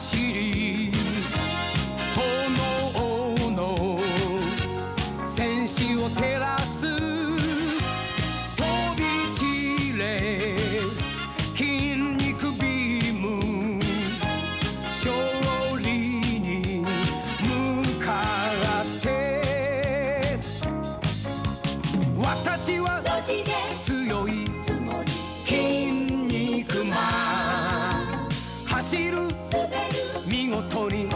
走り炎の戦士を照らす飛び散れ筋肉ビーム勝利に向かって私は強い筋肉マン走る見事に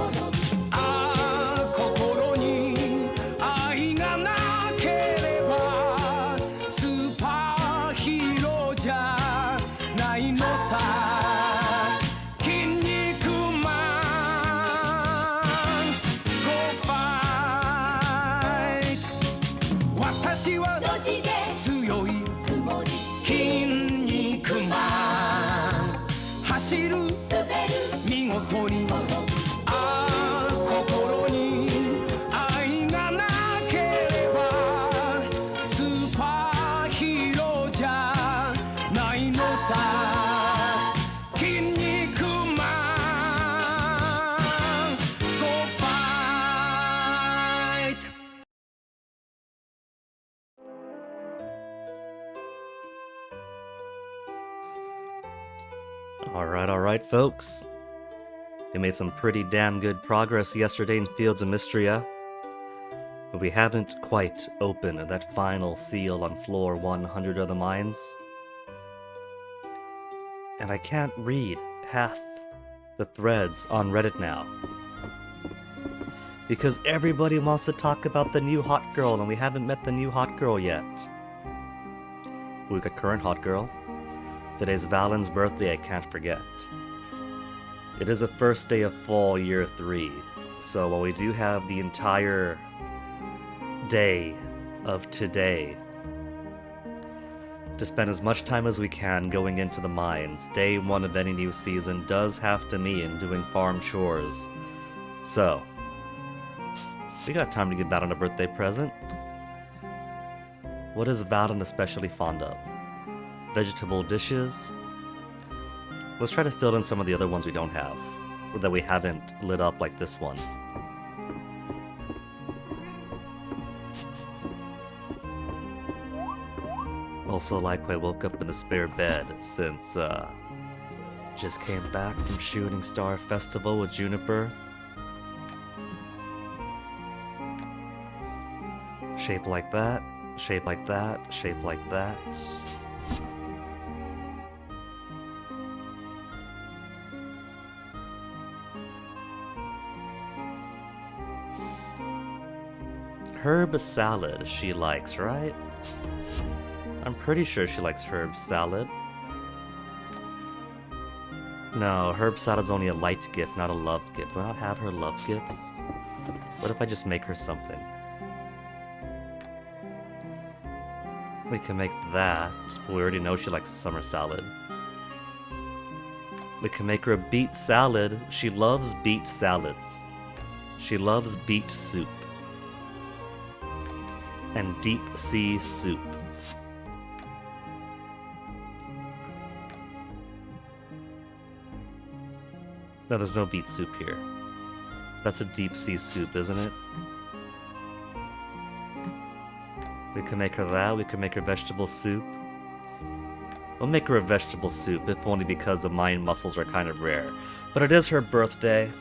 心に愛がなければスーパーヒーローじゃないのさ筋肉マン Go fight 私は強い筋肉マン走る見事に心に愛がなければスーパーヒーローじゃないのさ筋肉マン Go fight Alright, folks. We made some pretty damn good progress yesterday in Fields of Mistria, but we haven't quite opened that final seal on floor 100 of the mines. And I can't read half the threads on Reddit now, because everybody wants to talk about the new hot girl, and we haven't met the new hot girl yet. We got current hot girl. Today's Valen's birthday, I can't forget. It is the first day of fall year 3, so while we do have the entire day of today to spend as much time as we can going into the mines, day 1 of any new season does have to mean doing farm chores. So, we got time to give Valen a birthday present. What is Valen especially fond of? Vegetable dishes? Let's try to fill in some of the other ones we don't have, or that we haven't lit up like this one. Also, like, I woke up in a spare bed since, just came back from Shooting Star Festival with Juniper. Shape like that, shape like that, shape like that. Herb salad she likes, right? I'm pretty sure she likes herb salad. No, herb salad's only a light gift, not a loved gift. Do I not have her loved gifts? What if I just make her something? We can make that, but we already know she likes a summer salad. We can make her a beet salad. She loves beet salads. She loves beet soup. And deep sea soup. No, there's no beet soup here. That's a deep sea soup, isn't it? We can make her that, we can make her vegetable soup. We'll make her a vegetable soup, if only because the mine mussels are kind of rare. But it is her birthday.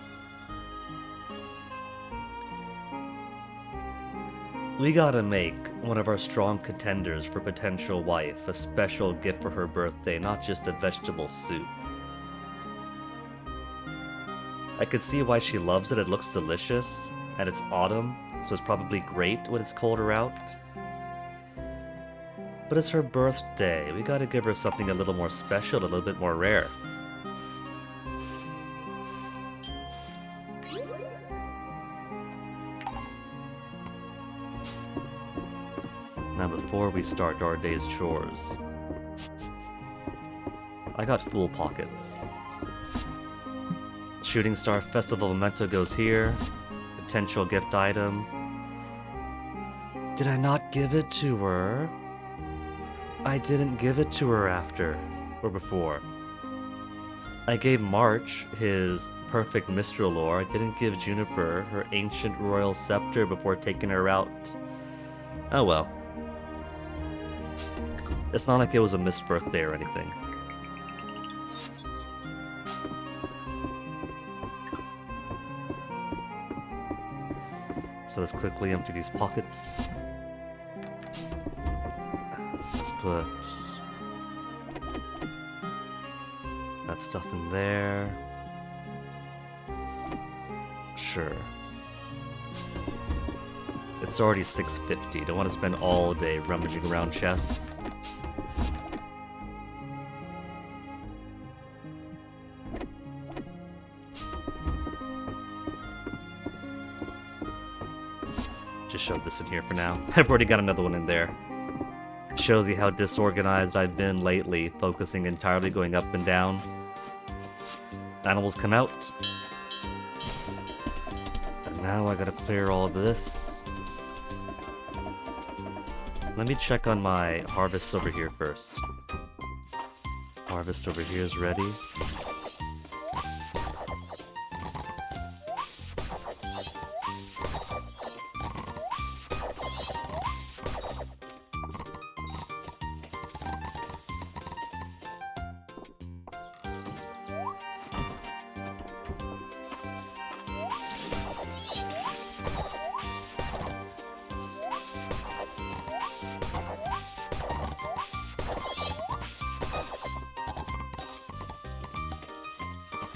We gotta make one of our strong contenders for potential wife a special gift for her birthday, not just a vegetable soup. I could see why she loves it. It looks delicious, and it's autumn, so it's probably great when it's colder out. But it's her birthday. We gotta give her something a little more special, a little bit more rare. Now before we start our day's chores, I got full pockets. Shooting Star Festival memento goes here. Potential gift item. Did I not give it to her? I didn't give it to her after, or before. I gave March his perfect Mistral lore. I didn't give Juniper her ancient royal scepter before taking her out. Oh well. It's not like it was a missed birthday or anything. So let's quickly empty these pockets. Let's put that stuff in there. Sure. It's already 6:50. Don't want to spend all day rummaging around chests. Just shove this in here for now. I've already got another one in there. Shows you how disorganized I've been lately, focusing entirely going up and down. Animals come out. And now I gotta clear all this. Let me check on my harvests over here first. Harvest over here is ready.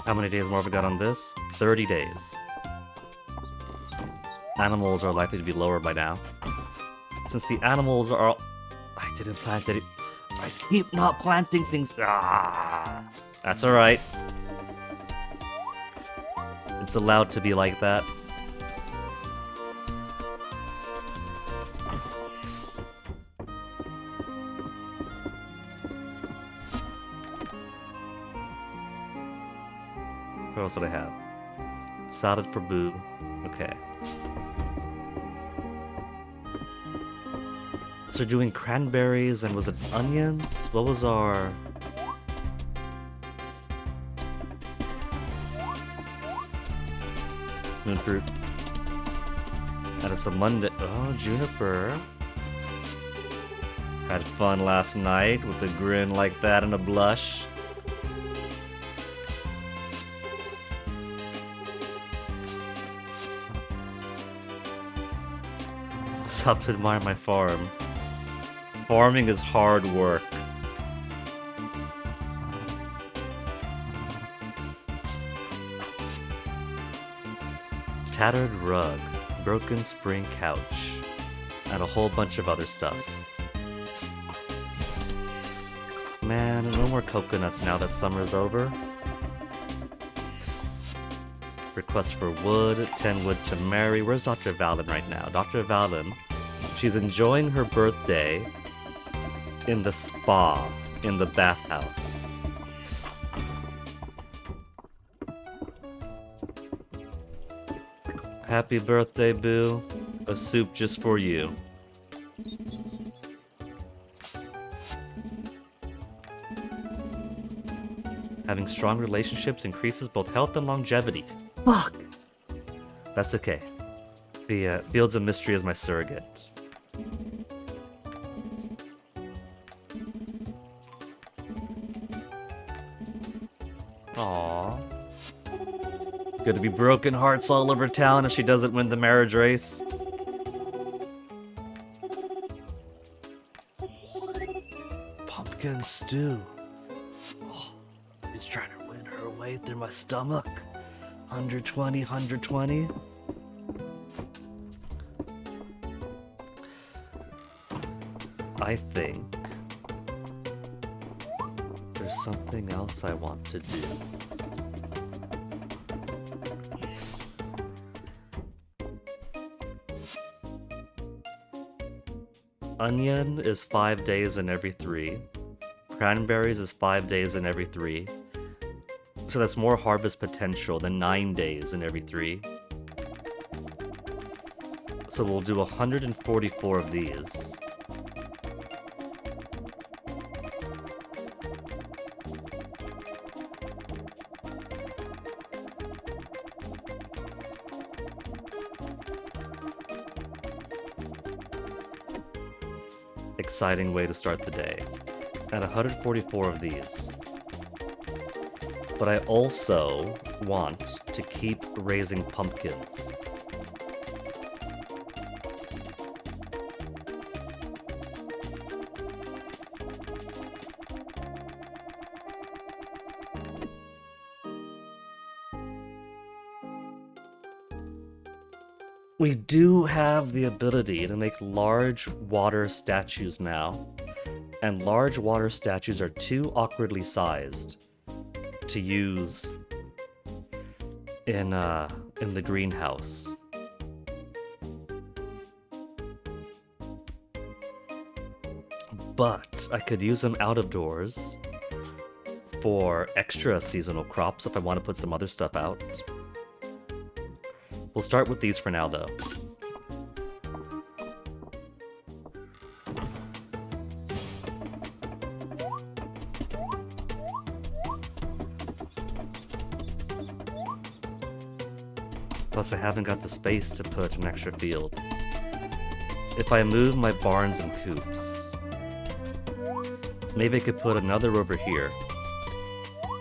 How many days more have we got on this? 30 days. Animals are likely to be lower by now. Since the animals are... I didn't plant it. I keep not planting things. Ah, that's alright. It's allowed to be like that. What else did I have? Salad for Boo. Okay. So doing cranberries and was it onions? What was our... Moonfruit. And it's a Monday. Oh, Juniper. Had fun last night with a grin like that and a blush. Stop to admire my farm. Farming is hard work. Tattered rug, broken spring couch, and a whole bunch of other stuff. Man, no more coconuts now that summer's over. Request for wood, 10 wood to marry. Where's Dr. Valen right now? Dr. Valen, she's enjoying her birthday in the spa, in the bathhouse. Happy birthday, Boo. A soup just for you. Having strong relationships increases both health and longevity. Fuck! That's okay. The Fields of Mistria is my surrogate. Aww. Gonna be broken hearts all over town if she doesn't win the marriage race. Pumpkin stew. Oh, he's trying to win her way through my stomach. 120, 120. I think there's something else I want to do. Onion is 5 days in every 3. Cranberries is 5 days in every 3. So that's more harvest potential than 9 days in every 3. So we'll do 144 of these. exciting way to start the day. And 144 of these. But I also want to keep raising pumpkins. We do have the ability to make large water statues now, and large water statues are too awkwardly sized to use in the greenhouse. But I could use them out of doors for extra seasonal crops if I want to put some other stuff out. We'll start with these for now, though. Plus, I haven't got the space to put an extra field. If I move my barns and coops, maybe I could put another over here,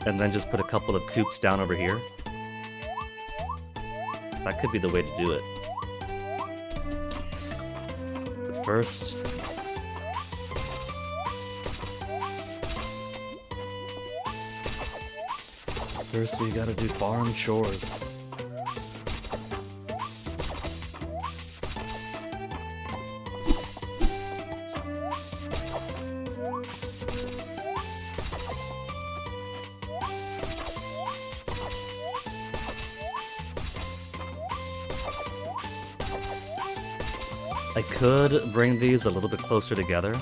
and then just put a couple of coops down over here. That could be the way to do it. But first... First we gotta do farm chores. I could bring these a little bit closer together.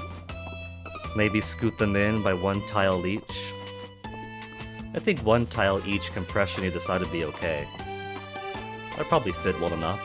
Maybe scoot them in by one tile each. I think one tile each compression either side would be okay. That'd probably fit well enough.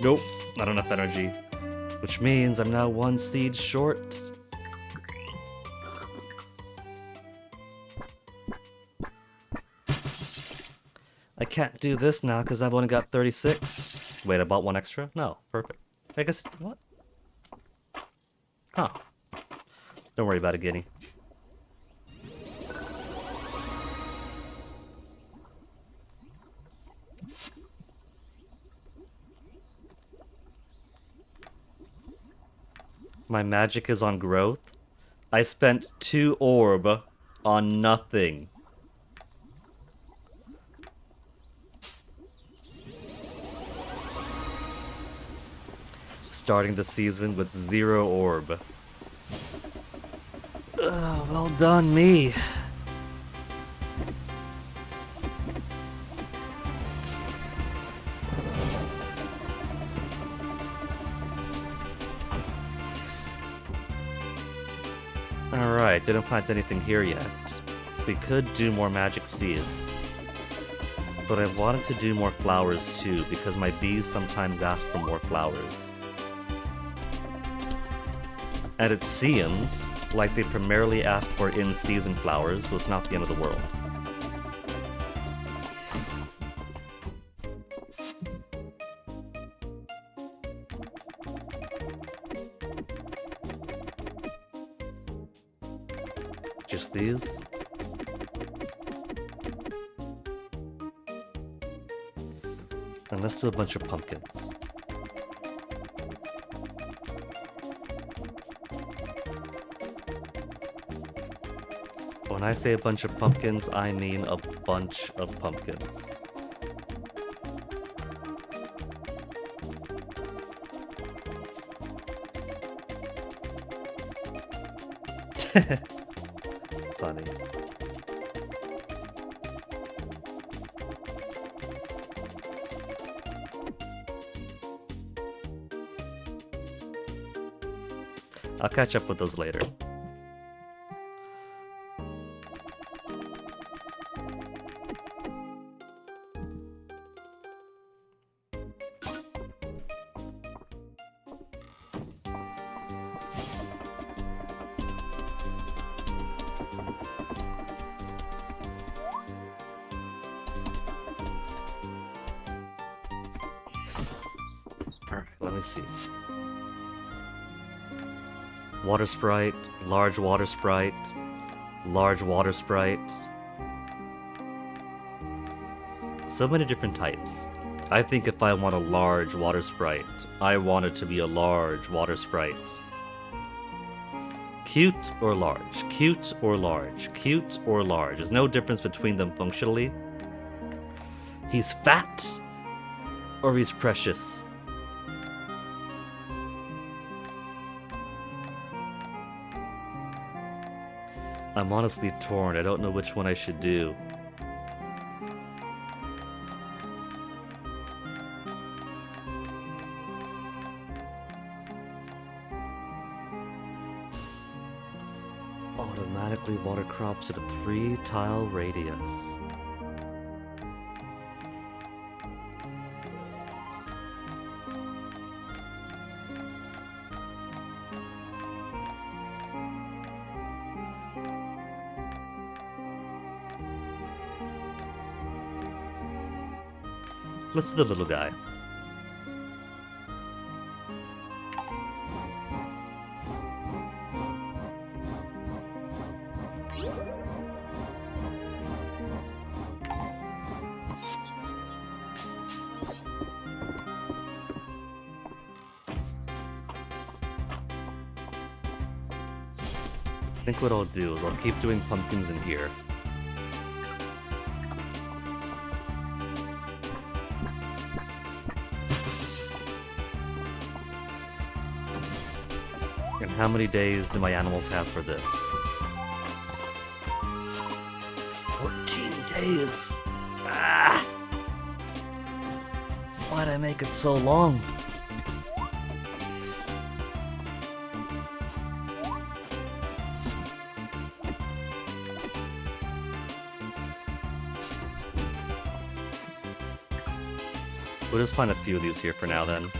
Nope, not enough energy. Which means I'm now one seed short. I can't do this now because I've only got 36. Wait, I bought one extra? No, perfect. I guess, what? Huh. Don't worry about it, Giddy. My magic is on growth. I spent 2 orb on nothing. Starting the season with 0 orb. Well done, me. Alright, didn't plant anything here yet. We could do more magic seeds. But I wanted to do more flowers too, because my bees sometimes ask for more flowers. And it seems like they primarily ask for in-season flowers, so it's not the end of the world. Just these. And let's do a bunch of pumpkins. When I say a bunch of pumpkins, I mean a bunch of pumpkins. Funny. I'll catch up with those later. Alright, let me see. Water sprite, large water sprite, large water sprites. So many different types. I think if I want a large water sprite, I want it to be a large water sprite. Cute or large, cute or large, cute or large. There's no difference between them functionally. He's fat or he's precious. I'm honestly torn. I don't know which one I should do. Automatically water crops at a 3-tile radius. Let's do the little guy. I think what I'll do is I'll keep doing pumpkins in here. And how many days do my animals have for this? 14 days! Ah! Why'd I make it so long? We'll just find a few of these here for now then.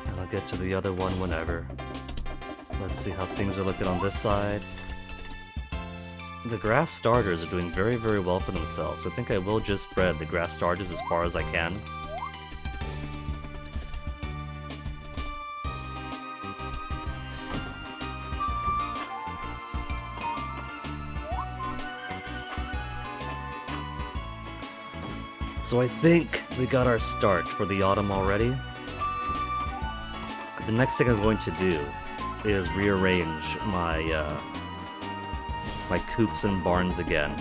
And I'll get to the other one whenever. Let's see how things are looking on this side. The grass starters are doing very, very well for themselves. I think I will just spread the grass starters as far as I can. So I think we got our start for the autumn already. The next thing I'm going to do is rearrange my my coops and barns again.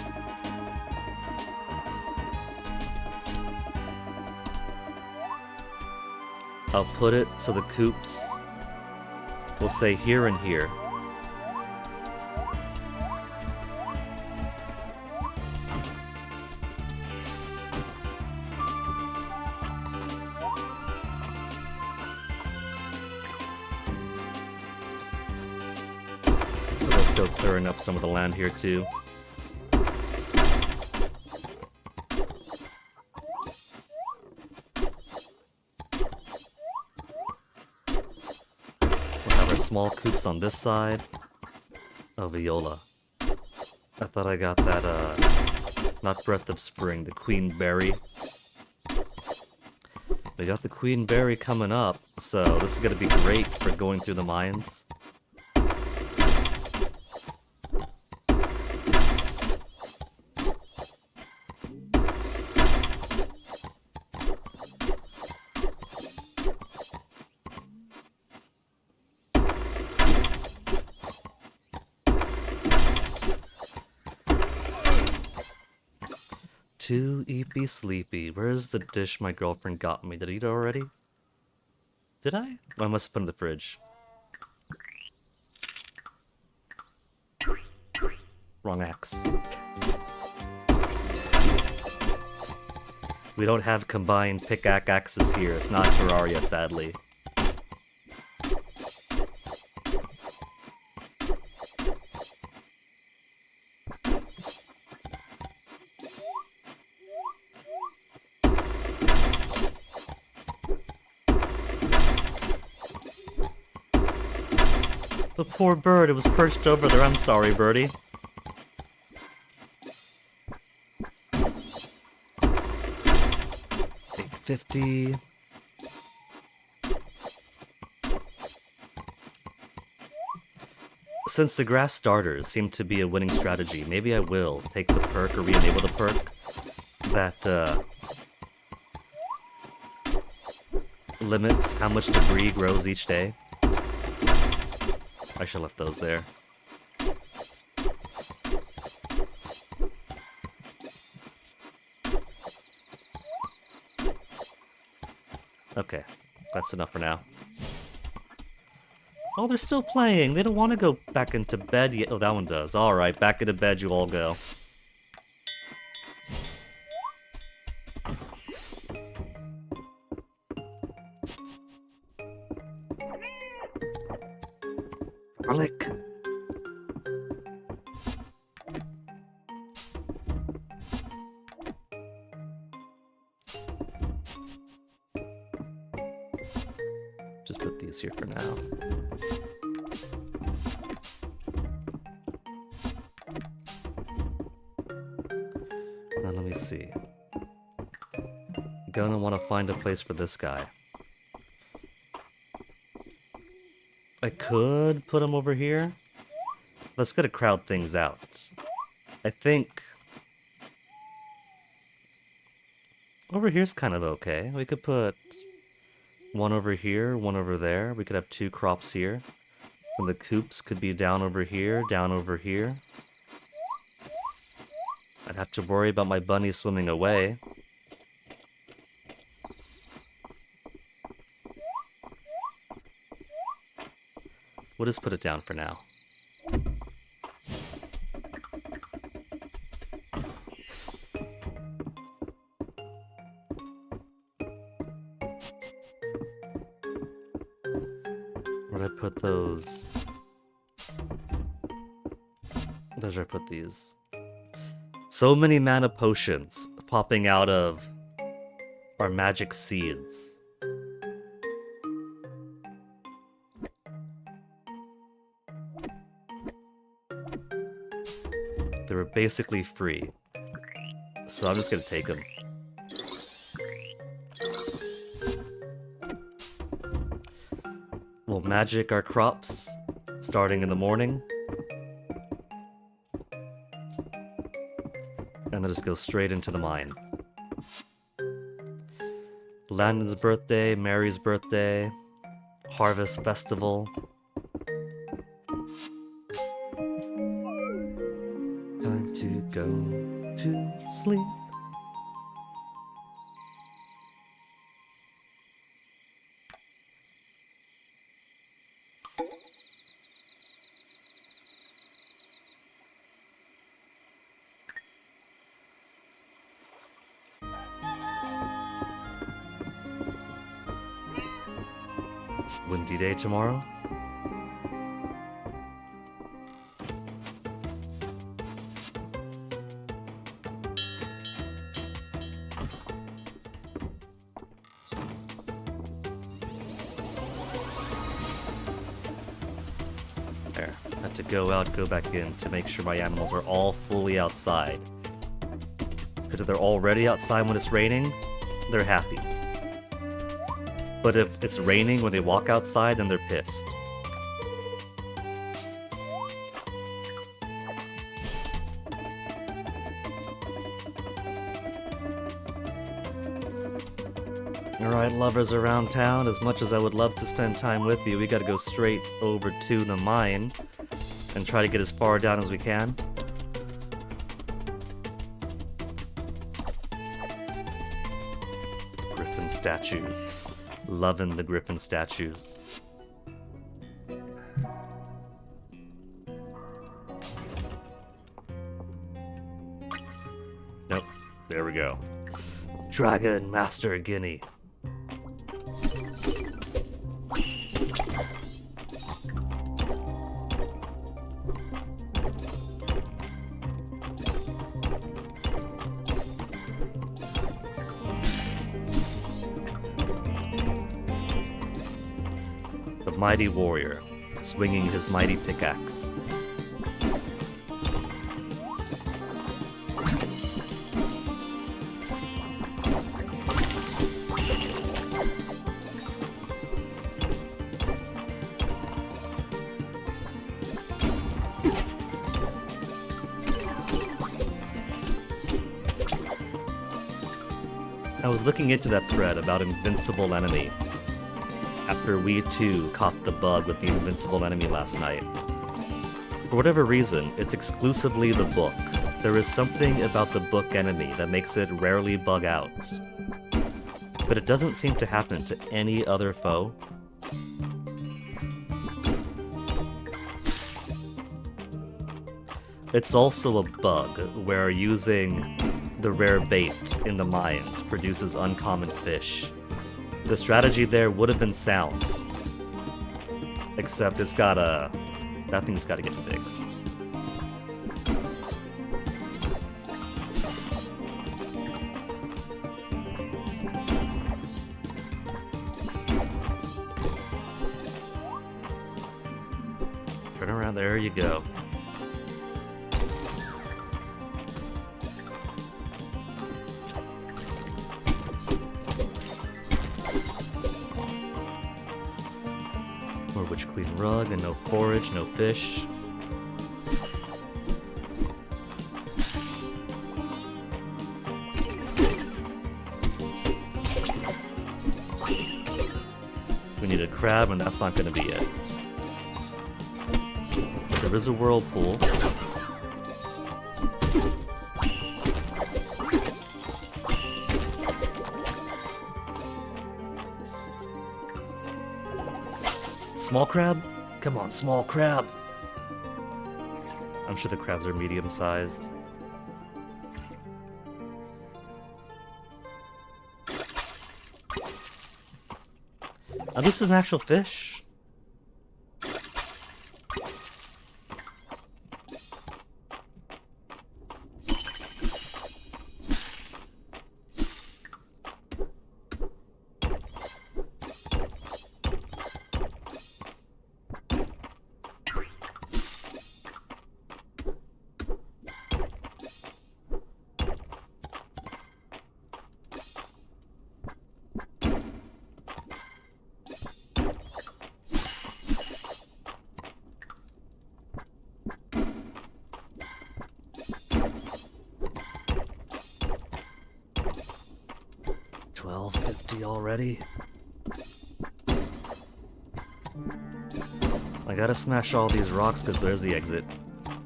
I'll put it so the coops will say here and here. So let's go clearing up some of the land here too. We'll have our small coops on this side. Oh, viola. I thought I got that, not Breath of Spring, the Queen Berry. We got the Queen Berry coming up, so this is gonna be great for going through the mines. Too eepy sleepy. Where's the dish my girlfriend got me? Did I eat it already? Did I? Oh, I must have put it in the fridge. Wrong axe. We don't have combined pickaxes here. It's not Terraria, sadly. The poor bird, it was perched over there. I'm sorry, birdie. $8.50. Since the grass starters seem to be a winning strategy, maybe I will take the perk or re-enable the perk that limits how much debris grows each day. I should have left those there. Okay, that's enough for now. Oh, they're still playing. They don't want to go back into bed yet. Oh, that one does. Alright, back into bed you all go. Garlic. Just put these here for now. Now let me see. Gonna want to find a place for this guy. I could put him over here. Let's get to crowd things out. I think over here's kind of okay. We could put one over here, one over there. We could have 2 crops here. And the coops could be down over here, down over here. I'd have to worry about my bunny swimming away. We'll just put it down for now. Where'd I put those? There's where I put these. So many mana potions popping out of our magic seeds. They were basically free. So I'm just gonna take them. We'll magic our crops starting in the morning. And then just go straight into the mine. Landon's birthday, Mary's birthday, Harvest Festival. Time to go to sleep. Windy day tomorrow. There. Have to go out, go back in to make sure my animals are all fully outside. Because if they're already outside when it's raining, they're happy. But if it's raining when they walk outside, then they're pissed. Alright, lovers around town, as much as I would love to spend time with you, we gotta go straight over to the mine and try to get as far down as we can. Griffin statues. Loving the griffin statues. Nope. There we go. Dragon Master Guinea. The mighty warrior, swinging his mighty pickaxe. I was looking into that thread about Invincible Enemy after we too caught the bug with the Invincible Enemy last night. For whatever reason, it's exclusively the book. There is something about the book enemy that makes it rarely bug out. But it doesn't seem to happen to any other foe. It's also a bug where using the rare bait in the mines produces uncommon fish. The strategy there would have been sound. Except it's gotta... that thing's gotta get fixed. Turn around, there you go. More Witch Queen rug and no forage, no fish. We need a crab, and that's not going to be it. But there is a whirlpool. Small crab? Come on, small crab! I'm sure the crabs are medium-sized. Oh, this is an actual fish? $12.50 already? I gotta smash all these rocks because there's the exit.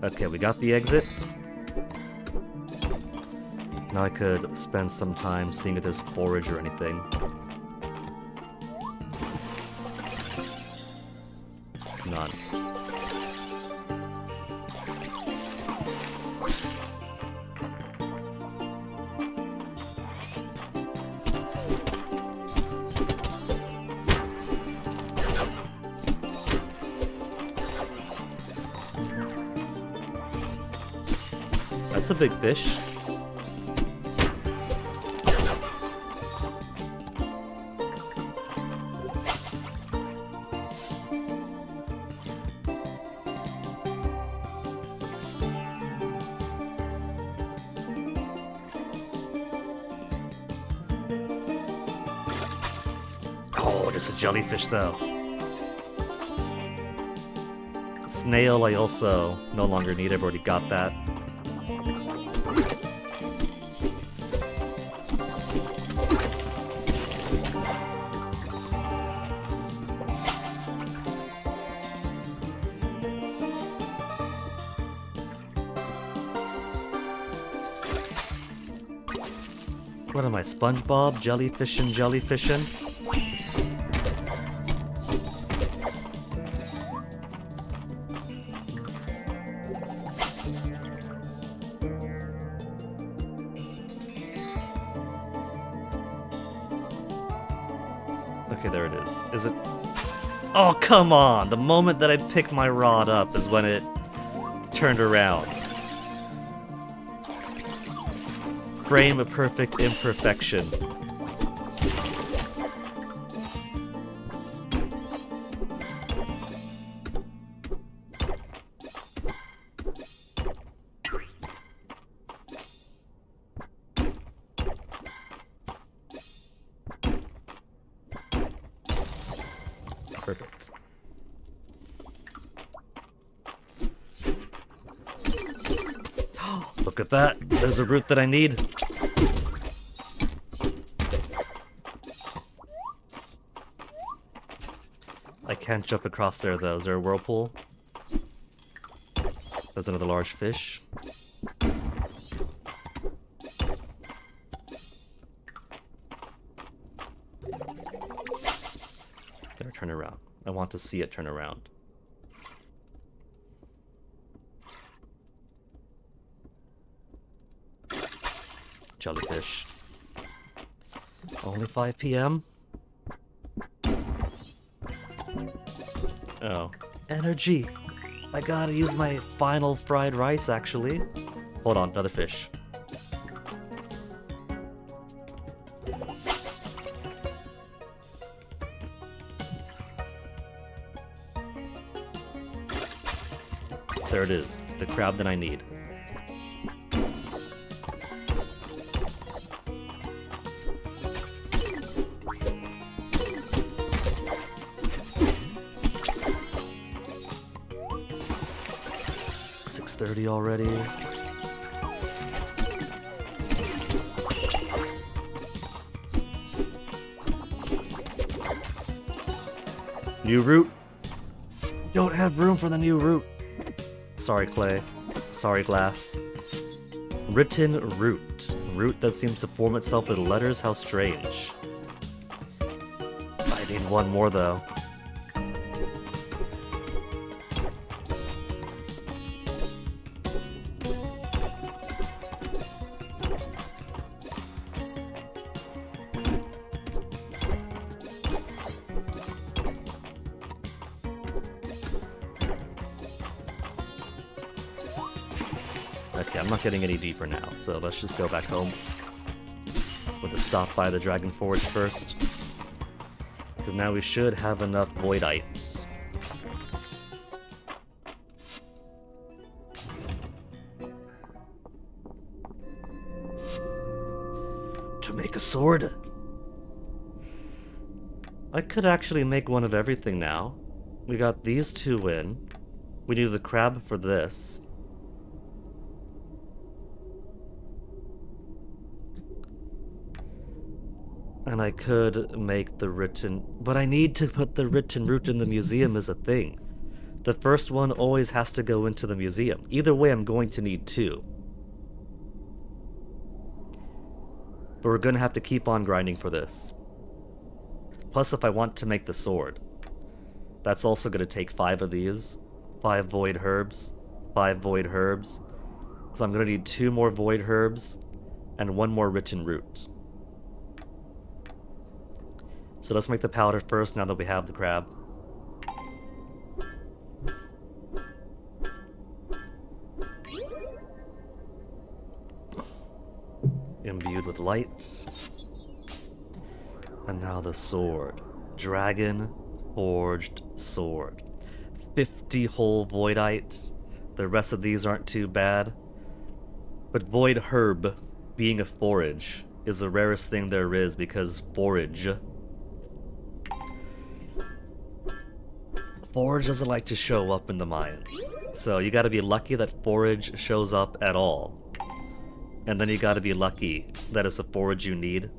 Okay, we got the exit. Now I could spend some time seeing if there's forage or anything. None. That's a big fish. Oh, just a jellyfish though. Snail I also no longer need, I've already got that. What am I, SpongeBob? Jellyfishing? Okay, there it is. Is it? Oh, come on! The moment that I picked my rod up is when it turned around. Frame of perfect imperfection. Perfect. Look at that. There's a route that I need. I can't jump across there though. Is there a whirlpool? There's another large fish. There, turn around. I want to see it turn around. Jellyfish. Only 5 p.m.? Oh. Energy! I gotta use my final fried rice, actually. Hold on, another fish. There it is, the crab that I need. $6:30 already. New route. Don't have room for the new route. Sorry, clay. Sorry, glass. Written root. Root that seems to form itself with letters, how strange. I need one more, though. Okay, I'm not getting any deeper now, so let's just go back home. We'll just stop by the Dragon Forge first. Because now we should have enough voidites. To make a sword? I could actually make one of everything now. We got these two in. We need the crab for this. And I could make the written... But I need to put the written root in the museum as a thing. The first one always has to go into the museum. Either way, I'm going to need two. But we're gonna have to keep on grinding for this. Plus, if I want to make the sword, that's also gonna take 5 of these. 5 void herbs. 5 void herbs. So I'm gonna need 2 more void herbs and 1 more written root. So let's make the powder first now that we have the crab. Imbued with light. And now the sword. Dragon forged sword. 50 whole voidites. The rest of these aren't too bad. But void herb, being a forage, is the rarest thing there is because forage doesn't like to show up in the mines. So you gotta be lucky that forage shows up at all. And then you gotta be lucky that it's a forage you need.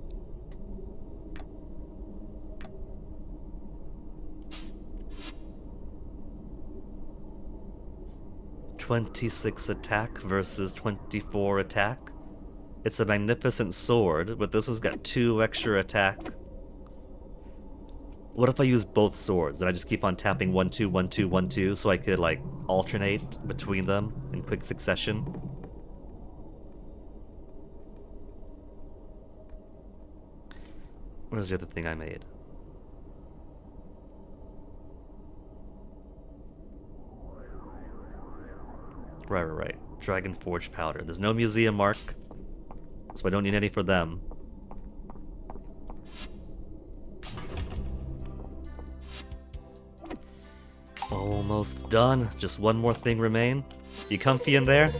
"26 attack versus 24 attack. It's a magnificent sword, but this has got 2 extra attack. What if I use both swords and I just keep on tapping 1-2, 1-2, 1-2 so I could like alternate between them in quick succession? What is the other thing I made? Right. Dragon Forge powder. There's no museum mark, so I don't need any for them. Almost done. Just one more thing remain. You comfy in there?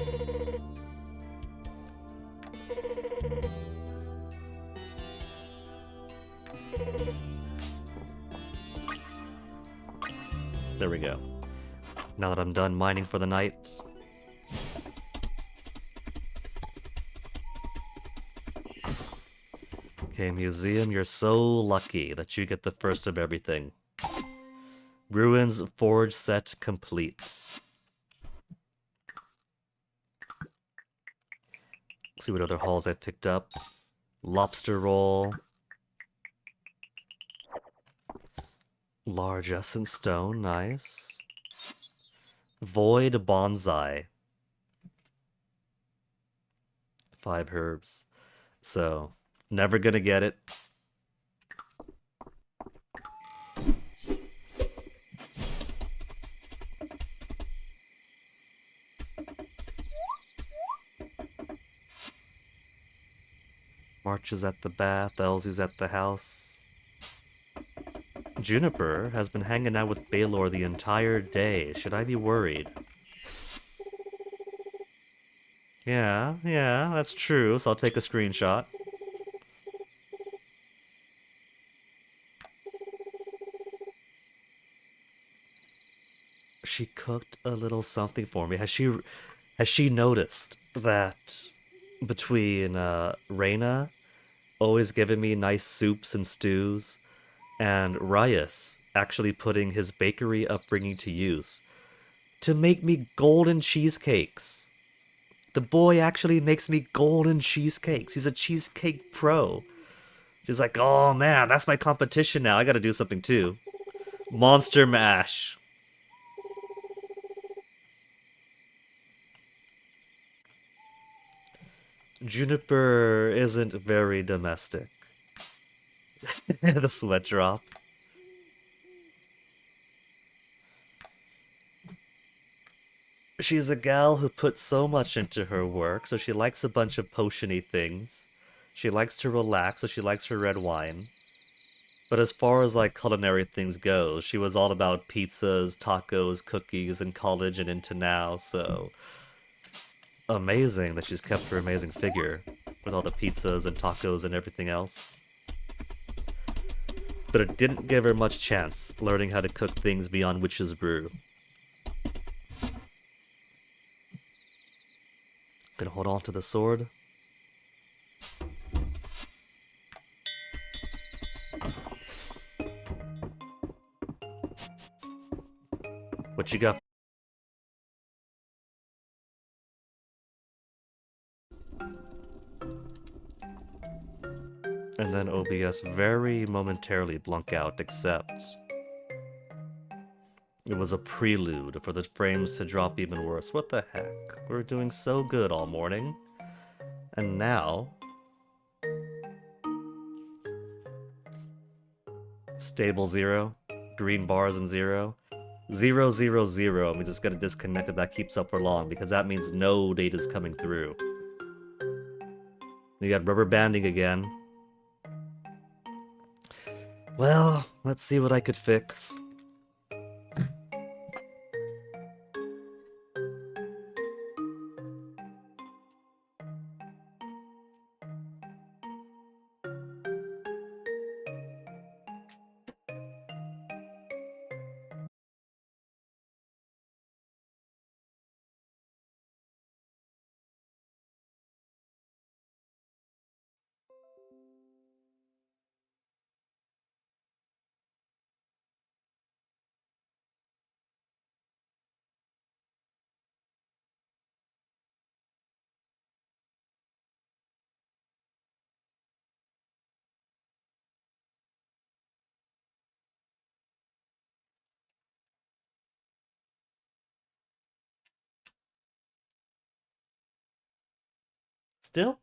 There we go. Now that I'm done mining for the night. Okay, museum, you're so lucky that you get the first of everything. Ruins forge set complete. See what other hauls I picked up. Lobster roll. Large essence stone, nice. Void bonsai. 5 herbs. So, never gonna get it. March is at the bath, Elsie's at the house. Juniper has been hanging out with Baylor the entire day. Should I be worried? Yeah, that's true, so I'll take a screenshot. She cooked a little something for me. Has she noticed that between Reina always giving me nice soups and stews, and Ryas actually putting his bakery upbringing to use to make me golden cheesecakes? The boy actually makes me golden cheesecakes. He's a cheesecake pro. She's like, oh man, that's my competition now. I gotta do something too. Monster Mash. Juniper isn't very domestic. The sweat drop. She's a gal who puts so much into her work, so she likes a bunch of potiony things. She likes to relax, so she likes her red wine. But as far as like culinary things go, she was all about pizzas, tacos, cookies in college and into now, so amazing that she's kept her amazing figure with all the pizzas and tacos and everything else. But it didn't give her much chance learning how to cook things beyond Witch's Brew. Gonna hold on to the sword. What you got? And then OBS very momentarily blunk out, except it was a prelude for the frames to drop even worse. What the heck? We were doing so good all morning. And now... Stable 0. Green bars and 0. 0, 0, 0 means it's gonna disconnect if that keeps up for long, because that means no data's coming through. We got rubber banding again. Well, let's see what I could fix. Still?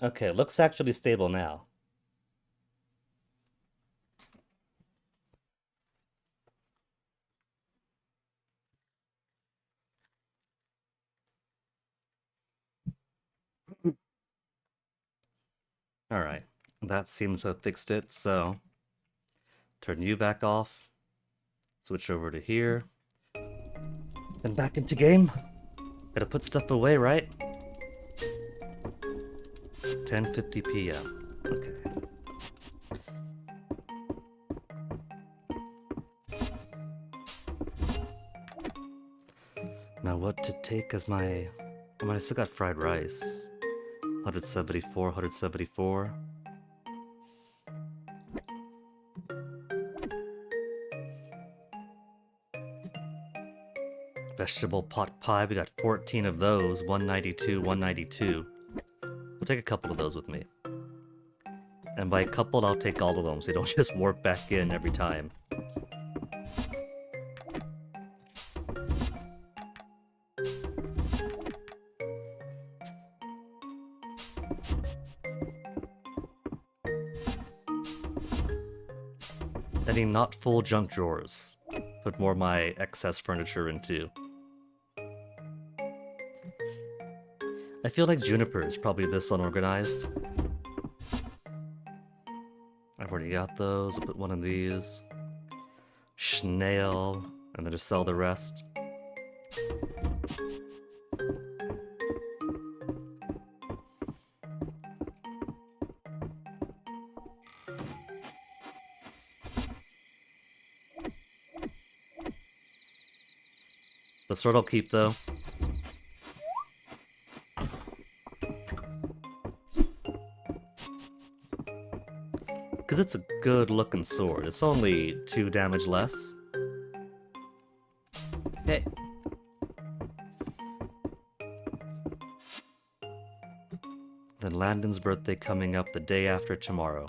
Okay, looks actually stable now. Alright, that seems to have fixed it, so turn you back off, switch over to here, and back into game. Gotta put stuff away, right? 10:50 p.m. Okay. Now what to take as my... I mean, I still got fried rice. 174, 174. Vegetable pot pie, we got 14 of those. 192, 192. We'll take a couple of those with me. And by a couple, I'll take all of them, so they don't just warp back in every time. Any not full junk drawers. Put more of my excess furniture into. I feel like Juniper is probably this unorganized. I've already got those. I'll put one of these. Snail, and then just sell the rest. The sword I'll keep though. Because it's a good looking sword. It's only 2 damage less. Hey. Then Landon's birthday coming up the day after tomorrow.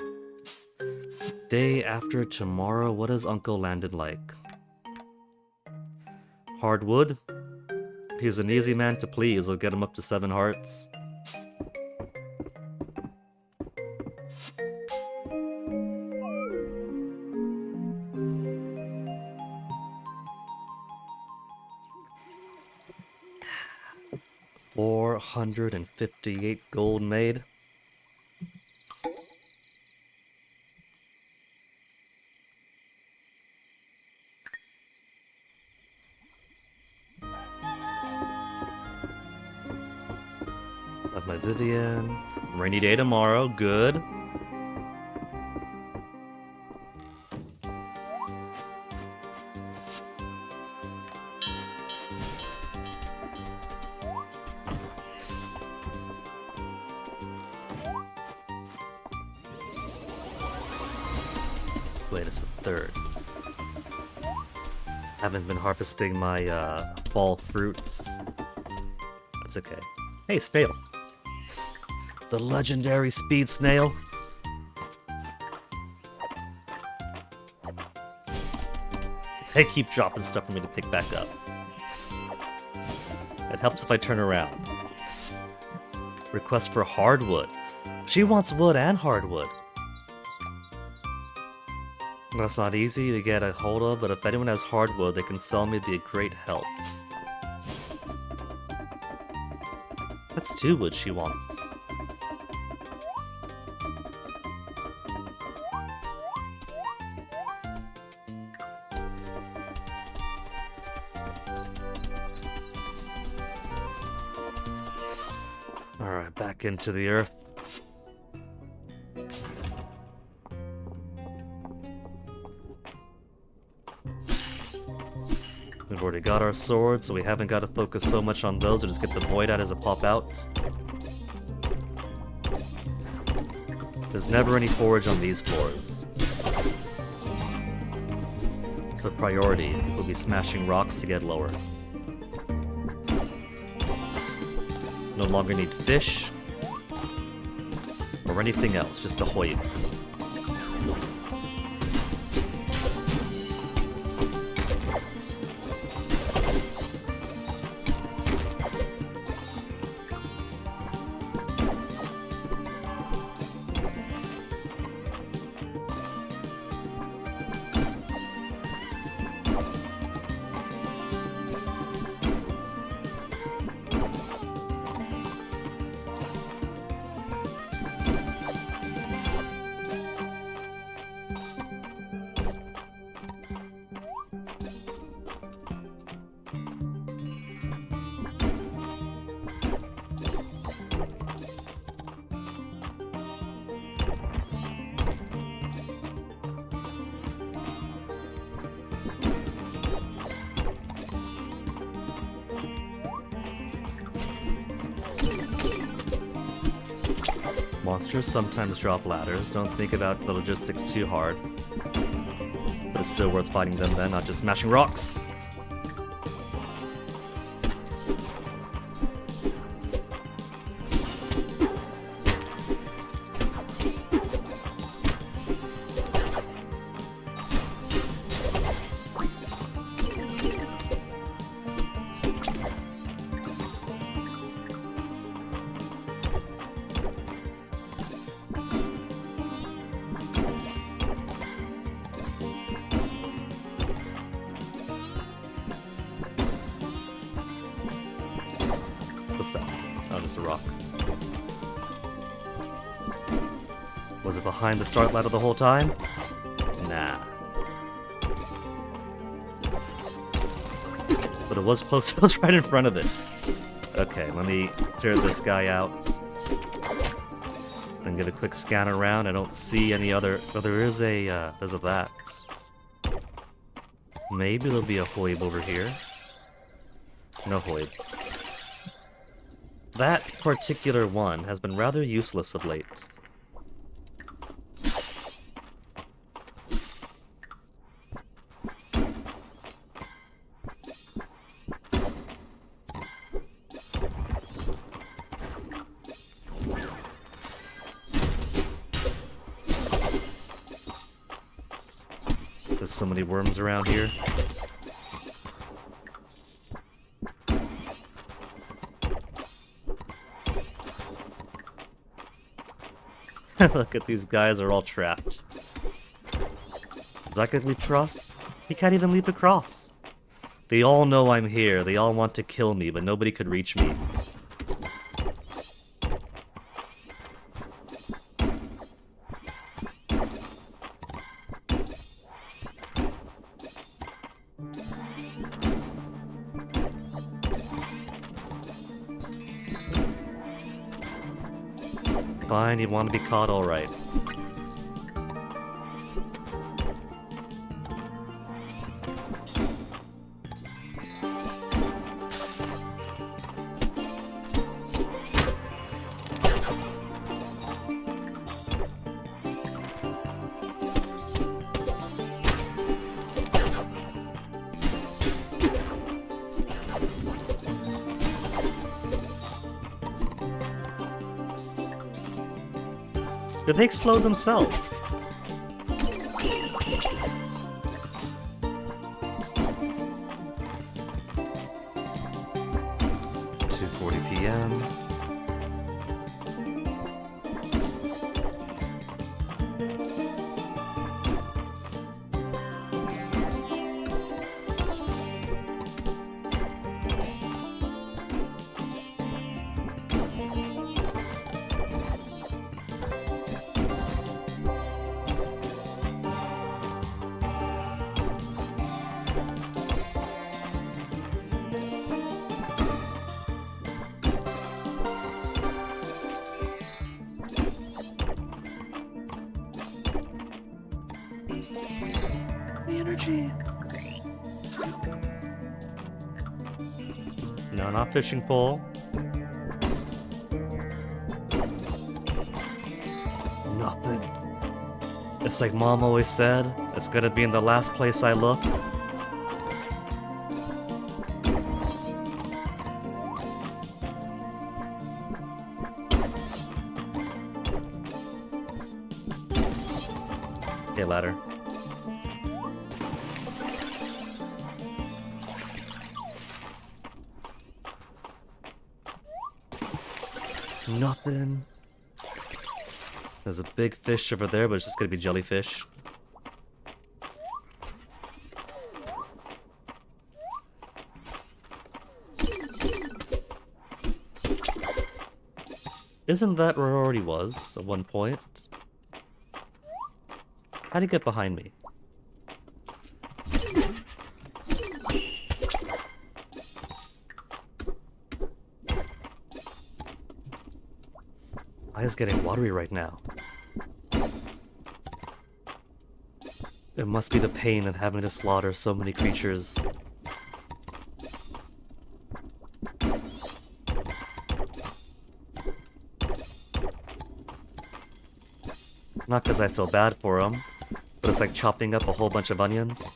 Day after tomorrow? What is Uncle Landon like? Hardwood? He's an easy man to please. We'll get him up to 7 hearts. $458 gold made. Have my Vivian. Rainy day tomorrow. Good. Wait, it's the 3rd. Haven't been harvesting my fall fruits. That's okay. Hey, snail. The legendary speed snail. They keep dropping stuff for me to pick back up. It helps if I turn around. Request for hardwood. She wants wood and hardwood. That's not easy to get a hold of, but if anyone has hardwood, they can sell me, it'd be a great help. That's 2 wood she wants. Alright, back into the earth. We've already got our swords, so we haven't got to focus so much on those. We'll just get the void out as it pop out. There's never any forage on these floors. So priority will be smashing rocks to get lower. No longer need fish or anything else, just the hoibs. Monsters sometimes drop ladders. Don't think about the logistics too hard. But it's still worth fighting them then, not just smashing rocks. What's that? Oh, it's a rock. Was it behind the start ladder the whole time? Nah. But it was close, it was right in front of it. Okay, let me clear this guy out. Then get a quick scan around. I don't see any other... Oh, there's a that. Maybe there'll be a Hoib over here. No Hoib. That particular one has been rather useless of late. There's so many worms around here. Look at these guys are all trapped. Zaka leap across? He can't even leap across. They all know I'm here. They all want to kill me, but nobody could reach me. Fine, you want to be caught, alright. Did they explode themselves? PM. No, not fishing pole. Nothing. It's like Mom always said, it's gonna be in the last place I look. Okay, ladder. Nothing. There's a big fish over there, but it's just gonna be jellyfish. Isn't that where it already was at one point? How'd he get behind me? My eyes getting watery right now. It must be the pain of having to slaughter so many creatures. Not because I feel bad for him, but it's like chopping up a whole bunch of onions.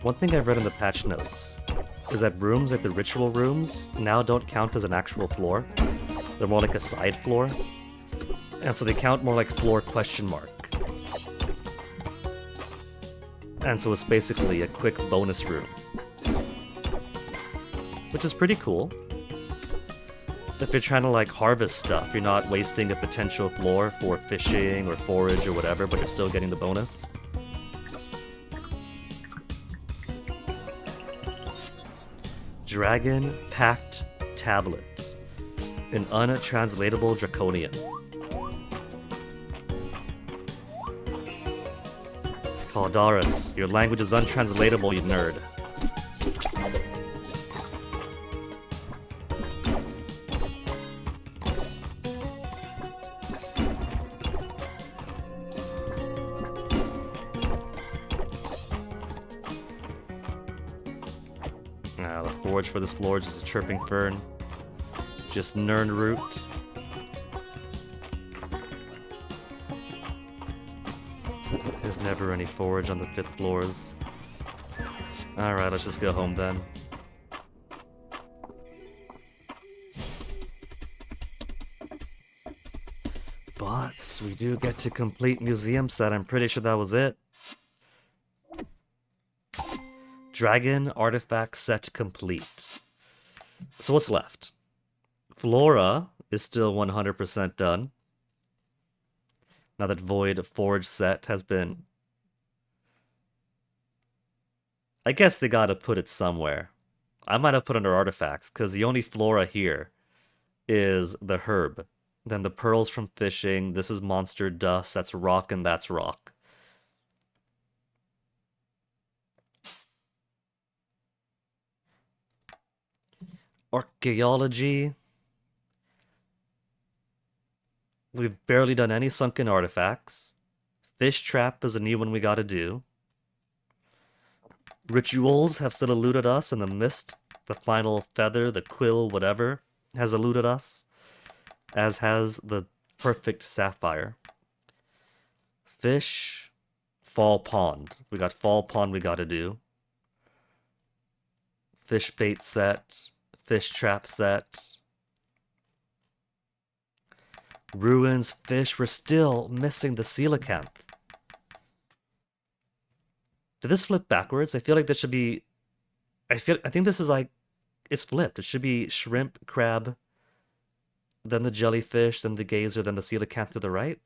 One thing I've read in the patch notes is that rooms like the ritual rooms now don't count as an actual floor. They're more like a side floor. And so they count more like floor question mark. And so it's basically a quick bonus room. Which is pretty cool. If you're trying to like harvest stuff, you're not wasting a potential floor for fishing or forage or whatever, but you're still getting the bonus. Dragon Pact Tablet. An untranslatable draconian. Caldaris, your language is untranslatable, you nerd. The forage for this floor is just a chirping fern. Just Nern root. There's never any forage on the 5th floors. Alright, let's just go home then. But we do get to complete museum set. I'm pretty sure that was it. Dragon artifact set complete. So what's left? Flora is still 100% done. Now that Void Forge set has been... I guess they gotta put it somewhere. I might have put under artifacts, because the only flora here is the herb. Then the pearls from fishing, this is monster dust, that's rock, and that's rock. Archaeology. We've barely done any sunken artifacts. Fish trap is a new one we gotta do. Rituals have still eluded us, and the mist, the final feather, the quill, whatever, has eluded us. As has the perfect sapphire. Fish, fall pond. We got fall pond we gotta do. Fish bait set. Fish trap set. Ruins, fish, we're still missing the coelacanth. Did this flip backwards? I feel like this should be... I think this is like... It's flipped. It should be shrimp, crab, then the jellyfish, then the gazer, then the coelacanth to the right.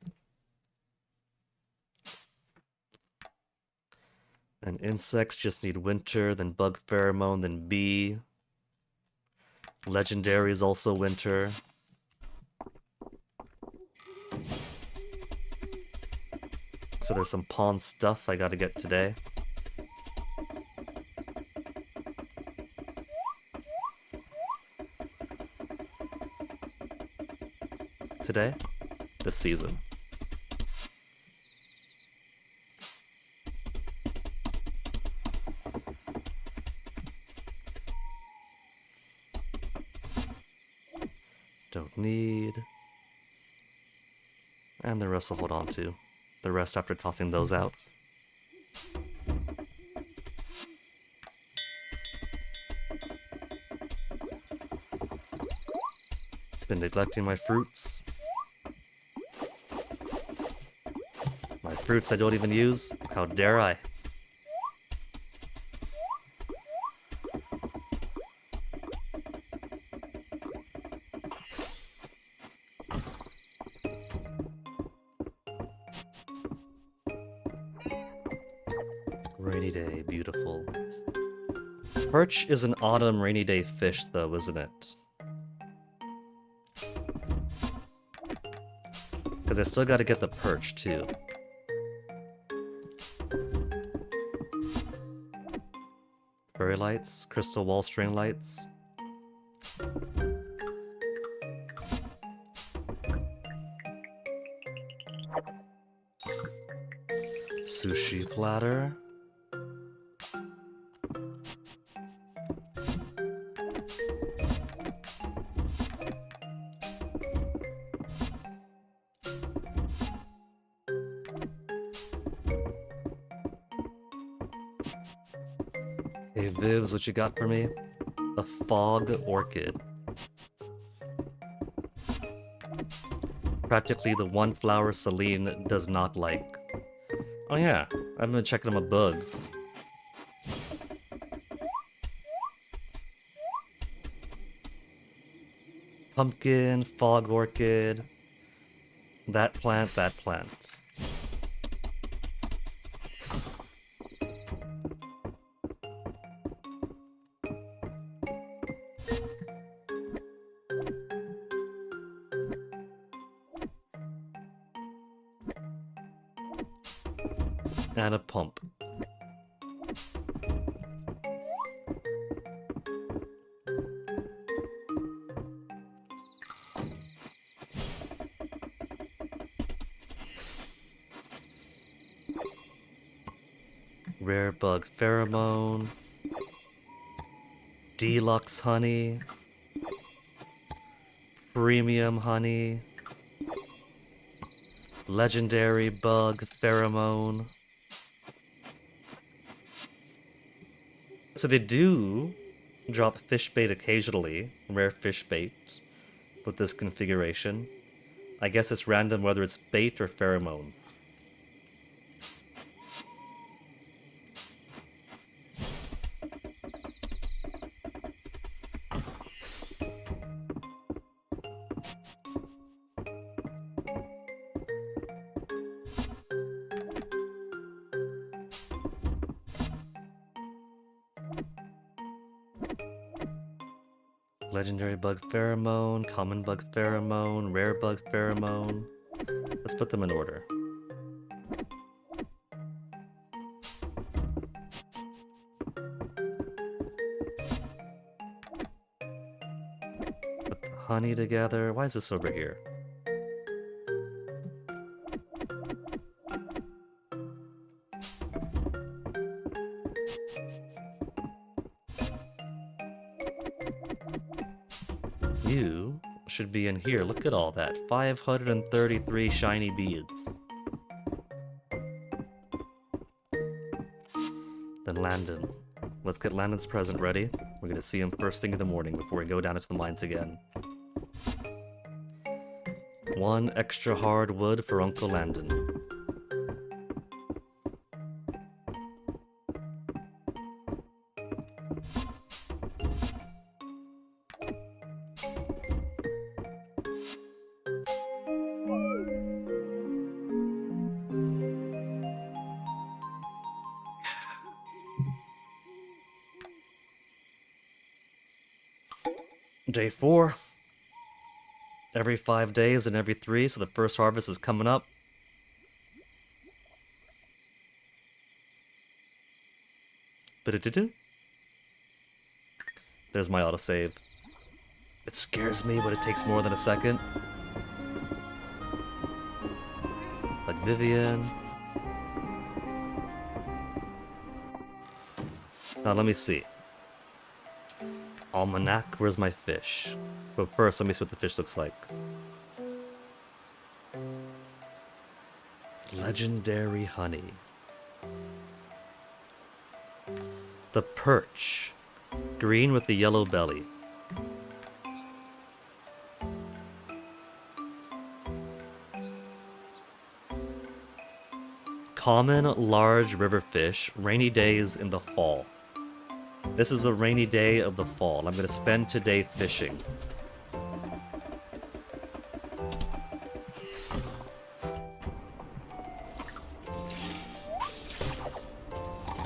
And insects just need winter, then bug pheromone, then bee. Legendary is also winter. So there's some pawn stuff I gotta get today. Today, this season. Don't need. And the rest I'll hold on to. The rest after tossing those out. Been neglecting my fruits. My fruits I don't even use. How dare I? Rainy day, beautiful. Perch is an autumn rainy day fish though, isn't it? Because I still gotta get the perch too. Fairy lights, crystal wall string lights. Sushi platter. Hey Vivs, what you got for me? A fog orchid. Practically the one flower Celine does not like. Oh yeah, I've been checking on my bugs. Pumpkin, fog orchid. That plant, that plant. And a pump. Rare bug pheromone. Deluxe honey. Premium honey. Legendary bug pheromone. So they do drop fish bait occasionally, rare fish bait, with this configuration. I guess it's random whether it's bait or pheromone. Legendary bug pheromone, common bug pheromone, rare bug pheromone. Let's put them in order. Put the honey together. Why is this over here? You should be in here. Look at all that. 533 shiny beads. Then Landon. Let's get Landon's present ready. We're gonna see him first thing in the morning before we go down into the mines again. 1 extra hard wood for Uncle Landon. Day 4. Every 5 days and every 3, so the first harvest is coming up. Ba-do-do-do. There's my autosave. It scares me, but it takes more than a second. Like Vivian. Now let me see. Almanac, where's my fish? But first, let me see what the fish looks like. Legendary honey. The perch. Green with the yellow belly. Common large river fish, rainy days in the fall. This is a rainy day of the fall. I'm going to spend today fishing.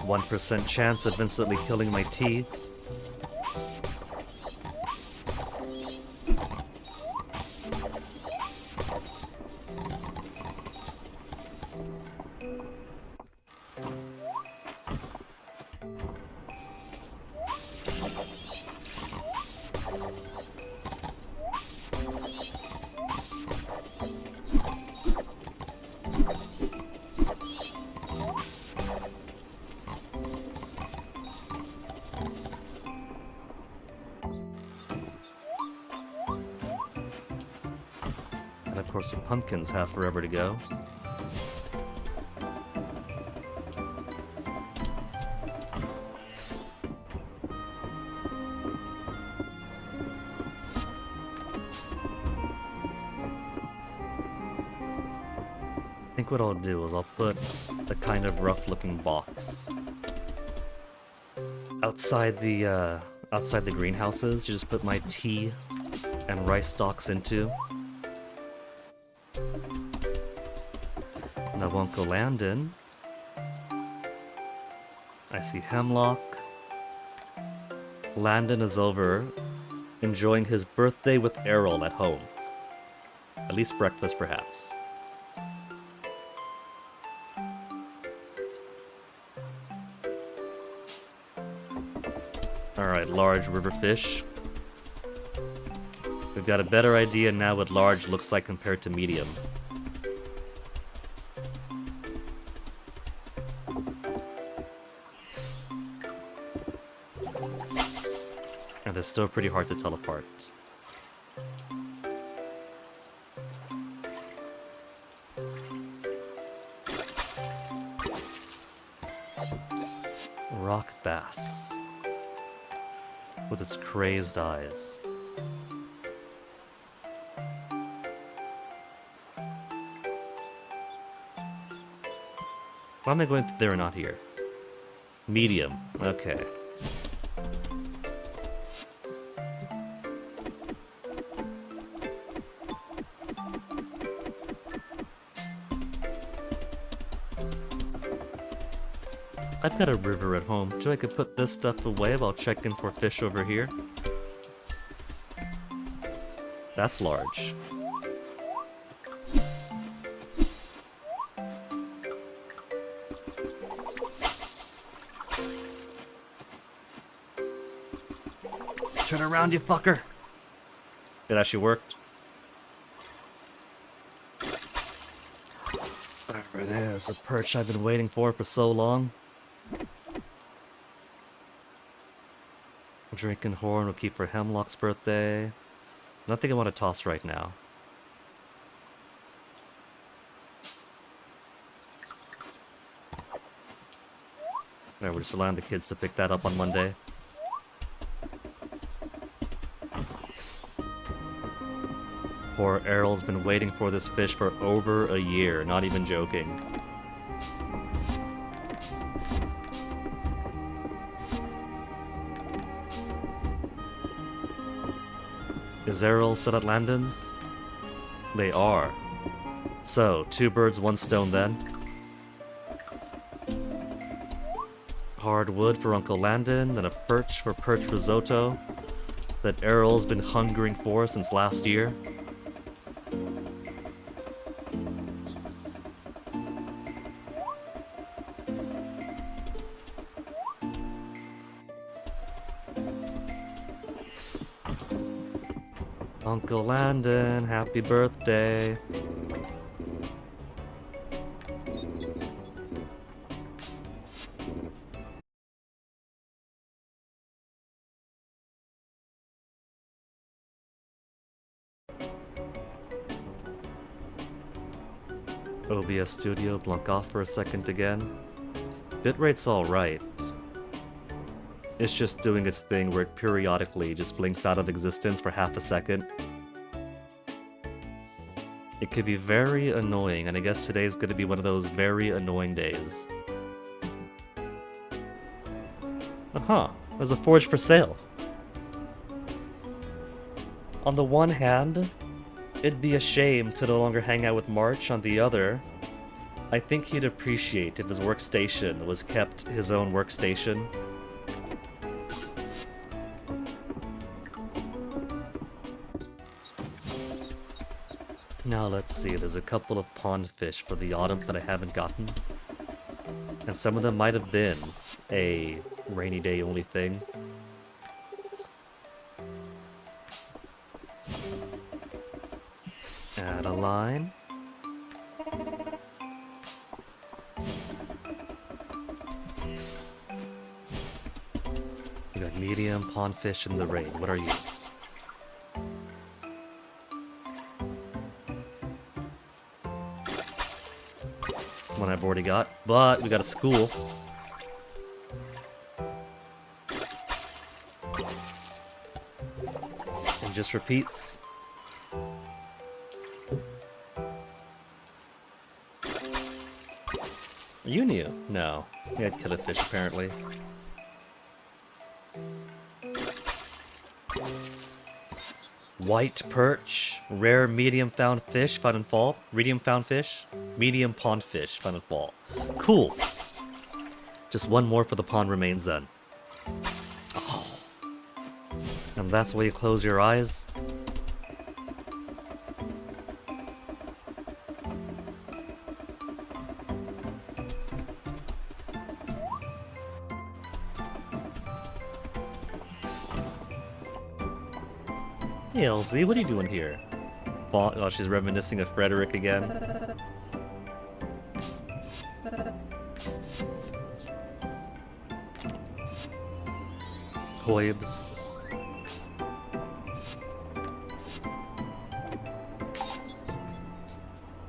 %1 chance of instantly killing my tea. course, the pumpkins have forever to go. I think what I'll do is I'll put a kind of rough-looking box outside the greenhouses to just put my tea and rice stalks into. Now Uncle Landon. I see Hemlock. Landon is over enjoying his birthday with Errol at home. At least breakfast, perhaps. Alright, large river fish. We've got a better idea now what large looks like compared to medium. And they're still pretty hard to tell apart. Rock bass. With its crazed eyes. Why am I going there and not here? Medium. Okay. I've got a river at home, so I could put this stuff away while checking for fish over here. That's large. Turn around, you fucker! It actually worked. There it is, a perch I've been waiting for so long. Drinking horn will keep for Hemlock's birthday. Nothing I want to toss right now. Alright, we're just allowing the kids to pick that up on Monday. Poor Errol's been waiting for this fish for over a year, not even joking. Is Errol still at Landon's? They are. So, 2 birds, 1 stone then. Hardwood for Uncle Landon, then a perch for perch risotto that Errol's been hungering for since last year. Uncle Landon, happy birthday. OBS Studio, blunk off for a second again. Bitrate's alright. It's just doing its thing where it periodically just blinks out of existence for half a second. It could be very annoying, and I guess today's gonna be one of those very annoying days. Uh-huh, there's a forge for sale. On the one hand, it'd be a shame to no longer hang out with March. On the other, I think he'd appreciate if his workstation was kept his own workstation. Now let's see, there's a couple of pond fish for the autumn that I haven't gotten. And some of them might have been a rainy day only thing. Add a line. You got medium pond fish in the rain. What are you? I've already got, but we got a school. And just repeats. You knew? No. We had killifish apparently. White perch, rare medium found fish found in fall. Medium found fish, medium pond fish found in fall. Cool. Just one more for the pond remains then. Oh. And that's why you close your eyes. Hey LZ, what are you doing here? Oh, she's reminiscing of Frederick again. Hoibs.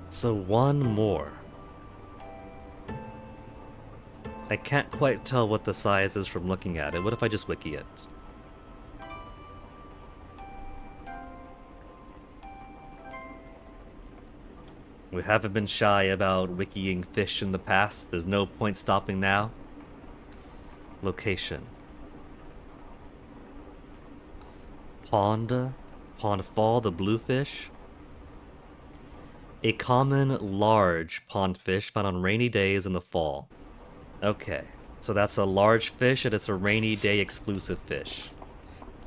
So one more. I can't quite tell what the size is from looking at it. What if I just wiki it? We haven't been shy about wikiing fish in the past. There's no point stopping now. Location. Pond. Pond Fall, the bluefish. A common large pond fish found on rainy days in the fall. Okay, so that's a large fish and it's a rainy day exclusive fish.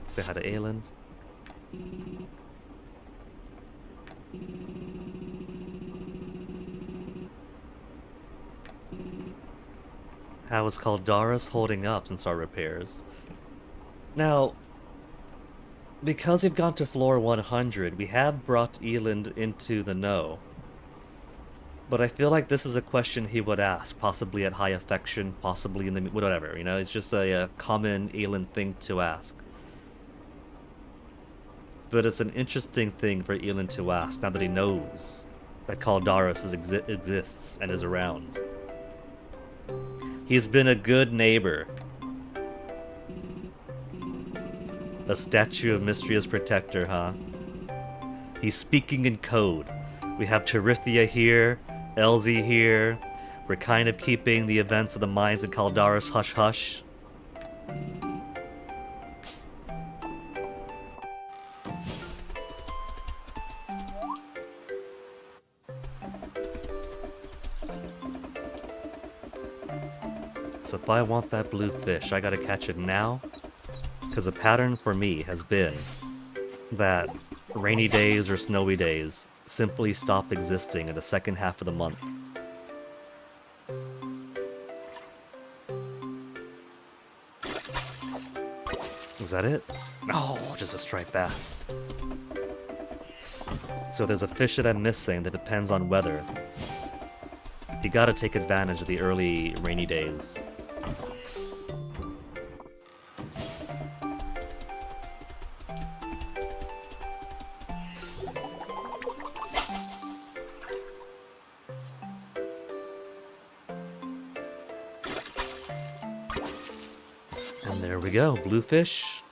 Say hi to Ayland. How is Caldaris holding up since our repairs? Now, because we've gone to floor 100, we have brought Eland into the know. But I feel like this is a question he would ask, possibly at high affection, possibly in the... whatever, you know? It's just a common Eland thing to ask. But it's an interesting thing for Eland to ask, now that he knows that Caldaris exists and is around. He's been a good neighbor. A statue of Mistria's protector, huh? He's speaking in code. We have Terithia here, Elzie here. We're kind of keeping the events of the mines in Caldaris hush-hush. So if I want that blue fish, I gotta catch it now. Because a pattern for me has been that rainy days or snowy days simply stop existing in the second half of the month. Is that it? No, just a striped bass. So there's a fish that I'm missing that depends on weather. You gotta take advantage of the early rainy days. And there we go, bluefish.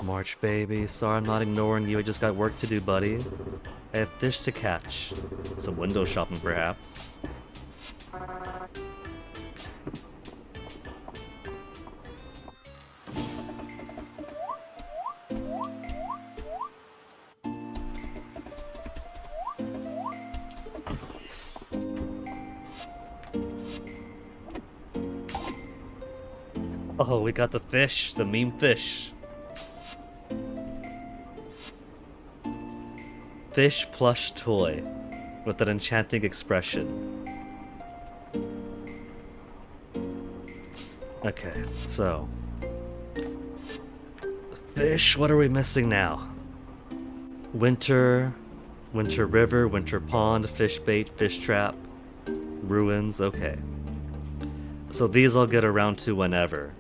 March, baby. Sorry I'm not ignoring you. I just got work to do, buddy. I have fish to catch. Some window shopping, perhaps. Oh, we got the fish, the meme fish. Fish plush toy with an enchanting expression. Okay, so fish, what are we missing now? Winter river, winter pond, fish bait, fish trap, ruins, okay. So these I'll get around to whenever.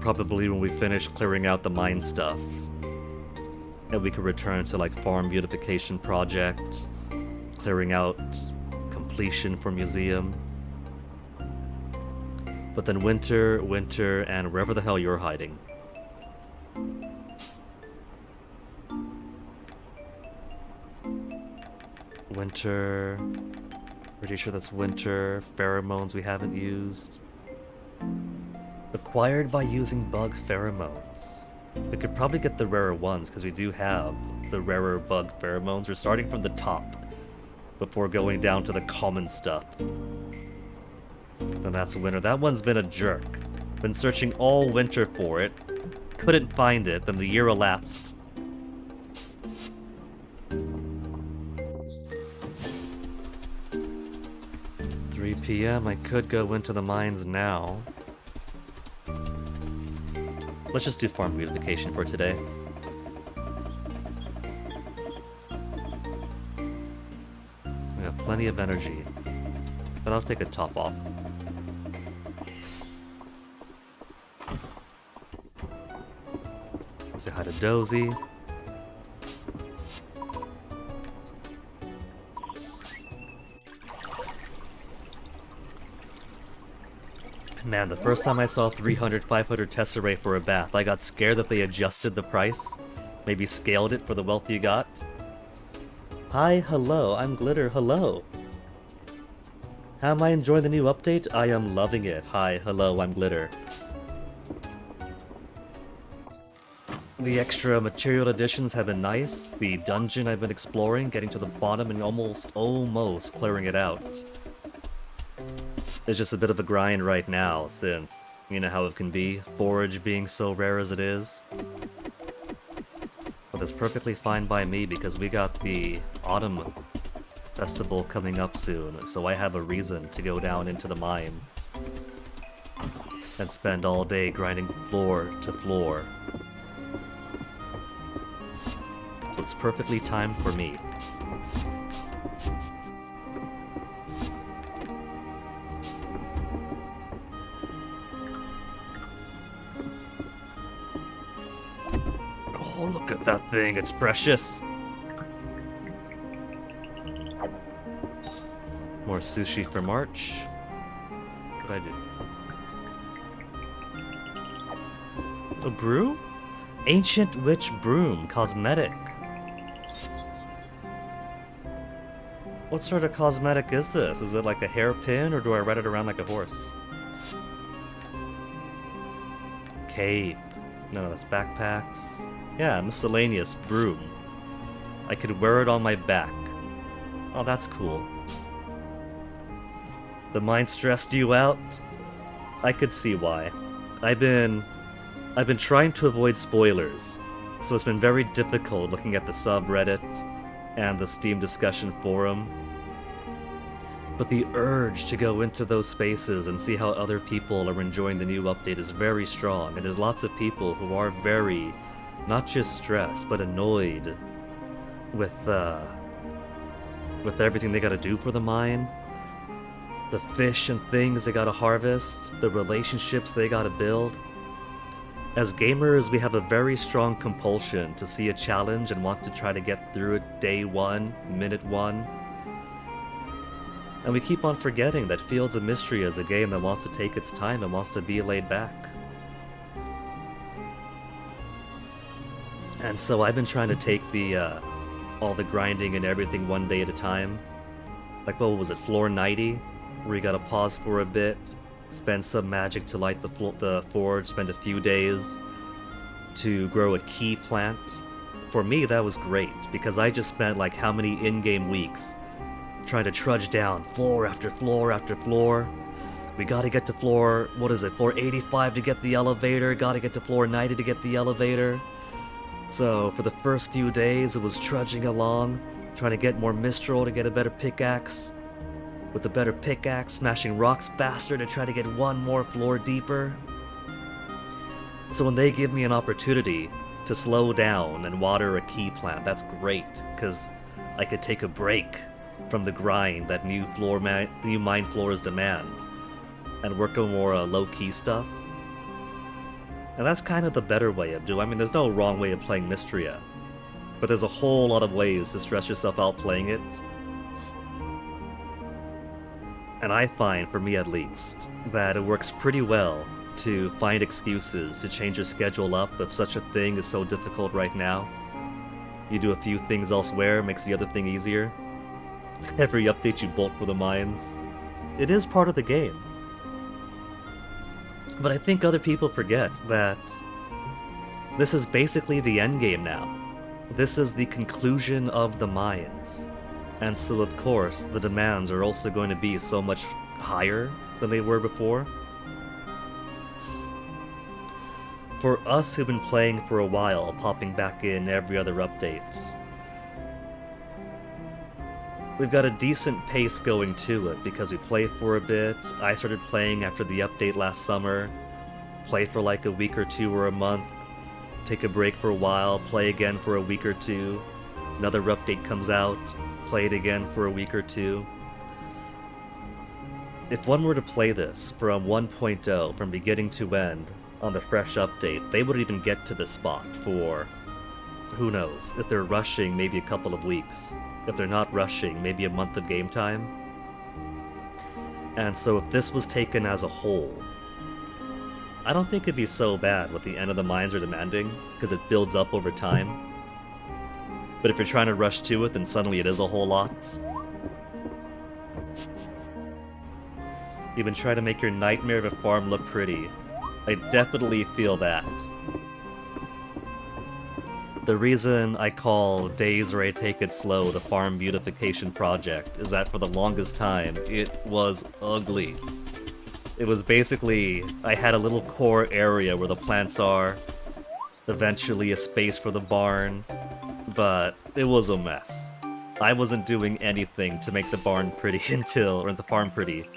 probably when we finish clearing out the mine stuff. And we could return to like farm beautification project, clearing out completion for museum. But then winter, and wherever the hell you're hiding. Winter. Pretty sure that's winter. Pheromones we haven't used. Acquired by using bug pheromones. We could probably get the rarer ones because we do have the rarer bug pheromones. We're starting from the top before going down to the common stuff. Then that's winter. That one's been a jerk. Been searching all winter for it. Couldn't find it. Then the year elapsed. PM, I could go into the mines now. Let's just do farm beautification for today. We have plenty of energy, but I'll take a top off. Say hi to Dozy. Man, the first time I saw 300, 500 tesserae for a bath, I got scared that they adjusted the price. Maybe scaled it for the wealth you got. Hi, hello, I'm Glitter, hello. How am I enjoying the new update? I am loving it. Hi, hello, I'm Glitter. The extra material additions have been nice. The dungeon I've been exploring, getting to the bottom and almost clearing it out. It's just a bit of a grind right now, since you know how it can be, forage being so rare as it is. But it's perfectly fine by me because we got the Autumn Festival coming up soon, so I have a reason to go down into the mine and spend all day grinding floor to floor. So it's perfectly timed for me. Oh, look at that thing, it's precious. More sushi for March. What did I do? A brew? Ancient Witch Broom, cosmetic. What sort of cosmetic is this? Is it like a hairpin, or do I ride it around like a horse? Cape. No, that's backpacks. Yeah, miscellaneous broom. I could wear it on my back. Oh, that's cool. The mine stressed you out? I could see why. I've been trying to avoid spoilers, so it's been very difficult looking at the subreddit and the Steam discussion forum. But the urge to go into those spaces and see how other people are enjoying the new update is very strong, and there's lots of people who are very, not just stressed, but annoyed with everything they gotta do for the mine. The fish and things they gotta harvest, the relationships they gotta build. As gamers, we have a very strong compulsion to see a challenge and want to try to get through it day one, minute one. And we keep on forgetting that Fields of Mistria is a game that wants to take its time and wants to be laid back. And so I've been trying to take the all the grinding and everything one day at a time. Like, what was it, floor 90? Where you gotta pause for a bit, spend some magic to light the forge, spend a few days to grow a key plant. For me, that was great, because I just spent like how many in-game weeks trying to trudge down floor after floor after floor. We gotta get to floor, floor 85 to get the elevator, gotta get to floor 90 to get the elevator. So for the first few days, it was trudging along, trying to get more Mistral to get a better pickaxe. With the better pickaxe, smashing rocks faster to try to get one more floor deeper. So when they give me an opportunity to slow down and water a key plant, that's great, because I could take a break from the grind that new mine floors demand and work on more low-key stuff. And that's kind of the better way of doing it. I mean, there's no wrong way of playing Mistria, but there's a whole lot of ways to stress yourself out playing it. And I find, for me at least, that it works pretty well to find excuses to change your schedule up if such a thing is so difficult right now. You do a few things elsewhere, makes the other thing easier. Every update you bolt for the mines. It is part of the game. But I think other people forget that this is basically the endgame now. This is the conclusion of the mines. And so of course, the demands are also going to be so much higher than they were before. For us who've been playing for a while, popping back in every other update, we've got a decent pace going to it because we play for a bit. I started playing after the update last summer, play for like a week or two or a month, take a break for a while, play again for a week or two, another update comes out, play it again for a week or two. If one were to play this from 1.0, from beginning to end, on the fresh update, they wouldn't even get to this spot for, who knows, if they're rushing, maybe a couple of weeks. If they're not rushing, maybe a month of game time. And so if this was taken as a whole, I don't think it'd be so bad what the end of the mines are demanding, because it builds up over time. But if you're trying to rush to it, then suddenly it is a whole lot. You've been trying to make your nightmare of a farm look pretty. I definitely feel that. The reason I call days where I take it slow the farm beautification project is that for the longest time, it was ugly. It was basically, I had a little core area where the plants are, eventually a space for the barn, but it was a mess. I wasn't doing anything to make the barn pretty or the farm pretty,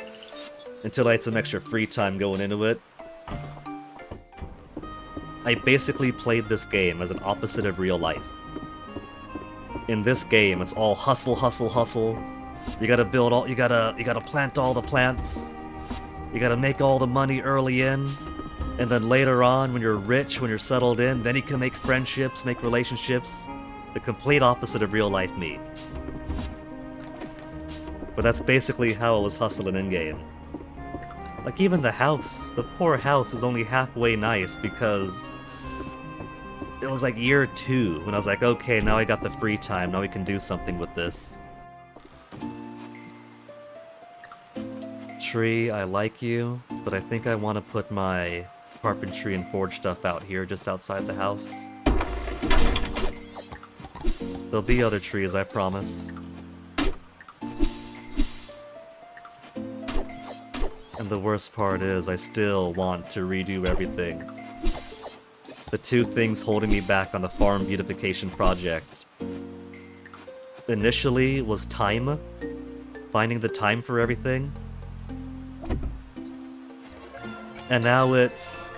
until I had some extra free time going into it. I basically played this game as an opposite of real life. In this game, it's all hustle, hustle, hustle. You gotta build all, you gotta plant all the plants. You gotta make all the money early in. And then later on, when you're rich, when you're settled in, then you can make friendships, make relationships. The complete opposite of real life me. But that's basically how I was hustling in-game. Like even the house, the poor house is only halfway nice because it was like year 2 when I was like, okay, now I got the free time, now we can do something with this. Tree, I like you, but I think I want to put my carpentry and forge stuff out here just outside the house. There'll be other trees, I promise. And the worst part is, I still want to redo everything. The two things holding me back on the farm beautification project initially was time. Finding the time for everything. And now it's...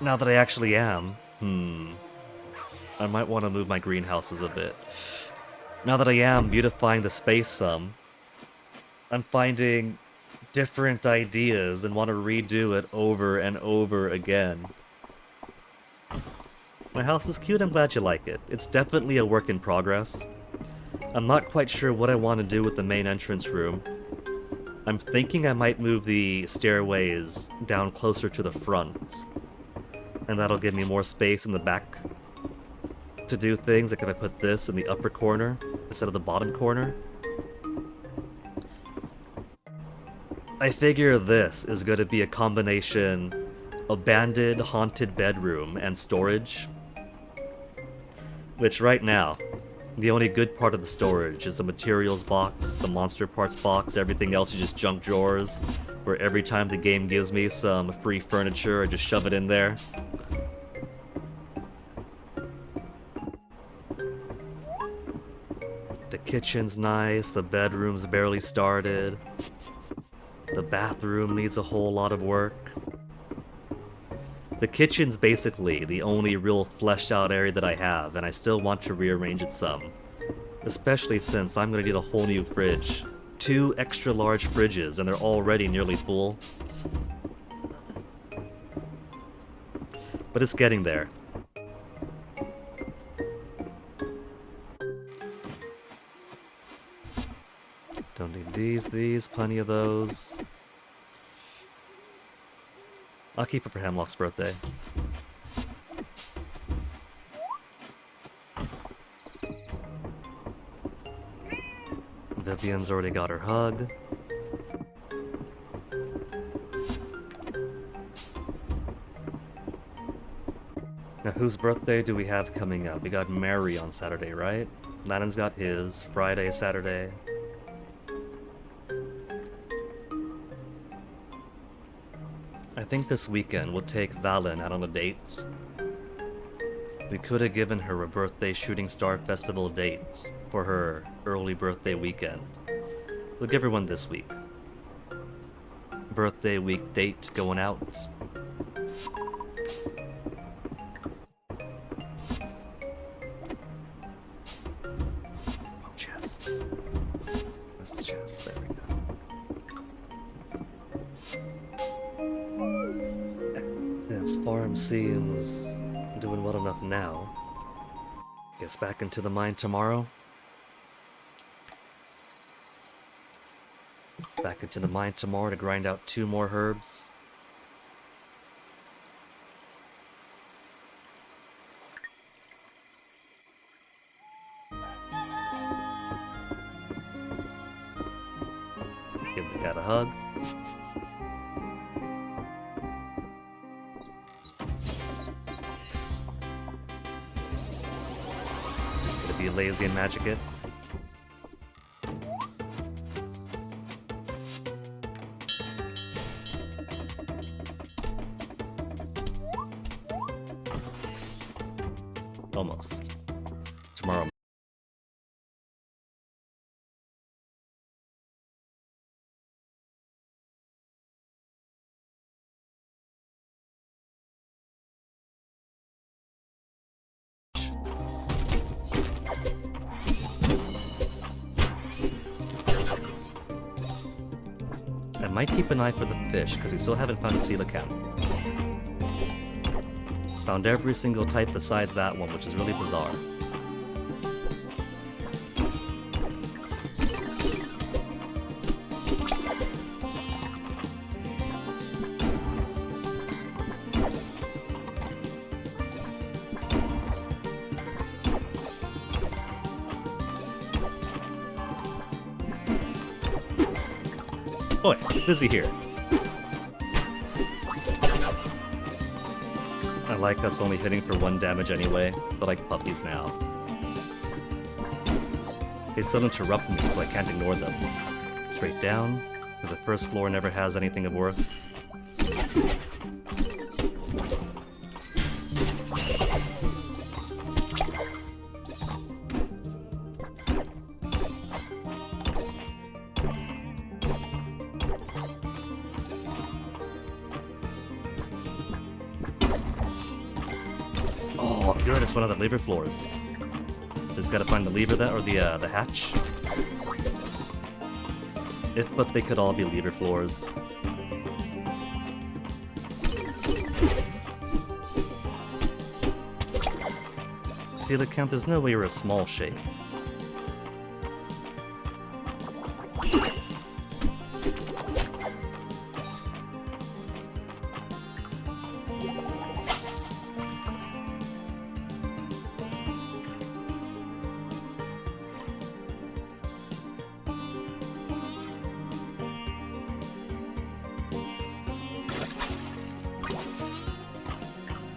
now that I actually am, I might want to move my greenhouses a bit. Now that I am beautifying the space some, I'm finding different ideas and want to redo it over and over again. My house is cute, I'm glad you like it. It's definitely a work in progress. I'm not quite sure what I want to do with the main entrance room. I'm thinking I might move the stairways down closer to the front. And that'll give me more space in the back to do things, like if I put this in the upper corner instead of the bottom corner. I figure this is going to be a combination abandoned, haunted bedroom and storage. Which right now, the only good part of the storage is the materials box, the monster parts box, everything else is just junk drawers, where every time the game gives me some free furniture, I just shove it in there. The kitchen's nice, the bedroom's barely started. The bathroom needs a whole lot of work. The kitchen's basically the only real fleshed out area that I have, and I still want to rearrange it some. Especially since I'm gonna need a whole new fridge. 2 extra large fridges, and they're already nearly full. But it's getting there. Don't need these, plenty of those. I'll keep it for Hemlock's birthday. Vivian's already got her hug. Now, whose birthday do we have coming up? We got Mary on Saturday, right? Lannon's got his. Friday, Saturday. I think this weekend we'll take Valen out on a date. We could have given her a birthday Shooting Star Festival date for her early birthday weekend. We'll give her one this week. Birthday week date going out. Chest. Where's his chest? There we go. Since farm seems doing well enough now. Guess back into the mine tomorrow. Back into the mine tomorrow to grind out 2 more herbs. Give the cat a hug. Just gonna be lazy and magic it. Almost. Tomorrow. I might keep an eye for the fish, because we still haven't found a coelacanth. Found every single type besides that one, which is really bizarre. Boy, busy here. I like us only hitting for 1 damage anyway. They're like puppies now. They still interrupt me, so I can't ignore them. Straight down, because the first floor never has anything of worth. Oh, good, it's one of the lever floors. Just gotta find the lever that, or the hatch. But they could all be lever floors. Coelacanth, there's no way you're a small shape.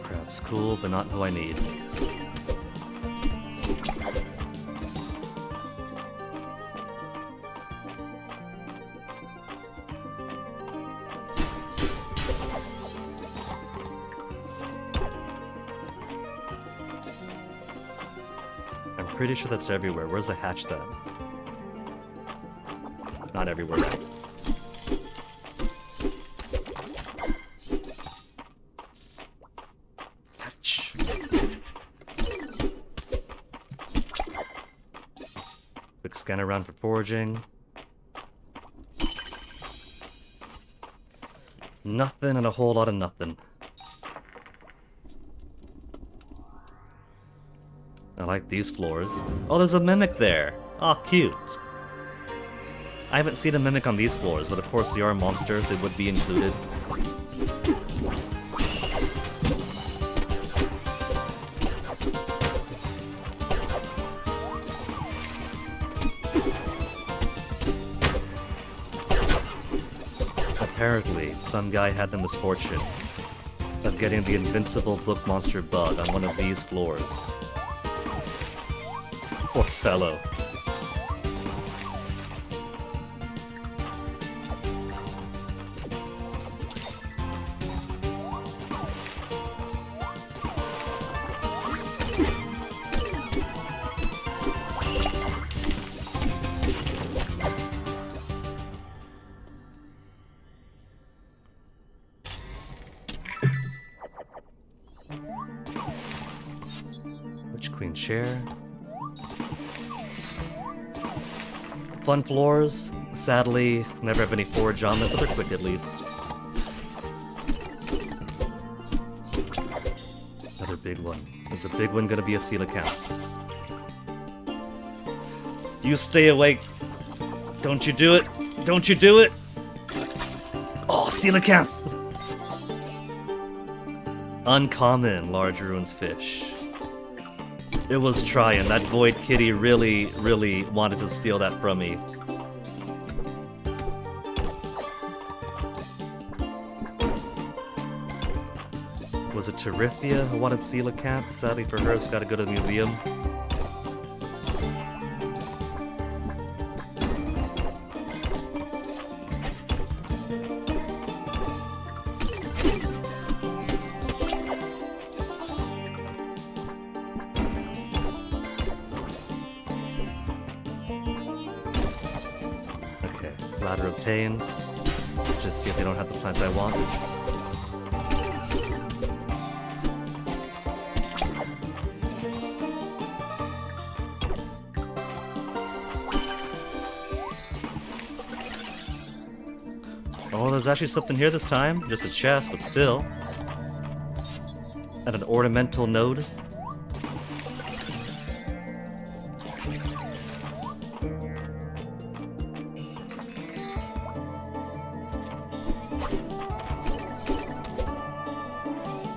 Crab's cool, but not who I need. I'm pretty sure that's everywhere. Where's the hatch then? Not everywhere. Hatch. Quick scan around for foraging. Nothing and a whole lot of nothing. like these floors. Oh, there's a mimic there! Aw, cute! I haven't seen a mimic on these floors, but of course they are monsters, they would be included. Apparently, some guy had the misfortune of getting the invincible book monster bug on one of these floors. Poor fellow. Queen chair. Fun floors. Sadly, never have any forage on them, but they're quick at least. Another big one. Is a big one gonna be a seal account? You stay awake. Don't you do it. Don't you do it. Oh, seal account. Uncommon large ruins fish. It was trying. That Void Kitty really wanted to steal that from me. Was it Terithia who wanted Coelacanth? Sadly for her, it's gotta go to the museum. Ladder obtained. Just see if they don't have the plant I want. Oh, there's actually something here this time. Just a chest, but still. And an ornamental node.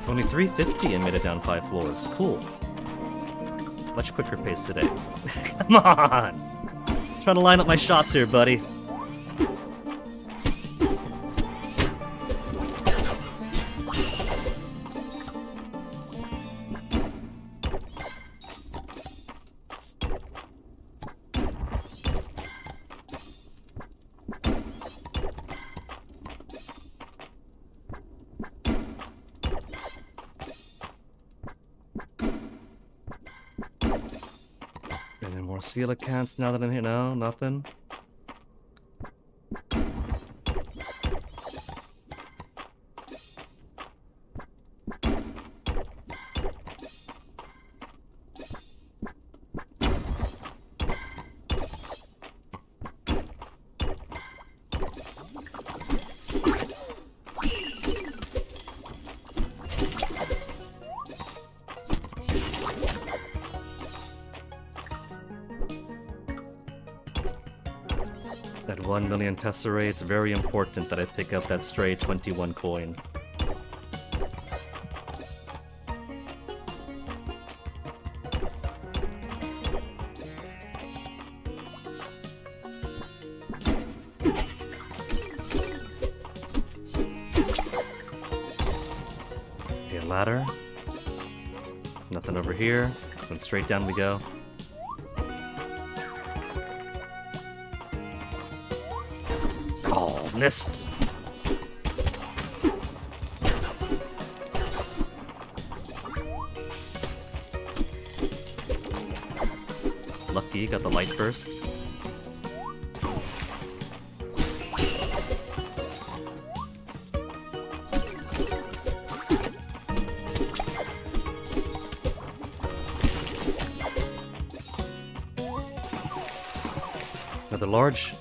Only 350 and made it down 5 floors. Cool. Much quicker pace today. Come on! Trying to line up my shots here, buddy. Any more coelacanths now that I'm here? No, nothing. At 1 million tesserae, it's very important that I pick up that stray 21 coin. Okay, ladder. Nothing over here. Then straight down we go. Oh, missed. Lucky, got the light first. Another large.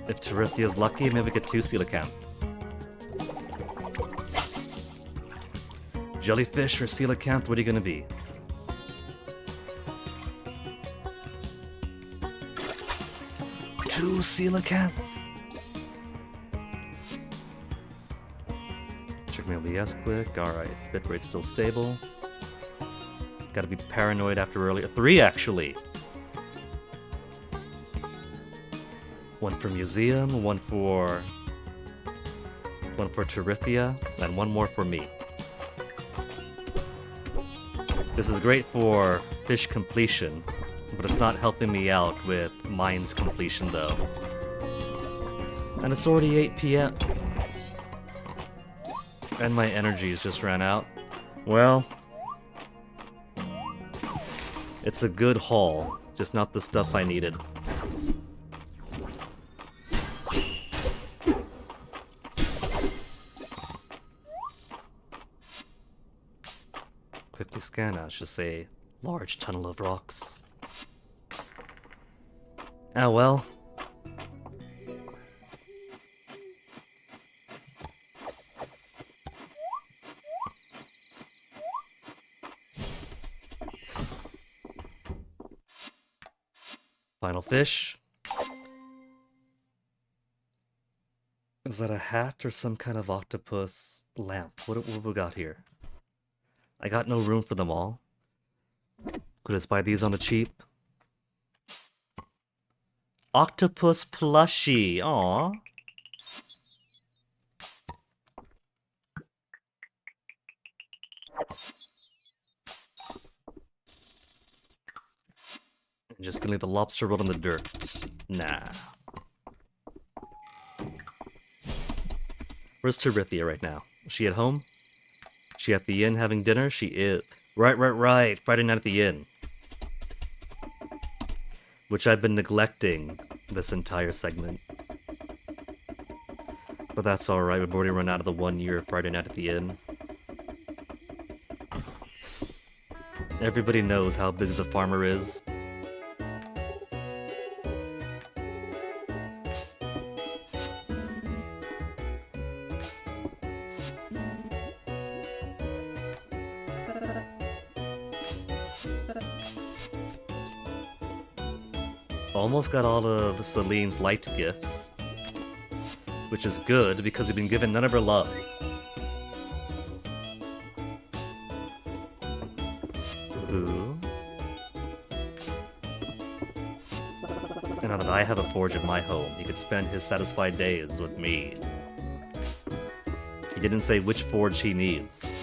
If Terithia's lucky, maybe we get 2 coelacanth. Jellyfish or coelacanth, what are you gonna be? 2 coelacanth. Check my OBS quick. Alright, bitrate still stable. Gotta be paranoid after earlier. 3 actually. 1 for museum, 1 for Terithia, and 1 more for me. This is great for fish completion, but it's not helping me out with mines completion though. And it's already 8 PM. And my energies just ran out. Well, it's a good haul, just not the stuff I needed. Quickly scan out, just say large tunnel of rocks. Ah well. Final fish. Is that a hat or some kind of octopus lamp? What we got here? I got no room for them all. Could just buy these on the cheap. Octopus plushie. Aww. I'm just gonna leave the lobster roll in the dirt. Nah. Where's Terithia right now? Is she at home? Is she at the inn having dinner? She is. Right. Friday night at the inn. Which I've been neglecting this entire segment. But that's alright, we've already run out of the 1 year of Friday night at the inn. Everybody knows how busy the farmer is. Almost got all of Celine's light gifts. Which is good, because we've been given none of her loves. Ooh. And now that I have a forge in my home, he could spend his satisfied days with me. He didn't say which forge he needs.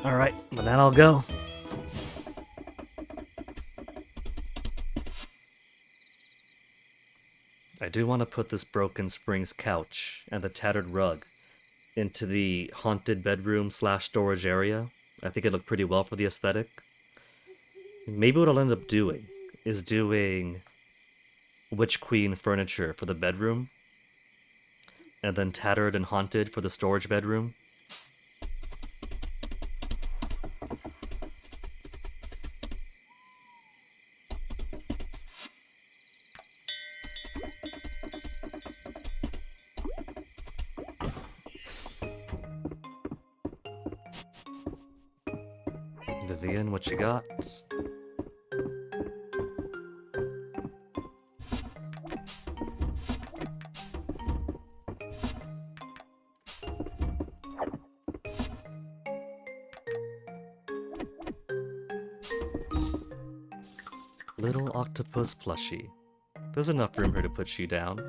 Alright, but then I'll go. I do want to put this Broken Springs couch and the tattered rug into the haunted bedroom / storage area. I think it looked pretty well for the aesthetic. Maybe what I'll end up doing is doing Witch Queen furniture for the bedroom, and then tattered and haunted for the storage bedroom. Vivian, what you got? Little octopus plushie. There's enough room here to put you down.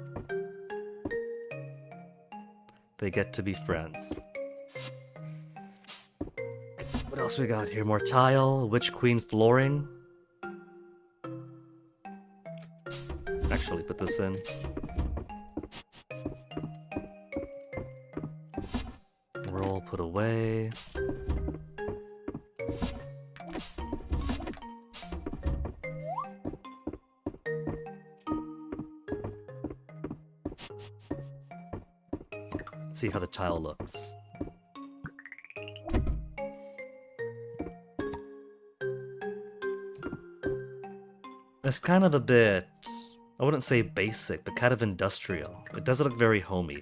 They get to be friends. What else we got here? More tile, Witch Queen flooring. Actually, put this in. Roll, put away. See how the tile looks. It's kind of a bit I wouldn't say basic, but kind of industrial. It doesn't look very homey.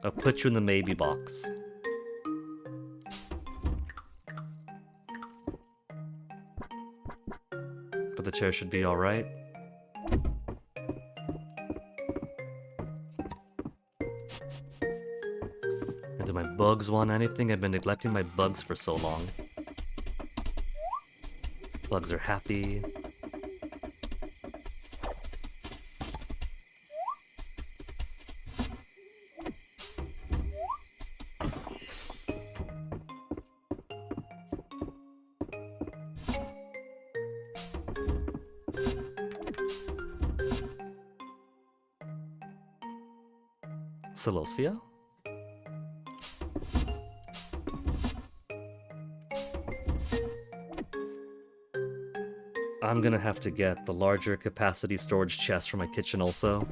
I'll put you in the maybe box. But the chair should be alright. And do my bugs want anything? I've been neglecting my bugs for so long. Bugs are happy. Celosia? I'm gonna have to get the larger capacity storage chest for my kitchen also.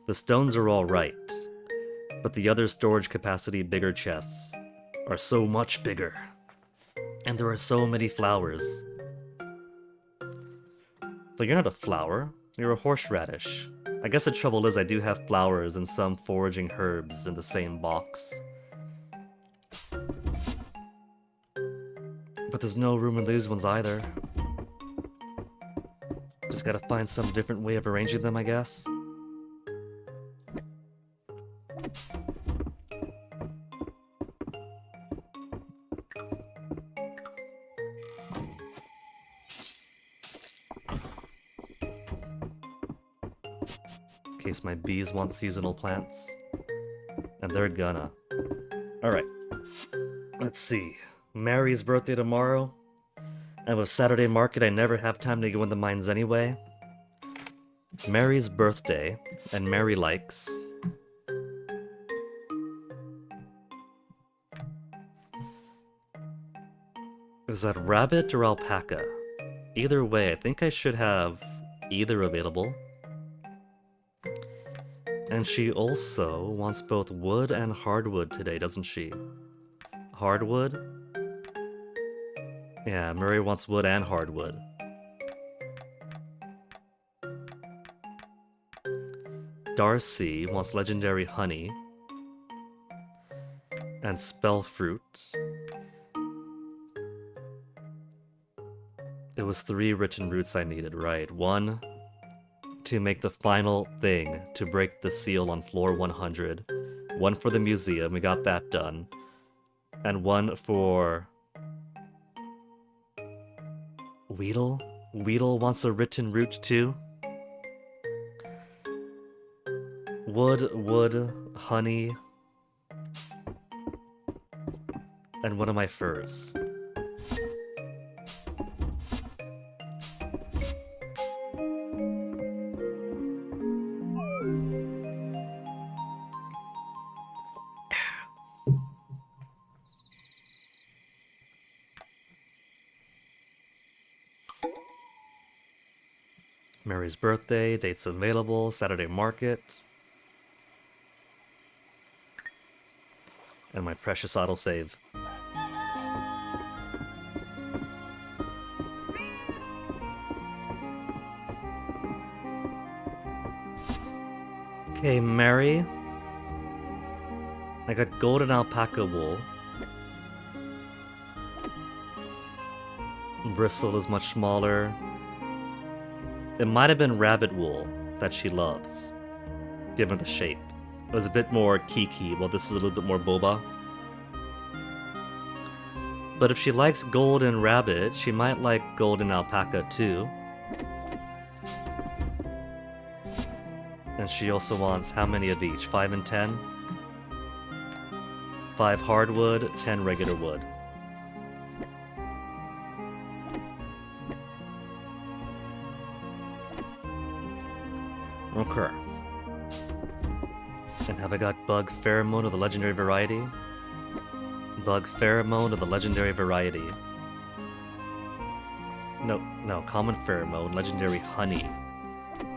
The stones are alright, but the other storage capacity bigger chests are so much bigger. And there are so many flowers. Though you're not a flower, you're a horseradish. I guess the trouble is I do have flowers and some foraging herbs in the same box. But there's no room in these ones either. Just gotta find some different way of arranging them, I guess. In case my bees want seasonal plants. And they're gonna. Alright. Let's see. Mary's birthday tomorrow. And with Saturday market, I never have time to go in the mines anyway. Mary's birthday, and Mary likes. Is that rabbit or alpaca? Either way, I think I should have either available. And she also wants both wood and hardwood today, doesn't she? Hardwood? Yeah, Murray wants wood and hardwood. Darcy wants legendary honey. And spell fruit. It was 3 written roots I needed, right? 1 to make the final thing to break the seal on floor 100. 1 for the museum, we got that done. And 1 for... Weedle? Weedle wants a written root too? Wood, honey... And one of my furs. Mary's birthday, dates available, Saturday market. And my precious autosave. Okay, Mary. I got golden alpaca wool. Bristle is much smaller. It might have been rabbit wool that she loves, given the shape. It was a bit more kiki, while this is a little bit more boba. But if she likes gold and rabbit, she might like golden alpaca too. And she also wants how many of each? 5 and 10? 5 hardwood, 10 regular wood. Okay. And have I got bug pheromone of the legendary variety? Bug pheromone of the legendary variety. No, common pheromone, legendary honey.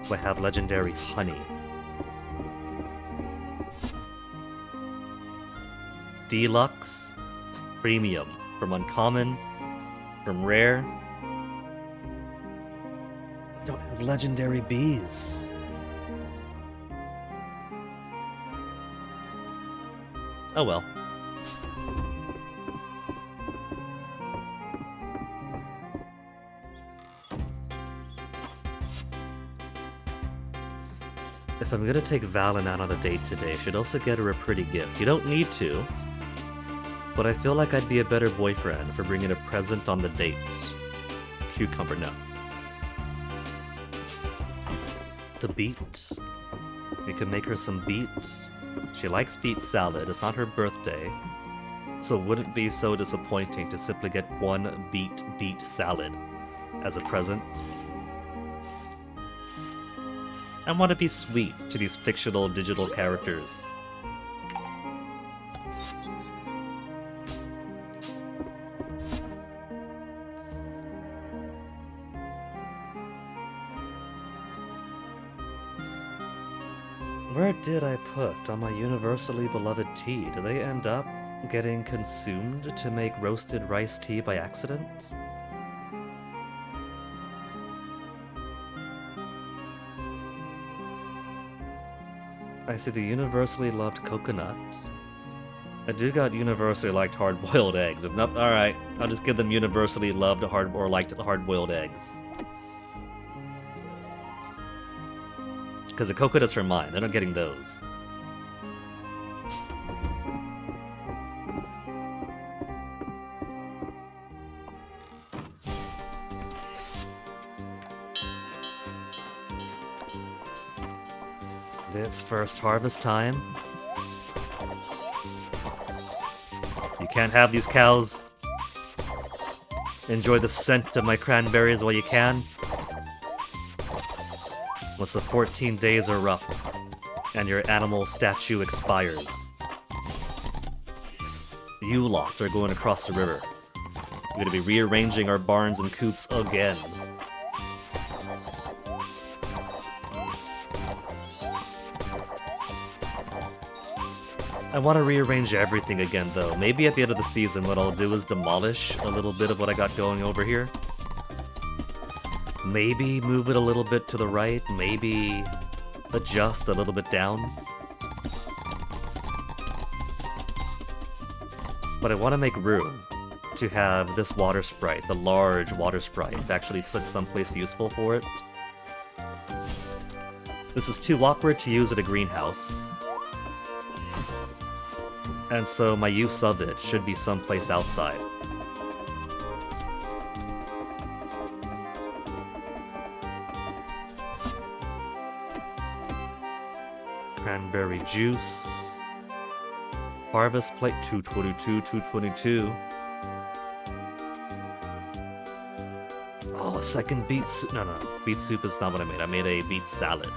Do I have legendary honey? Deluxe, premium, from uncommon, from rare. Don't have legendary bees. Oh well. If I'm gonna take Valen out on a date today, I should also get her a pretty gift. You don't need to, but I feel like I'd be a better boyfriend for bringing a present on the date. Cucumber, no. The beets. We could make her some beets. She likes beet salad. It's not her birthday, so it wouldn't be so disappointing to simply get one beet salad as a present. I want to be sweet to these fictional digital characters. Where did I put on my universally beloved tea? Do they end up getting consumed to make roasted rice tea by accident? I see the universally loved coconut. I do got universally liked hard-boiled eggs. If not, alright, I'll just give them universally loved liked hard-boiled eggs. Because the coconuts are mine, they're not getting those. It's first harvest time. You can't have these cows. Enjoy the scent of my cranberries while you can. Once the 14 days are up and your animal statue expires, you lot are going across the river. We're gonna be rearranging our barns and coops again. I want to rearrange everything again, though. Maybe at the end of the season, what I'll do is demolish a little bit of what I got going over here. Maybe move it a little bit to the right. Maybe adjust a little bit down. But I want to make room to have this water sprite, the large water sprite, actually put someplace useful for it. This is too awkward to use at a greenhouse. And so my use of it should be someplace outside. Cranberry juice. Harvest plate 222, 222. Oh, a second beet soup. No, beet soup is not what I made. I made a beet salad.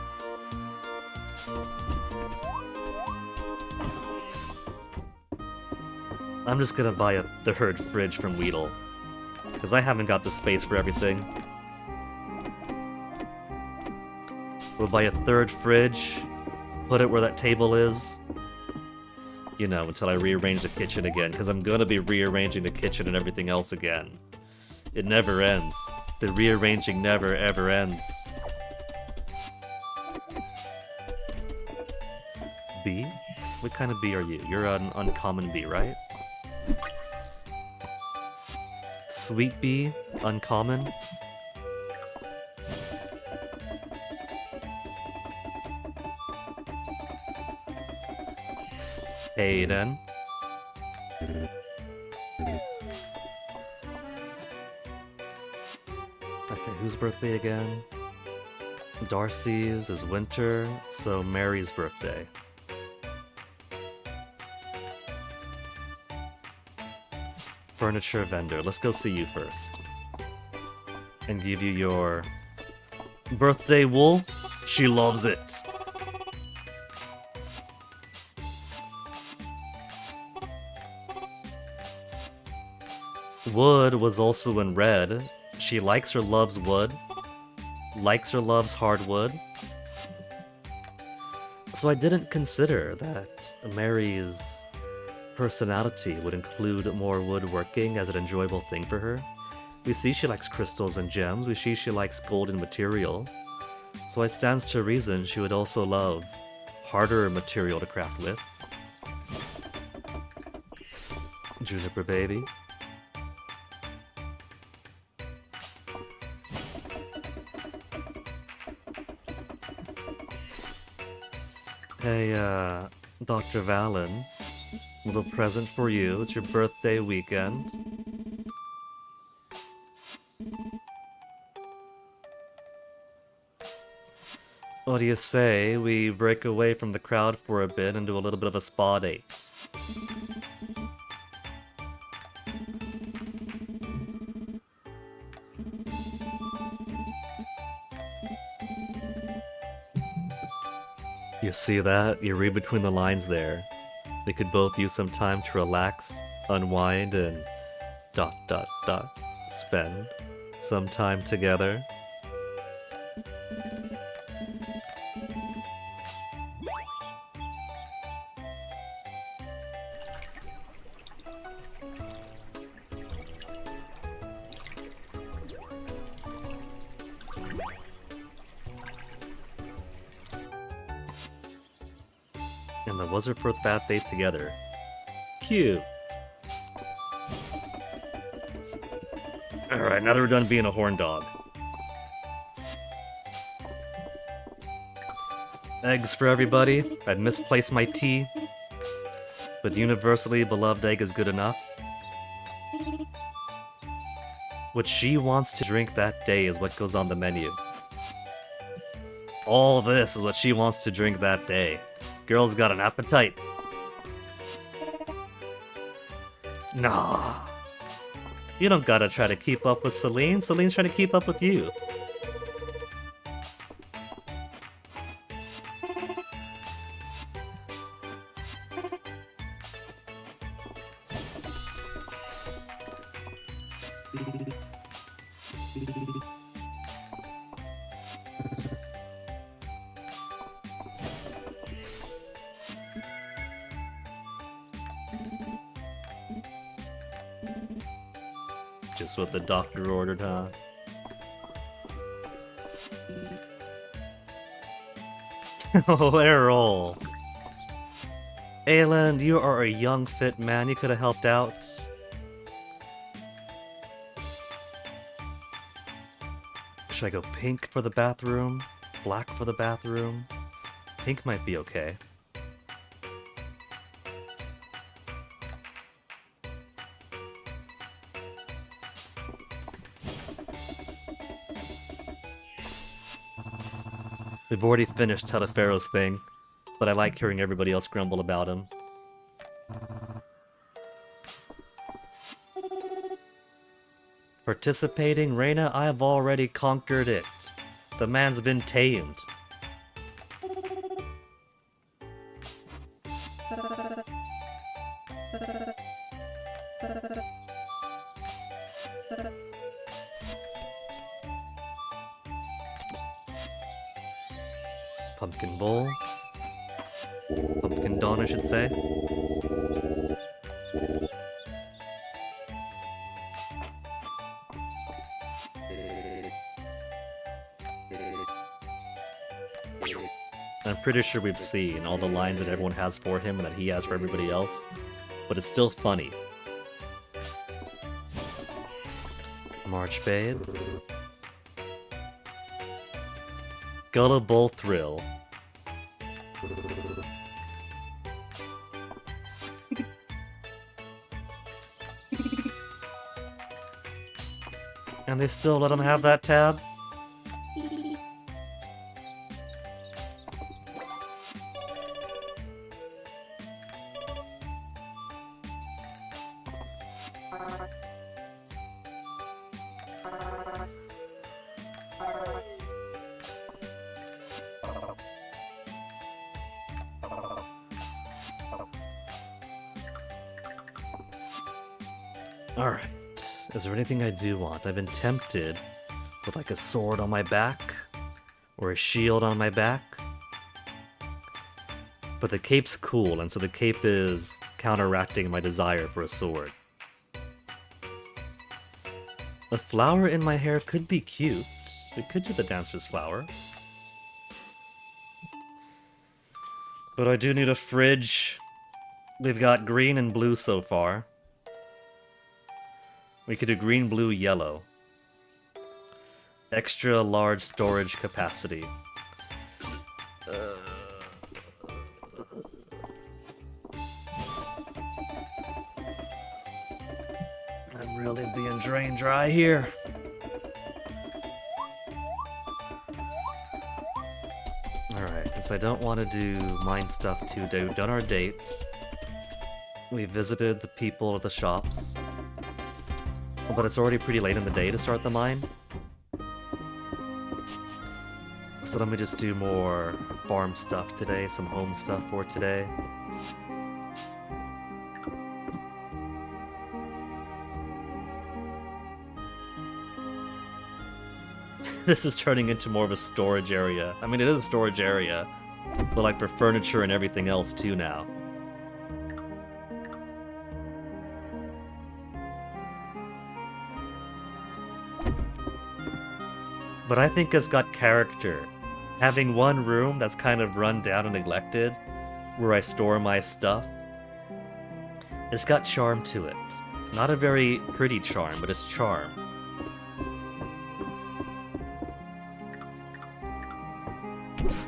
I'm just gonna buy a third fridge from Weedle, because I haven't got the space for everything. We'll buy a third fridge, put it where that table is, you know, until I rearrange the kitchen again, because I'm gonna be rearranging the kitchen and everything else again. It never ends. The rearranging never ever ends. Bee? What kind of bee are you? You're an uncommon bee, right? Sweet bee, uncommon. Hayden. Okay, whose birthday again? Darcy's is winter, so Mary's birthday. Furniture vendor. Let's go see you first. And give you your birthday wool. She loves it. Wood was also in red. She likes or loves wood. Likes or loves hardwood. So I didn't consider that Mary's personality would include more woodworking as an enjoyable thing for her. We see she likes crystals and gems, we see she likes gold and material. So it stands to reason she would also love harder material to craft with. Juniper baby. Hey, Dr. Valen. Little present for you. It's your birthday weekend. What do you say we break away from the crowd for a bit and do a little bit of a spa date? You see that? You read between the lines there. They could both use some time to relax, unwind, and ... spend some time together. And the Wizardforth bath date together. Cute. Alright, now that we're done being a horn dog. Eggs for everybody. I'd misplaced my tea. But universally beloved egg is good enough. What she wants to drink that day is what goes on the menu. All this is what she wants to drink that day. Girl's got an appetite. Nah. You don't gotta try to keep up with Celine. Celine's trying to keep up with you. Just what the doctor ordered, huh? Oh, Errol! Ayland, you are a young, fit man. You could have helped out. Should I go pink for the bathroom? Black for the bathroom? Pink might be okay. We've already finished Telefero's thing, but I like hearing everybody else grumble about him. Participating, Reina? I have already conquered it. The man's been tamed. Pumpkin bowl. Pumpkin dawn, I should say. I'm pretty sure we've seen all the lines that everyone has for him and that he has for everybody else, but it's still funny. March babe. Gullible thrill. And they still let him have that tab? Alright, is there anything I do want? I've been tempted with like a sword on my back, or a shield on my back. But the cape's cool, and so the cape is counteracting my desire for a sword. A flower in my hair could be cute. We could do the dancer's flower. But I do need a fridge. We've got green and blue so far. We could do green, blue, yellow. Extra large storage capacity. I'm really being drain dry here. Alright, since I don't want to do mine stuff too, we've done our dates. We visited the people at the shops. But it's already pretty late in the day to start the mine. So let me just do more farm stuff today, some home stuff for today. This is turning into more of a storage area. I mean, it is a storage area, but like for furniture and everything else too now. But I think it's got character. Having one room that's kind of run down and neglected, where I store my stuff, it's got charm to it. Not a very pretty charm, but it's charm.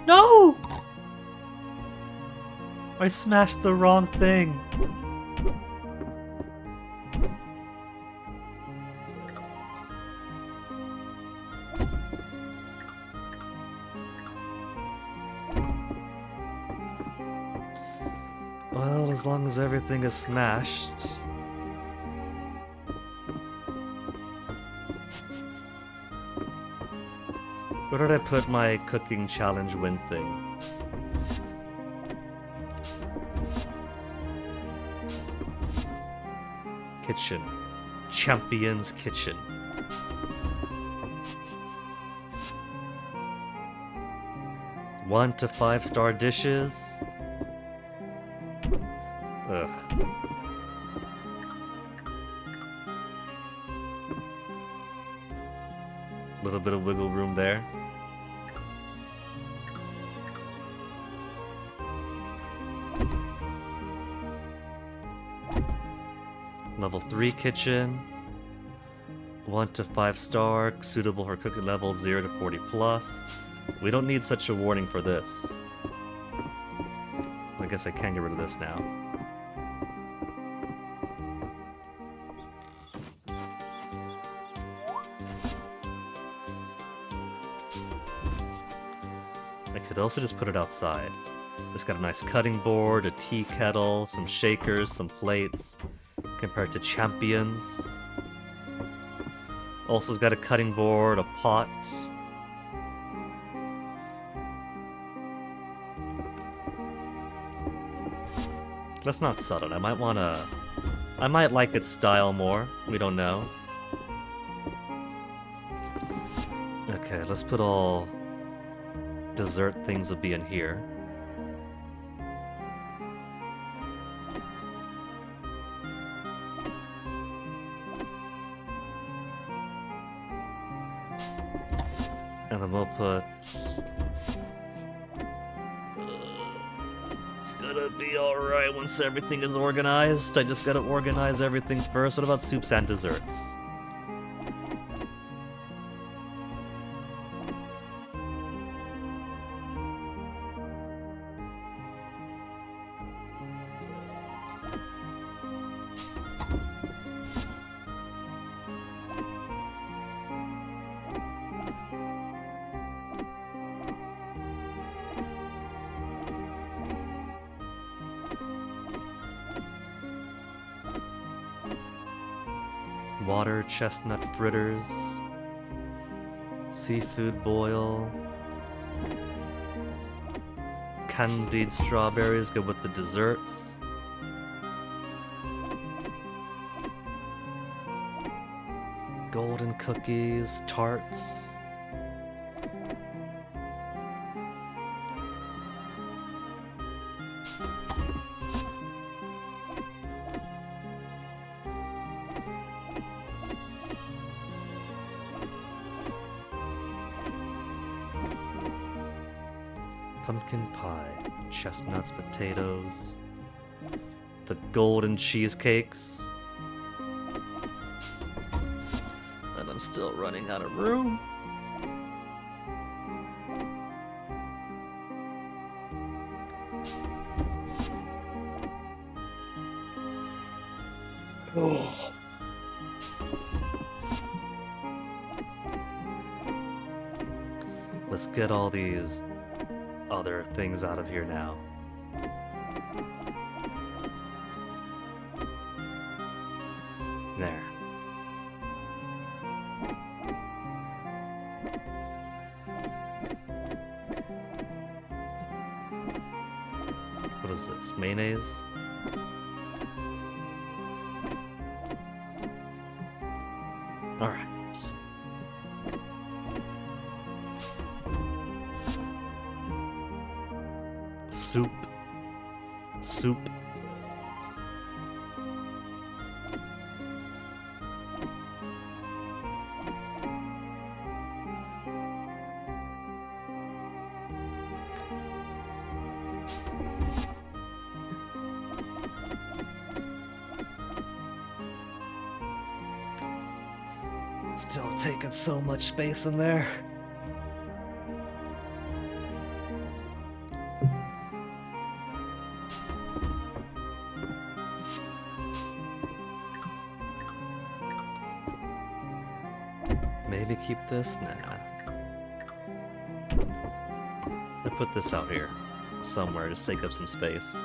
No! I smashed the wrong thing. Well, as long as everything is smashed. Where did I put my cooking challenge win thing? Kitchen. Champion's kitchen. One to 5-star dishes. Ugh. Little bit of wiggle room there. Level 3 kitchen. 1 to 5-star, suitable for cooking levels 0 to 40 plus. We don't need such a warning for this. I guess I can get rid of this now. I could also just put it outside. It's got a nice cutting board, a tea kettle, some shakers, some plates, compared to Champions. Also, it's got a cutting board, a pot. Let's not sell it. I might like its style more. We don't know. Okay, let's put all dessert things will be in here. And then we'll put... It's gonna be alright once everything is organized. I just gotta organize everything first. What about soups and desserts? Water chestnut fritters, seafood boil, candied strawberries go with the desserts, golden cookies, tarts. Pumpkin pie, chestnuts, potatoes, the golden cheesecakes. And I'm still running out of room. Oh. Let's get all these other things out of here now. There. What is this? Mayonnaise? Alright. Soup. Soup. Still taking so much space in there. Maybe keep this? Nah. I put this out here somewhere, just take up some space.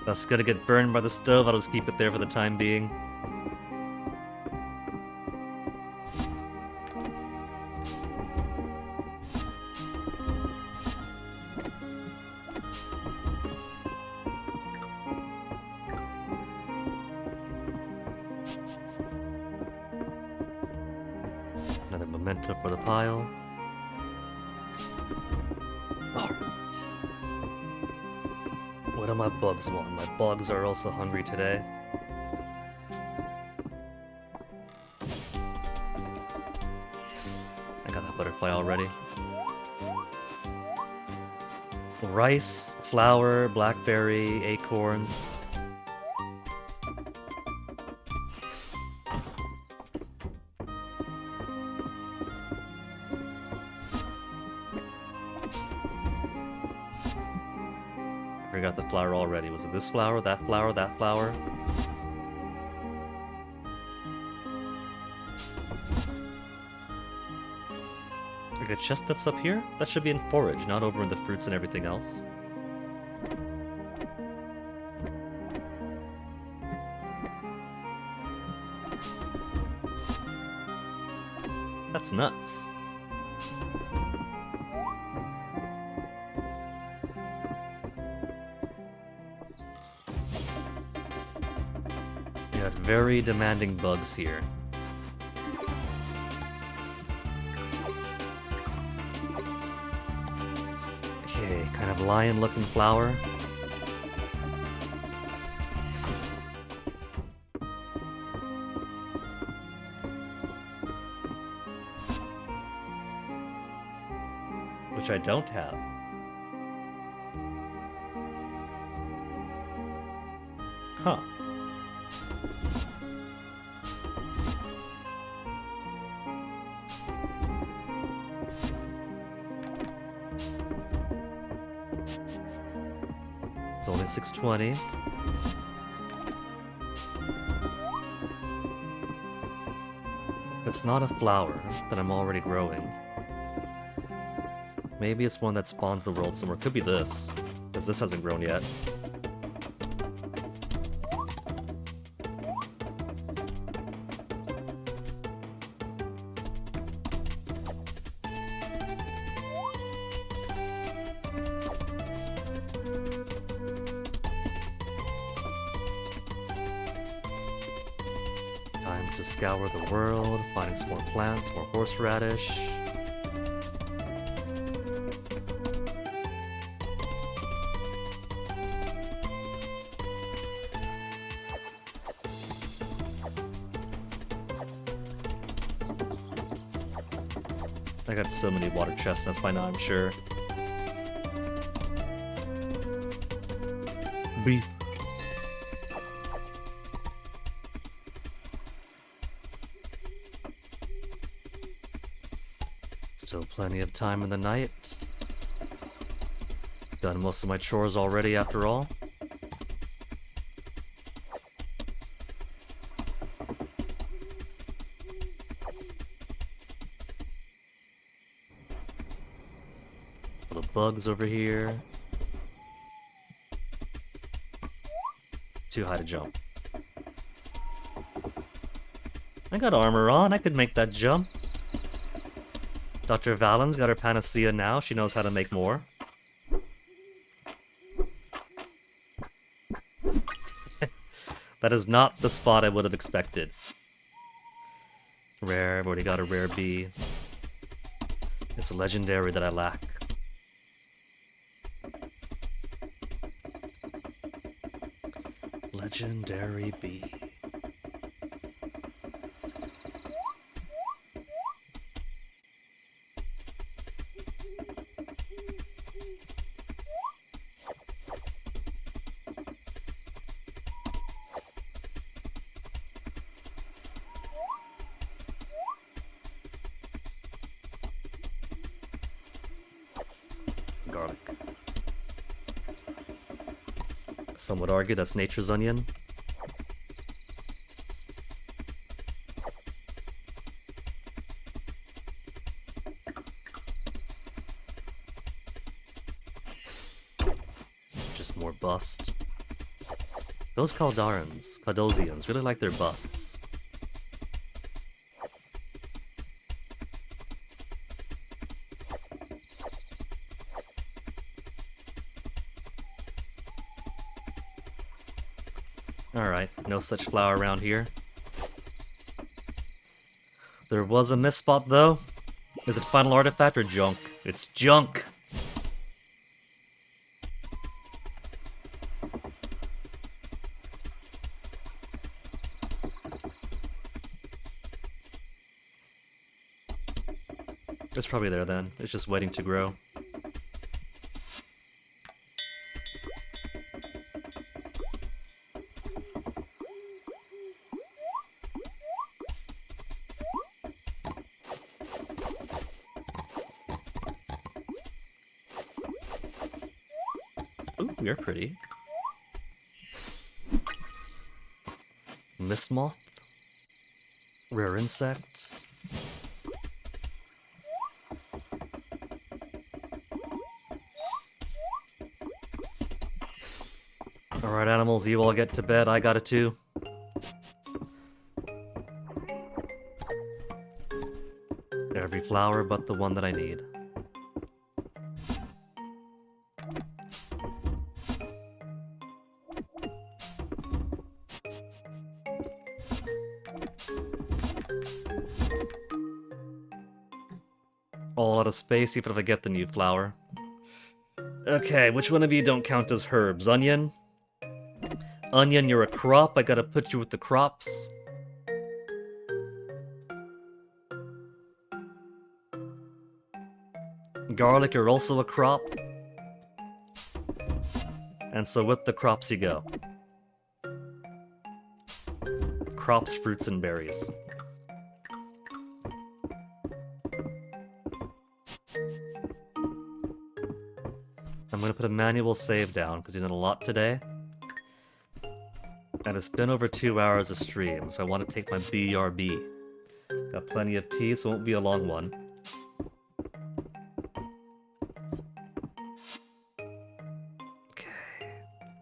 That's gonna get burned by the stove, I'll just keep it there for the time being. Another memento for the pile. Alright. What do my bugs want? My bugs are also hungry today. I got that butterfly already. Rice, flour, blackberry, acorns. I got the flour already. Was it this flour, that flour, that flour? I got chestnuts up here? That should be in forage, not over in the fruits and everything else. That's nuts. You got very demanding bugs here. Okay, kind of lion-looking flower. Which I don't have. Huh. It's only 620. It's not a flower that I'm already growing. Maybe it's one that spawns the world somewhere. Could be this, because this hasn't grown yet. Time to scour the world, finding some more plants, more horseradish. I got so many water chestnuts by now, I'm sure. Beef. Still plenty of time in the night. Done most of my chores already after all. Little bugs over here. Too high to jump. I got armor on, I could make that jump. Dr. Valen's got her panacea now, she knows how to make more. That is not the spot I would have expected. Rare, I've already got a rare bee. It's a legendary that I lack. Legendary bee. Garlic. Some would argue that's nature's onion. Just more bust. Those Caldosians really like their busts. Alright, no such flower around here. There was a miss spot though. Is it final artifact or junk? It's junk! It's probably there then. It's just waiting to grow. Ooh, you're pretty. Mist moth? Rare insects? Alright, animals, you all get to bed. I gotta too. Every flower but the one that I need. All out of space, even if I get the new flower. Okay, which one of you don't count as herbs? Onion? Onion, you're a crop. I gotta put you with the crops. Garlic, you're also a crop. And so with the crops you go. Crops, fruits, and berries. I'm gonna put a manual save down because you did a lot today. And it's been over 2 hours of stream, so I want to take my BRB. Got plenty of tea, so it won't be a long one. Okay.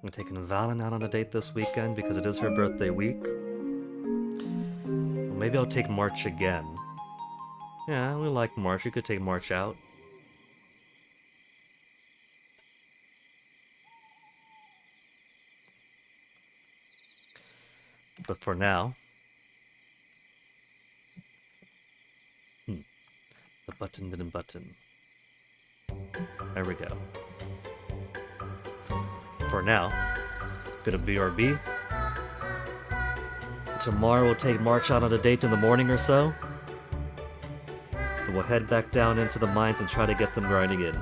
I'm taking Valen out on a date this weekend because it is her birthday week. Well, maybe I'll take March again. Yeah, we like March. You could take March out. But for now, button. There we go. For now, go to BRB. Tomorrow we'll take March out on a date in the morning or so. Then we'll head back down into the mines and try to get them grinding in.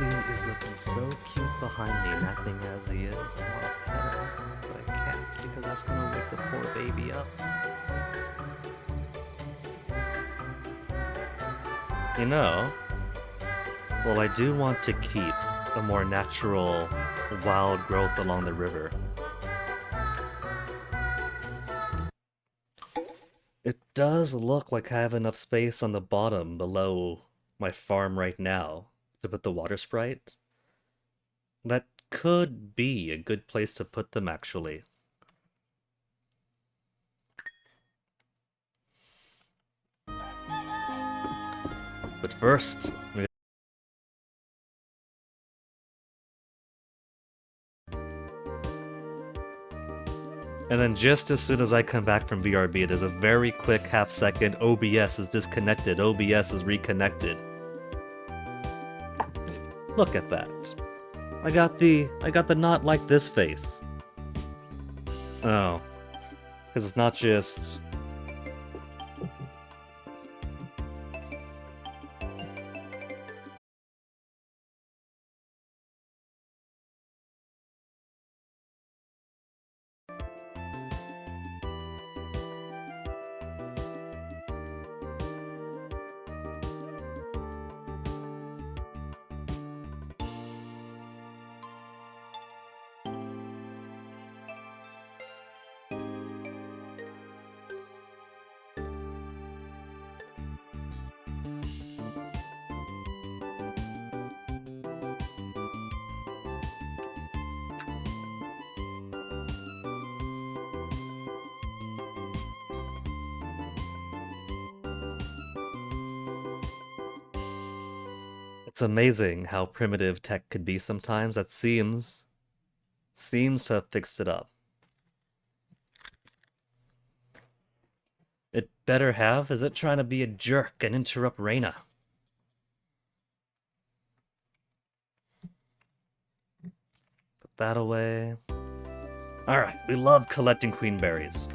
He is looking so cute behind me, napping as he is. I want to pet him, but I can't because that's gonna wake the poor baby up. You know, well, I do want to keep a more natural wild growth along the river. It does look like I have enough space on the bottom below my farm right now to put the water sprite. That could be a good place to put them, actually. But first, and then just as soon as I come back from BRB, there's a very quick half-second OBS is disconnected, OBS is reconnected. Look at that. I got the not like this face. Oh. Because it's not just... It's amazing how primitive tech could be sometimes. That seems to have fixed it up. It better have. Is it trying to be a jerk and interrupt Reyna? Put that away. Alright, we love collecting queen berries.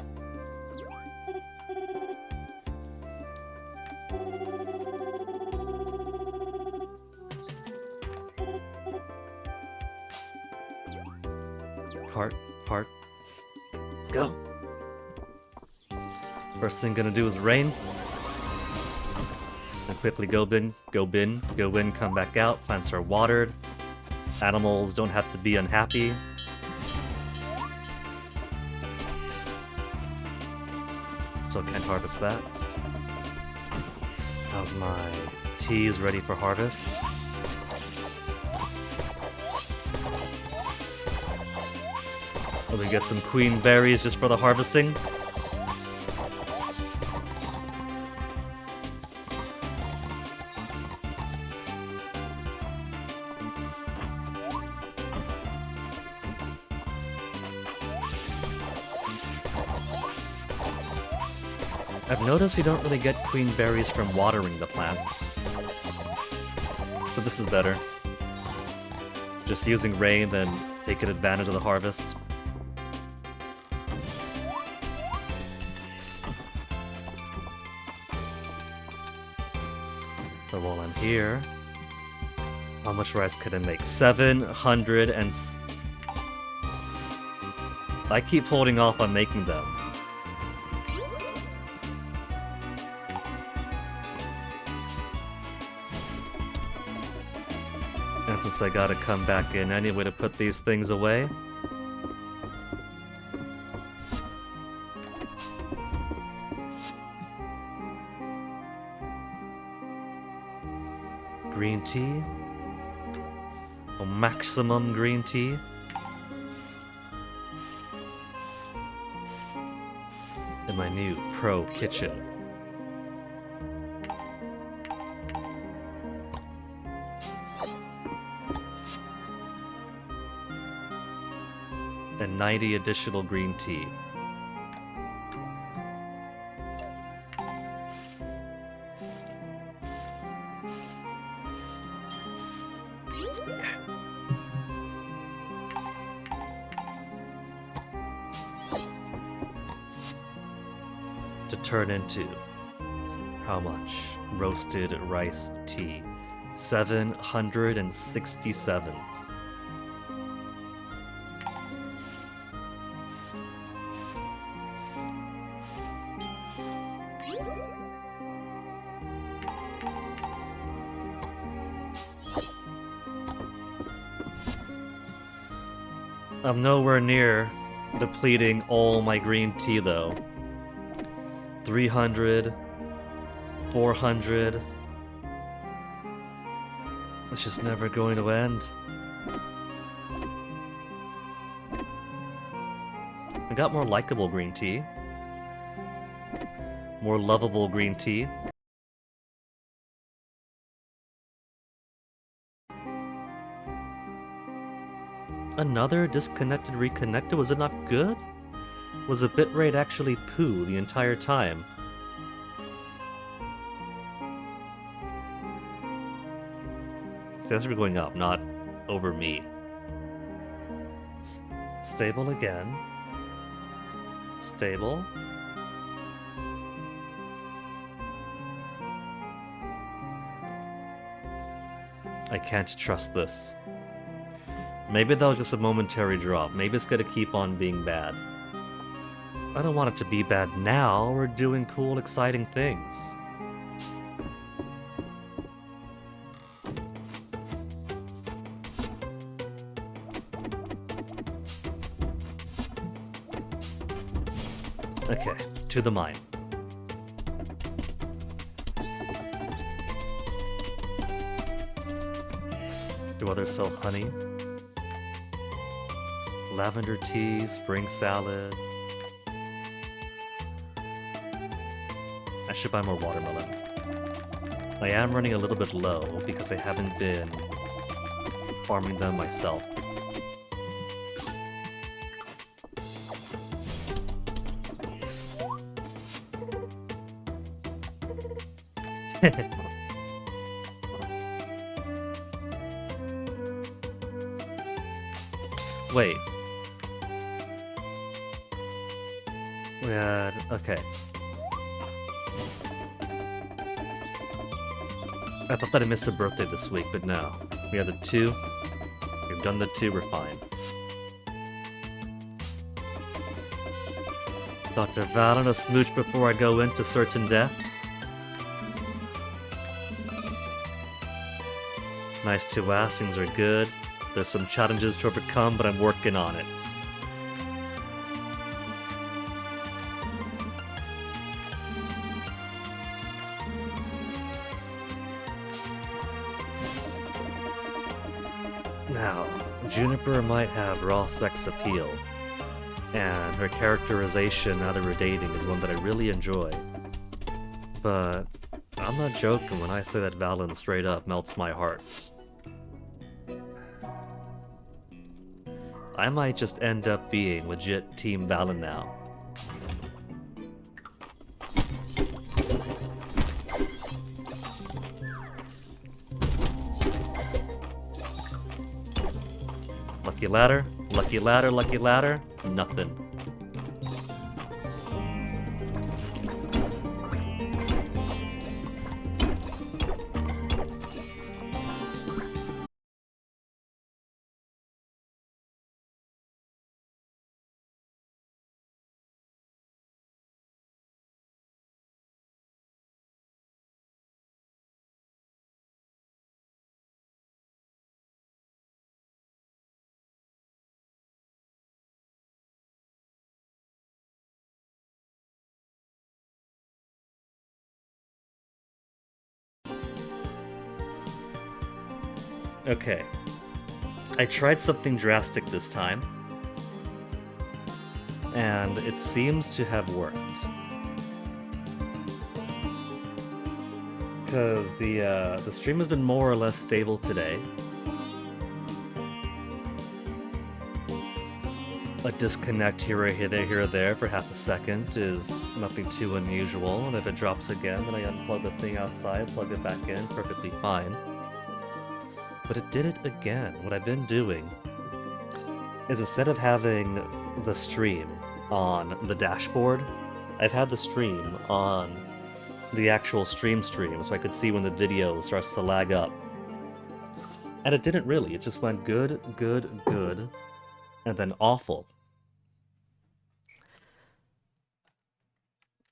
Heart. Let's go. First thing gonna do is rain. And quickly go in, come back out. Plants are watered. Animals don't have to be unhappy. So can't harvest that. How's my teas ready for harvest? Let me get some queen berries just for the harvesting. I've noticed you don't really get queen berries from watering the plants. So this is better. Just using rain, then taking advantage of the harvest. So while I'm here, how much rice could I make? 700 and... I keep holding off on making them. And since I gotta come back in anyway to put these things away... Green tea. Or maximum green tea. In my new pro kitchen. And 90 additional green tea. To turn into how much roasted rice tea? 767. I'm nowhere near depleting all my green tea though. 300, 400. It's just never going to end. I got more likable green tea. More lovable green tea. Another disconnected reconnected? Was it not good? Was the bitrate actually poo the entire time? See, that's going up, not over me. Stable again. Stable. I can't trust this. Maybe that was just a momentary drop. Maybe it's gonna keep on being bad. I don't want it to be bad now. We're doing cool, exciting things. Okay, to the mine. Do others sell honey? Lavender tea, spring salad. I should buy more watermelon. I am running a little bit low because I haven't been farming them myself. Wait. We had... okay. I thought that I missed a birthday this week, but no. We had the 2. We've done the 2, we're fine. Dr. Valen, a smooch before I go into certain death. Nice to ask, things are good. There's some challenges to overcome, but I'm working on it. Now, Juniper might have raw sex appeal, and her characterization now that we're dating is one that I really enjoy. But I'm not joking when I say that Valen straight up melts my heart. I might just end up being legit Team Valen now. Lucky ladder, lucky ladder, lucky ladder, nothing. Okay. I tried something drastic this time, and it seems to have worked. Because the stream has been more or less stable today. A disconnect here or there for half a second is nothing too unusual, and if it drops again, then I unplug the thing outside, plug it back in, perfectly fine. But it did it again. What I've been doing is instead of having the stream on the dashboard, I've had the stream on the actual stream so I could see when the video starts to lag up. And it didn't really. It just went good, good, good, and then awful.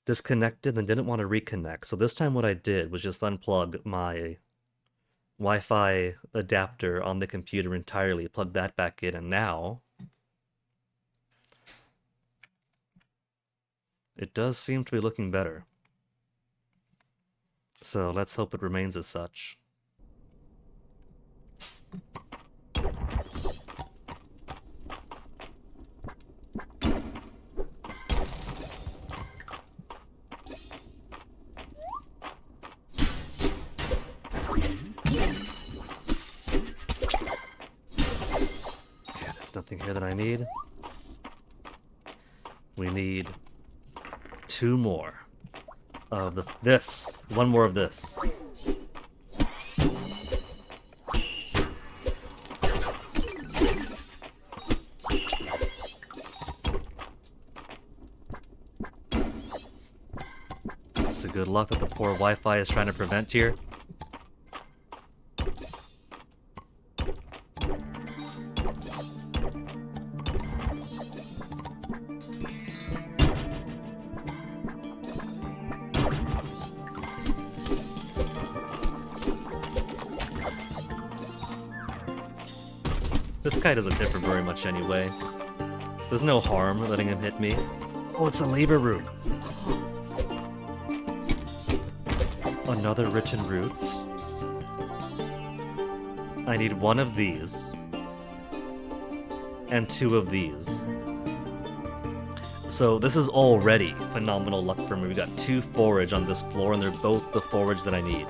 Disconnected, then didn't want to reconnect. So this time what I did was just unplug my Wi-Fi adapter on the computer entirely, plug that back in, and now it does seem to be looking better. So let's hope it remains as such. Nothing here that I need. We need 2 more of this. 1 more of this. That's the good luck that the poor Wi-Fi is trying to prevent here. This guy doesn't differ very much anyway. There's no harm letting him hit me. Oh, it's a labor root. Another written root. I need 1 of these. And 2 of these. So this is already phenomenal luck for me. We got 2 forage on this floor, and they're both the forage that I need.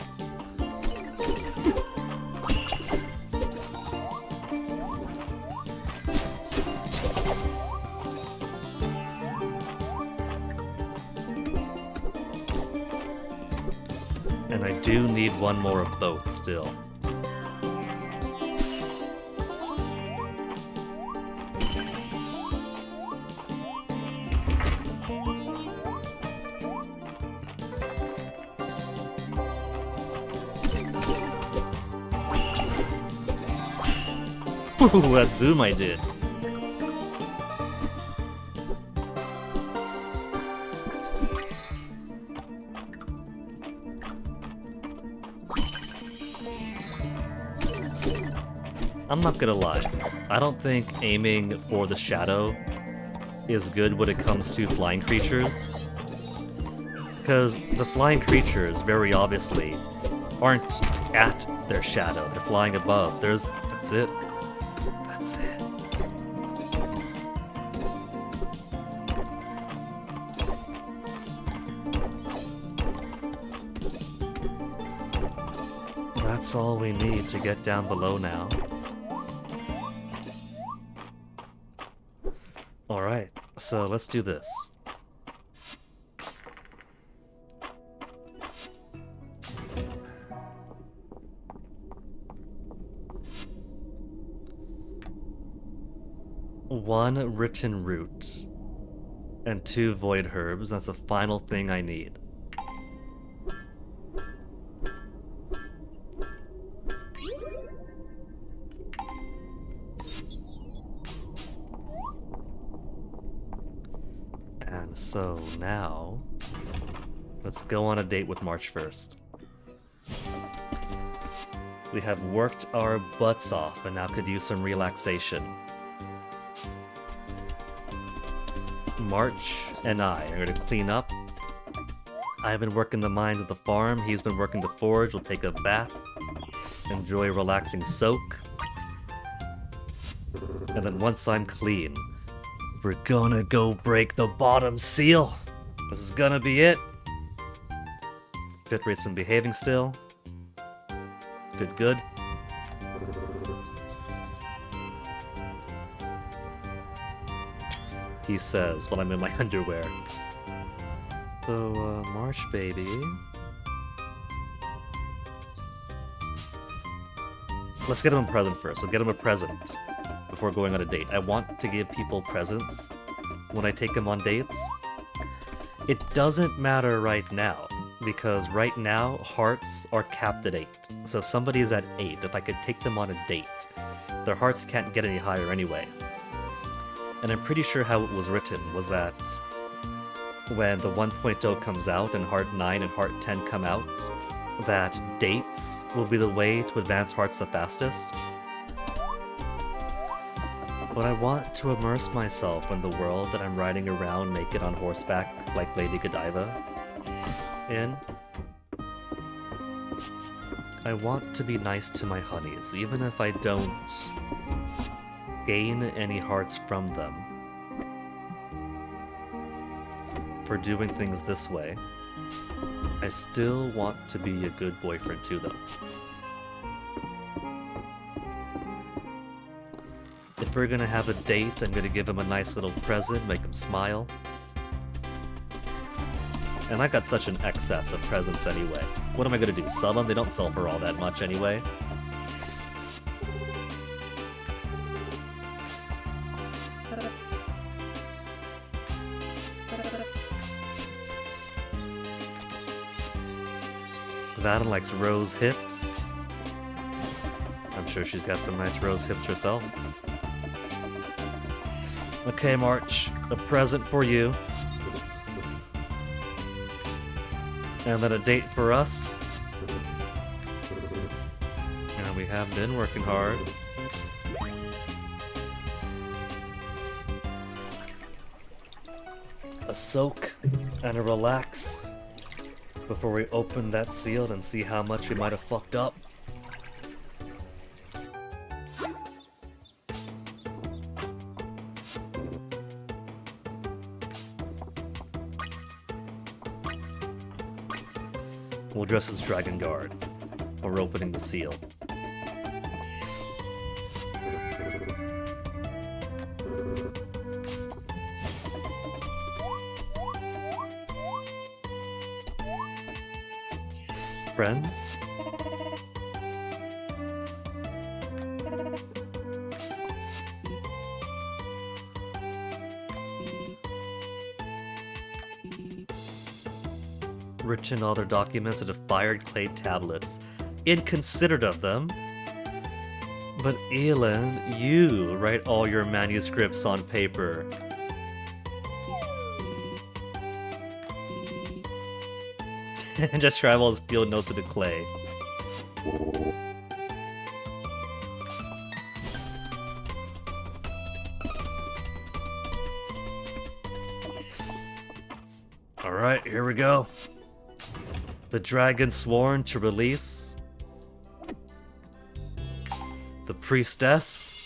And I do need 1 more of both still. Ooh, that zoom I did. I'm not gonna lie, I don't think aiming for the shadow is good when it comes to flying creatures. Because the flying creatures, very obviously, aren't at their shadow, they're flying above. That's it. That's it. That's all we need to get down below now. Alright, so let's do this. One written root and 2 void herbs. That's the final thing I need. And so now, let's go on a date with March 1st. We have worked our butts off and now could use some relaxation. March and I are going to clean up. I've been working the mines at the farm, he's been working the forge, we'll take a bath, enjoy a relaxing soak. And then once I'm clean, we're gonna go break the bottom seal. This is gonna be it. Bit rate's been behaving still. Good, good. He says while I'm in my underwear. So, March baby. Let's get him a present first. We'll get him a present before going on a date. I want to give people presents when I take them on dates. It doesn't matter right now, because right now hearts are capped at 8. So if somebody is at 8, if I could take them on a date, their hearts can't get any higher anyway. And I'm pretty sure how it was written was that when the 1.0 comes out and Heart 9 and Heart 10 come out, that dates will be the way to advance hearts the fastest. But I want to immerse myself in the world that I'm riding around naked on horseback like Lady Godiva in. I want to be nice to my honeys, even if I don't gain any hearts from them for doing things this way. I still want to be a good boyfriend to them. If we're gonna have a date, I'm gonna give him a nice little present, make him smile. And I got such an excess of presents anyway. What am I gonna do, sell them? They don't sell for all that much anyway. Vaden likes rose hips. I'm sure she's got some nice rose hips herself. Okay, March, a present for you. And then a date for us. And we have been working hard. A soak and a relax before we open that seal and see how much we might have fucked up. We'll dress as Dragon Guard while we're opening the seal. Friends? Written all their documents into fired clay tablets, inconsiderate of them. But Elin, you write all your manuscripts on paper. And just travel his field notes into clay. Alright, here we go. The dragon sworn to release. The priestess.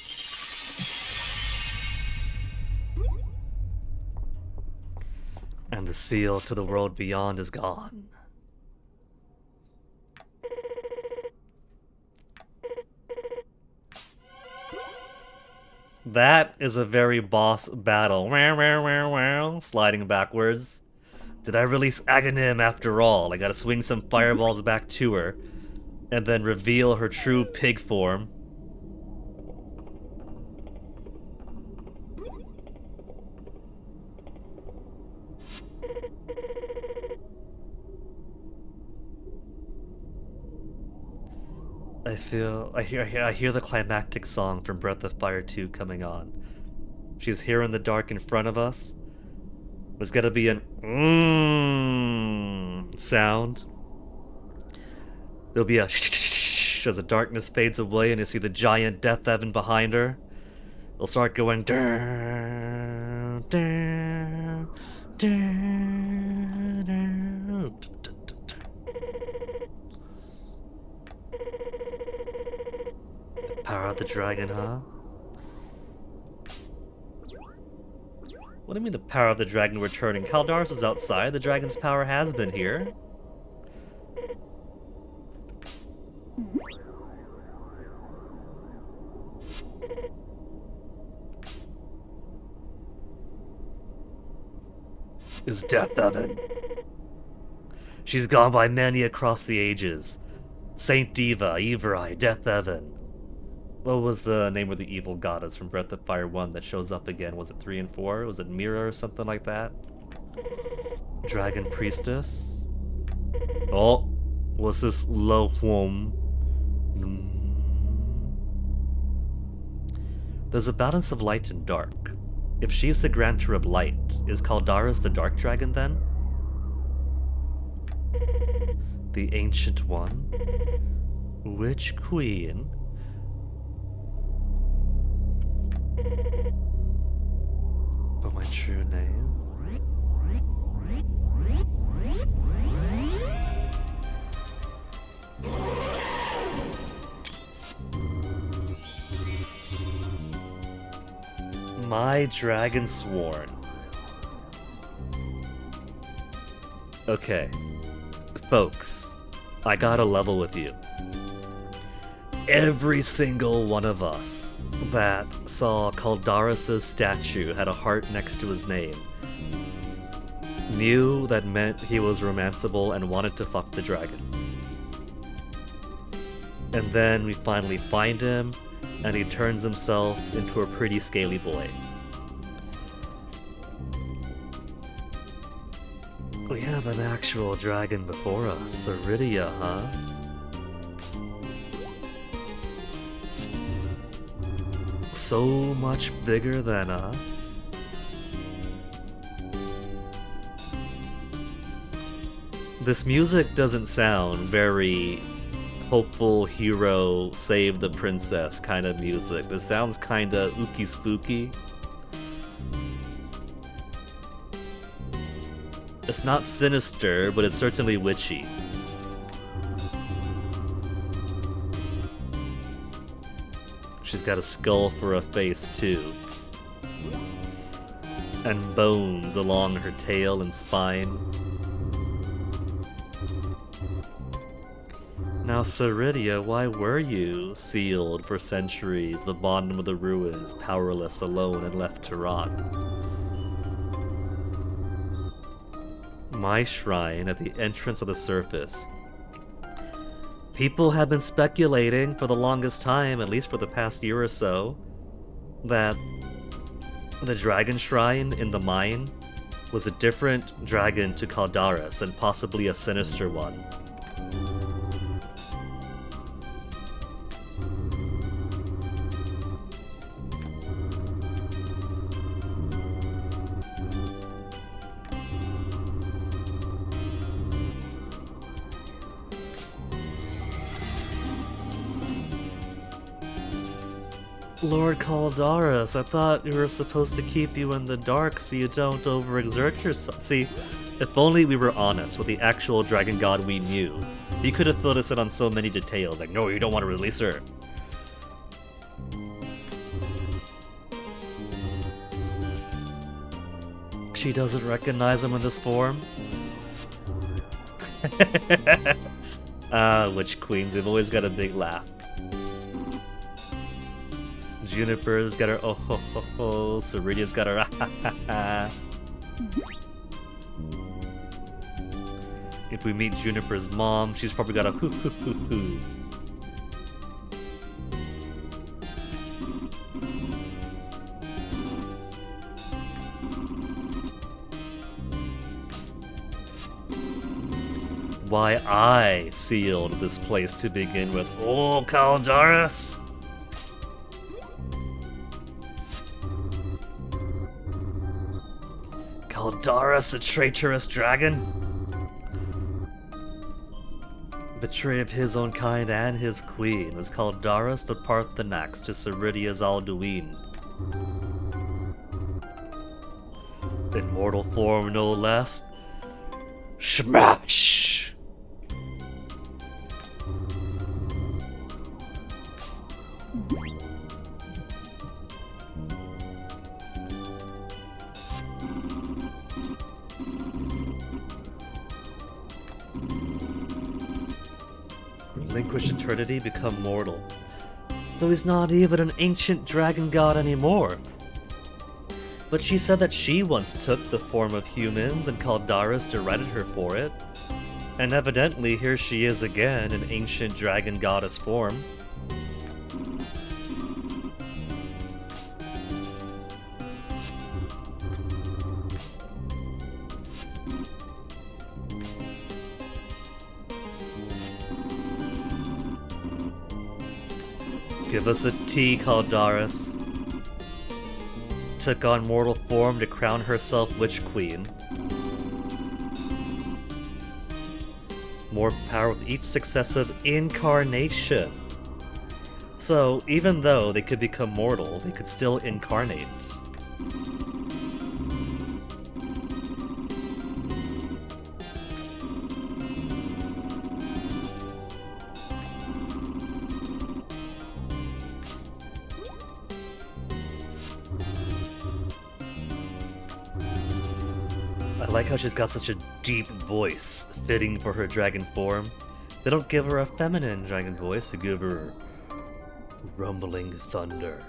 And the seal to the world beyond is gone. That is a very boss battle. Sliding backwards. Did I release Aghanim after all? I gotta swing some fireballs back to her. And then reveal her true pig form. I hear the climactic song from Breath of Fire 2 coming on. She's here in the dark in front of us. There's gotta be an sound. There'll be a as the darkness fades away and you see the giant Death Evan behind her. It'll start going down, down, down, down. The power of the dragon, huh? What do you mean the power of the dragon returning? Kaldaris is outside. The dragon's power has been here. Is Death Evan. She's gone by many across the ages. Saint Diva, Ivrai, Death Evan. What was the name of the evil goddess from Breath of Fire 1 that shows up again? Was it 3 and 4? Was it Mira or something like that? Dragon Priestess? Oh, what's this low home? There's a balance of light and dark. If she's the grantor of light, is Caldaris the dark dragon then? The ancient one? Which queen? But my true name? My dragon sworn. Okay. Folks, I gotta level with you. Every single one of us that saw Caldaris' statue had a heart next to his name knew that meant he was romanceable and wanted to fuck the dragon. And then we finally find him, and he turns himself into a pretty scaly boy. We have an actual dragon before us, Iridia, huh? So much bigger than us. This music doesn't sound very hopeful hero, save the princess kind of music. This sounds kinda ooky spooky. It's not sinister, but it's certainly witchy. She's got a skull for a face, too. And bones along her tail and spine. Now, Ceridia, why were you sealed for centuries, the bottom of the ruins, powerless, alone, and left to rot? My shrine at the entrance of the surface. People have been speculating for the longest time, at least for the past year or so, that the dragon shrine in the mine was a different dragon to Caldaris, and possibly a sinister one. Lord Caldaris, I thought we were supposed to keep you in the dark so you don't overexert yourself. See, if only we were honest with the actual dragon god we knew. He could have filled us in on so many details, like, no, you don't want to release her. She doesn't recognize him in this form? Witch queens, they've always got a big laugh. Juniper's got her oh ho ho ho, Ceridia's got her ah ha ha ha. If we meet Juniper's mom, she's probably got a hoo hoo hoo hoo. Why I sealed this place to begin with. Oh, Caldaris! Caldaris, a traitorous dragon? Betray of his own kind and his queen, as Caldaris the Parthenax to Ceridia's Alduin. In mortal form, no less. Smash! Relinquish eternity, become mortal. So he's not even an ancient dragon god anymore. But she said that she once took the form of humans and Caldaris derided her for it. And evidently here she is again in ancient dragon goddess form. Give us a T, Caldaris. Took on mortal form to crown herself Witch Queen. More power with each successive incarnation. So, even though they could become mortal, they could still incarnate. I like how she's got such a deep voice, fitting for her dragon form. They don't give her a feminine dragon voice, they give her rumbling thunder.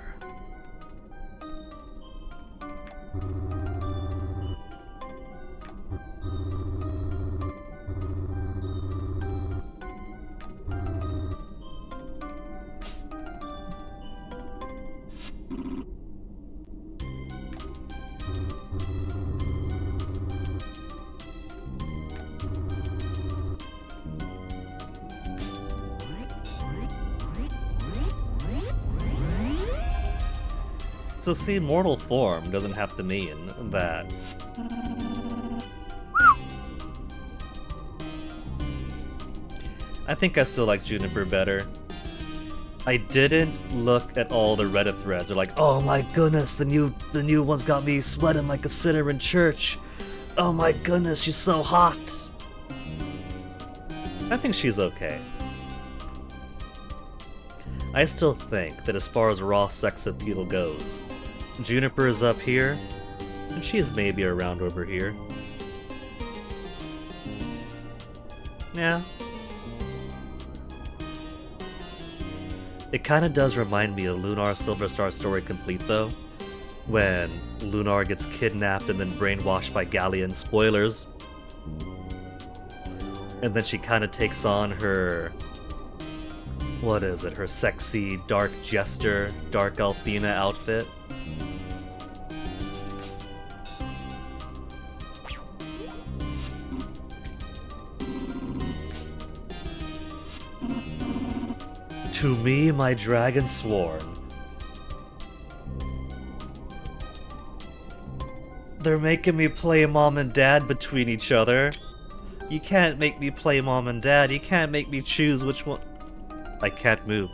So see, mortal form doesn't have to mean that... I think I still like Juniper better. I didn't look at all the Reddit threads. They're like, oh my goodness, the new one's got me sweating like a sinner in church. Oh my goodness, she's so hot. I think she's okay. I still think that as far as raw sex appeal goes, Juniper is up here, and she's maybe around over here. Yeah. It kinda does remind me of Lunar Silver Star Story Complete though, when Lunar gets kidnapped and then brainwashed by Galleon, spoilers. And then she kinda takes on her... what is it? Her sexy, dark jester, dark Althena outfit. To me, my dragon sworn. They're making me play mom and dad between each other. You can't make me play mom and dad. You can't make me choose which one. I can't move.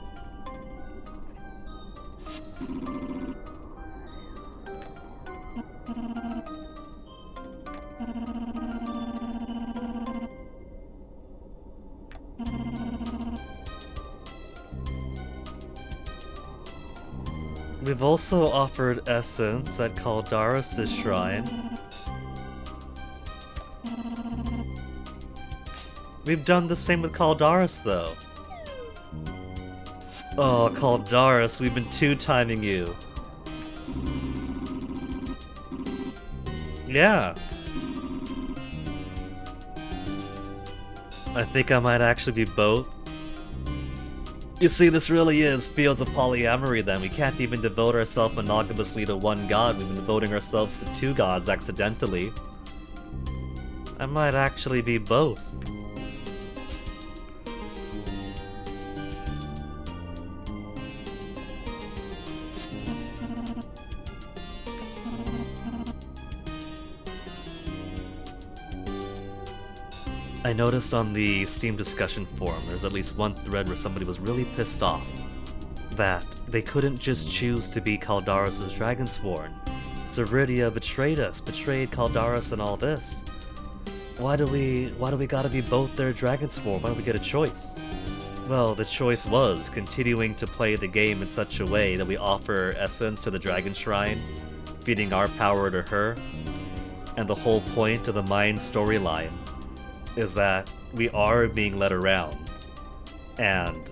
We've also offered essence at Caldaris' shrine. We've done the same with Caldaris though. Oh, Caldaris, we've been two-timing you. Yeah. I think I might actually be both. You see, this really is Fields of Polyamory then. We can't even devote ourselves monogamously to one god. We've been devoting ourselves to two gods accidentally. I might actually be both. I noticed on the Steam discussion forum, there's at least one thread where somebody was really pissed off that they couldn't just choose to be Caldaris' Dragonsworn. Ceridia betrayed us, betrayed Caldaris and all this. Why do we gotta be both their Dragonsworn? Why don't we get a choice? Well, the choice was continuing to play the game in such a way that we offer essence to the Dragon Shrine, feeding our power to her, and the whole point of the Mines storyline is that we are being led around and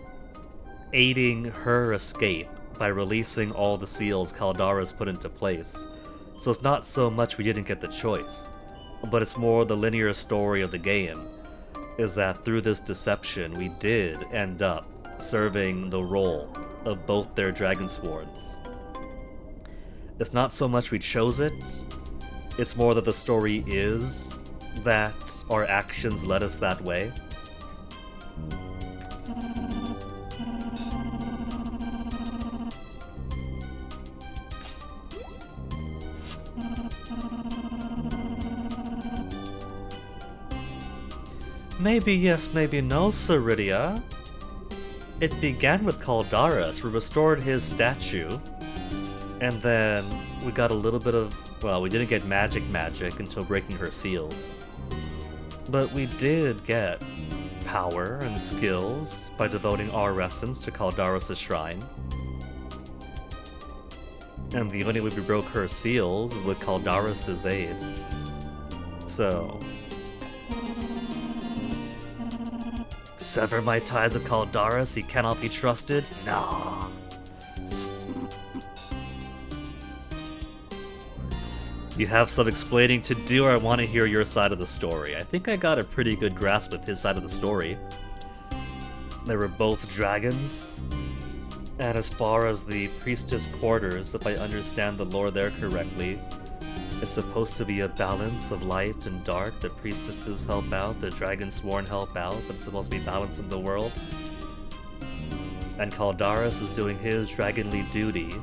aiding her escape by releasing all the seals Caldaris put into place. So it's not so much we didn't get the choice, but it's more the linear story of the game, is that through this deception we did end up serving the role of both their Dragonsworns. It's not so much we chose it, it's more that the story is that our actions led us that way. Maybe yes, maybe no, Ceridia. It began with Caldaris. We restored his statue. And then we got a little bit of... Well, we didn't get magic until breaking her seals. But we did get power and skills by devoting our essence to Caldaris' shrine. And the only way we broke her seals is with Caldaris' aid. So... Sever my ties with Caldaris, he cannot be trusted? Nah. You have some explaining to do, or I want to hear your side of the story. I think I got a pretty good grasp of his side of the story. They were both dragons. And as far as the priestess quarters, if I understand the lore there correctly, it's supposed to be a balance of light and dark. The priestesses help out, the dragonsworn help out, but it's supposed to be balance in the world. And Caldaris is doing his dragonly duty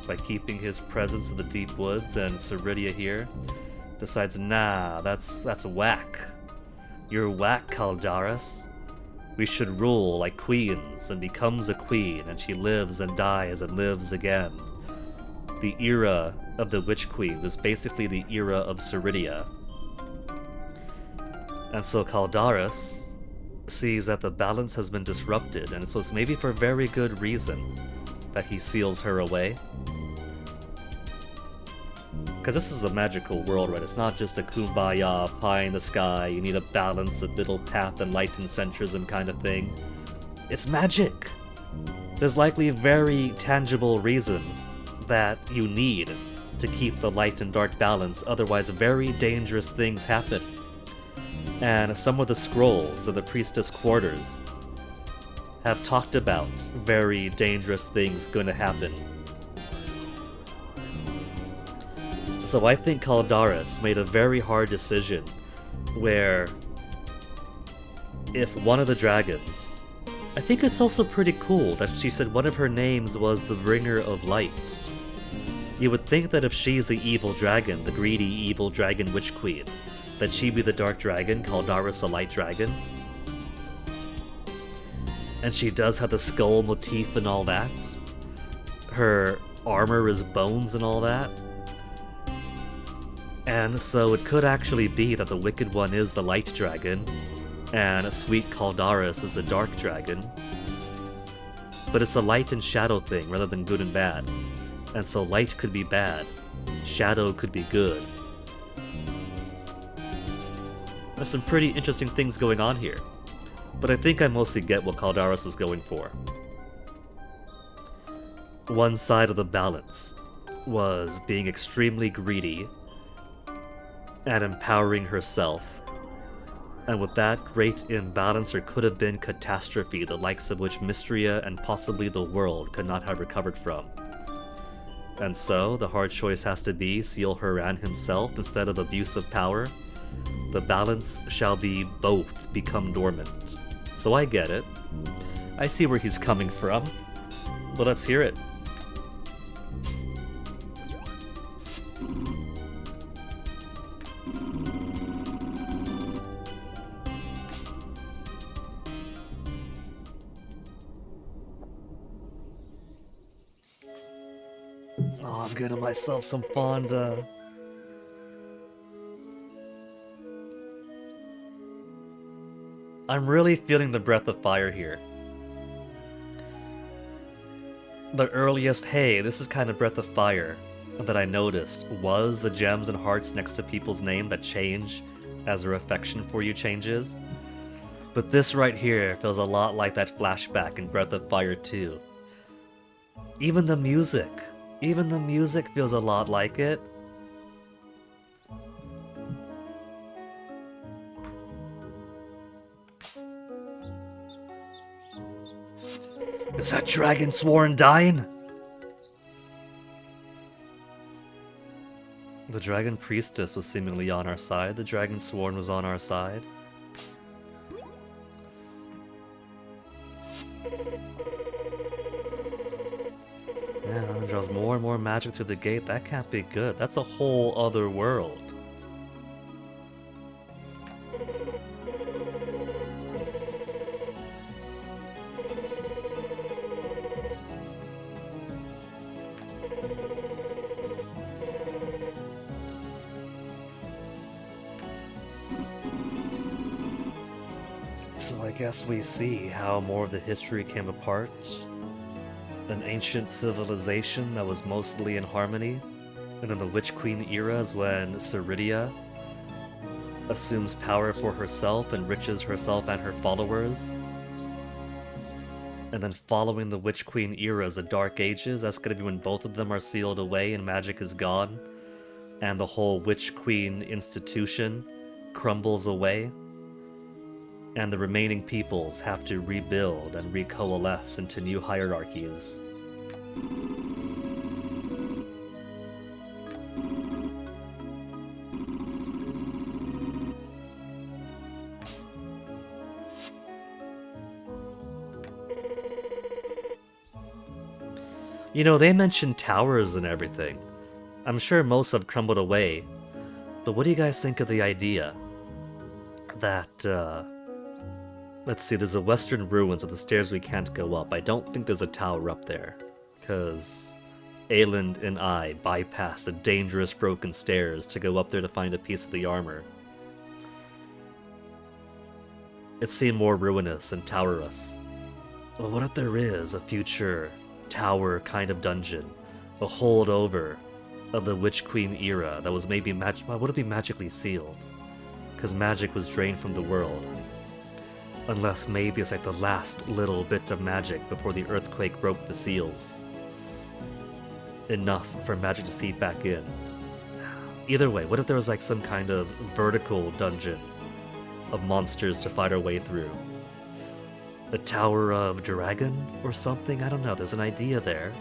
by keeping his presence in the deep woods, and Ceridia here decides, nah, that's whack. You're whack, Caldaris. We should rule like queens, and becomes a queen, and she lives and dies and lives again. The era of the Witch Queens is basically the era of Ceridia. And so Caldaris sees that the balance has been disrupted, and so it's maybe for very good reason that he seals her away. Because this is a magical world, right? It's not just a kumbaya, pie in the sky, you need a balance of middle path and light and centrism kind of thing. It's magic! There's likely a very tangible reason that you need to keep the light and dark balance, otherwise very dangerous things happen. And some of the scrolls of the priestess quarters have talked about very dangerous things going to happen. So I think Caldaris made a very hard decision where if one of the dragons... I think it's also pretty cool that she said one of her names was the Bringer of Light. You would think that if she's the evil dragon, the greedy evil dragon witch queen, that she'd be the dark dragon, Caldaris a light dragon. And she does have the skull motif and all that. Her armor is bones and all that. And so it could actually be that the Wicked One is the light dragon, and sweet Caldaris is the dark dragon. But it's a light and shadow thing rather than good and bad. And so light could be bad, shadow could be good. There's some pretty interesting things going on here. But I think I mostly get what Caldaris is going for. One side of the balance was being extremely greedy and empowering herself. And with that great imbalance, there could have been catastrophe, the likes of which Mistria and possibly the world could not have recovered from. And so, the hard choice has to be seal her and himself instead of abuse of power. The balance shall be both become dormant. So I get it. I see where he's coming from. But let's hear it. Oh, I'm getting myself some Fonda. I'm really feeling the breath of fire here. The earliest, hey, this is kind of breath of fire that I noticed was the gems and hearts next to people's name that change as their affection for you changes. But this right here feels a lot like that flashback in Breath of Fire 2. Even the music feels a lot like it. Is that dragon sworn dying? The dragon priestess was seemingly on our side. The dragon sworn was on our side. Yeah, draws more and more magic through the gate. That can't be good. That's a whole other world. So I guess we see how more of the history came apart. An ancient civilization that was mostly in harmony. And then the Witch Queen era is when Ceridia assumes power for herself, enriches herself and her followers. And then following the Witch Queen era is the Dark Ages. That's gonna be when both of them are sealed away and magic is gone. And the whole Witch Queen institution crumbles away. And the remaining peoples have to rebuild and recoalesce into new hierarchies. You know, they mentioned towers and everything. I'm sure most have crumbled away. But what do you guys think of the idea that, let's see, there's a western ruins with the stairs we can't go up. I don't think there's a tower up there, because Ayland and I bypassed the dangerous broken stairs to go up there to find a piece of the armor. It seemed more ruinous and towerous. Well, what if there is a future tower kind of dungeon, a holdover of the Witch Queen era that was maybe would it be magically sealed? Because magic was drained from the world. Unless maybe it's like the last little bit of magic before the earthquake broke the seals. Enough for magic to seep back in. Either way, what if there was like some kind of vertical dungeon of monsters to fight our way through? A Tower of Dragon or something? I don't know, there's an idea there.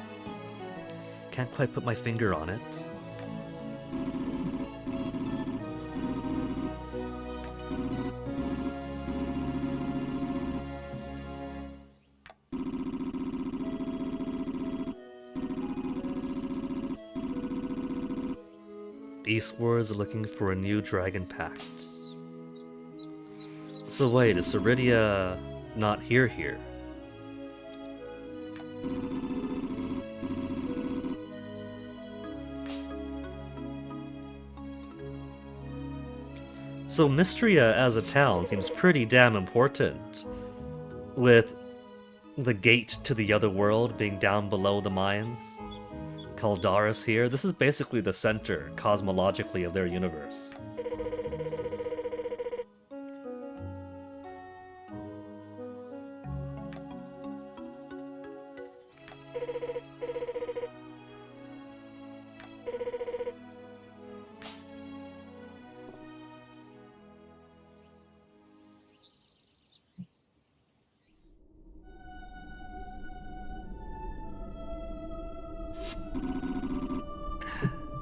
Can't quite put my finger on it. Eastwards looking for a new dragon pact. So wait, is Ceridia not here? So Mistria as a town seems pretty damn important, with the gate to the other world being down below the mines. Caldaris here, this is basically the center, cosmologically, of their universe.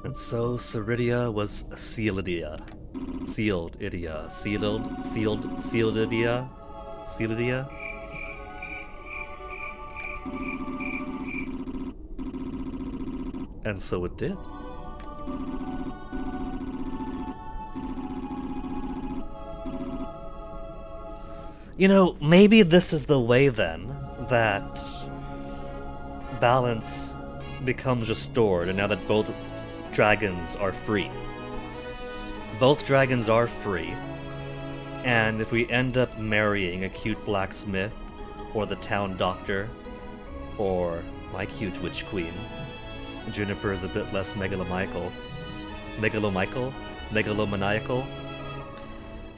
And so Ceridia was Sealidia. Sealedidia. Sealidia? And so it did. You know, maybe this is the way then that balance becomes restored, and now that both dragons are free. Both dragons are free, and if we end up marrying a cute blacksmith, or the town doctor, or my cute witch queen, Juniper is a bit less megalomaniacal,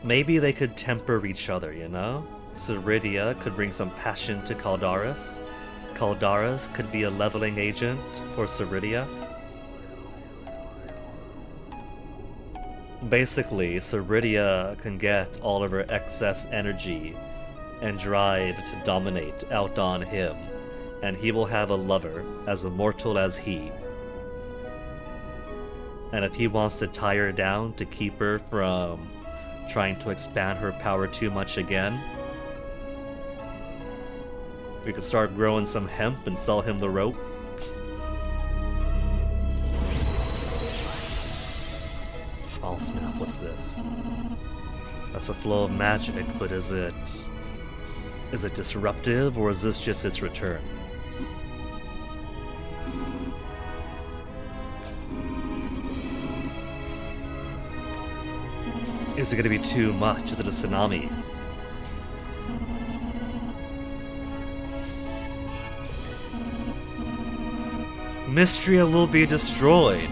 maybe they could temper each other, you know? Ceridia could bring some passion to Caldaris. Caldaris could be a leveling agent for Ceridia. Basically, Ceridia can get all of her excess energy and drive to dominate out on him, and he will have a lover as immortal as he. And if he wants to tie her down to keep her from trying to expand her power too much again, we could start growing some hemp and sell him the rope. Oh snap, what's this? That's a flow of magic, but is it disruptive, or is this just its return? Is it gonna be too much? Is it a tsunami? Mistria will be destroyed.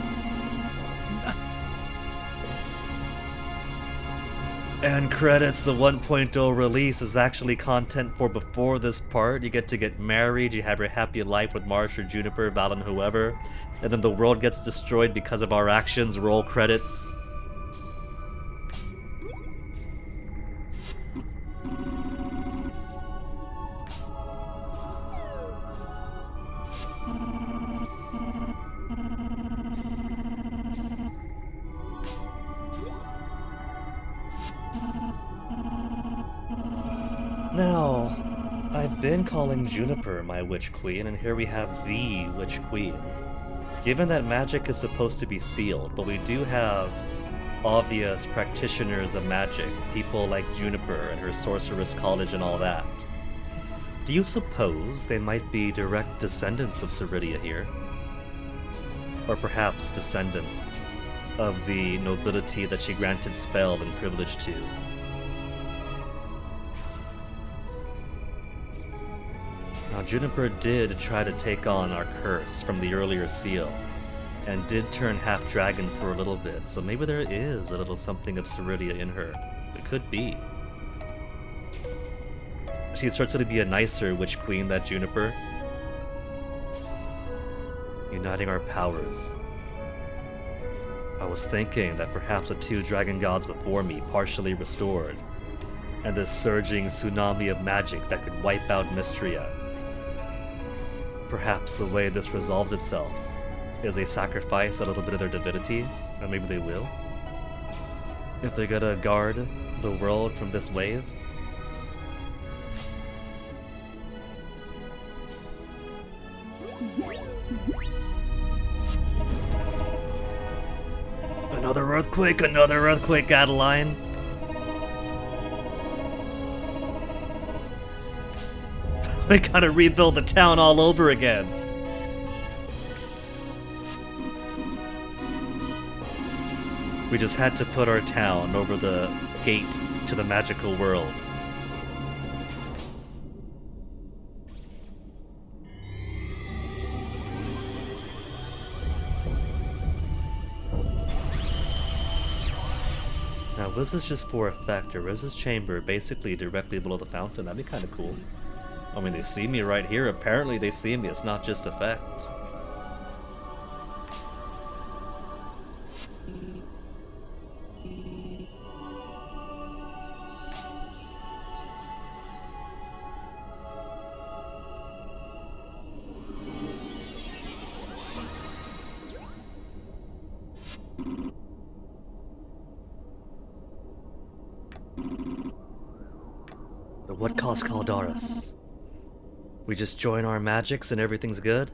And credits, the 1.0 release is actually content for before this part. You get married, you have your happy life with Marsh or Juniper, Valen, whoever, and then the world gets destroyed because of our actions. Roll credits. Now, I've been calling Juniper my Witch Queen, and here we have the Witch Queen. Given that magic is supposed to be sealed, but we do have obvious practitioners of magic, people like Juniper and her Sorceress College and all that. Do you suppose they might be direct descendants of Ceridia here? Or perhaps descendants of the nobility that she granted spell and privilege to? Now, Juniper did try to take on our curse from the earlier seal, and did turn half-dragon for a little bit, so maybe there is a little something of Ceridia in her. It could be. She'd certainly be a nicer Witch Queen, that Juniper. Uniting our powers. I was thinking that perhaps the 2 dragon gods before me partially restored, and this surging tsunami of magic that could wipe out Mistria. Perhaps the way this resolves itself is they sacrifice a little bit of their divinity, or maybe they will. If they're gonna guard the world from this wave. Another earthquake, Adeline! We gotta rebuild the town all over again. We just had to put our town over the gate to the magical world. Now, was this just for effect, or is this chamber basically directly below the fountain? That'd be kind of cool. I mean, they see me right here. Apparently they see me. It's not just effect. But what caused Caldaris? We just join our magics and everything's good?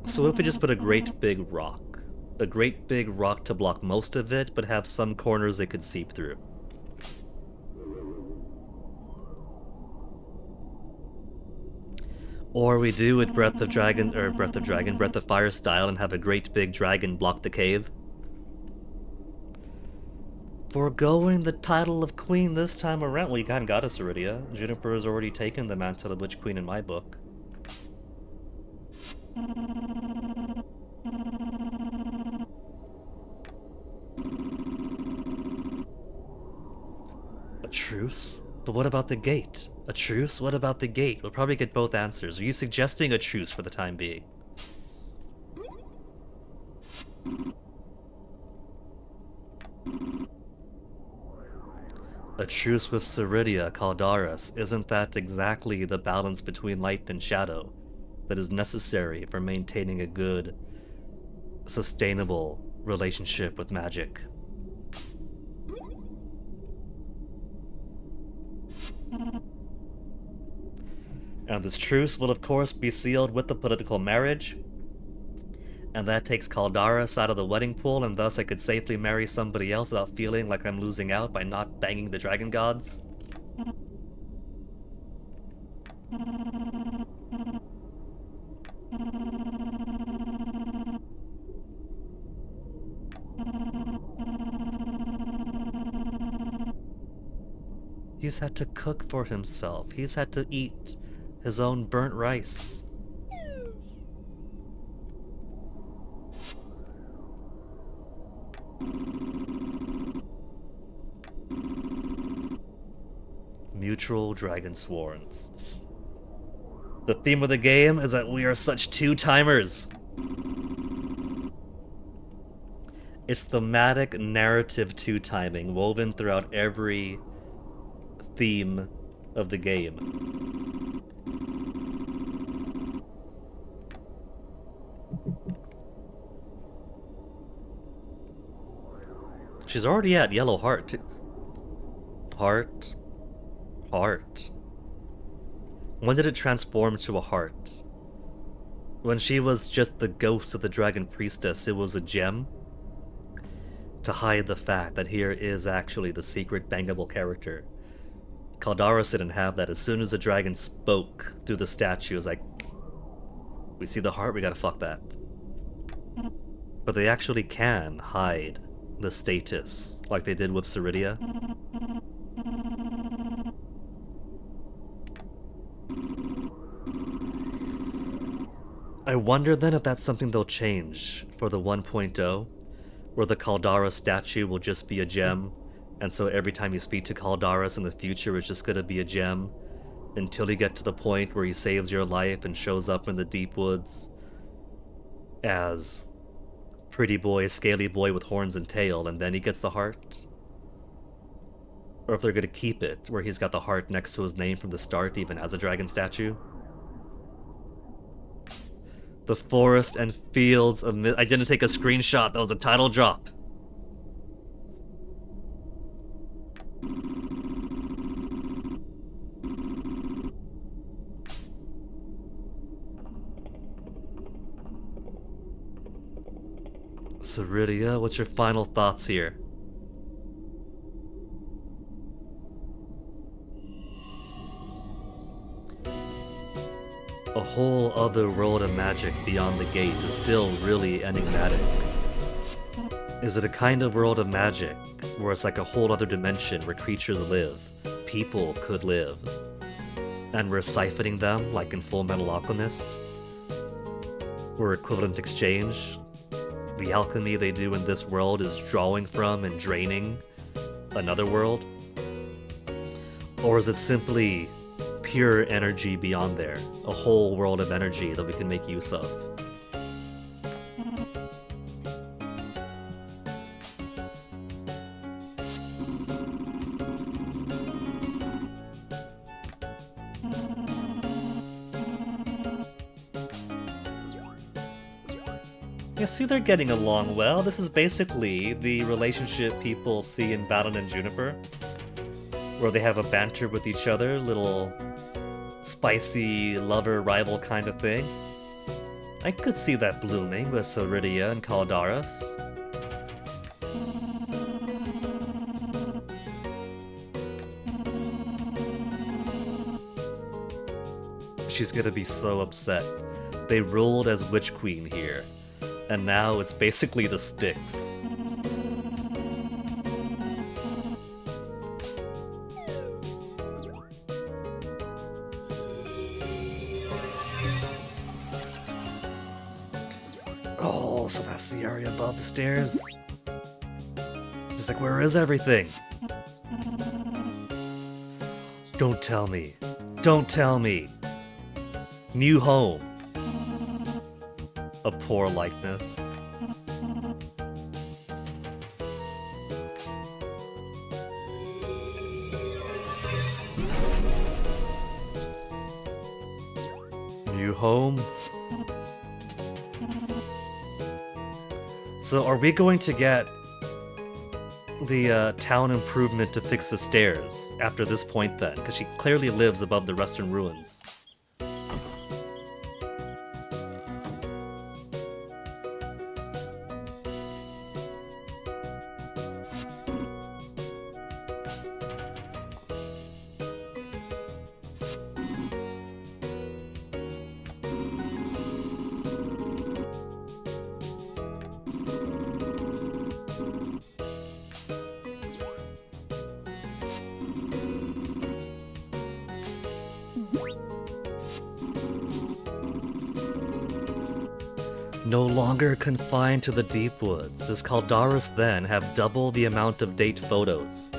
So if we just put a great big rock to block most of it, but have some corners they could seep through. Or we do with Breath of Fire style and have a great big dragon block the cave. Foregoing the title of queen this time around. Well, you kinda got us, Ceridia. Juniper has already taken the mantle of Witch Queen in my book. A truce? But what about the gate? A truce? What about the gate? We'll probably get both answers. Are you suggesting a truce for the time being? A truce with Ceridia, Caldaris. Isn't that exactly the balance between light and shadow that is necessary for maintaining a good, sustainable relationship with magic? And this truce will of course be sealed with the political marriage, and that takes Caldaris out of the wedding pool, and thus I could safely marry somebody else without feeling like I'm losing out by not banging the dragon gods. He's had to cook for himself. He's had to eat his own burnt rice. Mutual dragon sworns. The theme of the game is that we are such two-timers. It's thematic narrative two-timing woven throughout every theme of the game. She's already at yellow heart. Heart. Heart. When did it transform to a heart? When she was just the ghost of the dragon priestess, it was a gem? To hide the fact that here is actually the secret bangable character. Caldaris didn't have that. As soon as the dragon spoke through the statue, it was like, we see the heart, we gotta fuck that. But they actually can hide the status, like they did with Ceridia. I wonder then if that's something they'll change for the 1.0, where the Caldara statue will just be a gem, and so every time you speak to Caldaris in the future, it's just gonna be a gem, until you get to the point where he saves your life and shows up in the deep woods as pretty boy, scaly boy with horns and tail, and then he gets the heart. Or if they're gonna keep it, where he's got the heart next to his name from the start, even as a dragon statue. The forest and fields of I didn't take a screenshot, that was a title drop. Ceridia, what's your final thoughts here? A whole other world of magic beyond the gate is still really enigmatic. Is it a kind of world of magic where it's like a whole other dimension where creatures live, people could live, and we're siphoning them like in Full Metal Alchemist? We're equivalent exchange? The alchemy they do in this world is drawing from and draining another world? Or is it simply pure energy beyond there, a whole world of energy that we can make use of? Yeah, see, they're getting along well. This is basically the relationship people see in Balan and Juniper, where they have a banter with each other, little spicy lover-rival kind of thing. I could see that blooming with Ceridia and Caldaris. She's gonna be so upset. They ruled as Witch Queen here, and now it's basically the Styx. Oh, so that's the area above the stairs? She's like, where is everything? Don't tell me. Don't tell me. New home. A poor likeness. New home. So are we going to get the town improvement to fix the stairs after this point then? Because she clearly lives above the Western ruins. No longer confined to the deep woods, does Caldaris then have double the amount of date photos?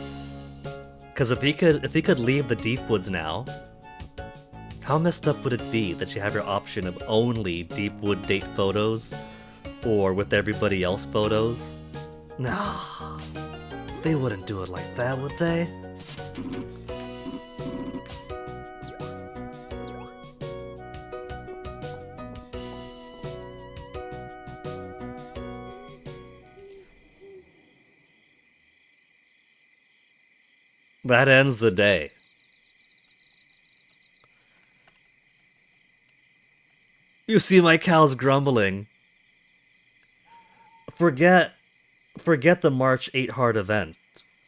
Because if he could leave the deep woods now, how messed up would it be that you have your option of only deep wood date photos, or with everybody else photos? Nah, they wouldn't do it like that, would they? That ends the day. You see my cows grumbling. Forget the March 8 Hard event.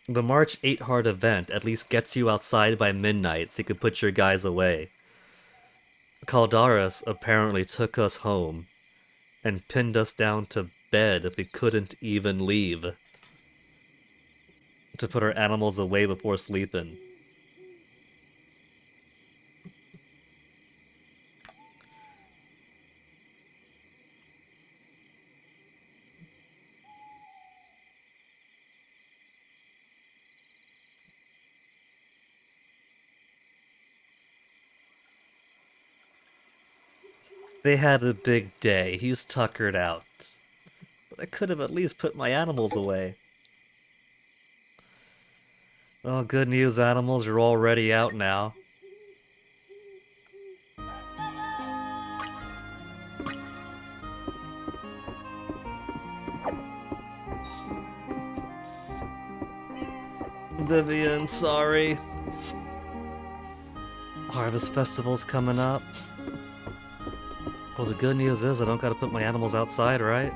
The March 8 Hard event at least gets you outside by midnight so you can put your guys away. Caldaris apparently took us home and pinned us down to bed if we couldn't even leave. To put our animals away before sleeping. They had a big day. He's tuckered out. But I could have at least put my animals away. Well, good news, animals. You're already out now. Vivian, sorry. Harvest Festival's coming up. Well, the good news is I don't gotta put my animals outside, right?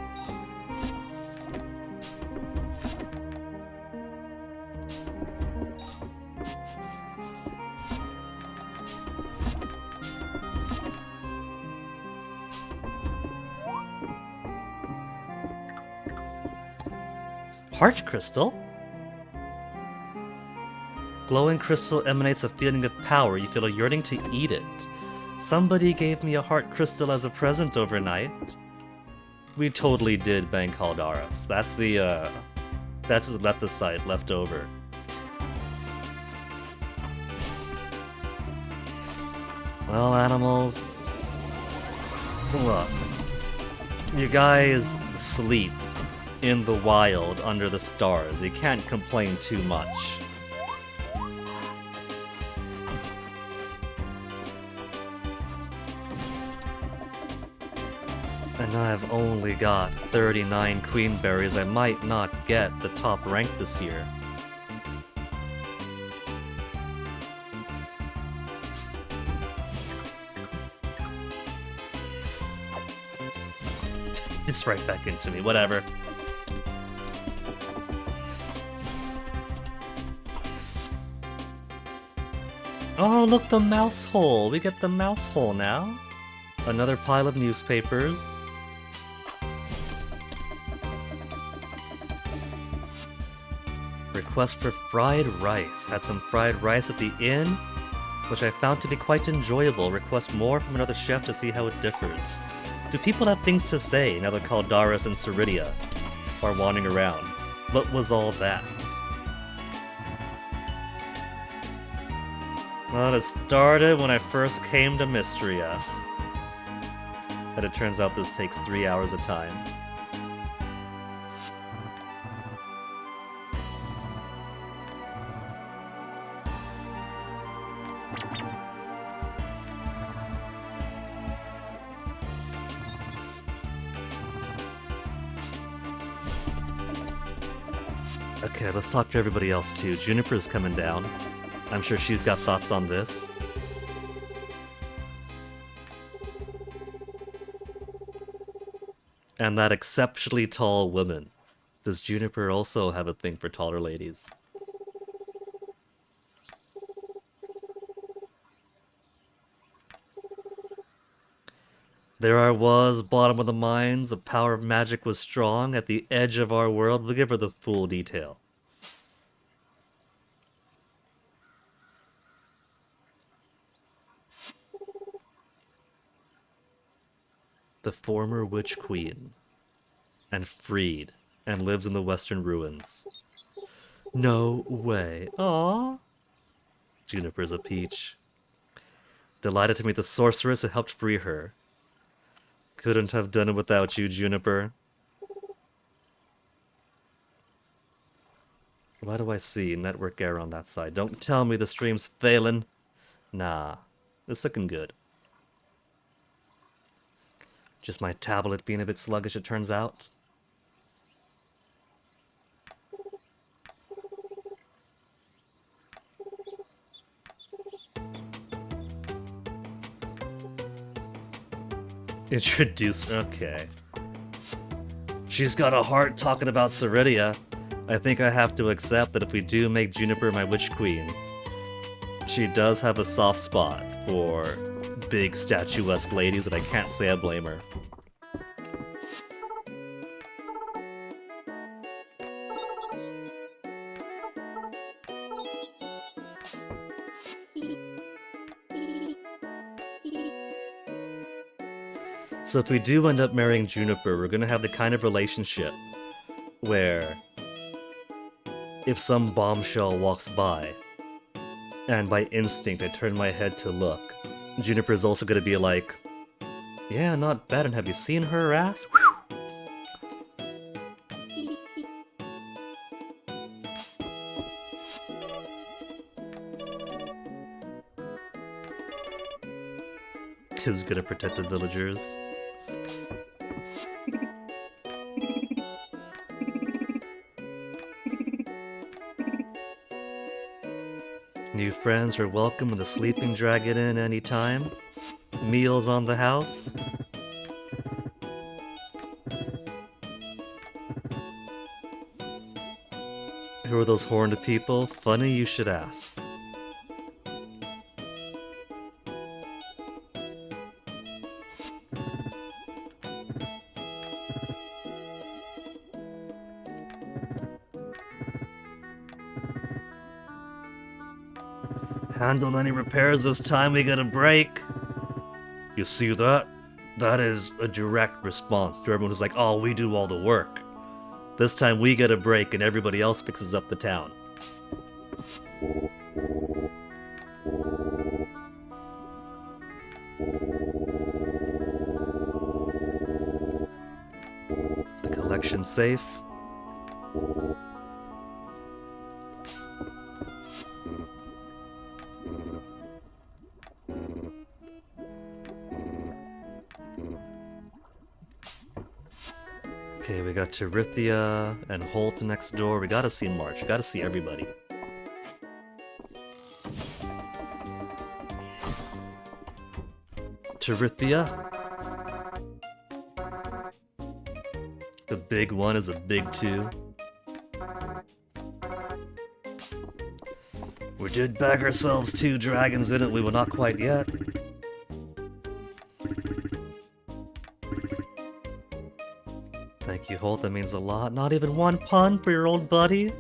Heart crystal? Glowing crystal emanates a feeling of power. You feel a yearning to eat it. Somebody gave me a heart crystal as a present overnight. We totally did bang Caldaris. That's his leptosite left over. Well, animals, look. You guys sleep in the wild under the stars. You can't complain too much. And I've only got 39 queen berries. I might not get the top rank this year. Just right back into me, whatever. Oh, look, the mouse hole. We get the mouse hole now. Another pile of newspapers. Request for fried rice. Had some fried rice at the inn, which I found to be quite enjoyable. Request more from another chef to see how it differs. Do people have things to say now that Caldaris and Ceridia are wandering around? What was all that? Well, it started when I first came to Mistria. And it turns out this takes 3 hours of time. Okay, let's talk to everybody else too. Juniper's coming down. I'm sure she's got thoughts on this. And that exceptionally tall woman. Does Juniper also have a thing for taller ladies? There I was, bottom of the mines, the power of magic was strong, at the edge of our world. We'll give her the full detail. The former witch queen. And freed. And lives in the western ruins. No way. Aww. Juniper's a peach. Delighted to meet the sorceress who helped free her. Couldn't have done it without you, Juniper. Why do I see network error on that side? Don't tell me the stream's failing. Nah, it's looking good. Just my tablet being a bit sluggish, it turns out. Introduce... okay. She's got a heart talking about Ceridia. I think I have to accept that if we do make Juniper my witch queen, she does have a soft spot for big statuesque ladies, and I can't say I blame her. So if we do end up marrying Juniper, we're gonna have the kind of relationship where if some bombshell walks by, and by instinct I turn my head to look, Juniper's also gonna be like, yeah, not bad, and have you seen her ass? Who's gonna protect the villagers? New friends are welcome in the Sleeping Dragon Inn anytime. Meals on the house. Who are those horned people? Funny you should ask. Handle any repairs this time, we get a break. You see that? That is a direct response to everyone who's like, oh, we do all the work. This time we get a break and everybody else fixes up the town. The collection's safe. Okay, we got Tirithia and Holt next door. We gotta see March. We gotta see everybody. Tirithia. The big one is a big two. We did bag ourselves 2 dragons in it, we were not quite yet. Thank you, Holt, that means a lot. Not even one pun for your old buddy?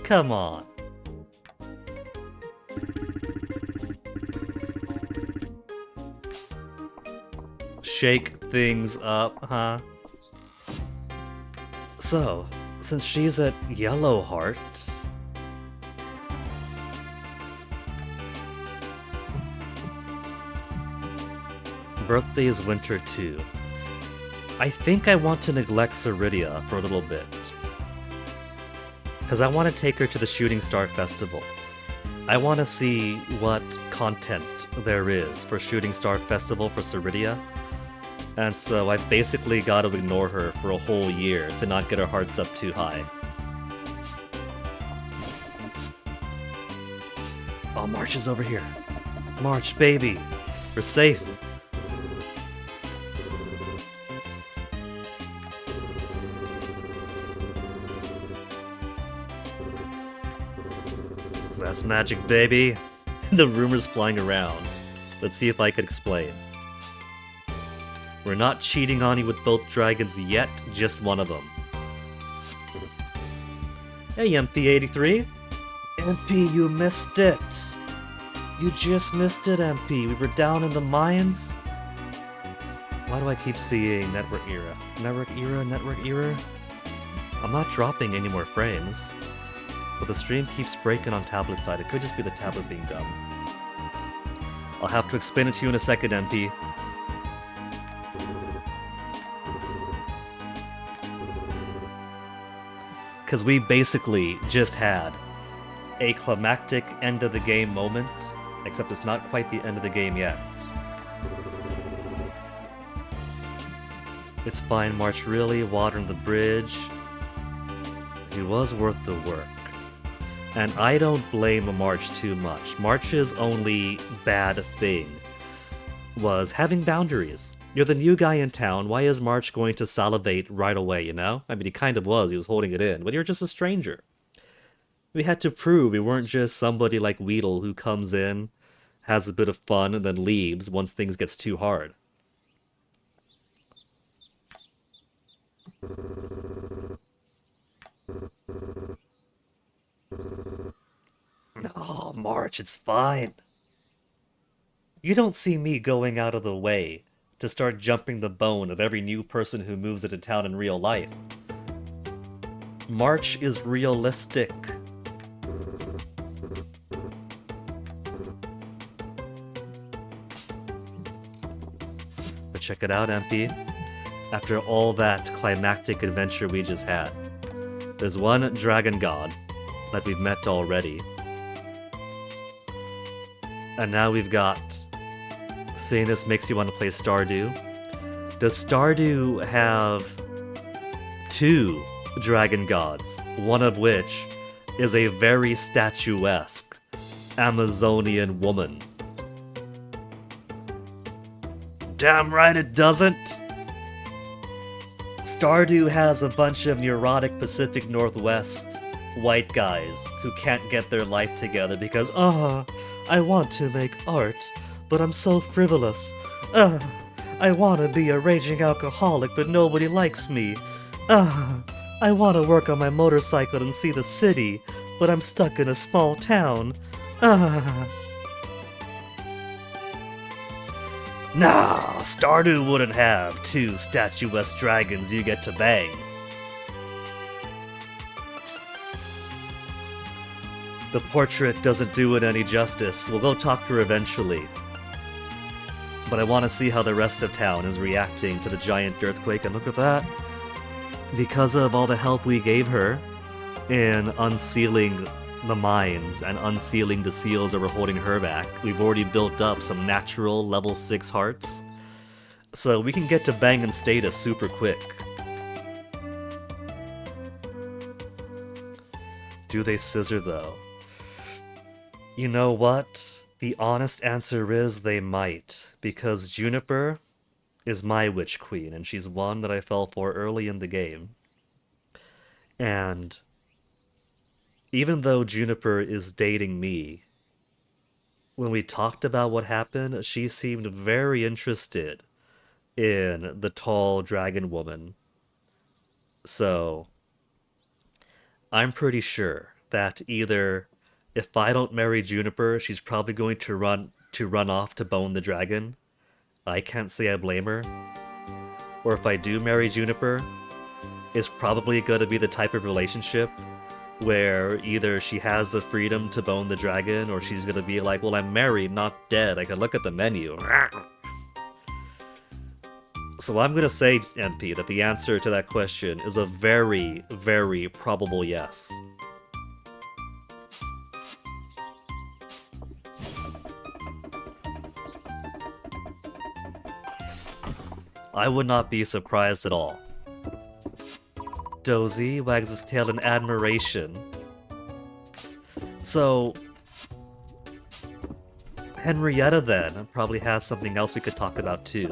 Come on. Shake things up, huh? So, since she's at Yellowheart... Birthday is winter too. I think I want to neglect Ceridia for a little bit. Because I want to take her to the Shooting Star Festival. I want to see what content there is for Shooting Star Festival for Ceridia. And so I basically got to ignore her for a whole year to not get her hearts up too high. Oh, March is over here. March, baby. We're safe. That's magic, baby. The rumors flying around. Let's see if I could explain. We're not cheating on you with both dragons yet, just one of them. Hey, MP83. MP, you missed it. You just missed it, MP. We were down in the mines. Why do I keep seeing network error? Network error, network error? I'm not dropping any more frames, but the stream keeps breaking on tablet side. It could just be the tablet being dumb. I'll have to explain it to you in a second, MP. Because we basically just had a climactic end of the game moment, except it's not quite the end of the game yet. It's fine, March, really, watering the bridge. He was worth the work. And I don't blame March too much. March's only bad thing was having boundaries. You're the new guy in town, why is March going to salivate right away, you know? I mean, he kind of was, he was holding it in, but you're just a stranger. We had to prove we weren't just somebody like Weedle who comes in, has a bit of fun, and then leaves once things gets too hard. No, March, it's fine. You don't see me going out of the way to start jumping the bone of every new person who moves into town in real life. March is realistic. But check it out, MP. After all that climactic adventure we just had, there's one dragon god that we've met already. And now we've got... Saying this makes you want to play Stardew. Does Stardew have 2 dragon gods, one of which is a very statuesque Amazonian woman? Damn right it doesn't! Stardew has a bunch of neurotic Pacific Northwest white guys who can't get their life together because, I want to make art, but I'm so frivolous. I want to be a raging alcoholic, but nobody likes me. I want to work on my motorcycle and see the city, but I'm stuck in a small town. Nah, Stardew wouldn't have 2 statuesque dragons you get to bang. The portrait doesn't do it any justice. We'll go talk to her eventually. But I want to see how the rest of town is reacting to the giant earthquake, and look at that. Because of all the help we gave her in unsealing the mines and unsealing the seals that were holding her back, we've already built up some natural level 6 hearts. So we can get to banging status super quick. Do they scissor though? You know what? The honest answer is they might, because Juniper is my witch queen, and she's one that I fell for early in the game. And even though Juniper is dating me, when we talked about what happened, she seemed very interested in the tall dragon woman. So I'm pretty sure that either if I don't marry Juniper, she's probably going to run off to bone the dragon. I can't say I blame her. Or if I do marry Juniper, it's probably going to be the type of relationship where either she has the freedom to bone the dragon, or she's going to be like, well, I'm married, not dead. I can look at the menu. So I'm going to say, MP, that the answer to that question is a very, very probable yes. I would not be surprised at all. Dozy wags his tail in admiration. So, Henrietta then probably has something else we could talk about too.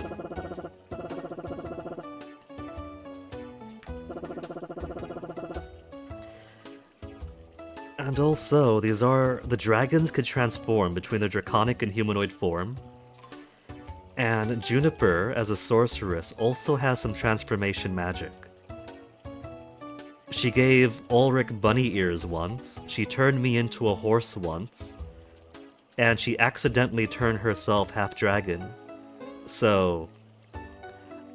And also, the dragons could transform between their draconic and humanoid form. And Juniper, as a sorceress, also has some transformation magic. She gave Ulrich bunny ears once, she turned me into a horse once, and she accidentally turned herself half dragon. So,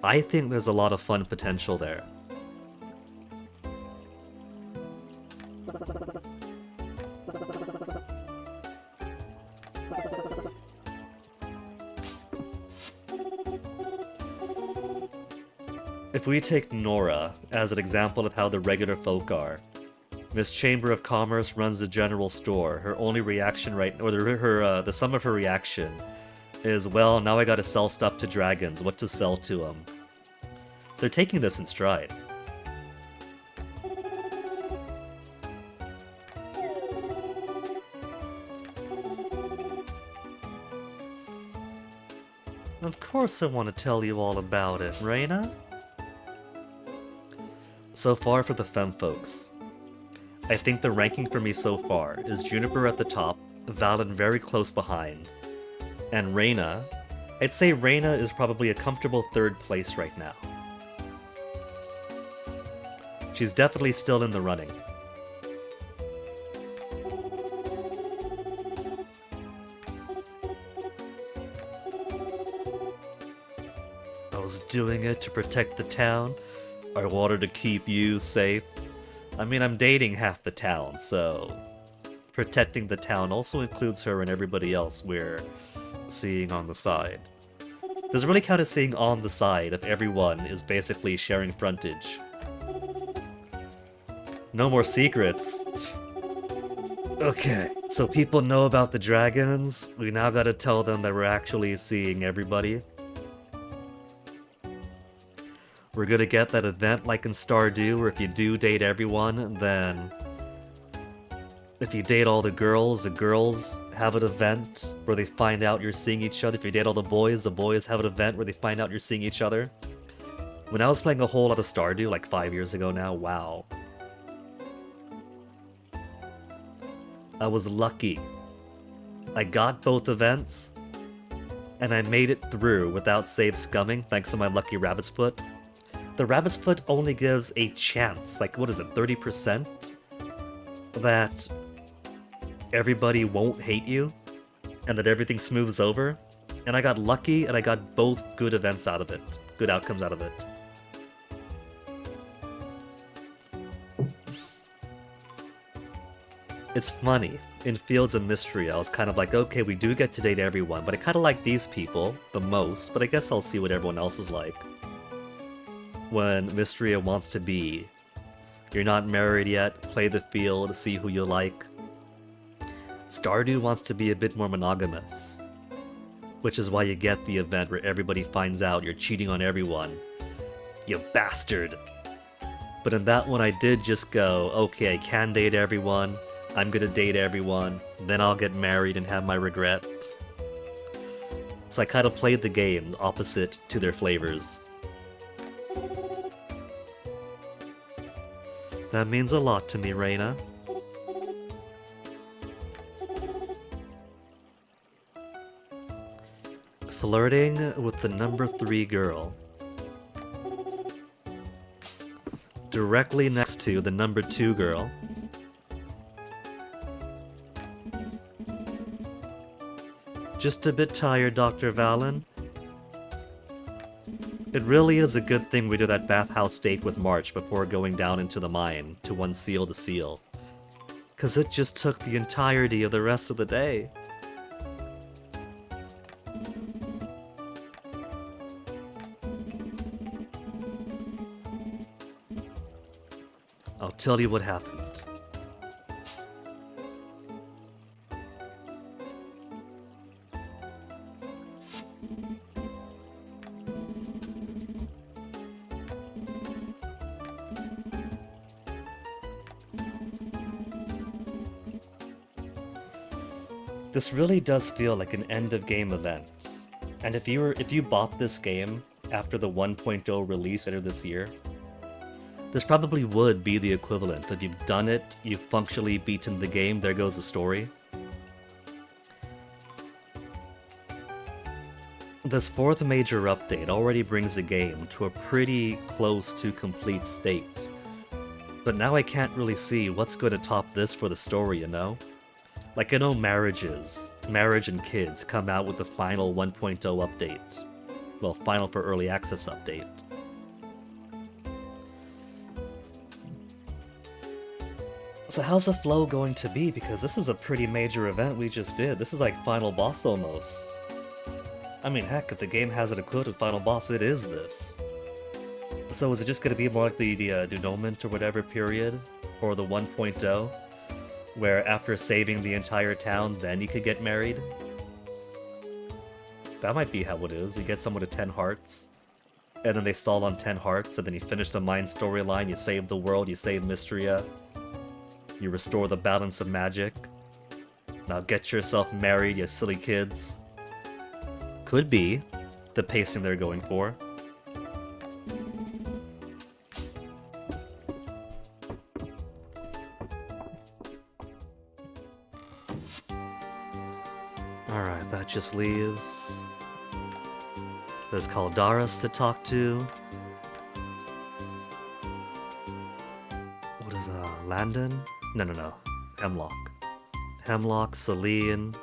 I think there's a lot of fun potential there. If we take Nora as an example of how the regular folk are, Miss Chamber of Commerce runs the general store. Her only reaction the sum of her reaction is, well, now I gotta sell stuff to dragons. What to sell to them? They're taking this in stride. Of course I want to tell you all about it, Reina. So far for the femme folks. I think the ranking for me so far is Juniper at the top, Valen very close behind, and Reina. I'd say Reina is probably a comfortable third place right now. She's definitely still in the running. I was doing it to protect the town. I wanted to keep you safe. I mean, I'm dating half the town, so protecting the town also includes her and everybody else we're seeing on the side. Does it really count as seeing on the side if everyone is basically sharing frontage? No more secrets. Okay, so people know about the dragons. We now gotta tell them that we're actually seeing everybody. We're gonna get that event like in Stardew, where if you do date everyone, then if you date all the girls have an event where they find out you're seeing each other. If you date all the boys have an event where they find out you're seeing each other. When I was playing a whole lot of Stardew, like 5 years ago now, wow. I was lucky. I got both events, and I made it through without save scumming, thanks to my lucky rabbit's foot. The rabbit's foot only gives a chance, like what is it, 30%? That everybody won't hate you, and that everything smooths over. And I got lucky, and I got both good events out of it. Good outcomes out of it. It's funny, in Fields of Mistria, I was kind of like, okay, we do get to date everyone, but I kind of like these people the most, but I guess I'll see what everyone else is like. When Mistria wants to be, you're not married yet, play the field, see who you like. Stardew wants to be a bit more monogamous, which is why you get the event where everybody finds out you're cheating on everyone. You bastard! But in that one I did just go, okay, I can date everyone, I'm gonna date everyone, then I'll get married and have my regret. So I kind of played the games opposite to their flavors. That means a lot to me, Reina. Flirting with the number 3 girl. Directly next to the number 2 girl. Just a bit tired, Dr. Valen. It really is a good thing we did that bathhouse date with March before going down into the mine to unseal the seal. 'Cause it just took the entirety of the rest of the day. I'll tell you what happened. This really does feel like an end-of-game event. And if you bought this game after the 1.0 release later this year, this probably would be the equivalent of you've done it, you've functionally beaten the game, there goes the story. This 4th major update already brings the game to a pretty close to complete state. But now I can't really see what's going to top this for the story, you know? Like, I know marriage and kids come out with the final 1.0 update. Well, final for early access update. So how's the flow going to be? Because this is a pretty major event we just did. This is like final boss almost. I mean, heck, if the game has an equivalent final boss, it is this. So is it just going to be more like the denouement or whatever period? Or the 1.0? Where after saving the entire town, then you could get married? That might be how it is. You get someone to 10 hearts, and then they stall on 10 hearts, and then you finish the Mine storyline, you save the world, you save Mistria. You restore the balance of magic. Now get yourself married, you silly kids. Could be the pacing they're going for. Alright, that just leaves. There's Caldaris to talk to. What is Landon? No. Hemlock. Hemlock, Celine.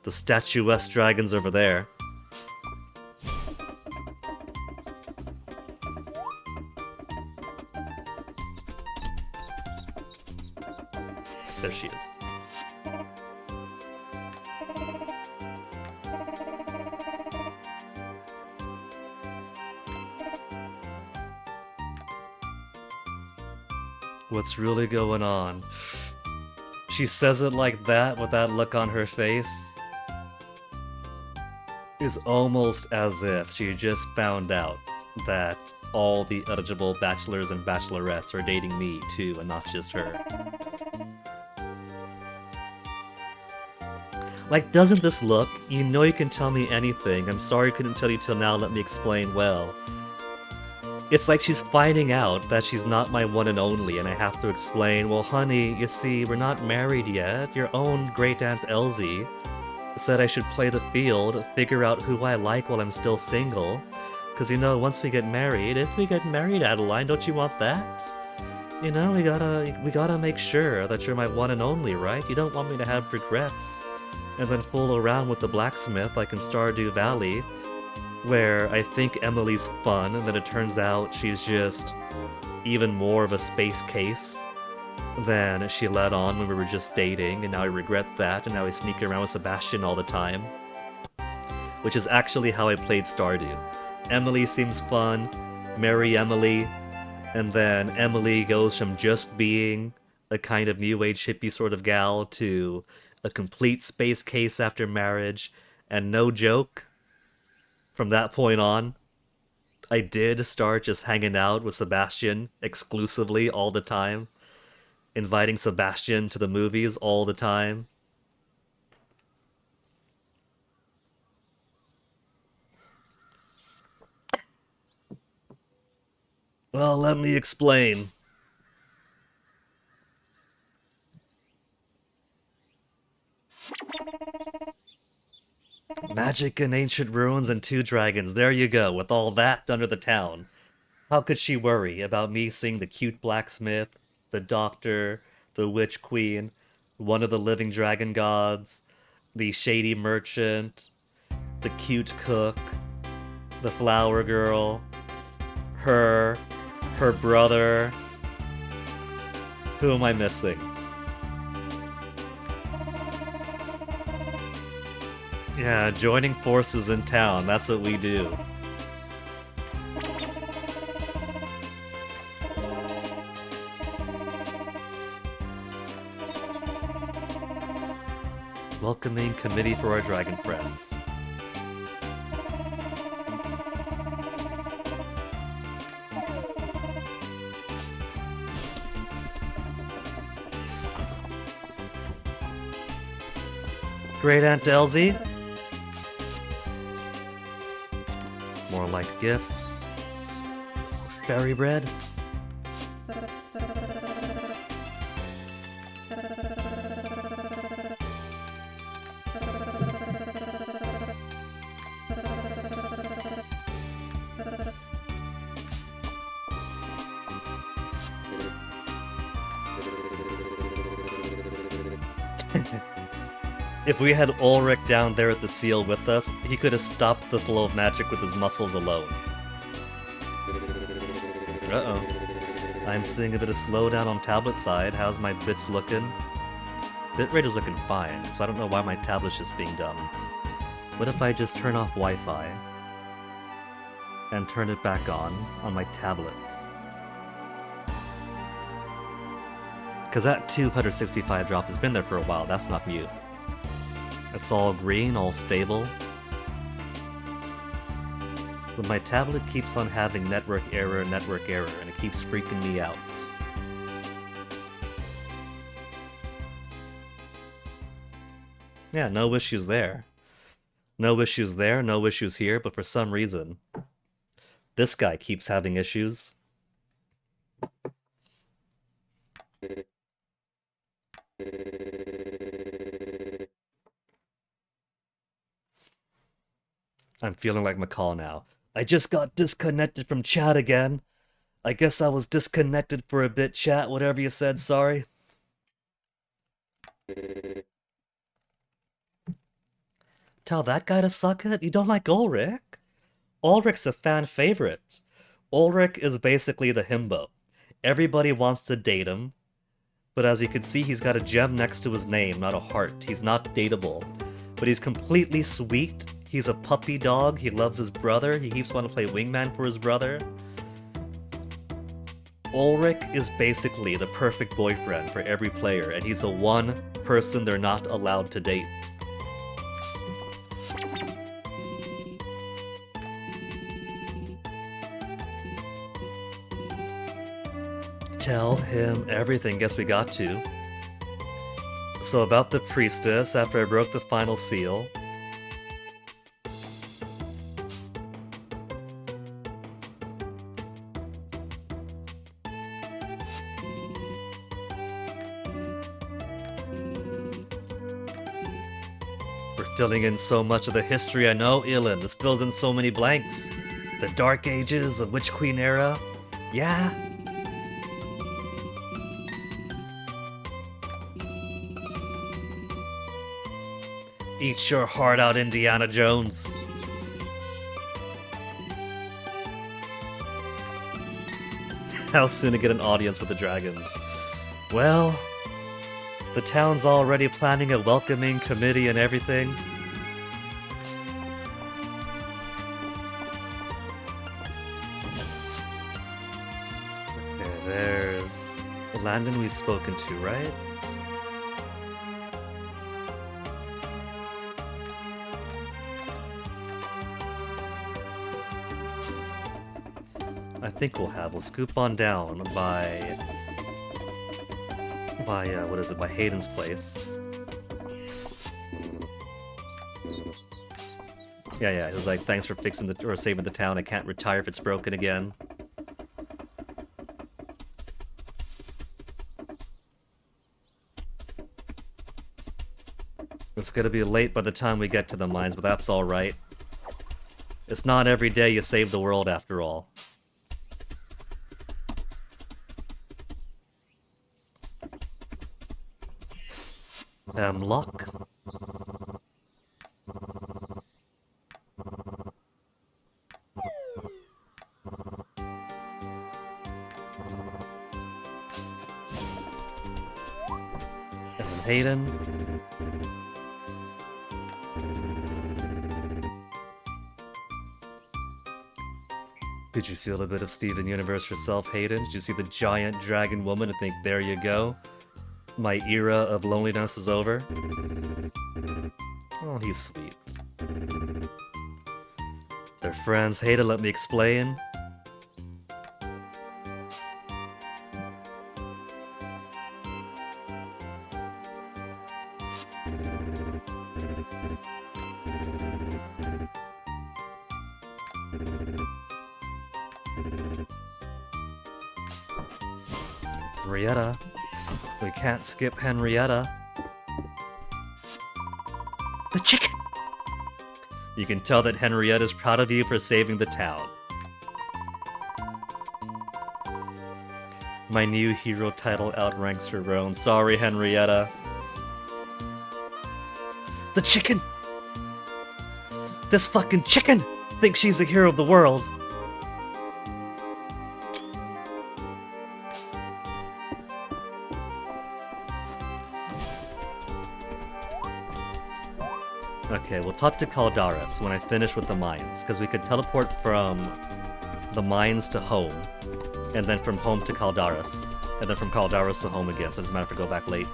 The statuesque dragon's over there. There she is. What's really going on? She says it like that with that look on her face. It's almost as if she just found out that all the eligible bachelors and bachelorettes are dating me too, and not just her. Like, doesn't this look? You know you can tell me anything. I'm sorry I couldn't tell you till now, let me explain well. It's like she's finding out that she's not my one and only, and I have to explain, well honey, you see, we're not married yet. Your own great-aunt Elsie said I should play the field, figure out who I like while I'm still single. Cause you know, once we get married, if we get married, Adeline, don't you want that? You know, we gotta make sure that you're my one and only, right? You don't want me to have regrets and then fool around with the blacksmith like in Stardew Valley, where I think Emily's fun, and then it turns out she's just even more of a space case than she let on when we were just dating, and now I regret that, and now I sneak around with Sebastian all the time. Which is actually how I played Stardew. Emily seems fun, marry Emily, and then Emily goes from just being a kind of new age hippie sort of gal to a complete space case after marriage, and no joke, from that point on, I did start just hanging out with Sebastian exclusively all the time, inviting Sebastian to the movies all the time. Well, let me explain. Magic and ancient ruins and 2 dragons, there you go, with all that under the town. How could she worry about me seeing the cute blacksmith, the doctor, the witch queen, one of the living dragon gods, the shady merchant, the cute cook, the flower girl, her brother. Who am I missing? Yeah, joining forces in town, that's what we do. Welcoming committee for our dragon friends. Great Aunt Elsie. More like gifts. Fairy bread. If we had Ulrich down there at the seal with us, he could have stopped the flow of magic with his muscles alone. Uh-oh. I'm seeing a bit of slowdown on tablet side. How's my bits looking? Bitrate is looking fine, so I don't know why my tablet's just being dumb. What if I just turn off Wi-Fi and turn it back on my tablet? Because that 265 drop has been there for a while, that's not new. It's all green, all stable. But my tablet keeps on having network error, and it keeps freaking me out. Yeah, no issues there. No issues there, no issues here, but for some reason, this guy keeps having issues. I'm feeling like McCall now. I just got disconnected from chat again. I guess I was disconnected for a bit, chat, whatever you said, sorry. Tell that guy to suck it? You don't like Ulrich? Ulrich's a fan favorite. Ulrich is basically the himbo. Everybody wants to date him, but as you can see, he's got a gem next to his name, not a heart. He's not dateable, but he's completely sweet. He's a puppy dog. He loves his brother. He keeps wanting to play wingman for his brother. Ulrich is basically the perfect boyfriend for every player, and he's the one person they're not allowed to date. Tell him everything. Guess we got to. So about the priestess, after I broke the final seal, we're filling in so much of the history. I know, Ilan, this fills in so many blanks. The Dark Ages, the Witch Queen era. Yeah. Eat your heart out, Indiana Jones. How soon to get an audience with the dragons? Well, the town's already planning a welcoming committee and everything. Okay, there's Landon we've spoken to, right? I think we'll scoop on down by what is it, by Hayden's place. Yeah, it was like, thanks for fixing or saving the town, I can't retire if it's broken again. It's gonna be late by the time we get to the mines, but that's alright. It's not every day you save the world after all. Lock. And Hayden. Did you feel a bit of Steven Universe yourself, Hayden? Did you see the giant dragon woman and think, there you go? My era of loneliness is over? Oh, he's sweet. They're friends. Hayden, let me explain. Henrietta. We can't skip Henrietta. The chicken! You can tell that Henrietta's proud of you for saving the town. My new hero title outranks her own. Sorry, Henrietta. The chicken! This fucking chicken thinks she's the hero of the world. Okay, we'll talk to Caldaris when I finish with the mines, because we could teleport from the mines to home, and then from home to Caldaris, and then from Caldaris to home again, so it doesn't matter if I go back late.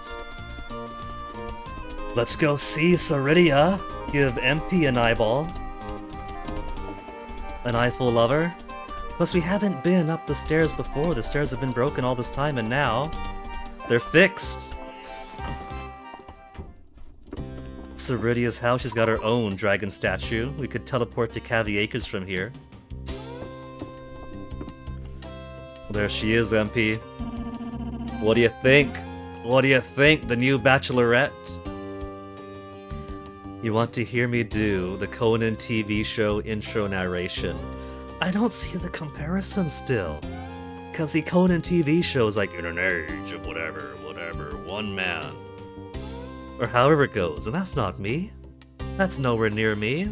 Let's go see Ceridia. Give MP an eyeball. An eyeful lover. Plus, we haven't been up the stairs before. The stairs have been broken all this time, and now they're fixed. Ceridia's house, she's got her own dragon statue. We could teleport to Cavi Acres from here. There she is, MP. What do you think? What do you think, the new Bachelorette? You want to hear me do the Conan TV show intro narration? I don't see the comparison still. Cause the Conan TV show is like, in an age of whatever, one man. Or however it goes, and that's not me. That's nowhere near me.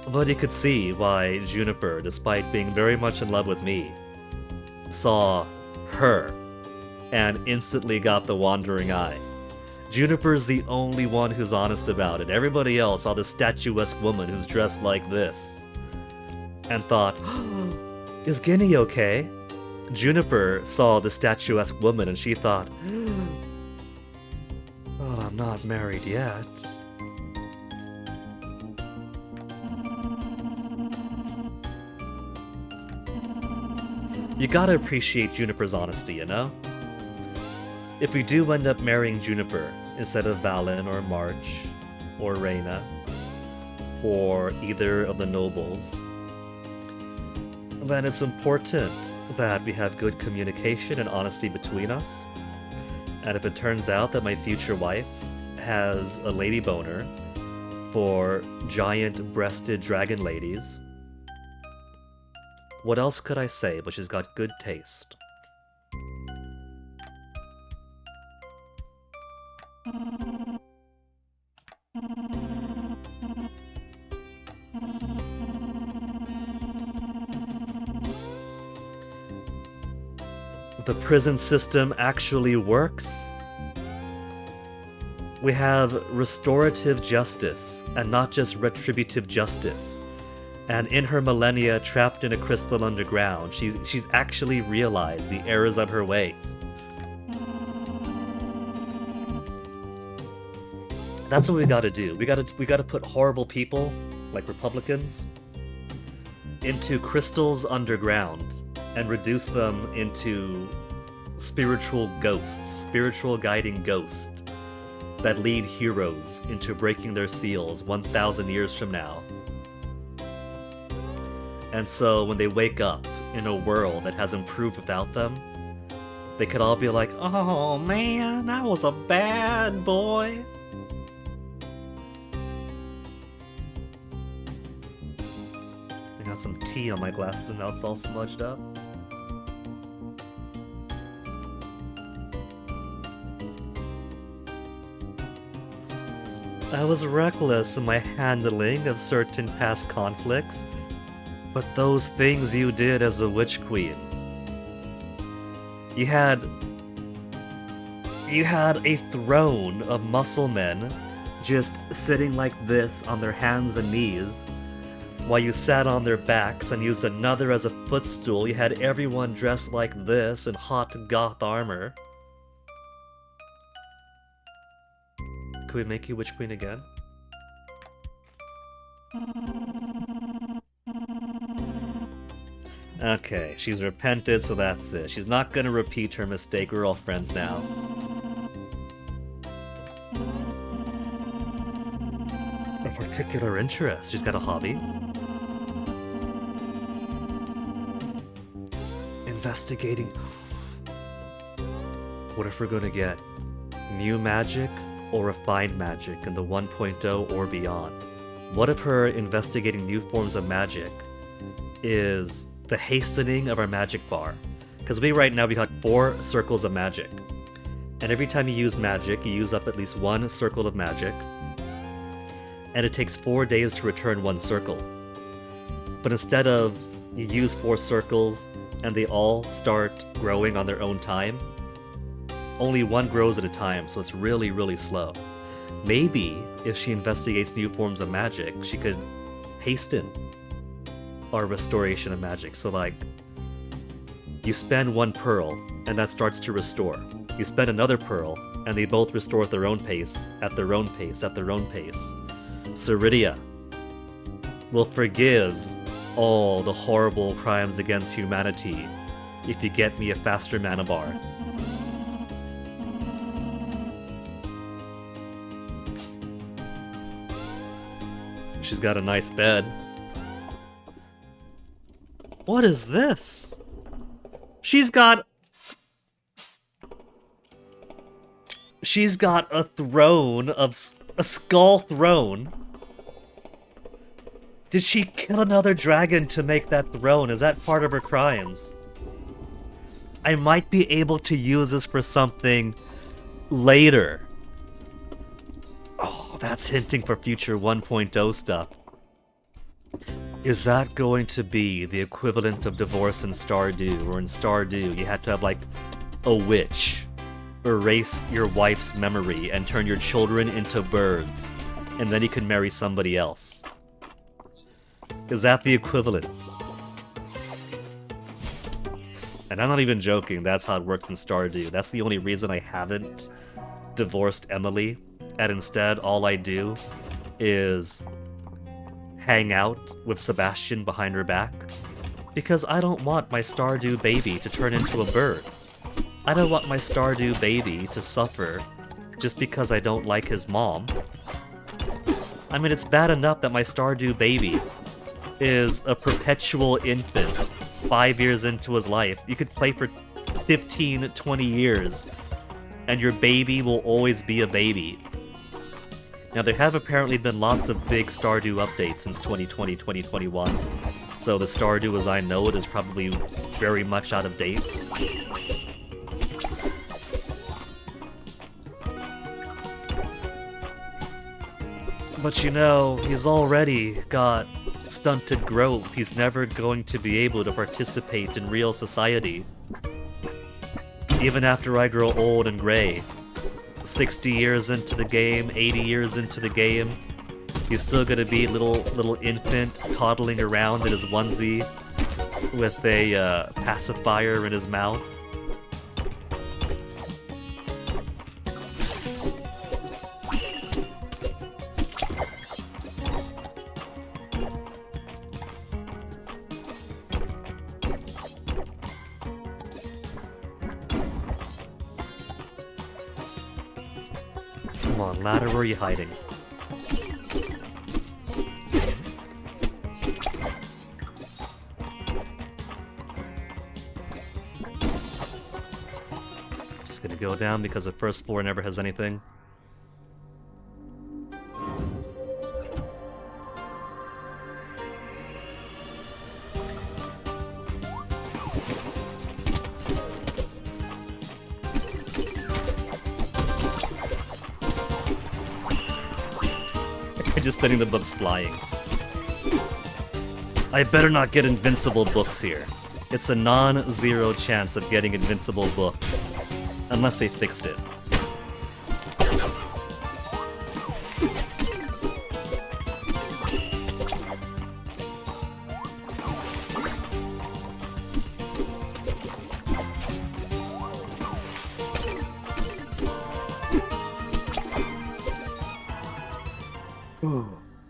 But you could see why Juniper, despite being very much in love with me, saw her and instantly got the wandering eye. Juniper's the only one who's honest about it. Everybody else saw this statuesque woman who's dressed like this and thought, is Guinea okay? Juniper saw the statuesque woman and she thought, well, I'm not married yet. You gotta appreciate Juniper's honesty, you know? If we do end up marrying Juniper instead of Valen or March or Reyna or either of the nobles, then it's important that we have good communication and honesty between us. And if it turns out that my future wife has a lady boner for giant-breasted dragon ladies, what else could I say but she's got good taste? The prison system actually works. We have restorative justice, and not just retributive justice. And in her millennia trapped in a crystal underground, she's actually realized the errors of her ways. That's what we gotta do. We gotta put horrible people, like Republicans, into crystals underground and reduce them into spiritual ghosts, spiritual guiding ghosts that lead heroes into breaking their seals 1,000 years from now. And so when they wake up in a world that has improved without them, they could all be like, oh man, I was a bad boy. I got some tea on my glasses and now it's all smudged up. I was reckless in my handling of certain past conflicts, but those things you did as a witch queen. You had a throne of muscle men just sitting like this on their hands and knees while you sat on their backs and used another as a footstool. You had everyone dressed like this in hot goth armor. Could we make you witch queen again? Okay, she's repented, so that's it. She's not gonna repeat her mistake. We're all friends now. Of particular interest. She's got a hobby. Investigating. What if we're gonna get new magic or refined magic in the 1.0 or beyond? What if her investigating new forms of magic is the hastening of our magic bar? Because right now we got 4 circles of magic. And every time you use magic, you use up at least one circle of magic. And it takes 4 days to return one circle. But instead of you use 4 circles and they all start growing on their own time, only one grows at a time, so it's really, really slow. Maybe if she investigates new forms of magic, she could hasten our restoration of magic. So like, you spend 1 pearl and that starts to restore. You spend another pearl and they both restore at their own pace, at their own pace, at their own pace. Ceridia will forgive all the horrible crimes against humanity if you get me a faster mana bar. She's got a nice bed. What is this? She's got a throne of a skull throne. Did she kill another dragon to make that throne? Is that part of her crimes? I might be able to use this for something later. Oh, that's hinting for future 1.0 stuff. Is that going to be the equivalent of divorce in Stardew? Or in Stardew, you had to have like a witch erase your wife's memory and turn your children into birds, and then you can marry somebody else. Is that the equivalent? And I'm not even joking, that's how it works in Stardew. That's the only reason I haven't divorced Emily, and instead all I do is hang out with Sebastian behind her back. Because I don't want my Stardew baby to turn into a bird. I don't want my Stardew baby to suffer just because I don't like his mom. I mean, it's bad enough that my Stardew baby is a perpetual infant 5 years into his life. You could play for 15, 20 years, and your baby will always be a baby. Now, there have apparently been lots of big Stardew updates since 2020, 2021, so the Stardew as I know it is probably very much out of date. But you know, he's already got stunted growth. He's never going to be able to participate in real society. Even after I grow old and gray, 60 years into the game, 80 years into the game, he's still gonna be little infant toddling around in his onesie with a pacifier in his mouth. Come on, ladder, where are you hiding? Just gonna go down because the first floor never has anything. Just sending the books flying. I better not get invincible books here. It's a non-zero chance of getting invincible books. Unless they fixed it.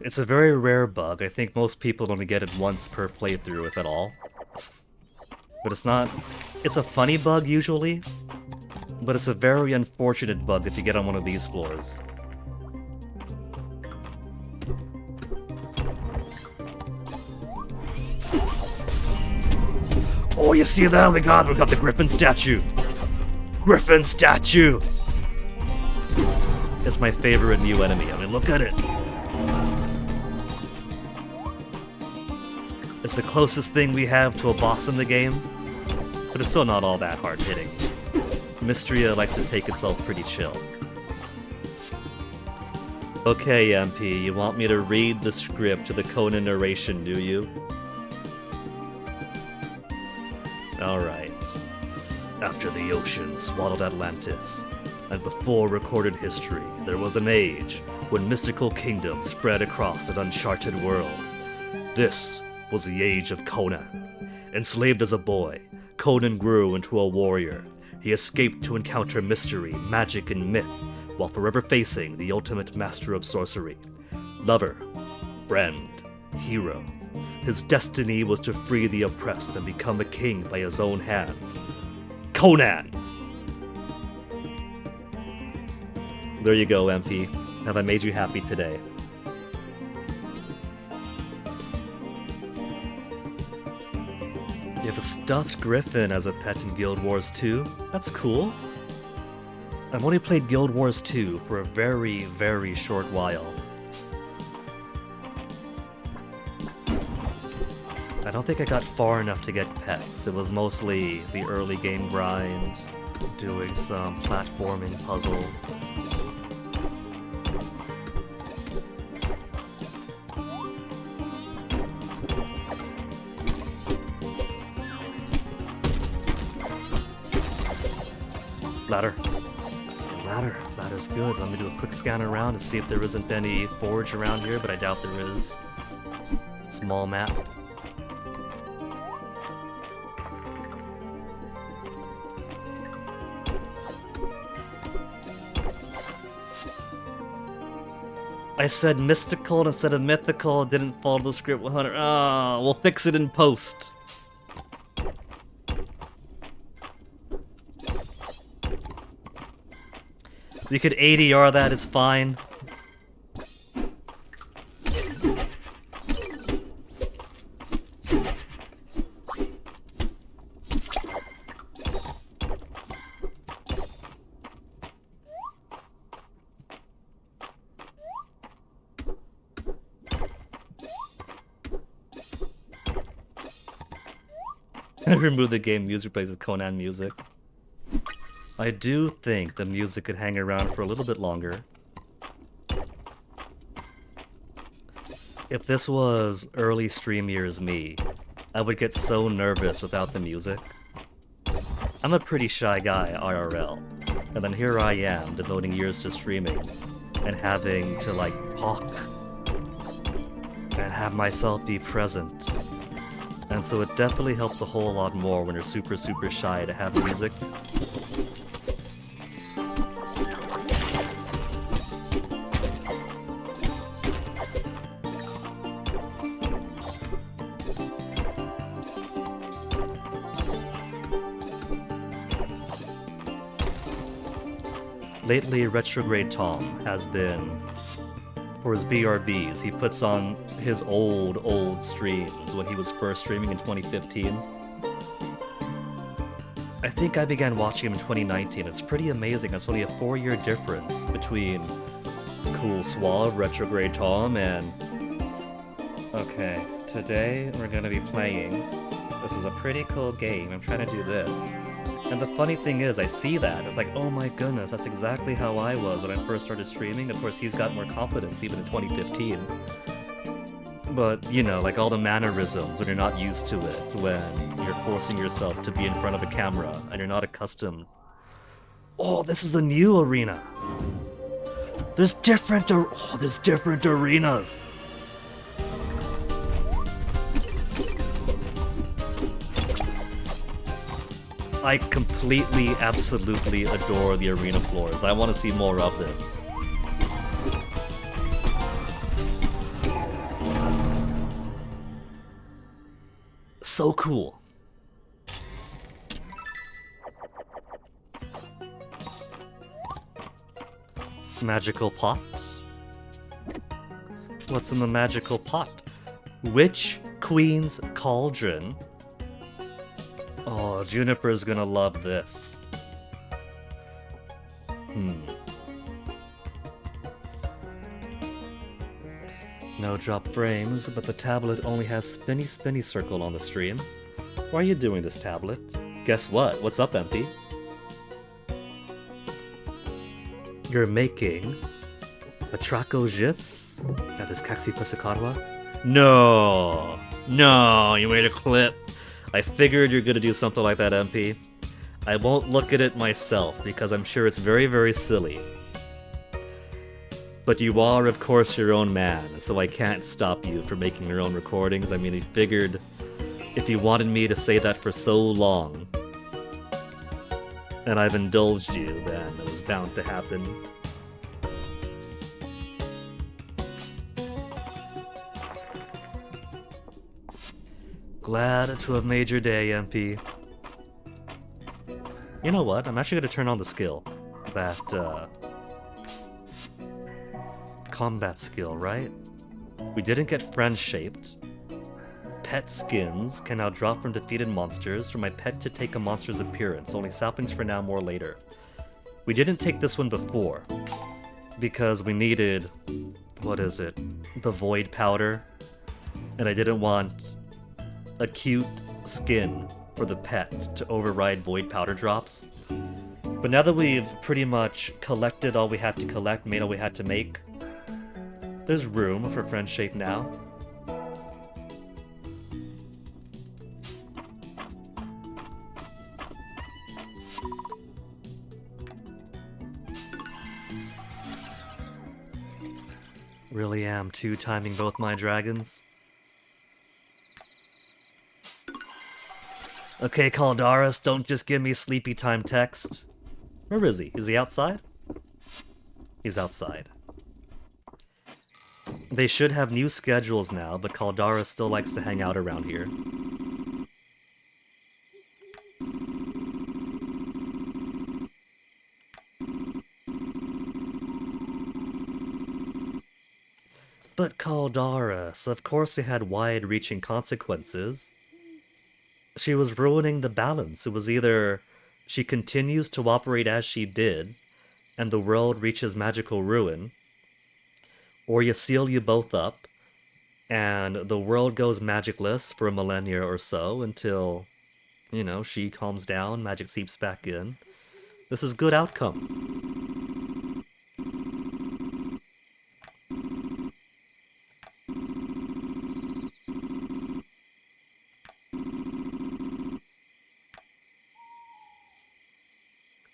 It's a very rare bug. I think most people only get it once per playthrough, if at all. But it's not... It's a funny bug, usually. But it's a very unfortunate bug if you get on one of these floors. Oh, you see that? Oh my god, we got the Griffin statue! Griffin statue! It's my favorite new enemy. I mean, look at it! It's the closest thing we have to a boss in the game, but it's still not all that hard hitting. Mistria likes to take itself pretty chill. Okay, MP, you want me to read the script to the Conan narration, do you? Alright. After the ocean swallowed Atlantis, and before recorded history, there was an age when mystical kingdoms spread across an uncharted world. This was the age of Conan. Enslaved as a boy, Conan grew into a warrior. He escaped to encounter mystery, magic, and myth, while forever facing the ultimate master of sorcery. Lover, friend, hero. His destiny was to free the oppressed and become a king by his own hand. Conan! There you go, MP. Have I made you happy today? You have a stuffed griffin as a pet in Guild Wars 2? That's cool. I've only played Guild Wars 2 for a very, very short while. I don't think I got far enough to get pets. It was mostly the early game grind, doing some platforming puzzle. Ladder. Ladder's good. Let me do a quick scan around to see if there isn't any forge around here, but I doubt there is. Small map. I said mystical instead of mythical. It didn't follow the script 100. Ah, we'll fix it in post. You could ADR that, it's fine. Remove the game music plays with Conan music. I do think the music could hang around for a little bit longer. If this was early stream years me, I would get so nervous without the music. I'm a pretty shy guy, IRL, and then here I am devoting years to streaming and having to like talk and have myself be present. And so it definitely helps a whole lot more when you're super, super shy to have music. Lately, Retrograde Tom has been, for his BRBs, he puts on his old streams when he was first streaming in 2015. I think I began watching him in 2019. It's pretty amazing. It's only a 4-year difference between Cool Suave, Retrograde Tom, and... Okay, today we're gonna be playing. This is a pretty cool game. I'm trying to do this. And the funny thing is, I see that. It's like, oh my goodness, that's exactly how I was when I first started streaming. Of course, he's got more confidence even in 2015. But, you know, like all the mannerisms when you're not used to it, when you're forcing yourself to be in front of a camera and you're not accustomed. Oh, this is a new arena. There's different arenas. I completely, absolutely adore the arena floors. I want to see more of this. So cool. Magical pots? What's in the magical pot? Witch Queen's Cauldron? Oh, Juniper's gonna love this. No drop frames, but the tablet only has spinny circle on the stream. Why are you doing this, tablet? Guess what? What's up, MP? You're making Atraco GIFs at this Kaxi Pusakarwa? No! No, you made a clip. I figured you're gonna do something like that, MP. I won't look at it myself, because I'm sure it's very, very silly. But you are, of course, your own man, so I can't stop you from making your own recordings. I mean, I figured if you wanted me to say that for so long, and I've indulged you, then it was bound to happen. Glad to have made your day, MP. You know what? I'm actually going to turn on the skill. That, combat skill, right? We didn't get friend-shaped. Pet skins can now drop from defeated monsters for my pet to take a monster's appearance. Only saplings for now, more later. We didn't take this one before. Because we needed... what is it? The void powder. And I didn't want a cute skin for the pet to override void powder drops. But now that we've pretty much collected all we had to collect, made all we had to make, there's room for friend shape now. Really am two-timing both my dragons. Okay, Caldaris, don't just give me sleepy time text. Where is he? Is he outside? He's outside. They should have new schedules now, but Caldaris still likes to hang out around here. But Caldaris, of course it had wide-reaching consequences. She was ruining the balance. It was either she continues to operate as she did, and the world reaches magical ruin, or you seal you both up, and the world goes magicless for a millennia or so until, you know, she calms down, magic seeps back in. This is good outcome.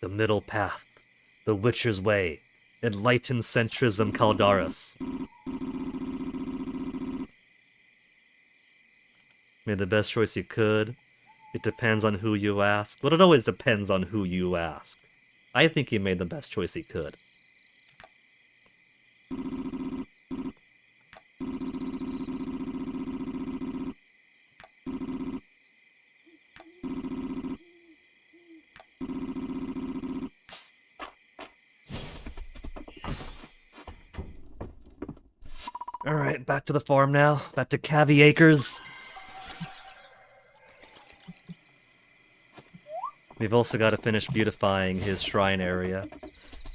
The middle path, the Witcher's way, enlightened centrism, Caldaris. Made the best choice you could. It depends on who you ask. But it always depends on who you ask. I think he made the best choice he could. Alright, back to the farm now. Back to Cavi Acres. We've also got to finish beautifying his shrine area.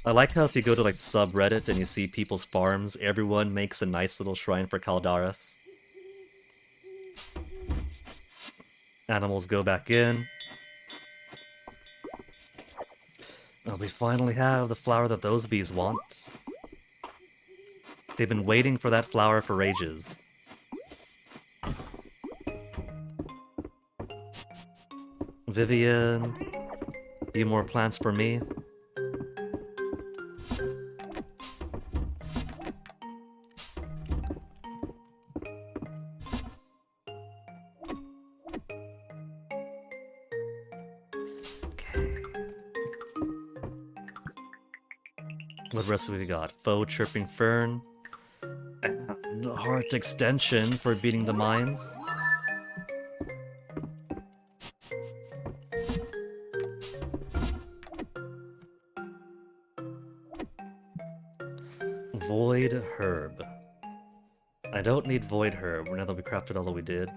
I like how if you go to like the subreddit and you see people's farms, everyone makes a nice little shrine for Caldaris. Animals go back in. Oh, we finally have the flower that those bees want. They've been waiting for that flower for ages. Vivian, a few more plants for me. Okay. What rest have we got? Faux chirping fern. And heart extension for beating the mines. Void herb. I don't need void herb now that we crafted all that we did.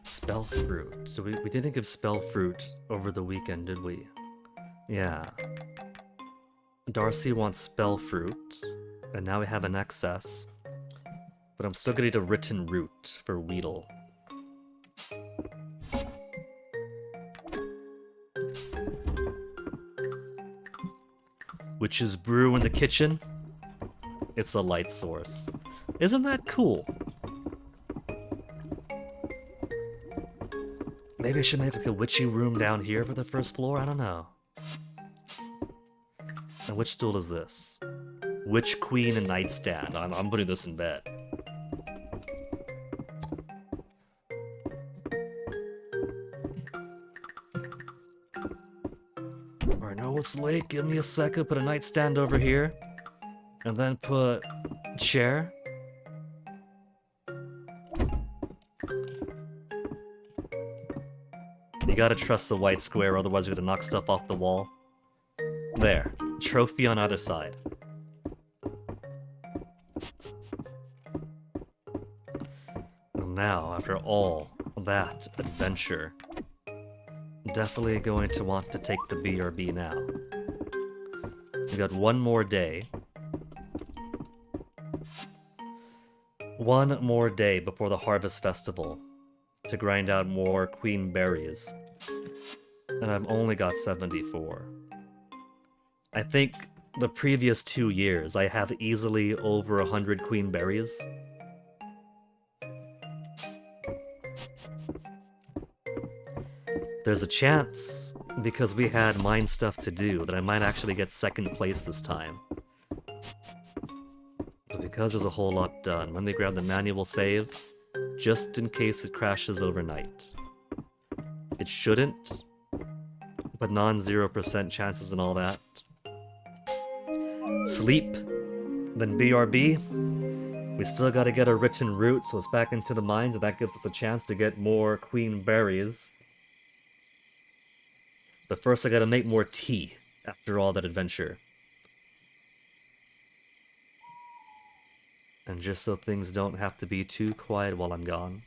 Spell fruit. So we didn't give spell fruit over the weekend, did we? Yeah. Darcy wants spell fruit, and now we have an excess. But I'm still gonna need a written root for Weedle. witch's brew in the kitchen. It's a light source. Isn't that cool? Maybe I should make like a witchy room down here for the first floor? I don't know. And which stool is this? Witch Queen and Nightstand. I'm putting this in bed. Alright, no, it's late. Give me a second. Put a nightstand over here. And then put a chair. You gotta trust the white square, otherwise you're gonna knock stuff off the wall. There. Trophy on either side. And now, after all that adventure, definitely going to want to take the BRB now. We got one more day. One more day before the Harvest Festival to grind out more queen berries. And I've only got 74. I think the previous 2 years I have easily over 100 queen berries. There's a chance, because we had mine stuff to do, that I might actually get second place this time. But because there's a whole lot done, let me grab the manual save, just in case it crashes overnight. It shouldn't, but non-0% chances and all that. Sleep, then BRB. We still gotta get a written route, so it's back into the mines, and that gives us a chance to get more queen berries. But first I gotta make more tea after all that adventure. And just so things don't have to be too quiet while I'm gone.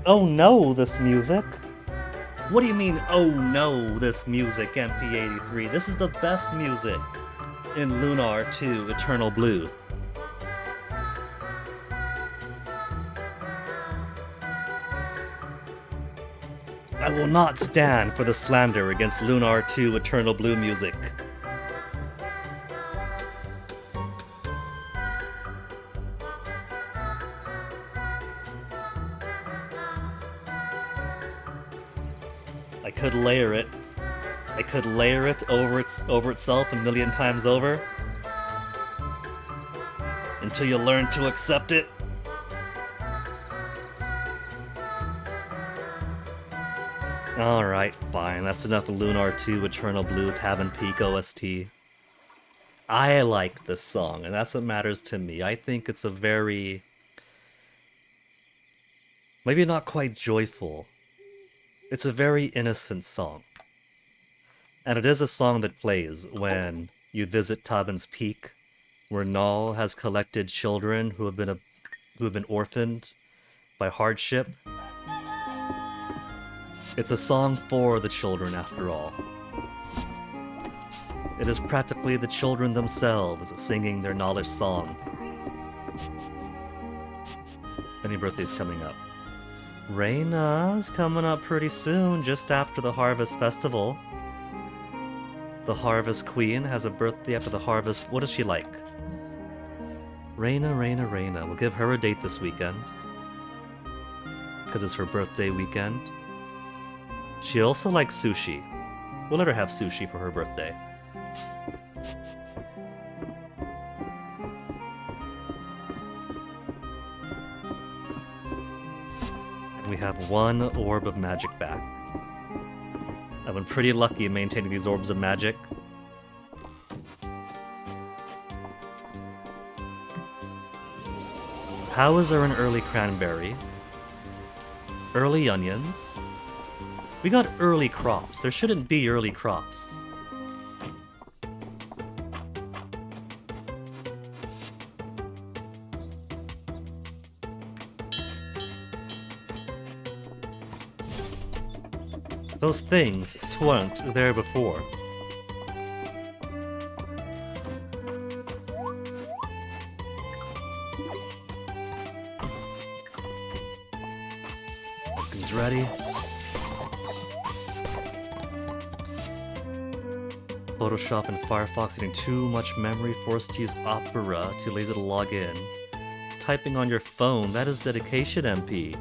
Oh no, this music? What do you mean, oh no, this music, MP83? This is the best music in Lunar 2 Eternal Blue. I will not stand for the slander against Lunar 2 Eternal Blue music. I could layer it. I could layer it over itself a million times over. Until you learn to accept it. Alright, fine. That's enough of Lunar 2 Eternal Blue Tavern Peak OST. I like this song, and that's what matters to me. I think it's a very... maybe not quite joyful. It's a very innocent song. And it is a song that plays when you visit Tabern's Peak, where Null has collected children who have been orphaned by hardship. It's a song for the children, after all. It is practically the children themselves singing their knowledge song. Any birthday's coming up? Reyna's coming up pretty soon, just after the Harvest Festival. The Harvest Queen has a birthday after the Harvest. What is she like? Reyna. We'll give her a date this weekend. Because it's her birthday weekend. She also likes sushi. We'll let her have sushi for her birthday. And we have one orb of magic back. I've been pretty lucky maintaining these orbs of magic. How is there an early cranberry? Early onions? We got early crops. There shouldn't be early crops. Those things weren't there before. He's ready. Photoshop and Firefox getting too much memory, forced to use Opera, too lazy to log in. Typing on your phone, that is dedication, MP.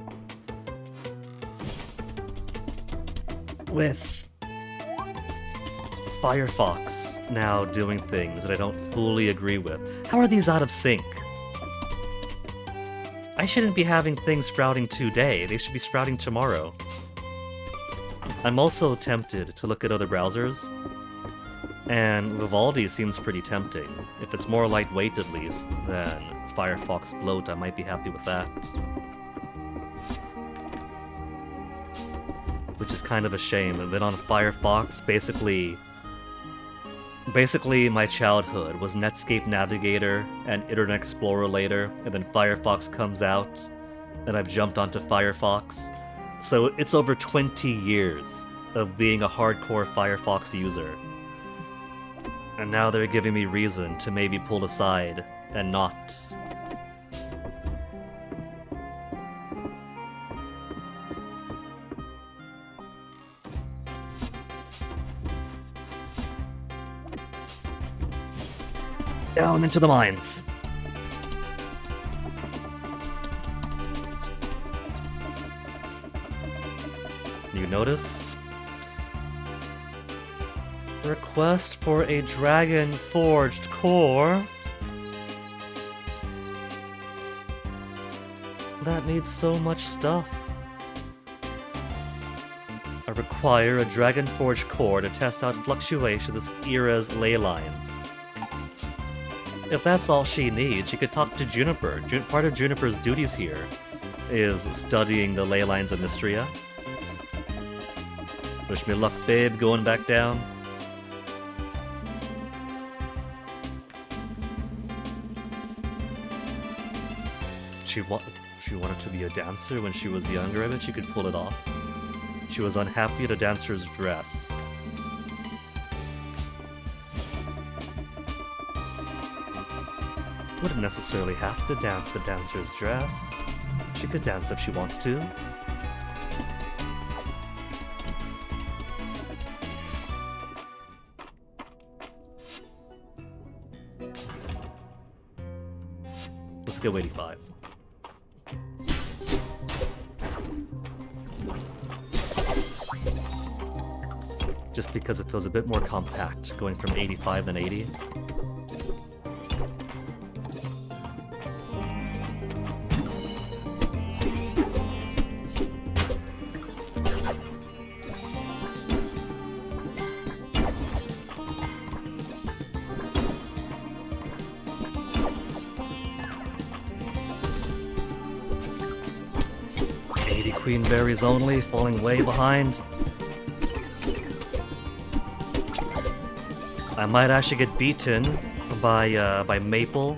With Firefox now doing things that I don't fully agree with. How are these out of sync? I shouldn't be having things sprouting today, they should be sprouting tomorrow. I'm also tempted to look at other browsers. And Vivaldi seems pretty tempting. If it's more lightweight at least than Firefox bloat, I might be happy with that. Which is kind of a shame. I've been on Firefox basically my childhood was Netscape Navigator and Internet Explorer later, and then Firefox comes out, and I've jumped onto Firefox. So it's over 20 years of being a hardcore Firefox user. And now they're giving me reason to maybe pull aside and not. Down into the mines. You notice? Request for a dragon-forged core? That needs so much stuff. I require a dragon-forged core to test out fluctuation of this era's ley lines. If that's all she needs, she could talk to Juniper. Part of Juniper's duties here is studying the ley lines of Mistria. Wish me luck, babe, going back down. She wanted to be a dancer when she was younger. I bet she could pull it off. She was unhappy at a dancer's dress. Wouldn't necessarily have to dance the dancer's dress. She could dance if she wants to. Let's go 85. Just because it feels a bit more compact, going from 85 than 80. Queen berries only, falling way behind. I might actually get beaten by Maple.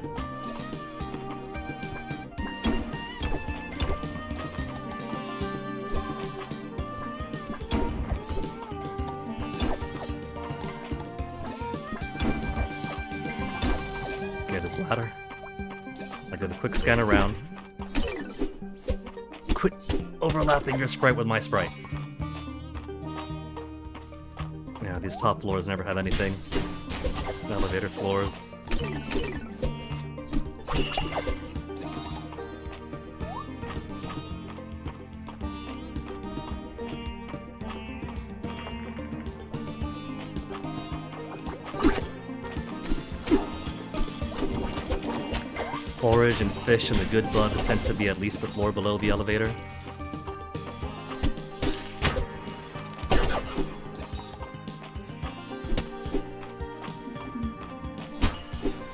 Get his ladder. I did a quick scan around. Quit overlapping your sprite with my sprite. Yeah, these top floors never have anything. Elevator floors. Forage and fish and the good bug is sent to be at least a floor below the elevator.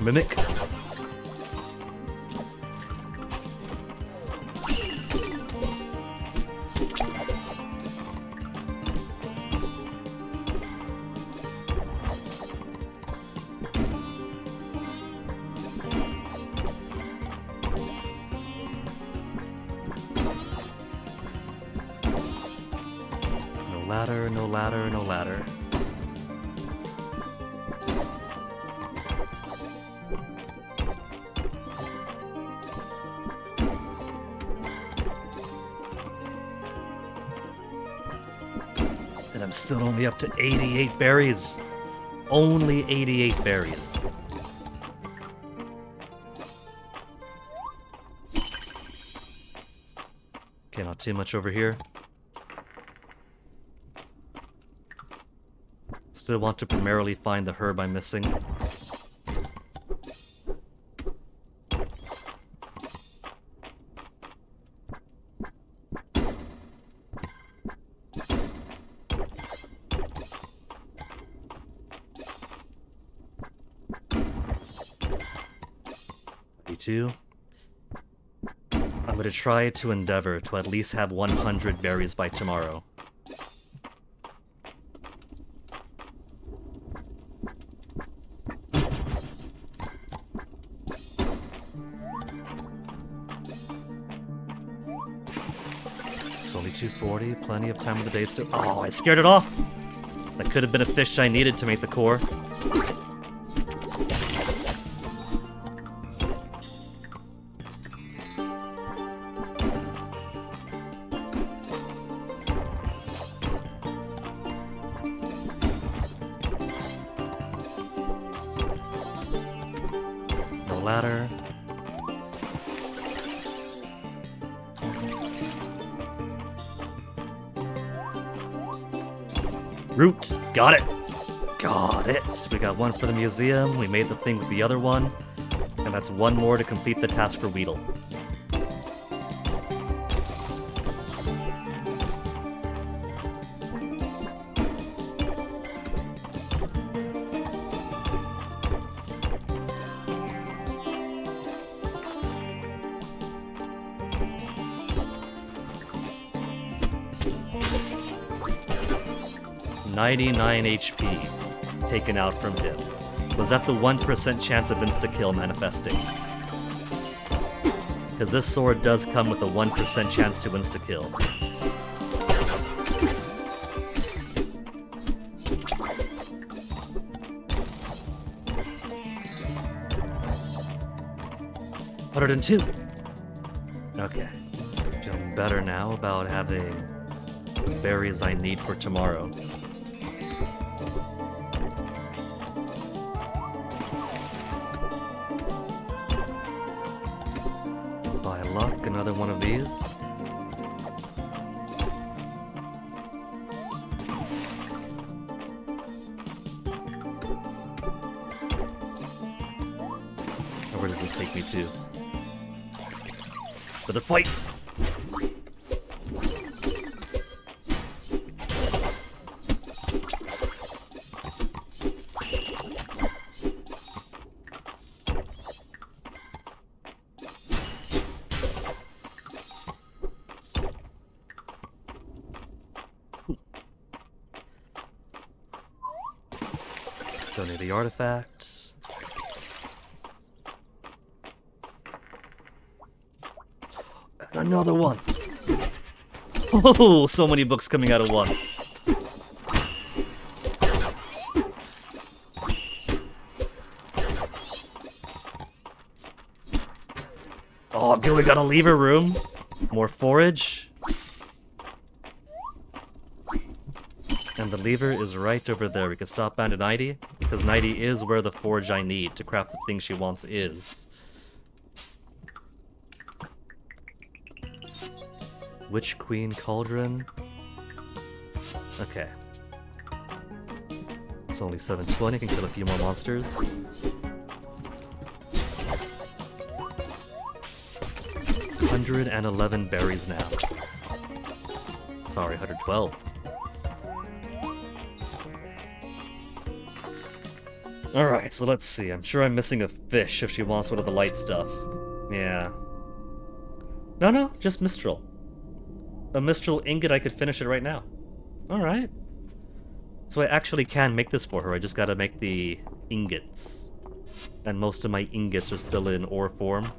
Mimic. No ladder, no ladder, no ladder. And I'm still only up to 88 berries. Only 88 berries. Okay, not too much over here. Still want to primarily find the herb I'm missing. I'm going to try to endeavor to at least have 100 berries by tomorrow. It's only 2:40, plenty of time of the day still. Oh, I scared it off! That could have been a fish I needed to make the core. Ladder. Root! Got it! Got it! We got one for the museum, we made the thing with the other one, and that's one more to complete the task for Weedle. $99 HP taken out from him. Was that the 1% chance of insta-kill manifesting? Because this sword does come with a 1% chance to insta-kill. $102. Okay. Feeling better now about having the berries I need for tomorrow. By luck, another one of these. Now where does this take me to? For the fight! Don't need the artifacts. Another one. Oh, so many books coming out at once. Oh, good, we gotta leave a room. More forage. And the lever is right over there. We can stop Bandit 90, because 90 is where the forge I need to craft the thing she wants is. Witch Queen Cauldron. Okay. It's only 720, can kill a few more monsters. $111 berries now. Sorry, 112. Alright, so let's see. I'm sure I'm missing a fish if she wants one of the light stuff. Yeah. No, just Mistral. A Mistral ingot, I could finish it right now. Alright. So I actually can make this for her, I just gotta make the ingots. And most of my ingots are still in ore form.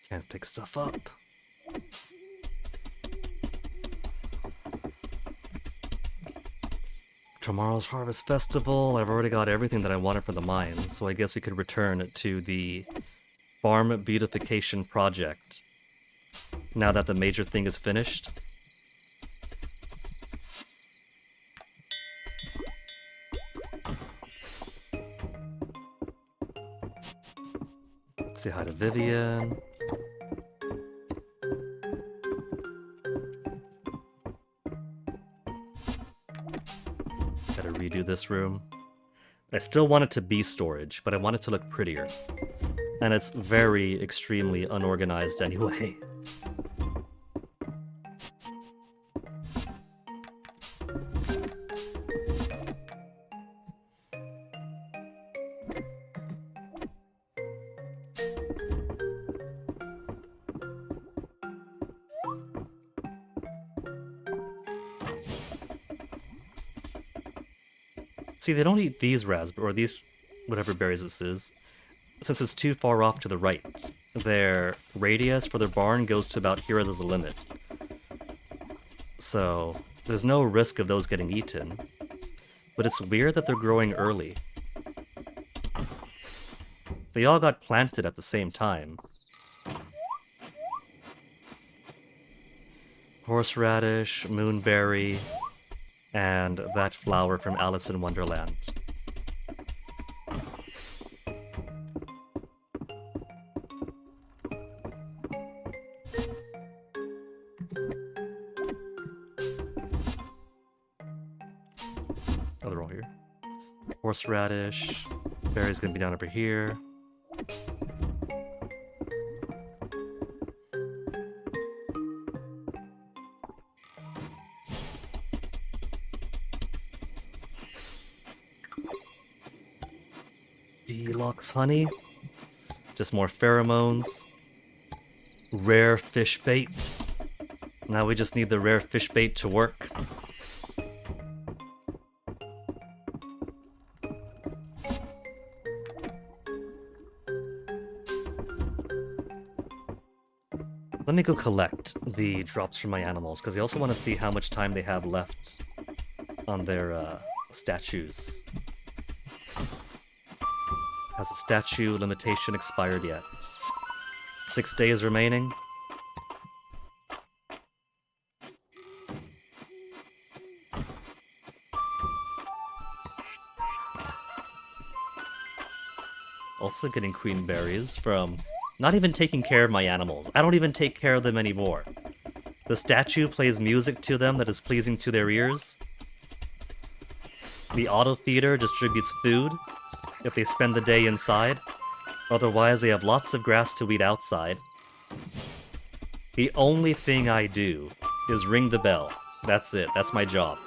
Can't pick stuff up. Tomorrow's Harvest Festival. I've already got everything that I wanted for the mines, so I guess we could return to the farm beautification project now that the major thing is finished. Say hi to Vivian. Gotta redo this room. I still want it to be storage, but I want it to look prettier. And it's very, extremely unorganized anyway. See, they don't eat these raspberries, or these whatever berries this is, since it's too far off to the right. Their radius for their barn goes to about here as a limit. So, there's no risk of those getting eaten. But it's weird that they're growing early. They all got planted at the same time. Horseradish, moonberry, and that flower from Alice in Wonderland. Oh, they're all here. Horseradish. Berry's gonna be down over here. Deluxe honey. Just more pheromones. Rare fish bait. Now we just need the rare fish bait to work. Let me go collect the drops from my animals, because I also want to see how much time they have left on their statues. Has the statue limitation expired yet? 6 days remaining. Also getting queen berries from not even taking care of my animals. I don't even take care of them anymore. The statue plays music to them that is pleasing to their ears. The auto feeder distributes food if they spend the day inside. Otherwise, they have lots of grass to eat outside. The only thing I do is ring the bell. That's it. That's my job.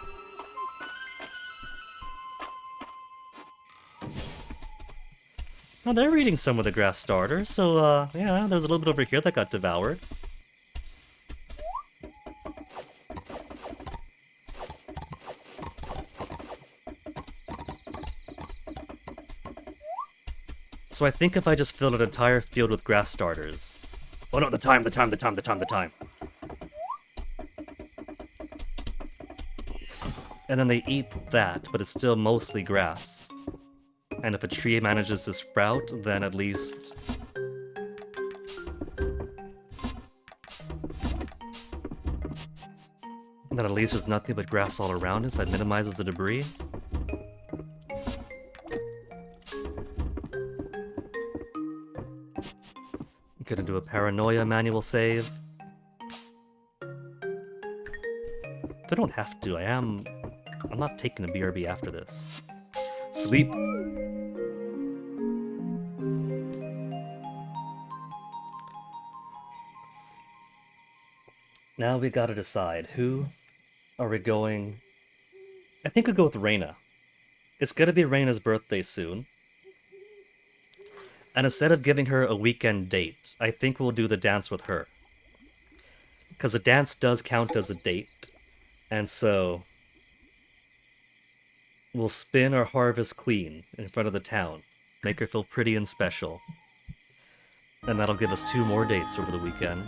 Oh, they're eating some of the grass starters, so, yeah, there's a little bit over here that got devoured. So I think if I just fill an entire field with grass starters... Oh no, the time. And then they eat that, but it's still mostly grass. And if a tree manages to sprout, then at least... Then at least there's nothing but grass all around it, so it minimizes the debris. Gonna do a paranoia manual save. If I don't have to, I'm not taking a BRB after this. Sleep. Now we gotta decide, who are we going... I think we'll go with Reina. It's gonna be Reina's birthday soon. And instead of giving her a weekend date, I think we'll do the dance with her. Because the dance does count as a date. And so... we'll spin our Harvest Queen in front of the town. Make her feel pretty and special. And that'll give us 2 more dates over the weekend.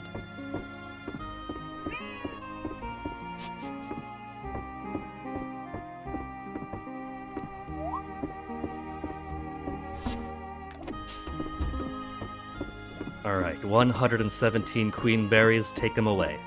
Alright, 117 queen berries, take them away.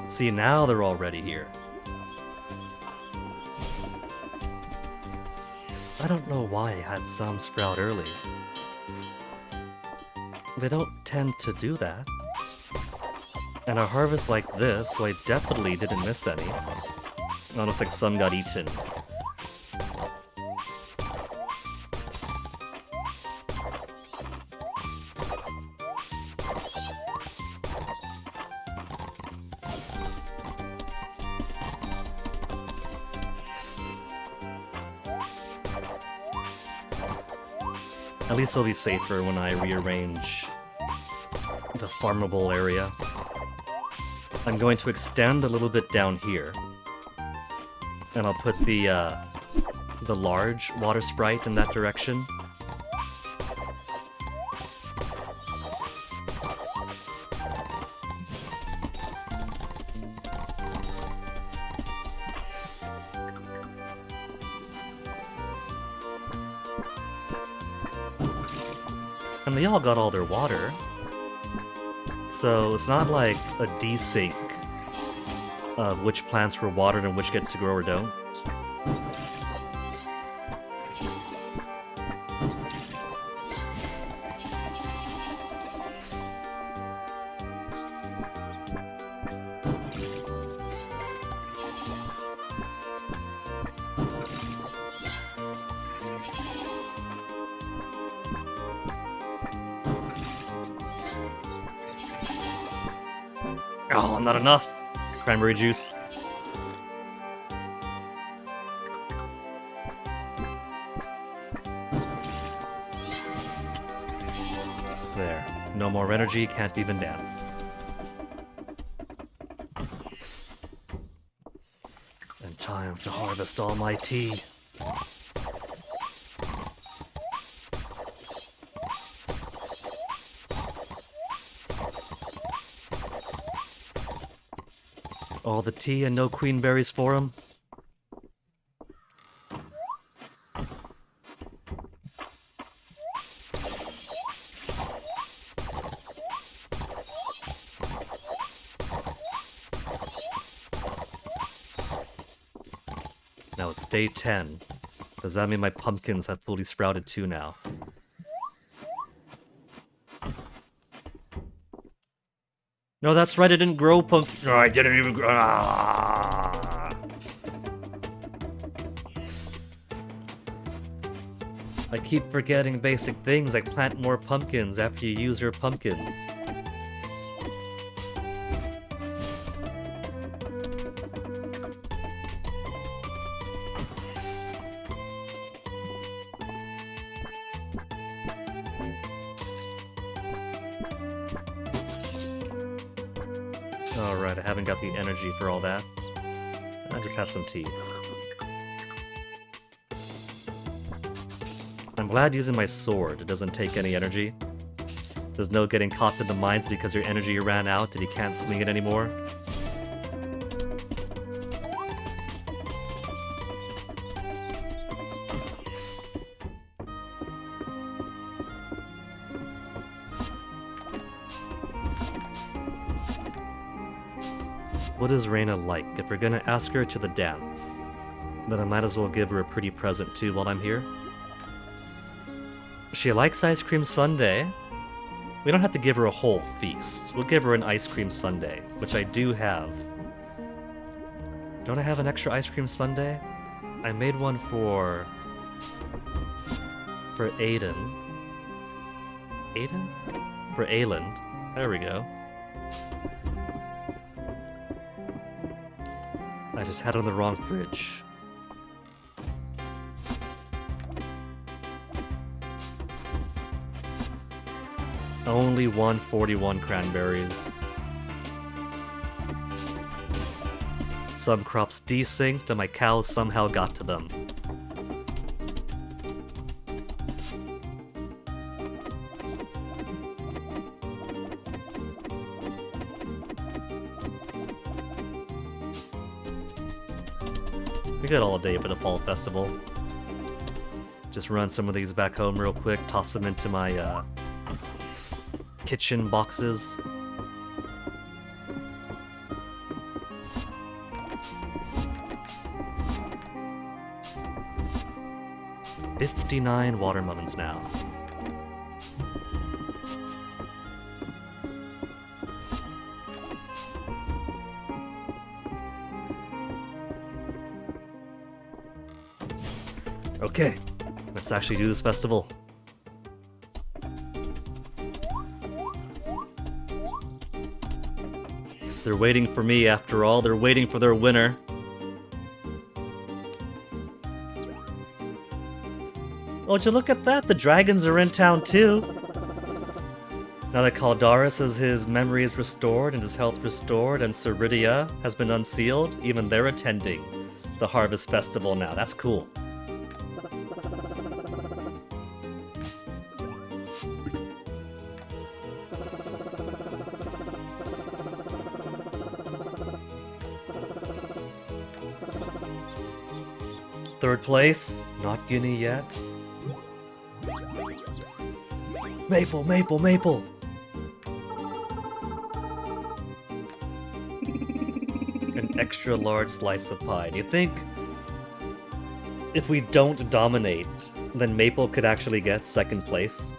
See, now they're already here. I don't know why I had some sprout early. They don't tend to do that. And a harvest like this, so I definitely didn't miss any. Almost like some got eaten. At least it'll be safer when I rearrange the farmable area. I'm going to extend a little bit down here. And I'll put the large water sprite in that direction. And they all got all their water. So it's not like a desync of which plants were watered and which gets to grow or don't. Oh, not enough. Cranberry juice. There. No more energy, can't even dance. And time to harvest all my tea. All the tea and no queen berries for him? Now it's day 10. Does that mean my pumpkins have fully sprouted too now? No, that's right, I didn't grow pumpkin. Oh, I didn't even grow. Ah. I keep forgetting basic things like plant more pumpkins after you use your pumpkins. Alright, I haven't got the energy for all that. I just have some tea. I'm glad using my sword. It doesn't take any energy. There's no getting caught in the mines because your energy ran out and you can't swing it anymore. What is Reina like? If we're gonna ask her to the dance, then I might as well give her a pretty present too while I'm here. She likes ice cream sundae. We don't have to give her a whole feast. We'll give her an ice cream sundae, which I do have. Don't I have an extra ice cream sundae? I made one for Aiden. Aiden? For Ayland. There we go. I just had it on the wrong fridge. Only 141 cranberries. Some crops desynced and my cows somehow got to them. We got all day for the fall festival. Just run some of these back home real quick, toss them into my kitchen boxes. $59 watermelons now. Okay, let's actually do this festival. They're waiting for me after all, they're waiting for their winner. Oh, would you look at that? The dragons are in town too. Now that Caldaris has his memories restored and his health restored and Ceridia has been unsealed, even they're attending the Harvest Festival now. That's cool. Third place, not Guinea yet. Maple, maple, maple! An extra large slice of pie. Do you think if we don't dominate, then Maple could actually get second place?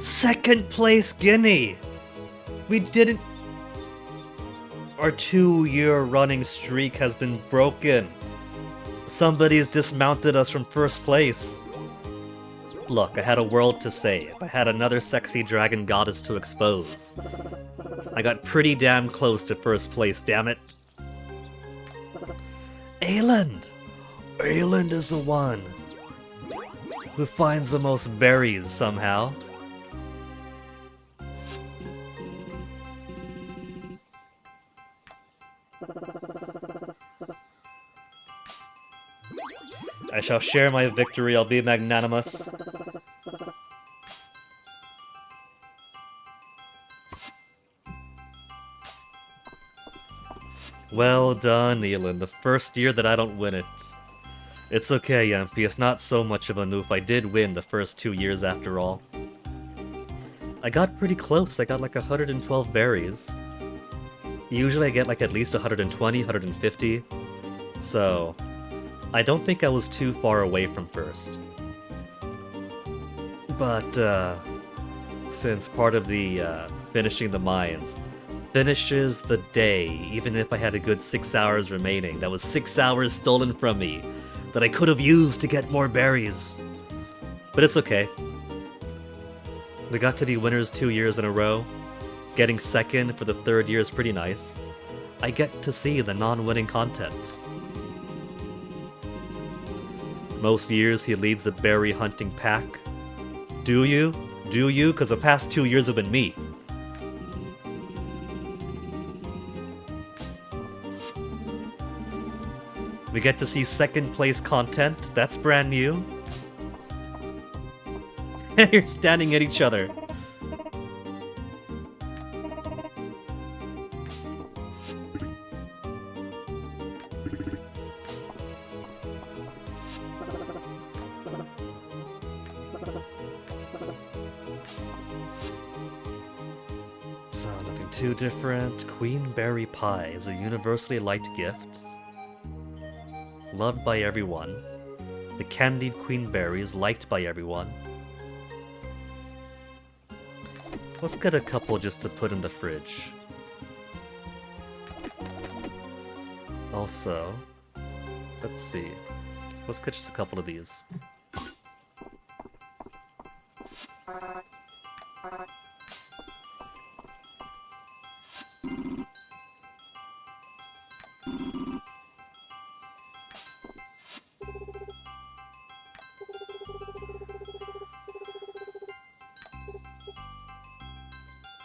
Second place Guinea! We didn't... Our 2-year running streak has been broken. Somebody's dismounted us from first place. Look, I had a world to save. I had another sexy dragon goddess to expose. I got pretty damn close to first place, damn it. Ayland! Ayland is the one who finds the most berries somehow. I shall share my victory, I'll be magnanimous. Well done, Elin. The first year that I don't win it. It's okay, Yampi. It's not so much of a noof. I did win the first 2 years after all. I got pretty close. I got like 112 berries. Usually I get like at least 120, 150. So, I don't think I was too far away from first. But, since part of the finishing the mines finishes the day, even if I had a good 6 hours remaining, that was 6 hours stolen from me that I could have used to get more berries. But it's okay. We got to be winners 2 years in a row. Getting second for the third year is pretty nice. I get to see the non-winning content. Most years he leads a berry hunting pack. Do you? Do you? Because the past 2 years have been me. We get to see second place content. That's brand new. And you're standing at each other. So, nothing too different. Queen Berry Pie is a universally liked gift. Loved by everyone. The candied queen berry is liked by everyone. Let's get a couple just to put in the fridge. Also, let's see. Let's get just a couple of these.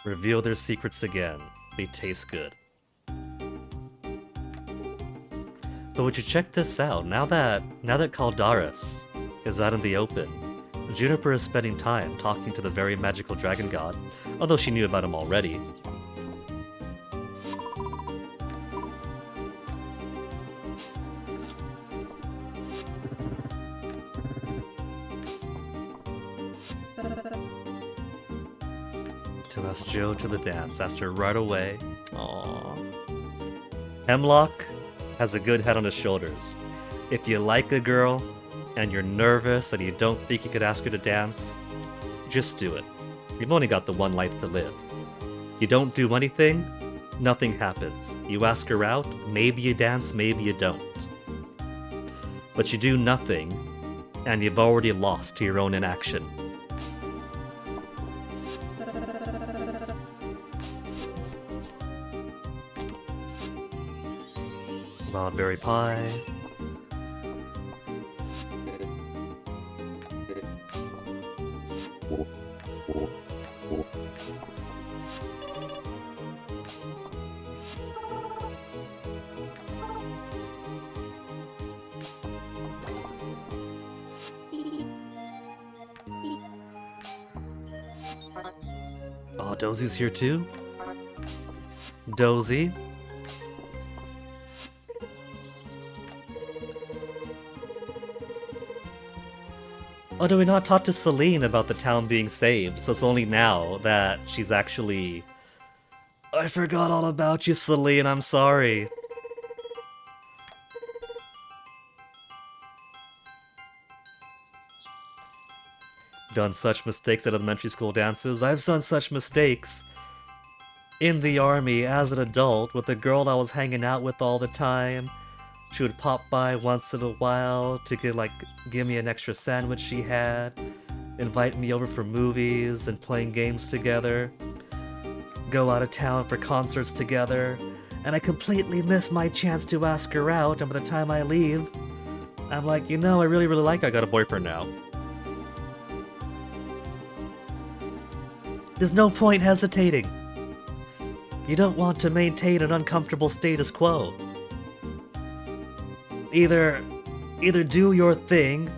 Reveal their secrets again. They taste good. But would you check this out? Now that Caldaris is out in the open, Juniper is spending time talking to the very magical dragon god, although she knew about him already. To ask Joe to the dance, asked her right away. Aww. Hemlock has a good head on his shoulders. If you like a girl, and you're nervous and you don't think you could ask her to dance, just do it. You've only got the one life to live. You don't do anything, nothing happens. You ask her out, maybe you dance, maybe you don't. But you do nothing, and you've already lost to your own inaction. Berry pie. Oh, Dozie's here too? Dozie? Oh, do we not talk to Celine about the town being saved? So it's only now that she's actually... I forgot all about you, Celine, I'm sorry. Done such mistakes at elementary school dances. I've done such mistakes in the army as an adult with the girl I was hanging out with all the time. She would pop by once in a while to give me an extra sandwich she had, invite me over for movies and playing games together, go out of town for concerts together, and I completely miss my chance to ask her out, and by the time I leave, I'm like, I really like her. I got a boyfriend now. There's no point hesitating. You don't want to maintain an uncomfortable status quo. Either do your thing,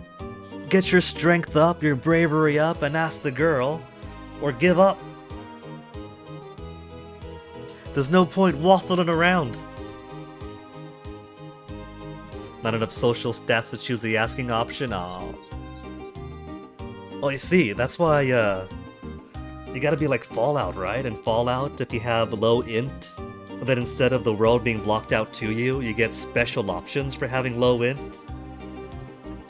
get your strength up, your bravery up, and ask the girl, or give up. There's no point waffling around. Not enough social stats to choose the asking option? Oh, I see. That's why, you gotta be like Fallout, right? In Fallout, if you have low int, then instead of the world being blocked out to you, you get special options for having low int.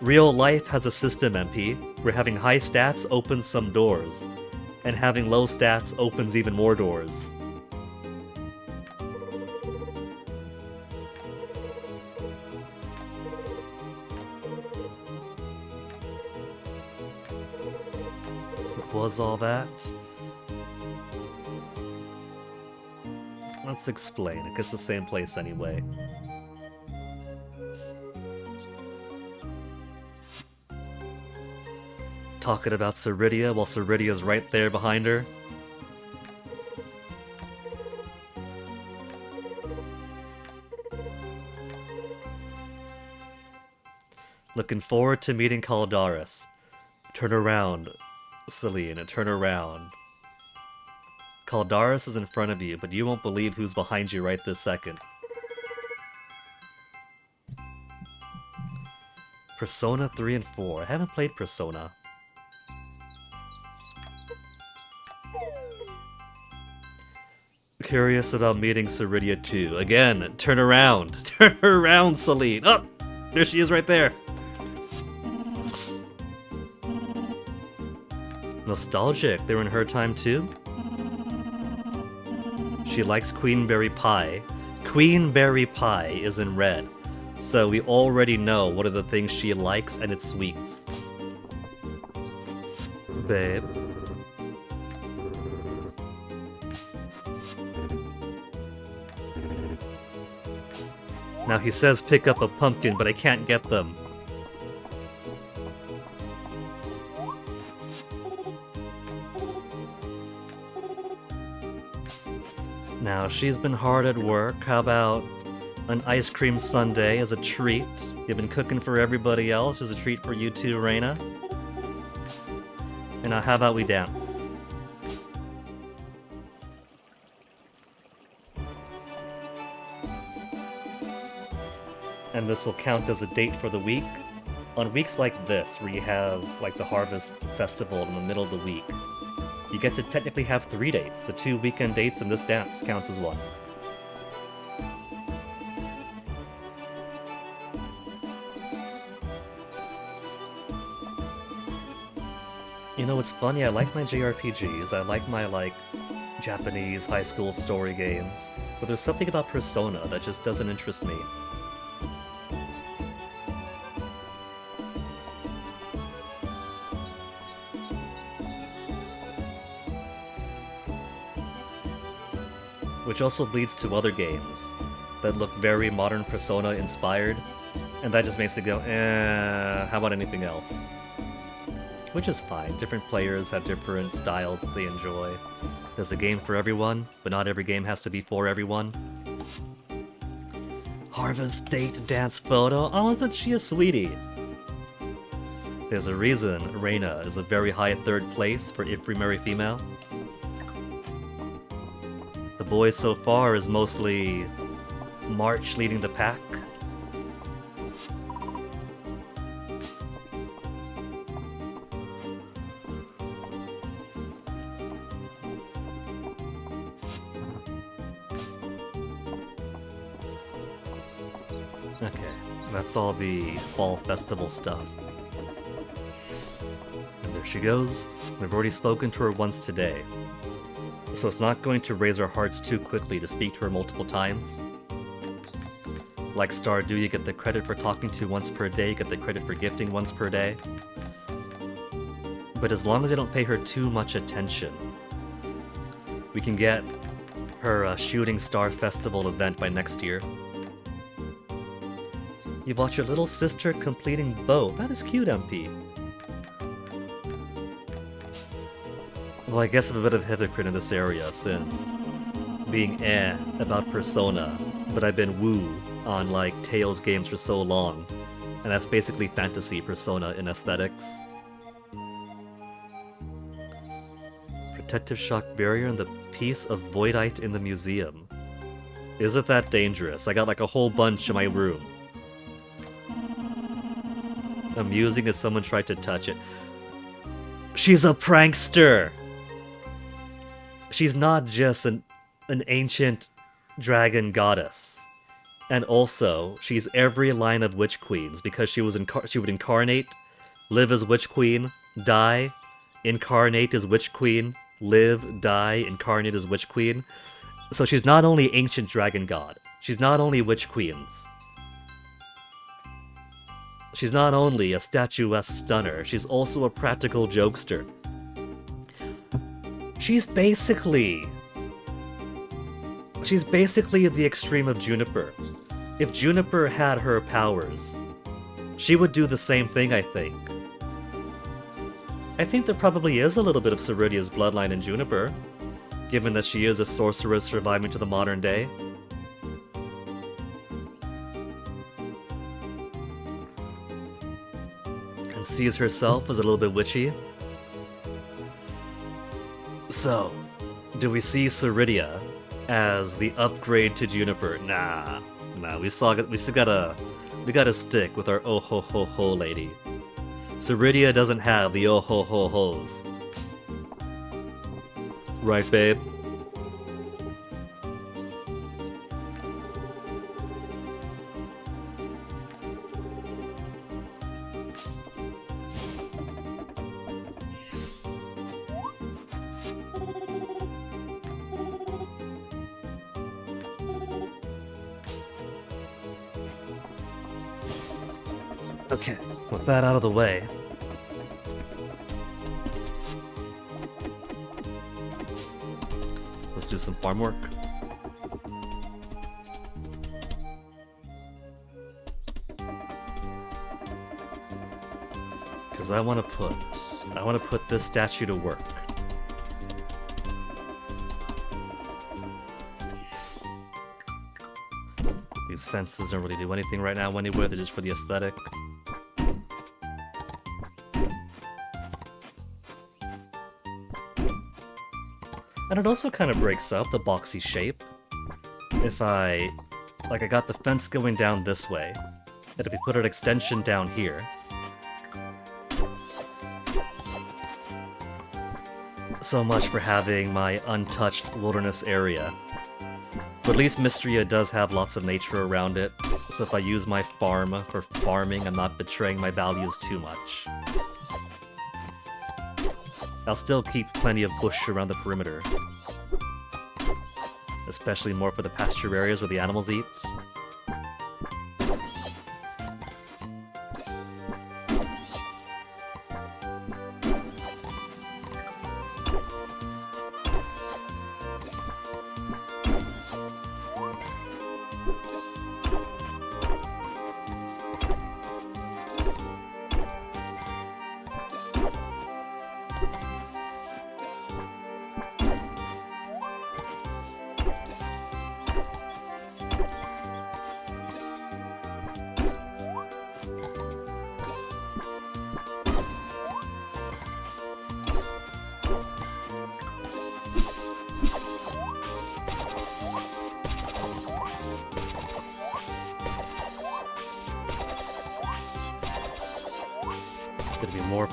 Real life has a system, MP, where having high stats opens some doors, and having low stats opens even more doors. What was all that? Let's explain. It gets the same place anyway. Talking about Ceridia while Ceridia's right there behind her. Looking forward to meeting Caldaris. Turn around, Celine, and turn around. Caldaris is in front of you, but you won't believe who's behind you right this second. Persona 3 and 4. I haven't played Persona. Curious about meeting Ceridia 2. Again, turn around. Turn around, Celine. Oh! There she is right there. Nostalgic. They were in her time too? She likes Queenberry Pie. Queenberry Pie is in red. So we already know what are the things she likes, and it's sweets. Babe. Now he says pick up a pumpkin, but I can't get them. Now, she's been hard at work. How about an ice cream sundae as a treat? You've been cooking for everybody else as a treat for you too, Reina. And now, how about we dance? And this will count as a date for the week. On weeks like this, where you have like the Harvest Festival in the middle of the week, you get to technically have 3 dates. The 2 weekend dates and this dance counts as one. You know, it's funny, I like my JRPGs, I like my, Japanese high school story games, but there's something about Persona that just doesn't interest me. Which also leads to other games that look very modern Persona inspired, and that just makes it go, how about anything else? Which is fine, different players have different styles that they enjoy. There's a game for everyone, but not every game has to be for everyone. Harvest date dance photo, oh, isn't she a sweetie? There's a reason Reina is a very high 3rd place for Ifrimeri female. The boys so far is mostly March leading the pack. Okay, that's all the fall festival stuff. And there she goes. We've already spoken to her once today. So it's not going to raise our hearts too quickly to speak to her multiple times. Like Stardew, you get the credit for talking to once per day, you get the credit for gifting once per day. But as long as I don't pay her too much attention, we can get her Shooting Star Festival event by next year. You watch your little sister completing both. That is cute, MP. Well, I guess I'm a bit of a hypocrite in this area, since being about Persona, but I've been woo on, like, Tales games for so long, and that's basically fantasy Persona in aesthetics. Protective shock barrier and the piece of voidite in the museum. Is it that dangerous? I got like a whole bunch in my room. Amusing as someone tried to touch it. She's a prankster! She's not just an ancient dragon goddess. And also, she's every line of Witch Queens, because she would incarnate, live as Witch Queen, die, incarnate as Witch Queen, live, die, incarnate as Witch Queen. So she's not only ancient dragon god, she's not only Witch Queens. She's not only a statuesque stunner, she's also a practical jokester. She's basically the extreme of Juniper. If Juniper had her powers, she would do the same thing, I think. I think there probably is a little bit of Ceridia's bloodline in Juniper, given that she is a sorceress surviving to the modern day. And sees herself as a little bit witchy. So, do we see Ceridia as the upgrade to Juniper? Nah, we still gotta stick with our oh ho ho ho lady. Ceridia doesn't have the oh ho ho ho's. Right, babe? Okay, with that out of the way, let's do some farm work. Because I want to put this statue to work. These fences don't really do anything right now anyway, they're just for the aesthetic. And it also kind of breaks up the boxy shape. If I got the fence going down this way, and if we put an extension down here, so much for having my untouched wilderness area. But at least Mistria does have lots of nature around it, so if I use my farm for farming, I'm not betraying my values too much. I'll still keep plenty of bush around the perimeter. Especially more for the pasture areas where the animals eat.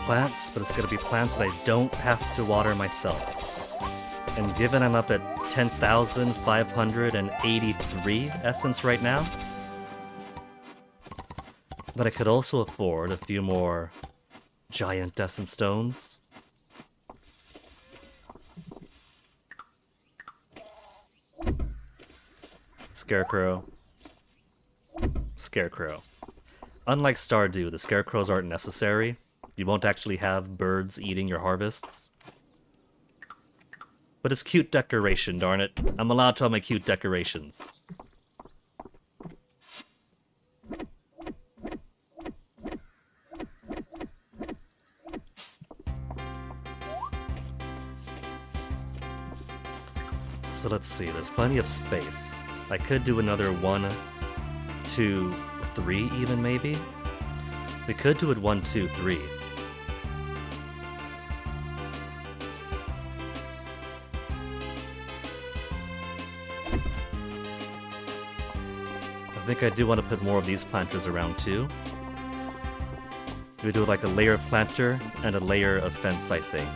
Plants, but it's gonna be plants that I don't have to water myself. And given I'm up at 10,583 essence right now, but I could also afford a few more giant essence stones. Scarecrow. Scarecrow. Unlike Stardew, the scarecrows aren't necessary. You won't actually have birds eating your harvests. But it's cute decoration, darn it. I'm allowed to have my cute decorations. So let's see, there's plenty of space. I could do another 1, 2, 3 even, maybe? We could do it 1, 2, 3. I think I do want to put more of these planters around too. We do like a layer of planter and a layer of fence, I think.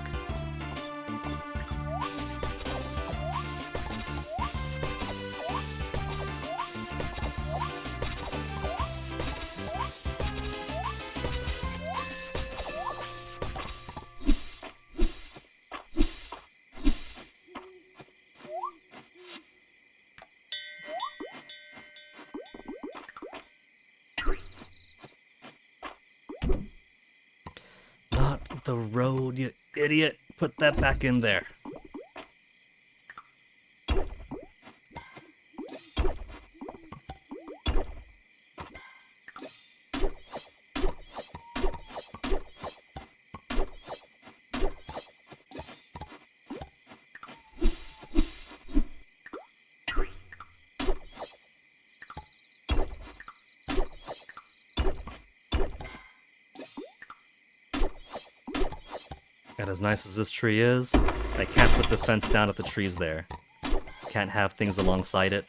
Not the road, you idiot! Put that back in there. And as nice as this tree is, I can't put the fence down if the tree's there. Can't have things alongside it.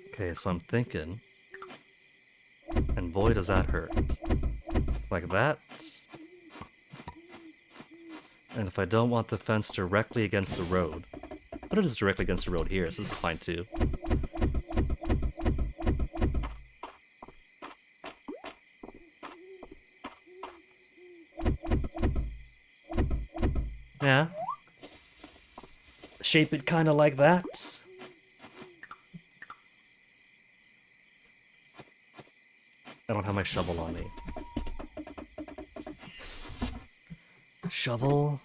Okay, so I'm thinking... And boy does that hurt. Like that. And if I don't want the fence directly against the road... But it is directly against the road here, so this is fine too. Yeah. Shape it kind of like that. I don't have my shovel on me. Shovel.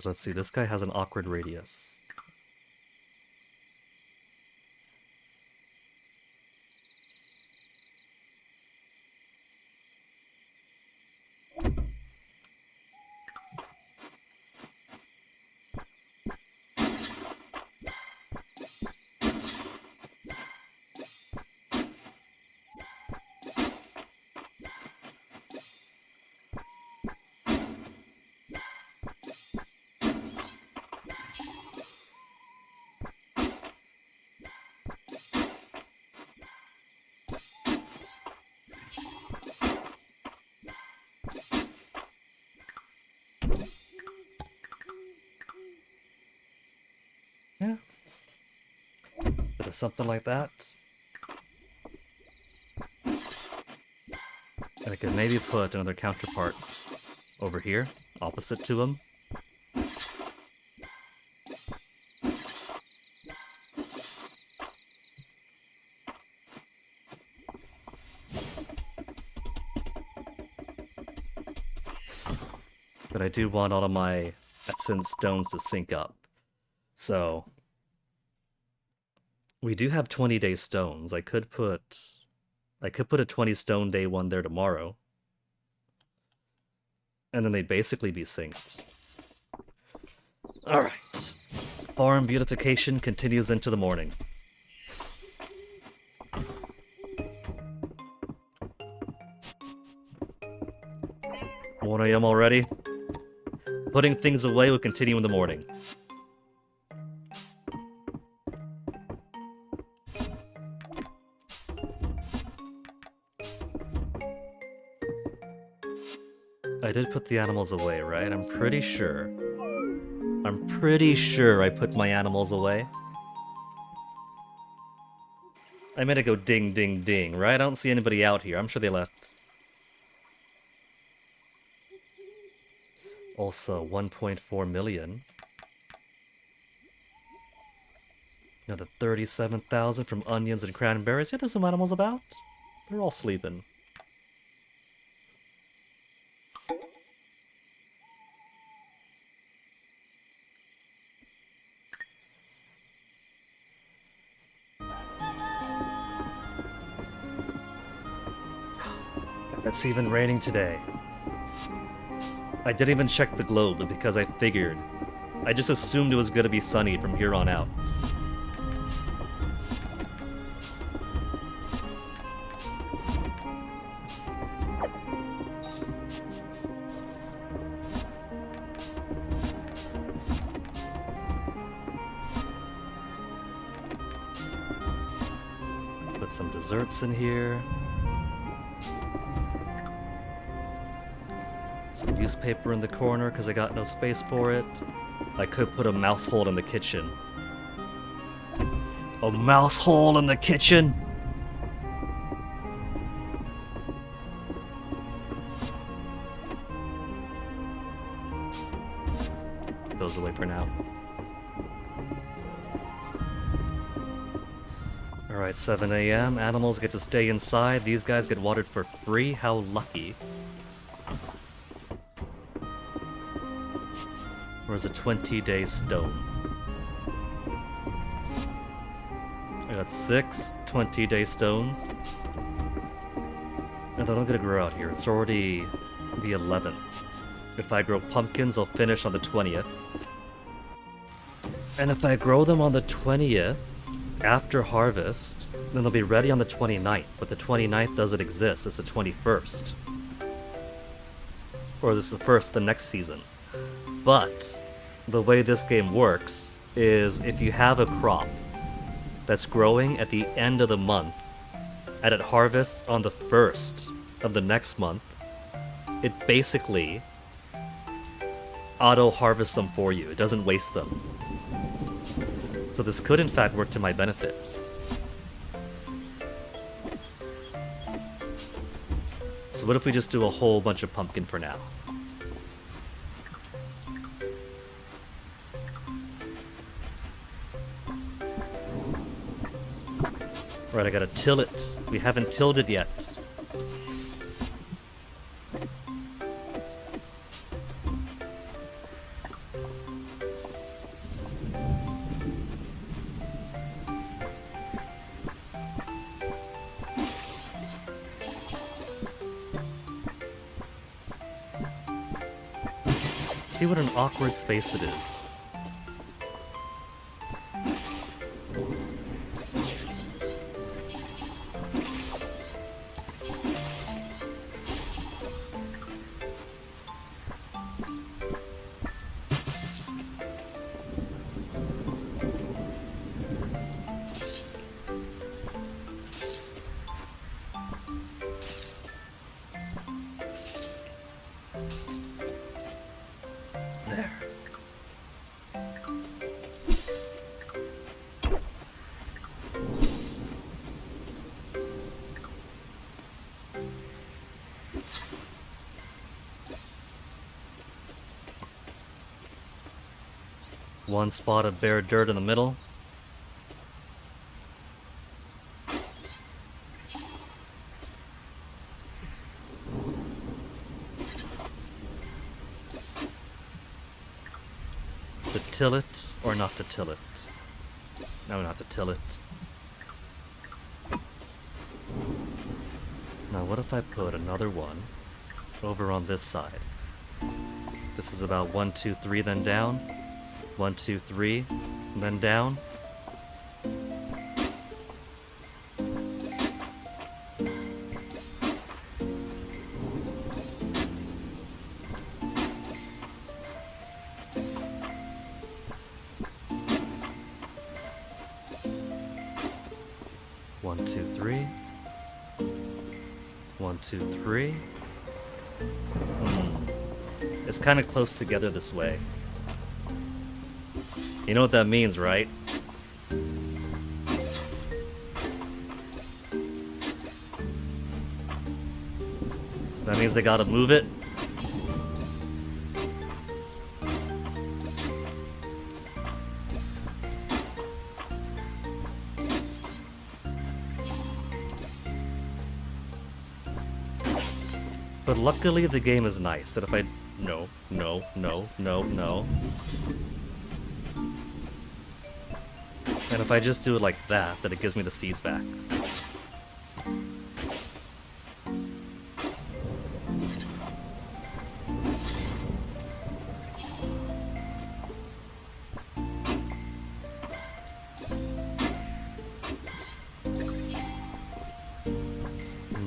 Let's see, this guy has an awkward radius. Yeah. Bit of something like that. And I could maybe put another counterpart over here, opposite to him. But I do want all of my essence stones to sync up. So, we do have 20-day stones. I could put a 20 stone day one there tomorrow. And then they'd basically be synced. Alright. Farm beautification continues into the morning. 1 AM already? Putting things away will continue in the morning. I did put the animals away, right? I'm pretty sure. I'm pretty sure I put my animals away. I made it go ding, ding, ding, right? I don't see anybody out here. I'm sure they left. Also, 1.4 million. Another 37,000 from onions and cranberries. Yeah, there's some animals about. They're all sleeping. It's even raining today. I didn't even check the globe because I figured. I just assumed it was gonna be sunny from here on out. Put some desserts in here. Some newspaper in the corner because I got no space for it. I could put a mouse hole in the kitchen. A mouse hole in the kitchen? Those away for now. Alright, 7 a.m. Animals get to stay inside. These guys get watered for free. How lucky. Where's a 20-day stone? I got 6 20-day stones. And they don't get to grow out here. It's already the 11th. If I grow pumpkins, I'll finish on the 20th. And if I grow them on the 20th, after harvest, then they'll be ready on the 29th. But the 29th doesn't exist. It's the 21st. Or this is the next season. But the way this game works is if you have a crop that's growing at the end of the month and it harvests on the 1st of the next month, it basically auto-harvests them for you. It doesn't waste them. So this could in fact work to my benefit. So what if we just do a whole bunch of pumpkin for now? Right, I gotta till it. We haven't tilled it yet. See what an awkward space it is. There. One spot of bare dirt in the middle. To till it or not to till it? No, not to till it. Now what if I put another one over on this side? This is about 1, 2, 3, then down. 1, 2, 3, and then down. One, two, three. 1, 2, 3. It's kind of close together this way. You know what that means, right? That means I gotta move it. But luckily the game is nice, that if I... No, no, no, no, no. And if I just do it like that, then it gives me the seeds back.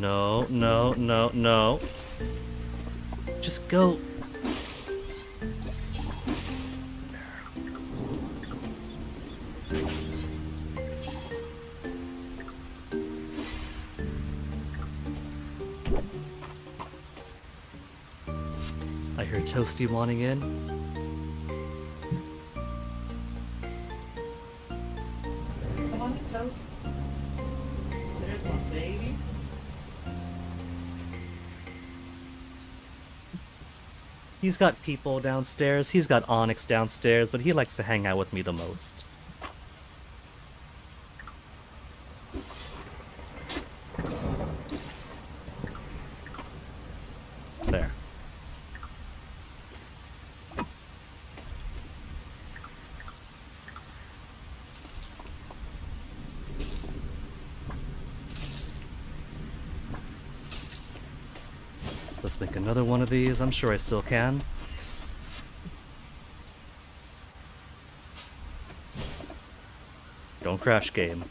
No, no, no, no. Just go. I hear Toasty wanting in. Come on, Toast. There's my baby. He's got people downstairs, he's got Onyx downstairs, but he likes to hang out with me the most. There. Let's make another one of these. I'm sure I still can. Don't crash, game.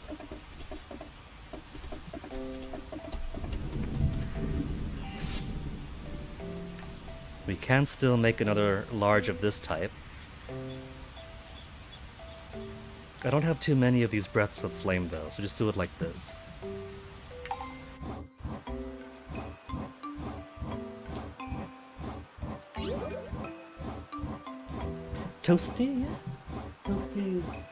We can still make another large of this type. I don't have too many of these breaths of flame though, so just do it like this. Toasty? Toasty's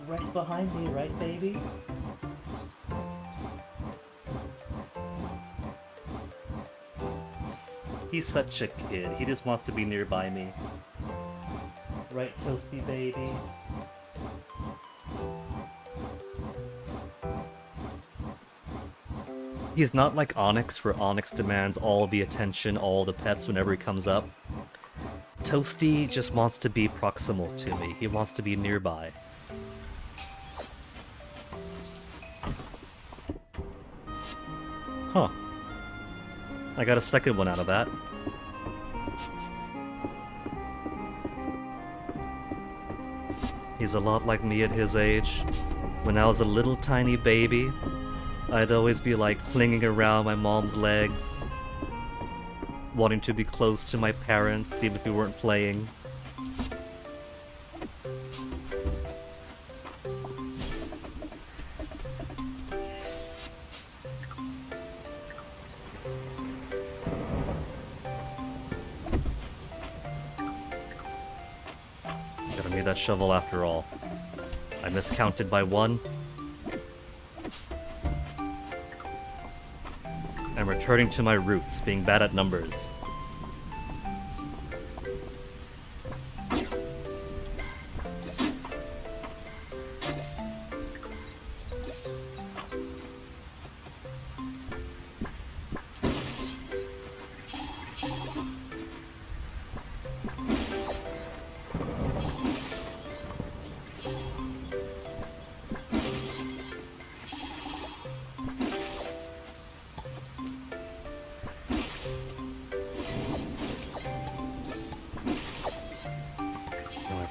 right behind me, right, baby? He's such a kid. He just wants to be nearby me. Right, Toasty baby? He's not like Onyx, where Onyx demands all the attention, all the pets whenever he comes up. Toasty just wants to be proximal to me. He wants to be nearby. Huh. I got a second one out of that. He's a lot like me at his age. When I was a little tiny baby, I'd always be like clinging around my mom's legs, wanting to be close to my parents even if we weren't playing. Gotta need that shovel after all. I miscounted by one. I'm returning to my roots, being bad at numbers.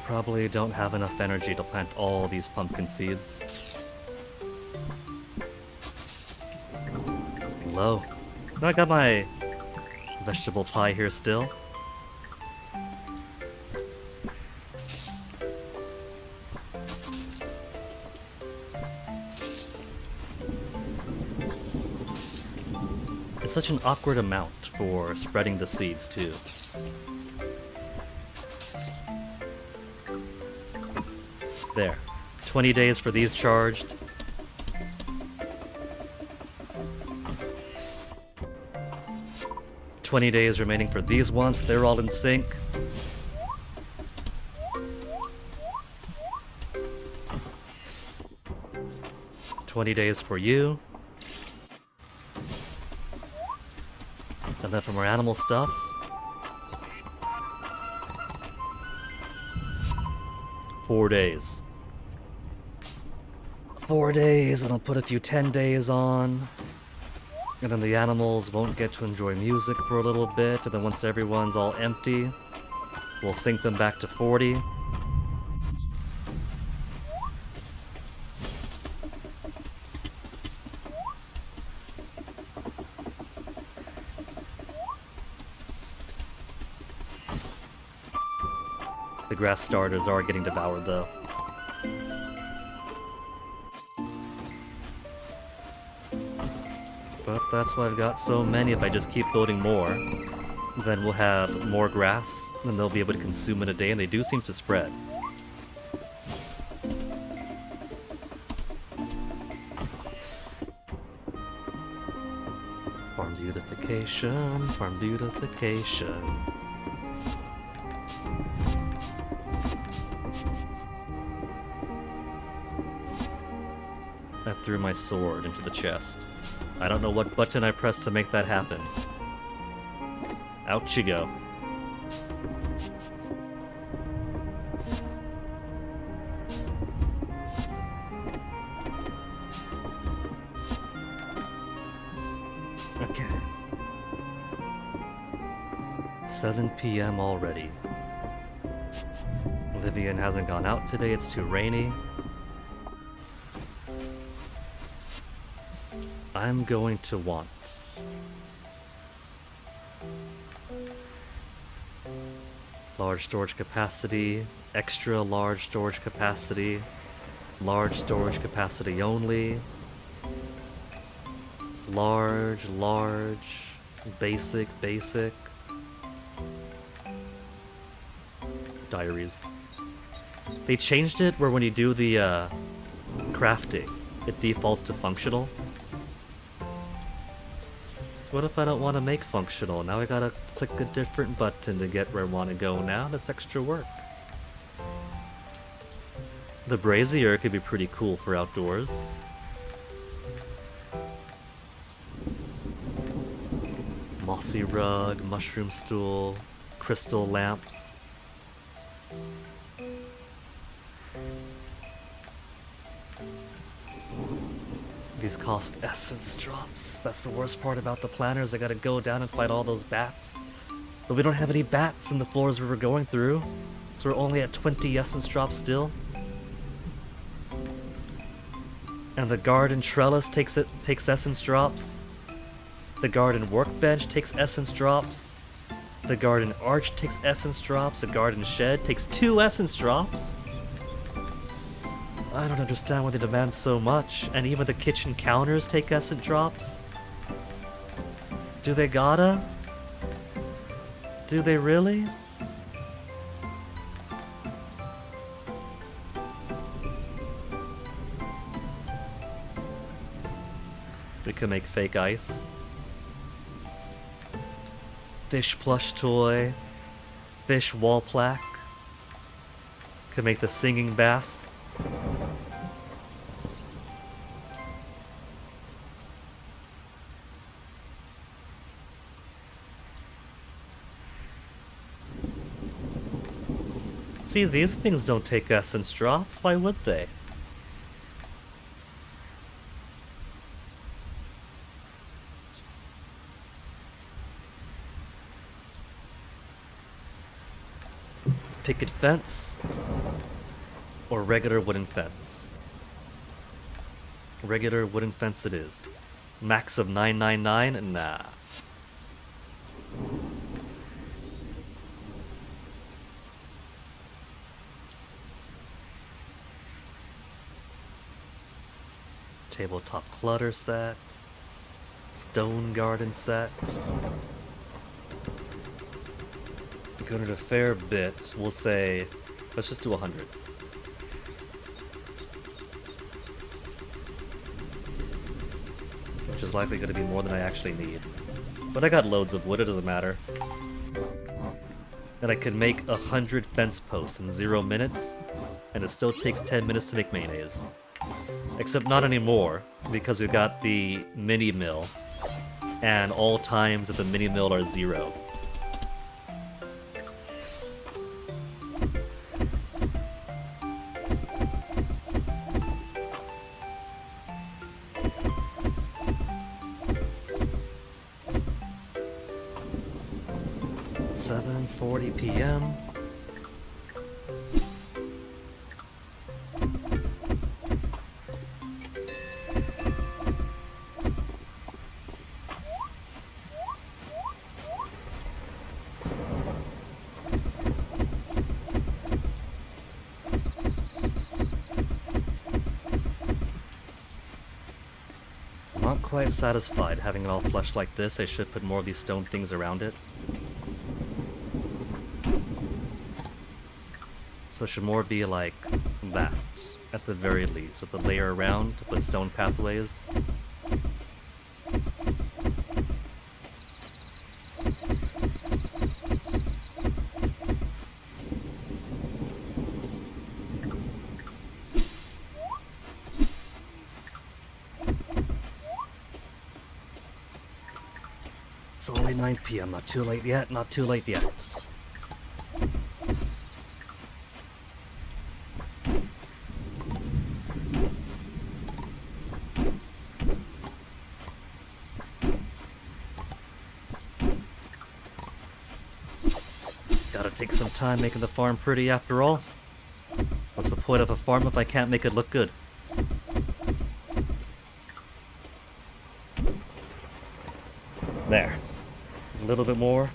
Probably don't have enough energy to plant all these pumpkin seeds. Low. No, I got my vegetable pie here still. It's such an awkward amount for spreading the seeds too. There. 20 days for these charged. 20 days remaining for these ones. They're all in sync. $20 days for you. And then for more animal stuff. 4 days. 4 days, and I'll put a few 10 days on. And then the animals won't get to enjoy music for a little bit, and then once everyone's all empty, we'll sync them back to 40. The grass starters are getting devoured though. But that's why I've got so many. If I just keep building more, then we'll have more grass, and they'll be able to consume in a day, and they do seem to spread. Farm beautification, farm beautification. I threw my sword into the chest. I don't know what button I pressed to make that happen. Out you go. Okay. 7 p.m. already. Vivian hasn't gone out today, it's too rainy. I'm going to want large storage capacity, extra large storage capacity, large storage capacity only, large, basic, diaries. They changed it where when you do the crafting, it defaults to functional. What if I don't want to make functional? Now I gotta click a different button to get where I want to go now. That's extra work. The brazier could be pretty cool for outdoors. Mossy rug, mushroom stool, crystal lamps. These cost essence drops. That's the worst part about the planners. I gotta go down and fight all those bats. But we don't have any bats in the floors we were going through. So we're only at 20 essence drops still. And the garden trellis takes essence drops. The garden workbench takes essence drops. The garden arch takes essence drops. The garden shed takes 2 essence drops. I don't understand why they demand so much, and even the kitchen counters take essence drops. Do they gotta? Do they really? We can make fake ice. Fish plush toy. Fish wall plaque. Can make the singing bass. See, these things don't take essence drops. Why would they? Picket fence or regular wooden fence? Regular wooden fence it is. Max of 999? Nah. Tabletop clutter set. Stone garden set. Going at a fair bit, we'll say, let's just do 100. Which is likely going to be more than I actually need. But I got loads of wood, it doesn't matter. And I can make 100 fence posts in 0 minutes, and it still takes 10 minutes to make mayonnaise. Except not anymore, because we've got the mini mill, and all times at the mini mill are 0. $7:40 p.m. Not quite satisfied having it all fleshed like this. I should put more of these stone things around it. So it should more be like that, at the very least, with a layer around to put stone pathways. It's only 9 p.m., not too late yet, not too late yet. Gotta take some time making the farm pretty after all. What's the point of a farm if I can't make it look good? There. A little bit more.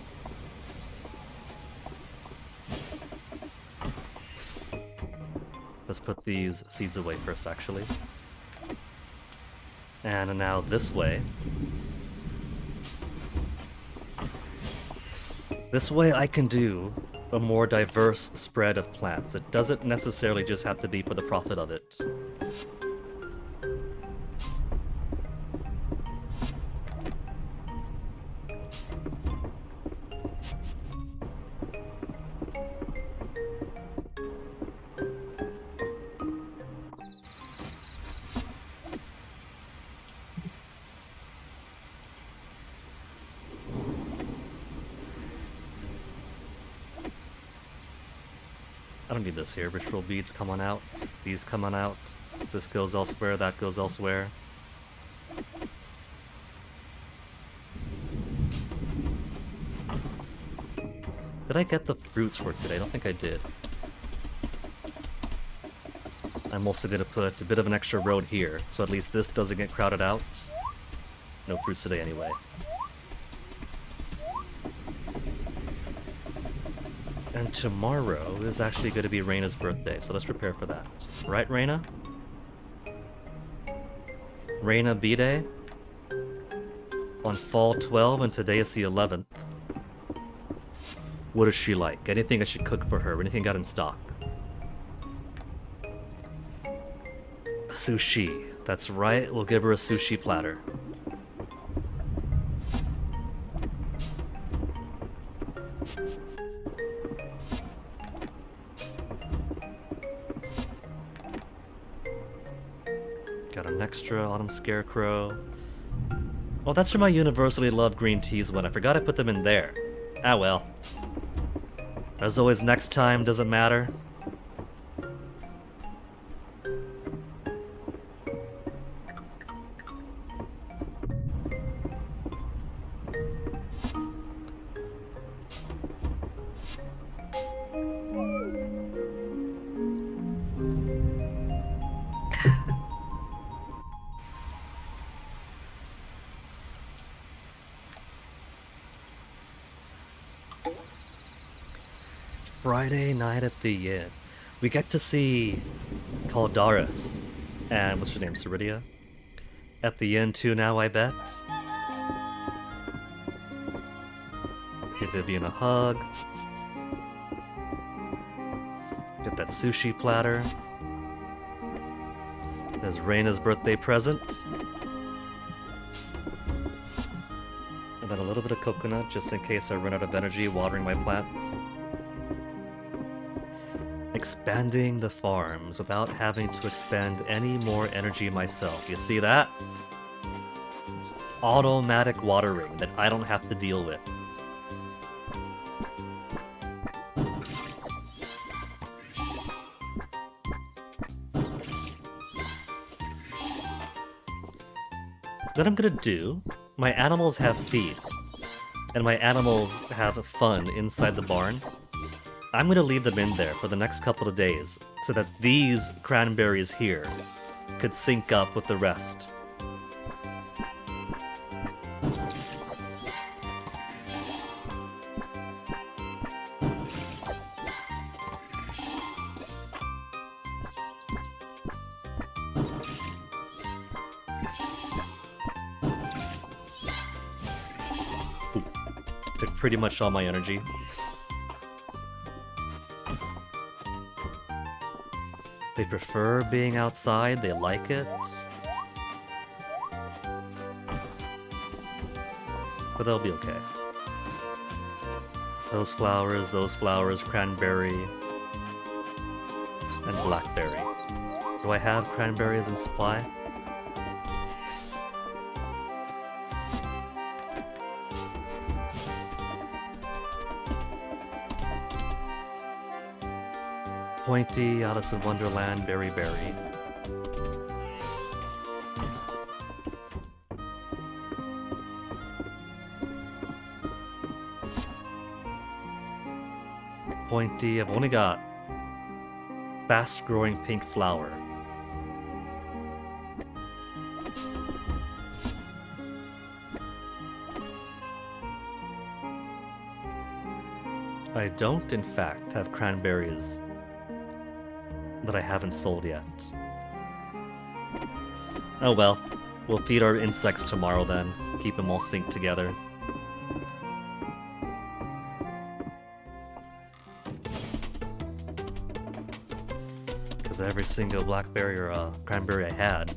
Let's put these seeds away first, actually. And now this way. This way I can do a more diverse spread of plants. It doesn't necessarily just have to be for the profit of it. I don't need this here. Ritual beads come on out. These come on out. This goes elsewhere. That goes elsewhere. Did I get the fruits for today? I don't think I did. I'm also going to put a bit of an extra road here, so at least this doesn't get crowded out. No fruits today anyway. And tomorrow is actually going to be Reina's birthday, so let's prepare for that. Right, Reina? Reina B-Day? On fall 12, and today is the 11th. What does she like? Anything I should cook for her? Anything got in stock? Sushi. That's right, we'll give her a sushi platter. Got an extra autumn scarecrow. Oh, that's from my universally loved green teas one. I forgot I put them in there. Ah well. As always, next time doesn't matter. Friday night at the inn. We get to see Caldaris and what's her name, Ceridia? At the inn too now, I bet. Give Vivian a hug. Get that sushi platter. There's Reina's birthday present. And then a little bit of coconut, just in case I run out of energy watering my plants. Expanding the farms without having to expend any more energy myself. You see that? Automatic watering that I don't have to deal with. Then I'm gonna do, my animals have feed, and my animals have fun inside the barn. I'm gonna leave them in there for the next couple of days, so that these cranberries here could sync up with the rest. Took pretty much all my energy. They prefer being outside, they like it. But they'll be okay. Those flowers, cranberry, and blackberry. Do I have cranberries in supply? Pointy, Alice in Wonderland, Berry Berry. Pointy, I've only got fast-growing pink flower. I don't, in fact, have cranberries that I haven't sold yet. Oh well, we'll feed our insects tomorrow then. Keep them all synced together. Because every single blackberry or cranberry I had,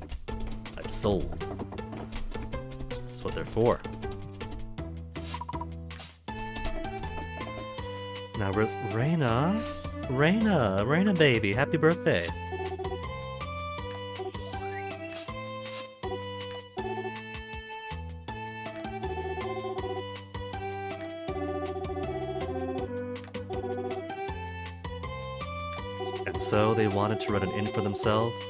I've sold. That's what they're for. Now where's Raina? Raina baby, happy birthday. And so they wanted to run an inn for themselves,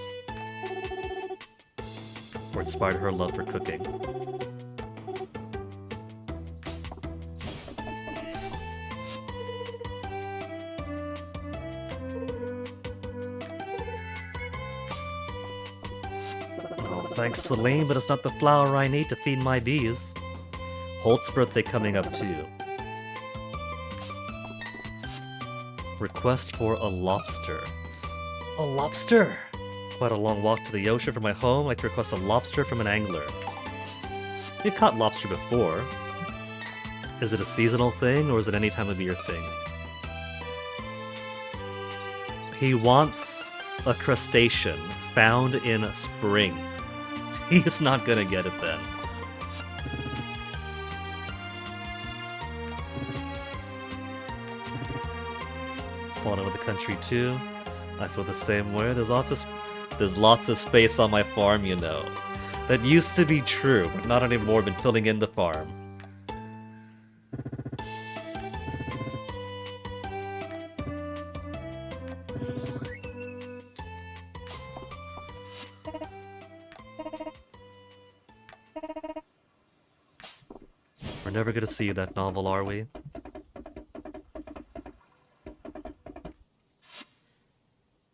or inspired her love for cooking. Thanks, Celine, but it's not the flour I need to feed my bees. Holt's birthday coming up too. Request for a lobster. A lobster? Quite a long walk to the ocean from my home. I'd like to request a lobster from an angler. We've caught lobster before. Is it a seasonal thing, or is it any time of year thing? He wants a crustacean found in spring. He's not gonna get it then. Falling over the country too. I feel the same way. There's lots of space on my farm, you know. That used to be true, but not anymore. Been filling in the farm. We're never gonna see that novel, are we?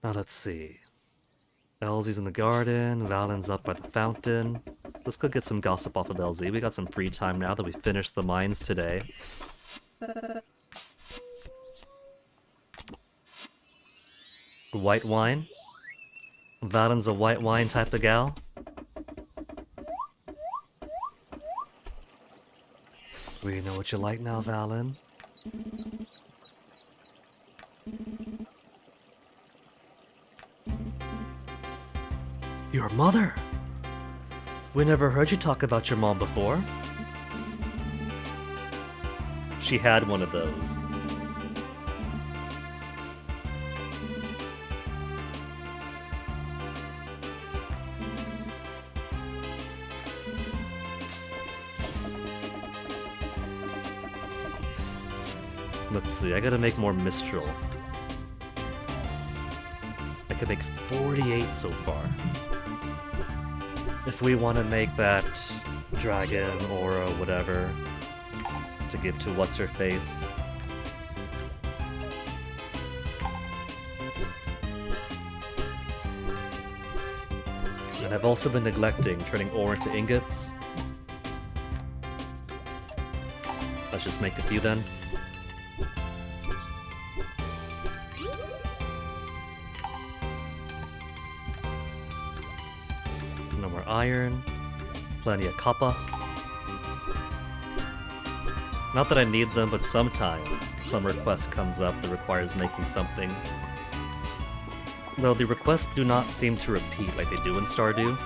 Now let's see. Elsie's in the garden, Valen's up by the fountain. Let's go get some gossip off of Elsie. We got some free time now that we finished the mines today. White wine? Valen's a white wine type of gal? We know what you like now, Valen. Your mother? We never heard you talk about your mom before. she had one of those. Let's see, I gotta make more Mistral. I could make 48 so far. If we want to make that dragon, aura, whatever, to give to what's-her-face. And I've also been neglecting turning ore into ingots. Let's just make a few then. No more iron. Plenty of copper. Not that I need them, but sometimes some request comes up that requires making something. Though the requests do not seem to repeat like they do in Stardew.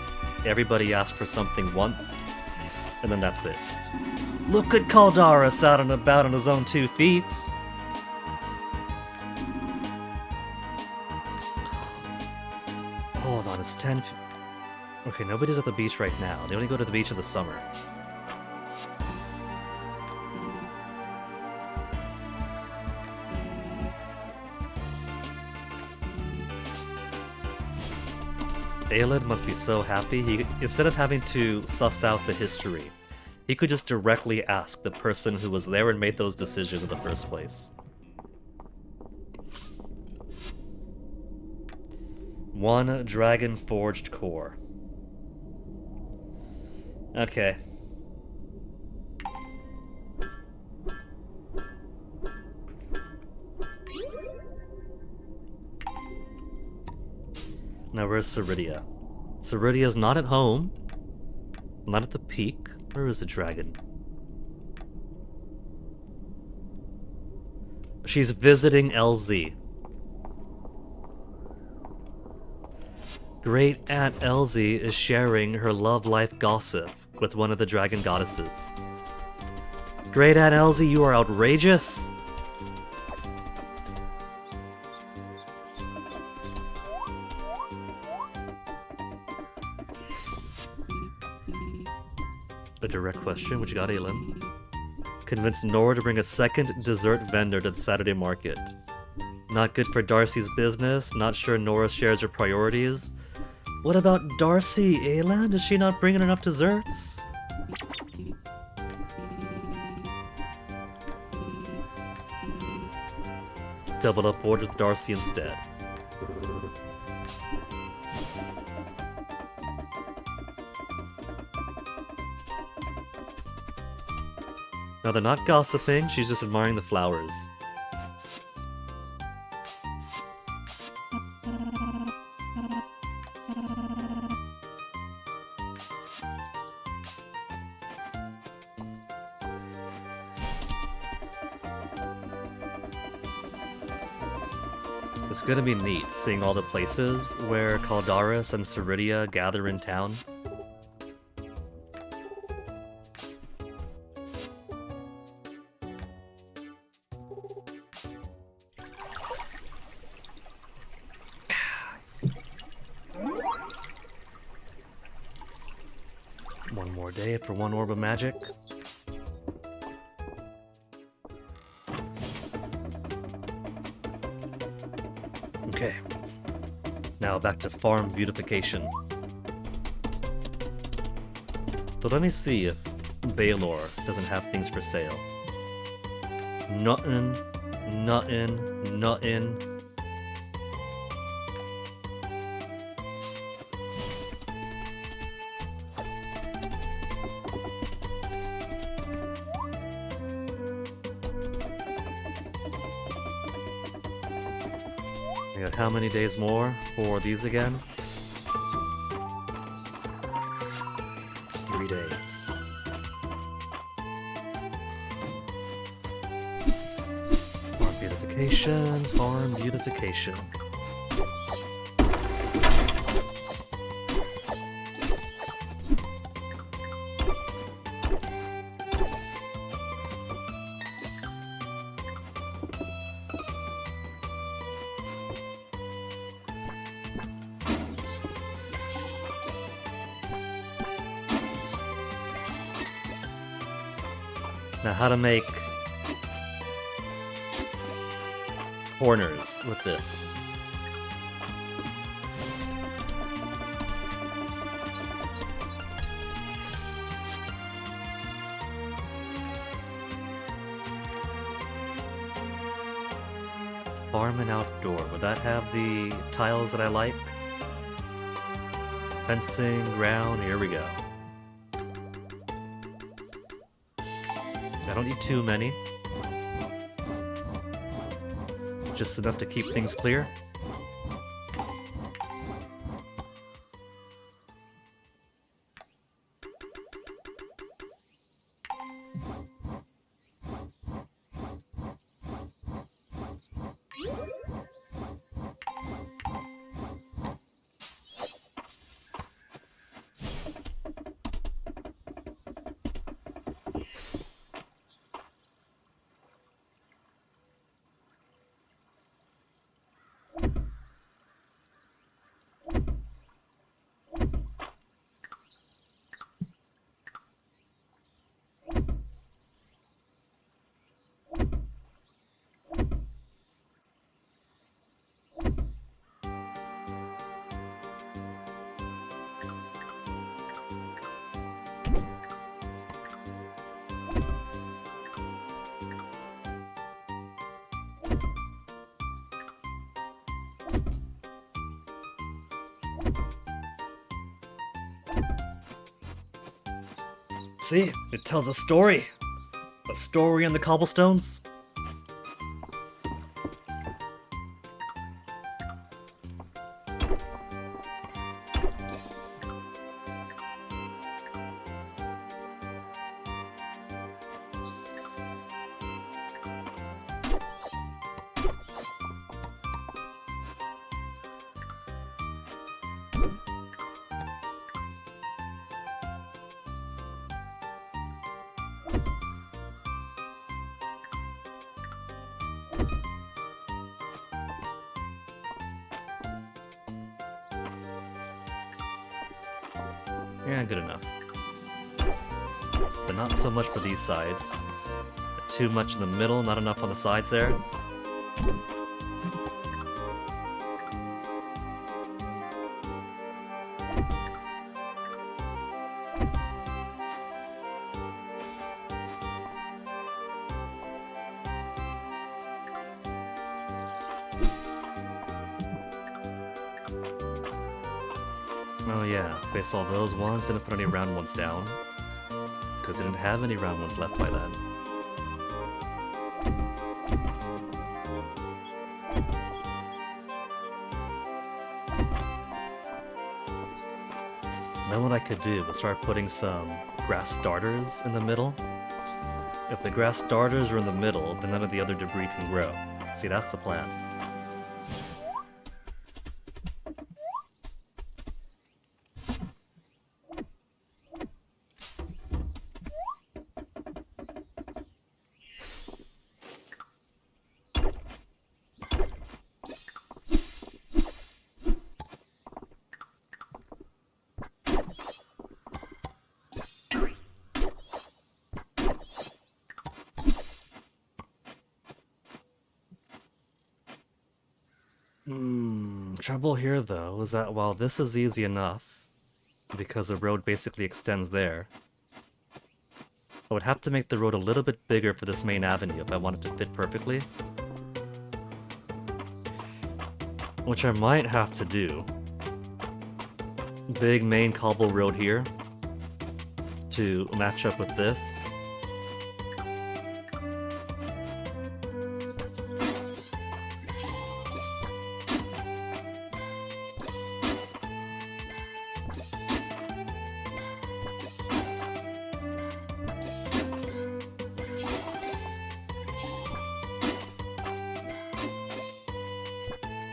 Everybody asks for something once, and then that's it. Look at Caldaris out and about on his own 2 feet! Hold on, it's 10... Okay, nobody's at the beach right now. They only go to the beach in the summer. Aelid must be so happy. Instead of having to suss out the history, he could just directly ask the person who was there and made those decisions in the first place. One dragon-forged core. Okay. Now where's Ceridia? Ceridia's not at home. Not at the peak. Where is the dragon? She's visiting LZ. Great Aunt Elsie is sharing her love life gossip with one of the dragon goddesses. Great Aunt Elsie, you are outrageous! A direct question, which got Aelin. Convinced Nora to bring a second dessert vendor to the Saturday market. Not good for Darcy's business, not sure Nora shares her priorities. What about Darcy, Aelin? Is she not bringing enough desserts? Double up order with Darcy instead. Now they're not gossiping, she's just admiring the flowers. It's gonna be neat, seeing all the places where Caldaris and Ceridia gather in town. One more day for one orb of magic. Okay. Now back to farm beautification. So let me see if Baylor doesn't have things for sale. Nothing. We got how many days more for these again? 3 days. Farm beautification, farm beautification. Now how to make corners with this. Farm and outdoor. Would that have the tiles that I like? Fencing, ground, here we go. I don't need too many. Just enough to keep things clear. See, it tells a story. A story in the cobblestones. Yeah, good enough. But not so much for these sides. Too much in the middle, not enough on the sides there. Oh yeah, based all those ones, didn't put any round ones down. Because I didn't have any round ones left by then. Then what I could do was start putting some grass starters in the middle. If the grass starters are in the middle, then none of the other debris can grow. See, that's the plan. Trouble here, though, is that while this is easy enough, because the road basically extends there, I would have to make the road a little bit bigger for this main avenue if I want it to fit perfectly. Which I might have to do. Big main cobble road here to match up with this.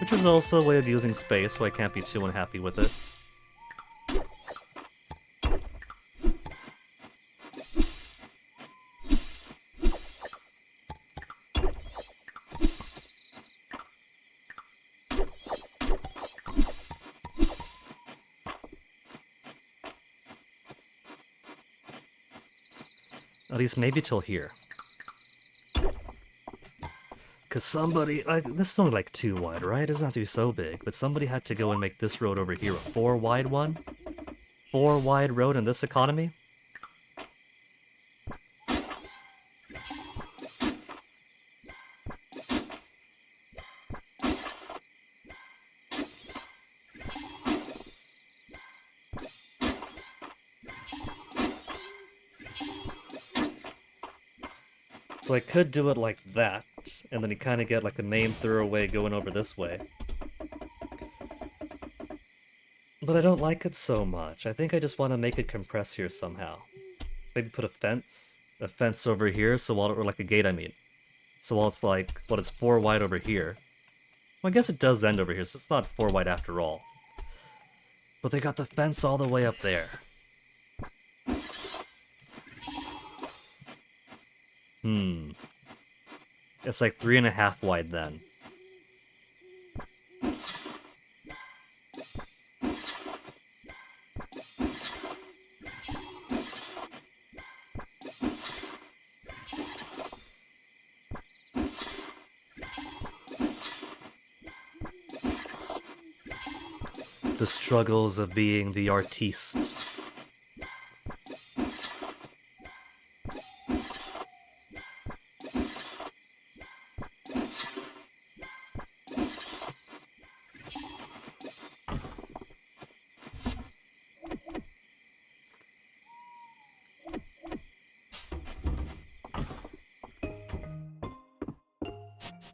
Which is also a way of using space, so I can't be too unhappy with it. At least maybe till here. Because somebody... this is only like 2 wide, right? It doesn't have to be so big. But somebody had to go and make this road over here a 4 wide one. 4 wide road in this economy? So I could do it like that, and then you kind of get like the main thoroughway going over this way. But I don't like it so much. I think I just want to make it compress here somehow. Maybe put a fence over here, so while, or like a gate, I mean. So while it's like, well, it's 4 wide over here. Well, I guess it does end over here, so it's not 4 wide after all. But they got the fence all the way up there. It's like 3.5 wide then. The struggles of being the artiste.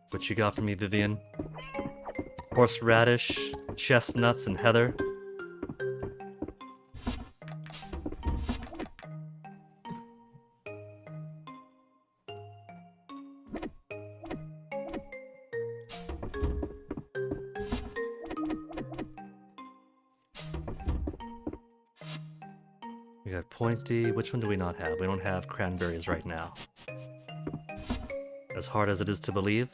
What you got for me, Vivian? Horseradish, chestnuts, and heather. We got pointy. Which one do we not have? We don't have cranberries right now. As hard as it is to believe.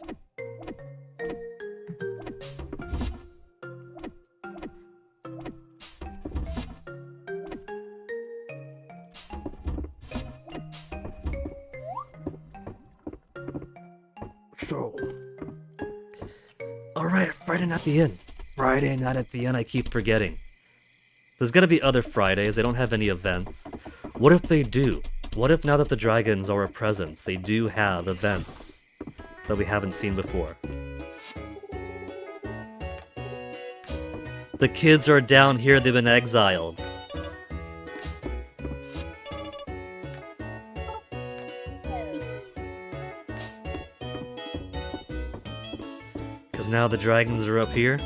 So, alright, Friday night at the inn. Friday night at the inn, I keep forgetting. There's gotta be other Fridays, they don't have any events. What if they do? What if now that the dragons are a presence, they do have events that we haven't seen before? The kids are down here, they've been exiled. Because now the dragons are up here.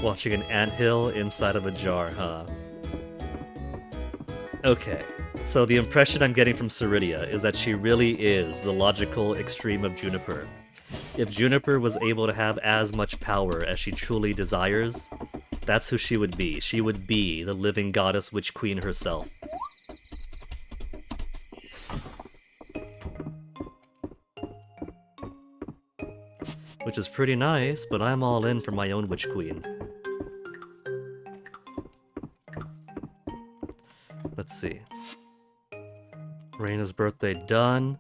Watching an anthill inside of a jar, huh? Okay, so the impression I'm getting from Ceridia is that she really is the logical extreme of Juniper. If Juniper was able to have as much power as she truly desires, that's who she would be. She would be the living goddess witch queen herself. Which is pretty nice, but I'm all in for my own witch queen. Let's see. Reina's birthday done.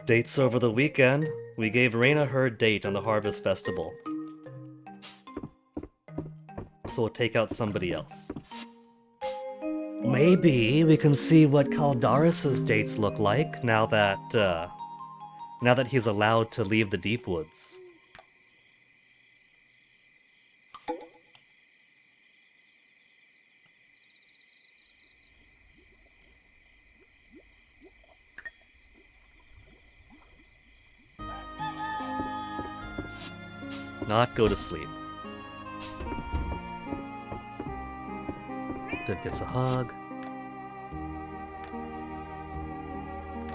Dates over the weekend. We gave Reina her date on the Harvest Festival. So we'll take out somebody else. Maybe we can see what Caldaris's dates look like now that he's allowed to leave the Deep Woods. Not go to sleep. Div gets a hug.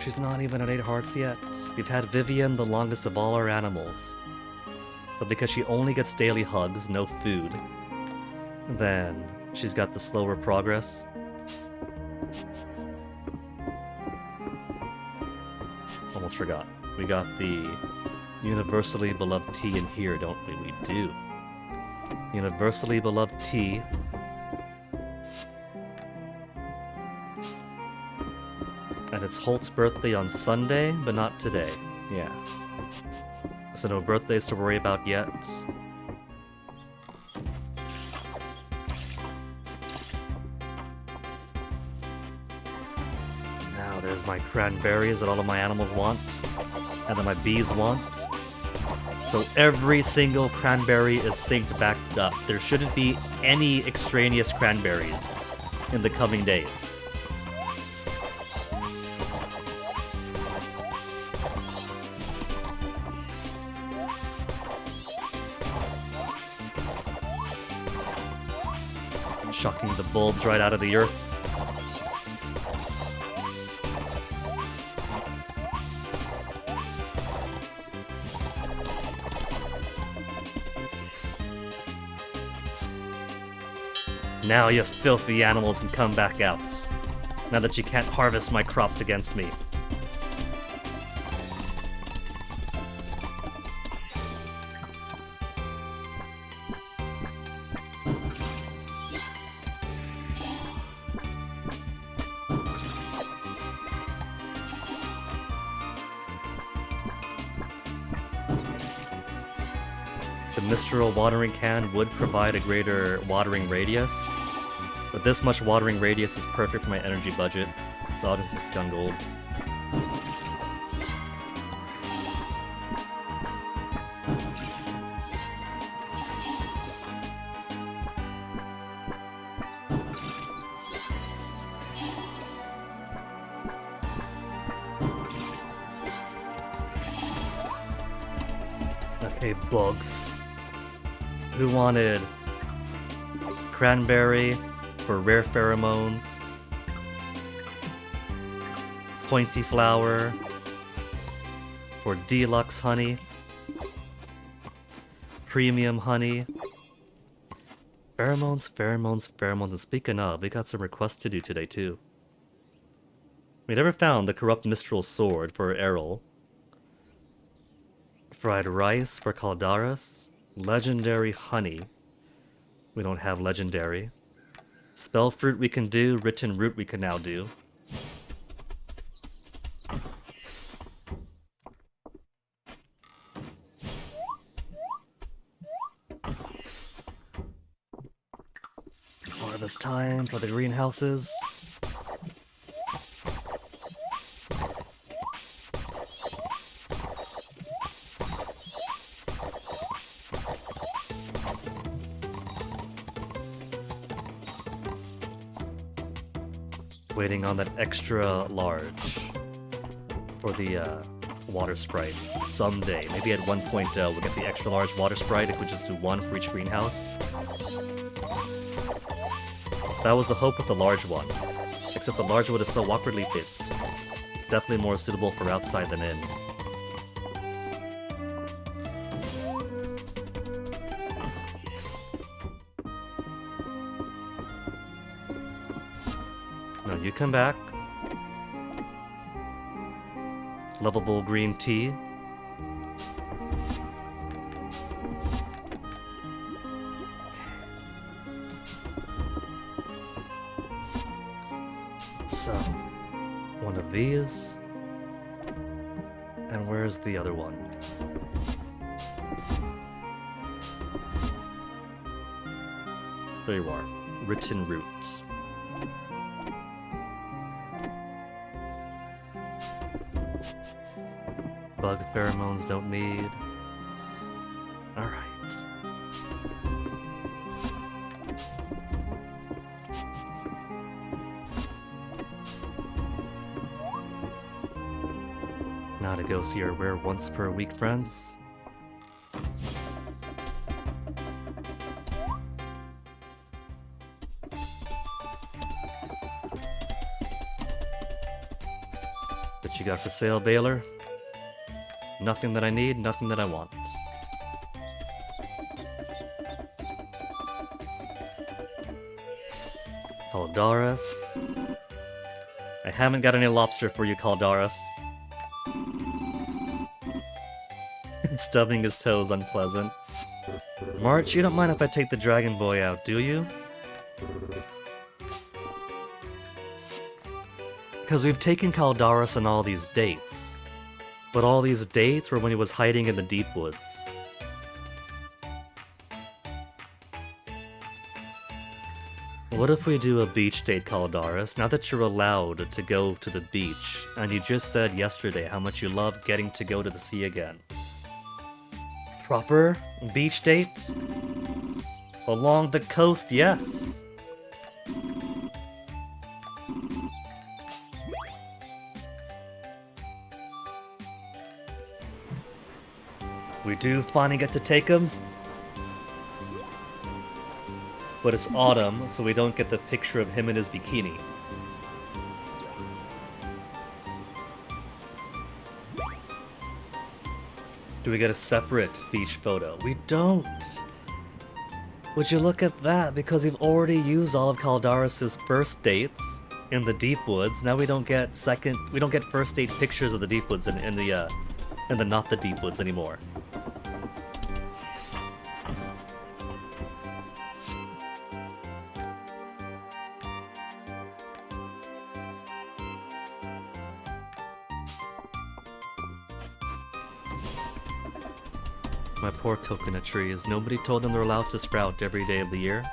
She's not even at 8 hearts yet. We've had Vivian the longest of all our animals. But because she only gets daily hugs, no food, then she's got the slower progress. almost forgot. We got the universally beloved tea in here, don't we? We do. Universally beloved tea. And it's Holt's birthday on Sunday, but not today. Yeah. So no birthdays to worry about yet. Now there's my cranberries that all of my animals want, and that my bees want. So every single cranberry is synced back up. There shouldn't be any extraneous cranberries in the coming days. Shucking the bulbs right out of the earth. Now you filthy animals can come back out. Now that you can't harvest my crops against me. The Mistral watering can would provide a greater watering radius, but this much watering radius is perfect for my energy budget, so I'll just stun gold. Okay, bugs. Who wanted cranberry for rare pheromones, pointy flower for deluxe honey, premium honey, pheromones, pheromones, pheromones. And speaking of, we got some requests to do today too. We never found the corrupt Mistral sword for Errol. Fried rice for Caldaris. Legendary honey. We don't have legendary. Spell fruit we can do. Written root we can now do. Harvest time for the greenhouses. Waiting on that extra large for the water sprites someday. Maybe at one point we'll get the extra large water sprite if we just do one for each greenhouse. That was the hope with the large one. Except the large one is so awkwardly placed. It's definitely more suitable for outside than in. No, you come back. Lovable green tea. So, one of these. And where's the other one? There you are. Written roots. Bug pheromones don't need. Alright. Now to go see our rare once per week friends. What you got for sale, Baylor? Nothing that I need, nothing that I want. Caldaris. I haven't got any lobster for you, Caldaris. Stubbing his toes unpleasant. March, you don't mind if I take the Dragon Boy out, do you? Because we've taken Caldaris on all these dates. But all these dates were when he was hiding in the deep woods. What if we do a beach date, Caldaris? Now that you're allowed to go to the beach, and you just said yesterday how much you love getting to go to the sea again. Proper beach date? Along the coast, yes. We do finally get to take him. But it's autumn, so we don't get the picture of him in his bikini. Do we get a separate beach photo? We don't! Would you look at that? Because we've already used all of Caldaris' first dates in the deep woods. Now we don't get first date pictures of the deep woods in the not the deep woods anymore. My poor coconut trees. Nobody told them they're allowed to sprout every day of the year.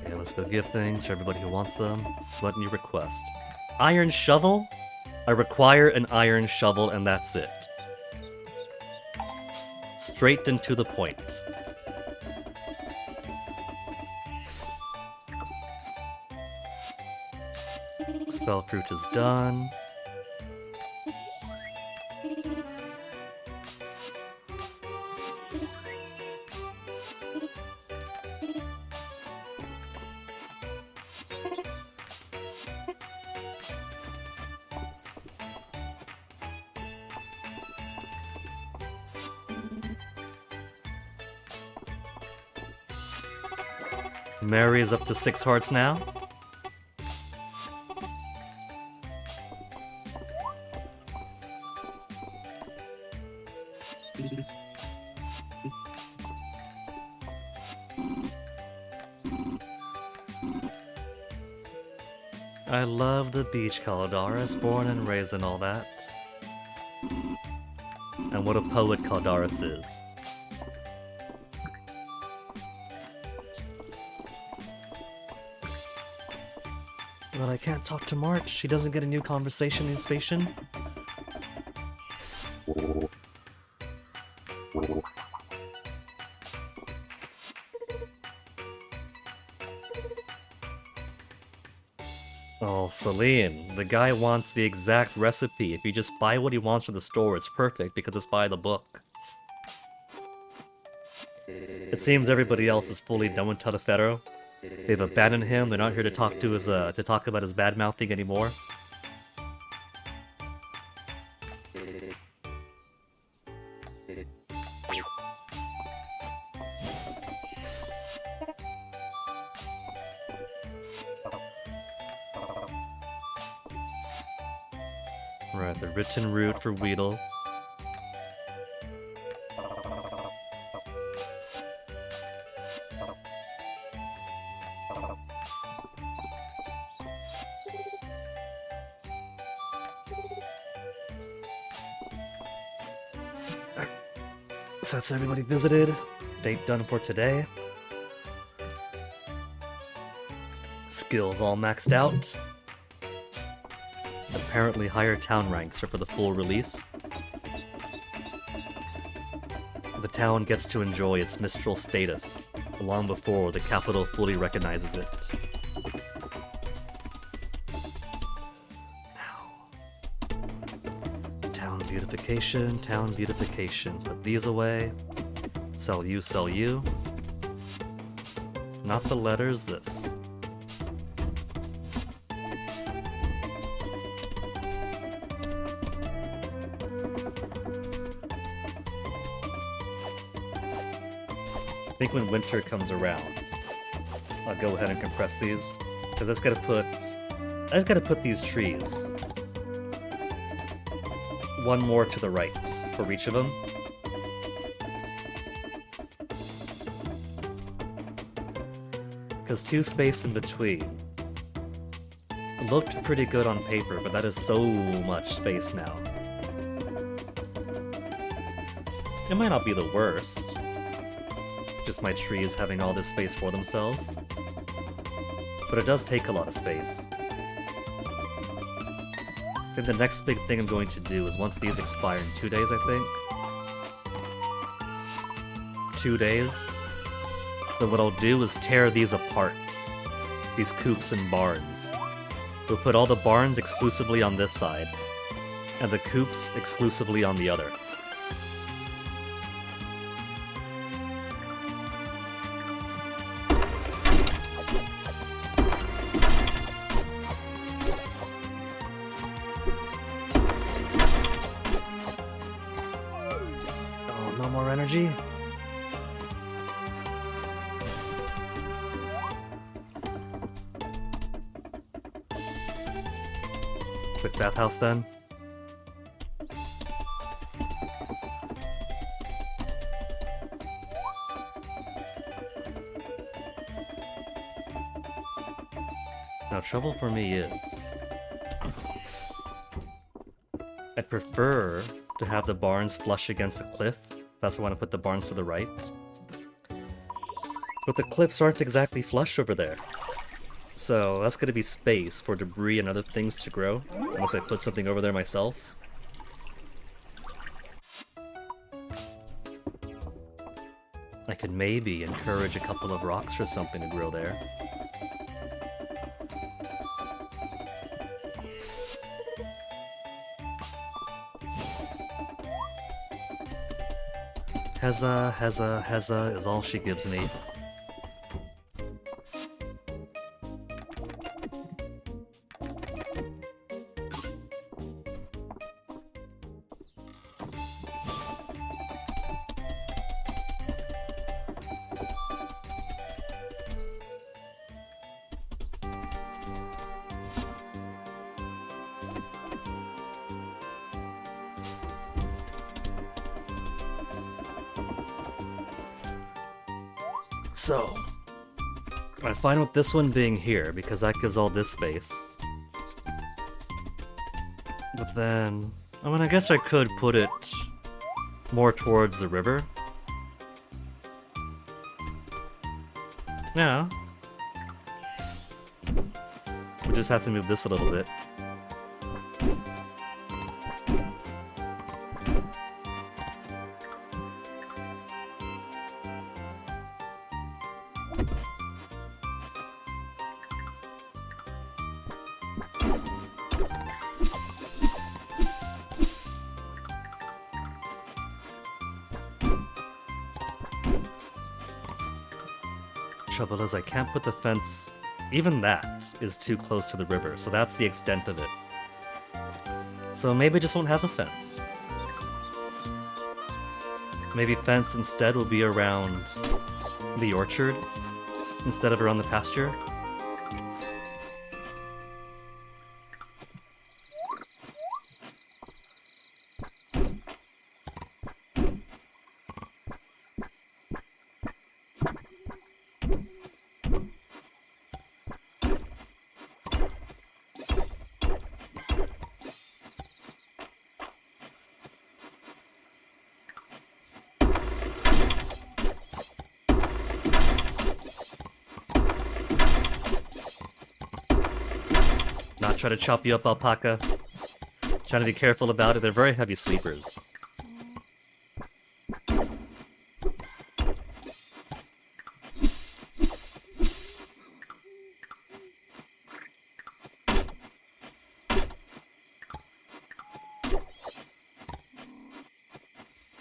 Okay, let's go give things to everybody who wants them. What new request? Iron shovel? I require an iron shovel and that's it. Straight and to the point. Spell fruit is done. Mary is up to 6 hearts now. I love the beach, Caldaris, born and raised and all that. And what a poet Caldaris is. But I can't talk to March. She doesn't get a new conversation in station. Oh, Celine. The guy wants the exact recipe. If you just buy what he wants from the store, it's perfect because it's by the book. It seems everybody else is fully done with Tagliaferro. They've abandoned him. They're not here to talk to his to talk about his bad mouthing anymore. Right, the written route for Weedle. So that's everybody visited. Date done for today. Skills all maxed out. Apparently higher town ranks are for the full release. The town gets to enjoy its Mistral status long before the capital fully recognizes it. Town beautification. Put these away. Sell you, sell you. Not the letters, this. I think when winter comes around, I'll go ahead and compress these. Because I just gotta put these trees one more to the right for each of them. Because 2 space in between looked pretty good on paper, but that is so much space now. It might not be the worst, just my trees having all this space for themselves, but it does take a lot of space. I think the next big thing I'm going to do is once these expire in 2 days, I think. 2 days? Then what I'll do is tear these apart. These coops and barns. We'll put all the barns exclusively on this side, and the coops exclusively on the other. Oh, no more energy? Quick bathhouse then. Now, trouble for me is I'd prefer to have the barns flush against the cliff. That's why I want to put the barns to the right. But the cliffs aren't exactly flush over there. So that's going to be space for debris and other things to grow, unless I put something over there myself. I could maybe encourage a couple of rocks or something to grow there. Heza is all she gives me. So, I'm fine with this one being here, because that gives all this space. But then, I mean, I guess I could put it more towards the river. Yeah. We just have to move this a little bit. Trouble is I can't put the fence, even that is too close to the river, so that's the extent of it. So maybe I just won't have a fence. Maybe fence instead will be around the orchard instead of around the pasture. Not try to chop you up, alpaca. Trying to be careful about it, they're very heavy sleepers.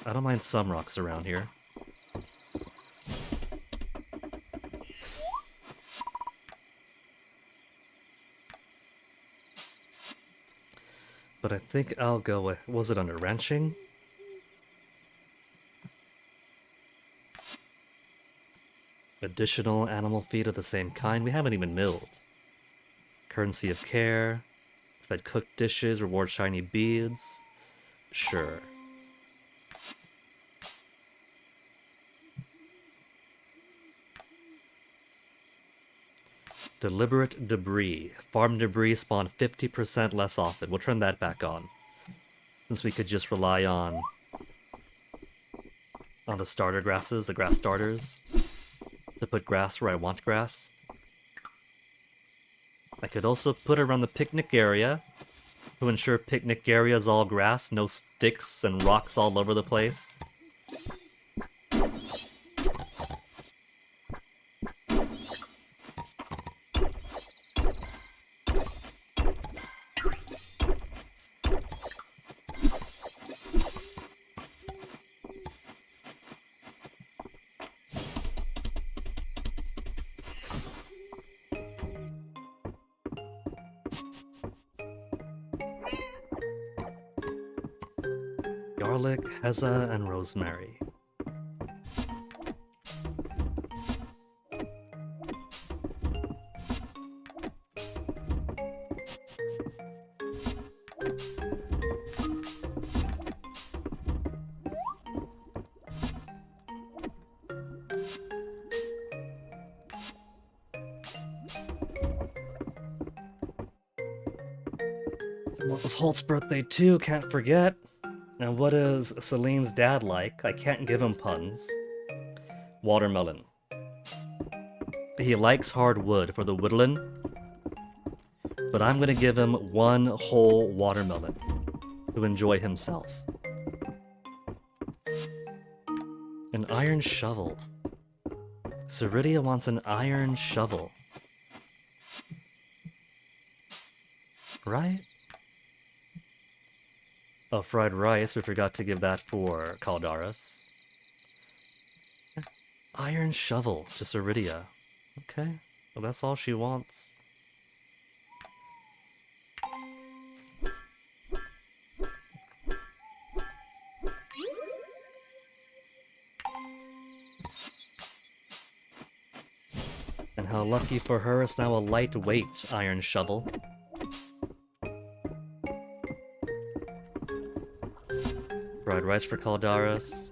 I don't mind some rocks around here. But I think I'll go with, was it under ranching? Additional animal feed of the same kind we haven't even milled. Currency of care. Fed cooked dishes, reward shiny beads. Sure. Deliberate debris. Farm debris spawn 50% less often. We'll turn that back on. Since we could just rely on the starter grasses, the grass starters, to put grass where I want grass. I could also put it around the picnic area to ensure picnic area is all grass, no sticks and rocks all over the place. Garlic, heza, and rosemary. It was Holt's birthday too, can't forget. And what is Celine's dad like? I can't give him puns. Watermelon. He likes hard wood for the woodland, but I'm gonna give him one whole watermelon to enjoy himself. An iron shovel. Ceridia wants an iron shovel. Right? Oh, fried rice. We forgot to give that for Caldaris. Iron shovel to Ceridia. Okay. Well, that's all she wants. And how lucky for her, it's now a lightweight iron shovel. Fried rice for Caldaris.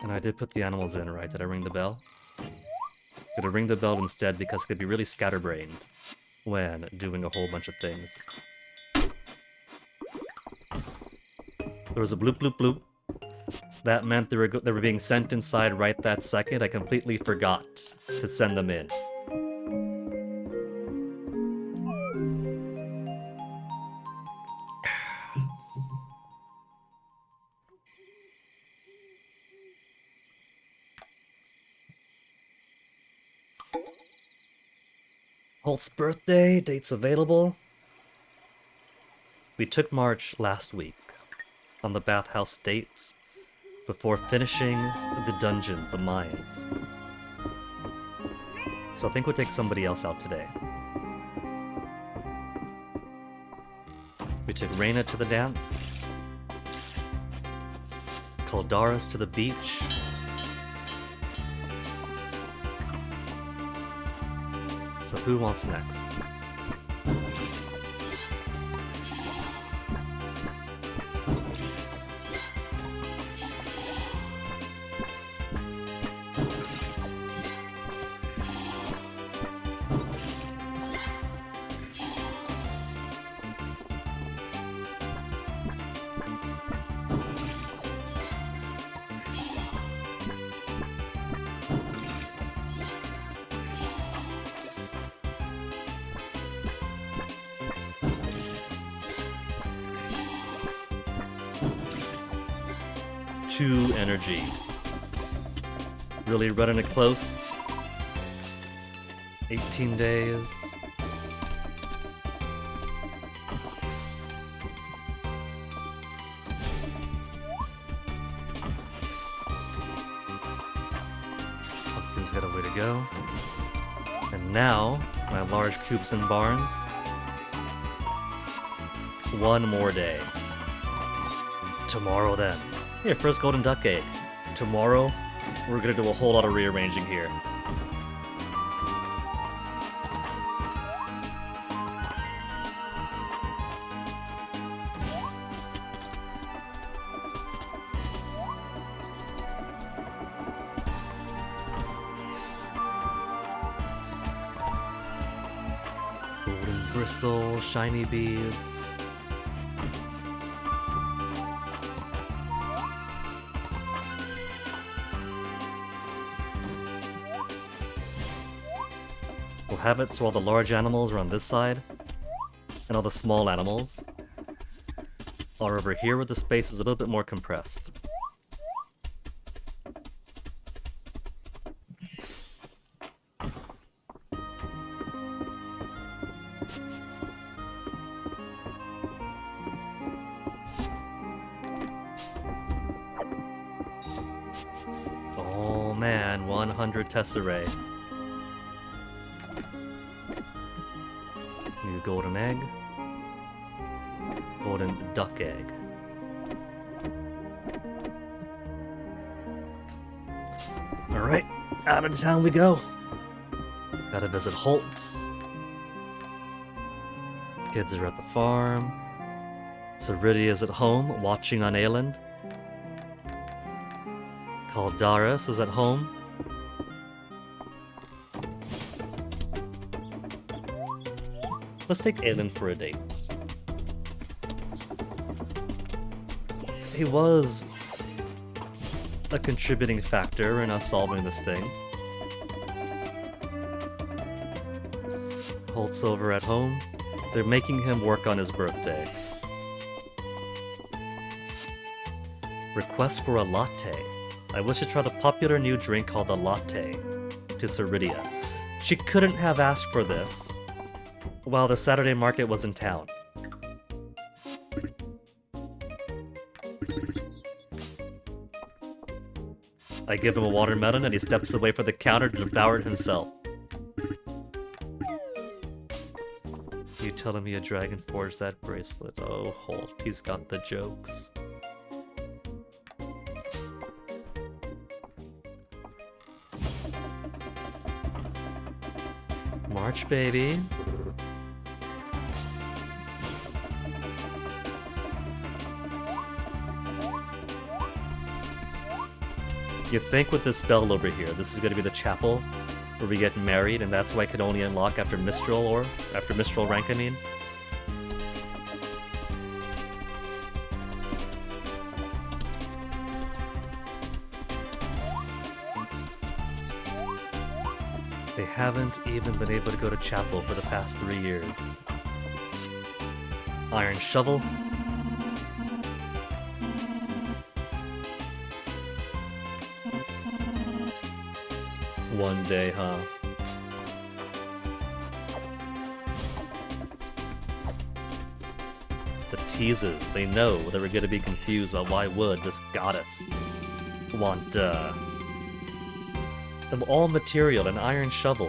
And I did put the animals in, right? Did I ring the bell? Gonna ring the bell instead because it could be really scatterbrained when doing a whole bunch of things. There was a bloop bloop bloop. That meant they were being sent inside right that second. I completely forgot to send them in. Holt's birthday, dates available. We took March last week on the bathhouse date before finishing the dungeons, the mines. So I think we'll take somebody else out today. We took Reyna to the dance, Caldaris to the beach, so who wants next? Two energy. Really running it close. 18 days. Pumpkin's got a way to go. And now, my large coops and barns. One more day. Tomorrow then. Here, first golden duck egg. Tomorrow, We're gonna do a whole lot of rearranging here. Golden bristle, shiny beads. We'll have it so all the large animals are on this side, and all the small animals are over here where the space is a little bit more compressed. Oh man, 100 tesserae. New golden egg. Golden duck egg. Alright, out of town we go. Gotta visit Holt. Kids are at the farm. Ceridia's at home, watching on Ayland. Caldaris is at home. Let's take Ayland for a date. He was a contributing factor in us solving this thing. Holt's over at home. They're making him work on his birthday. Request for a latte. I wish to try the popular new drink called the latte. To Ceridia. She couldn't have asked for this while the Saturday market was in town. I give him a watermelon and he steps away from the counter to devour it himself. You telling me a dragon forged that bracelet? Oh, Holt, he's got the jokes. March, baby. You'd think with this bell over here, this is going to be the chapel where we get married, and that's why I could only unlock after Mistral, or after Mistral rank, I mean. They haven't even been able to go to chapel for the past 3 years. Iron shovel. One day, huh? The teases, they know they were gonna be confused about why would this goddess want, of all material, an iron shovel.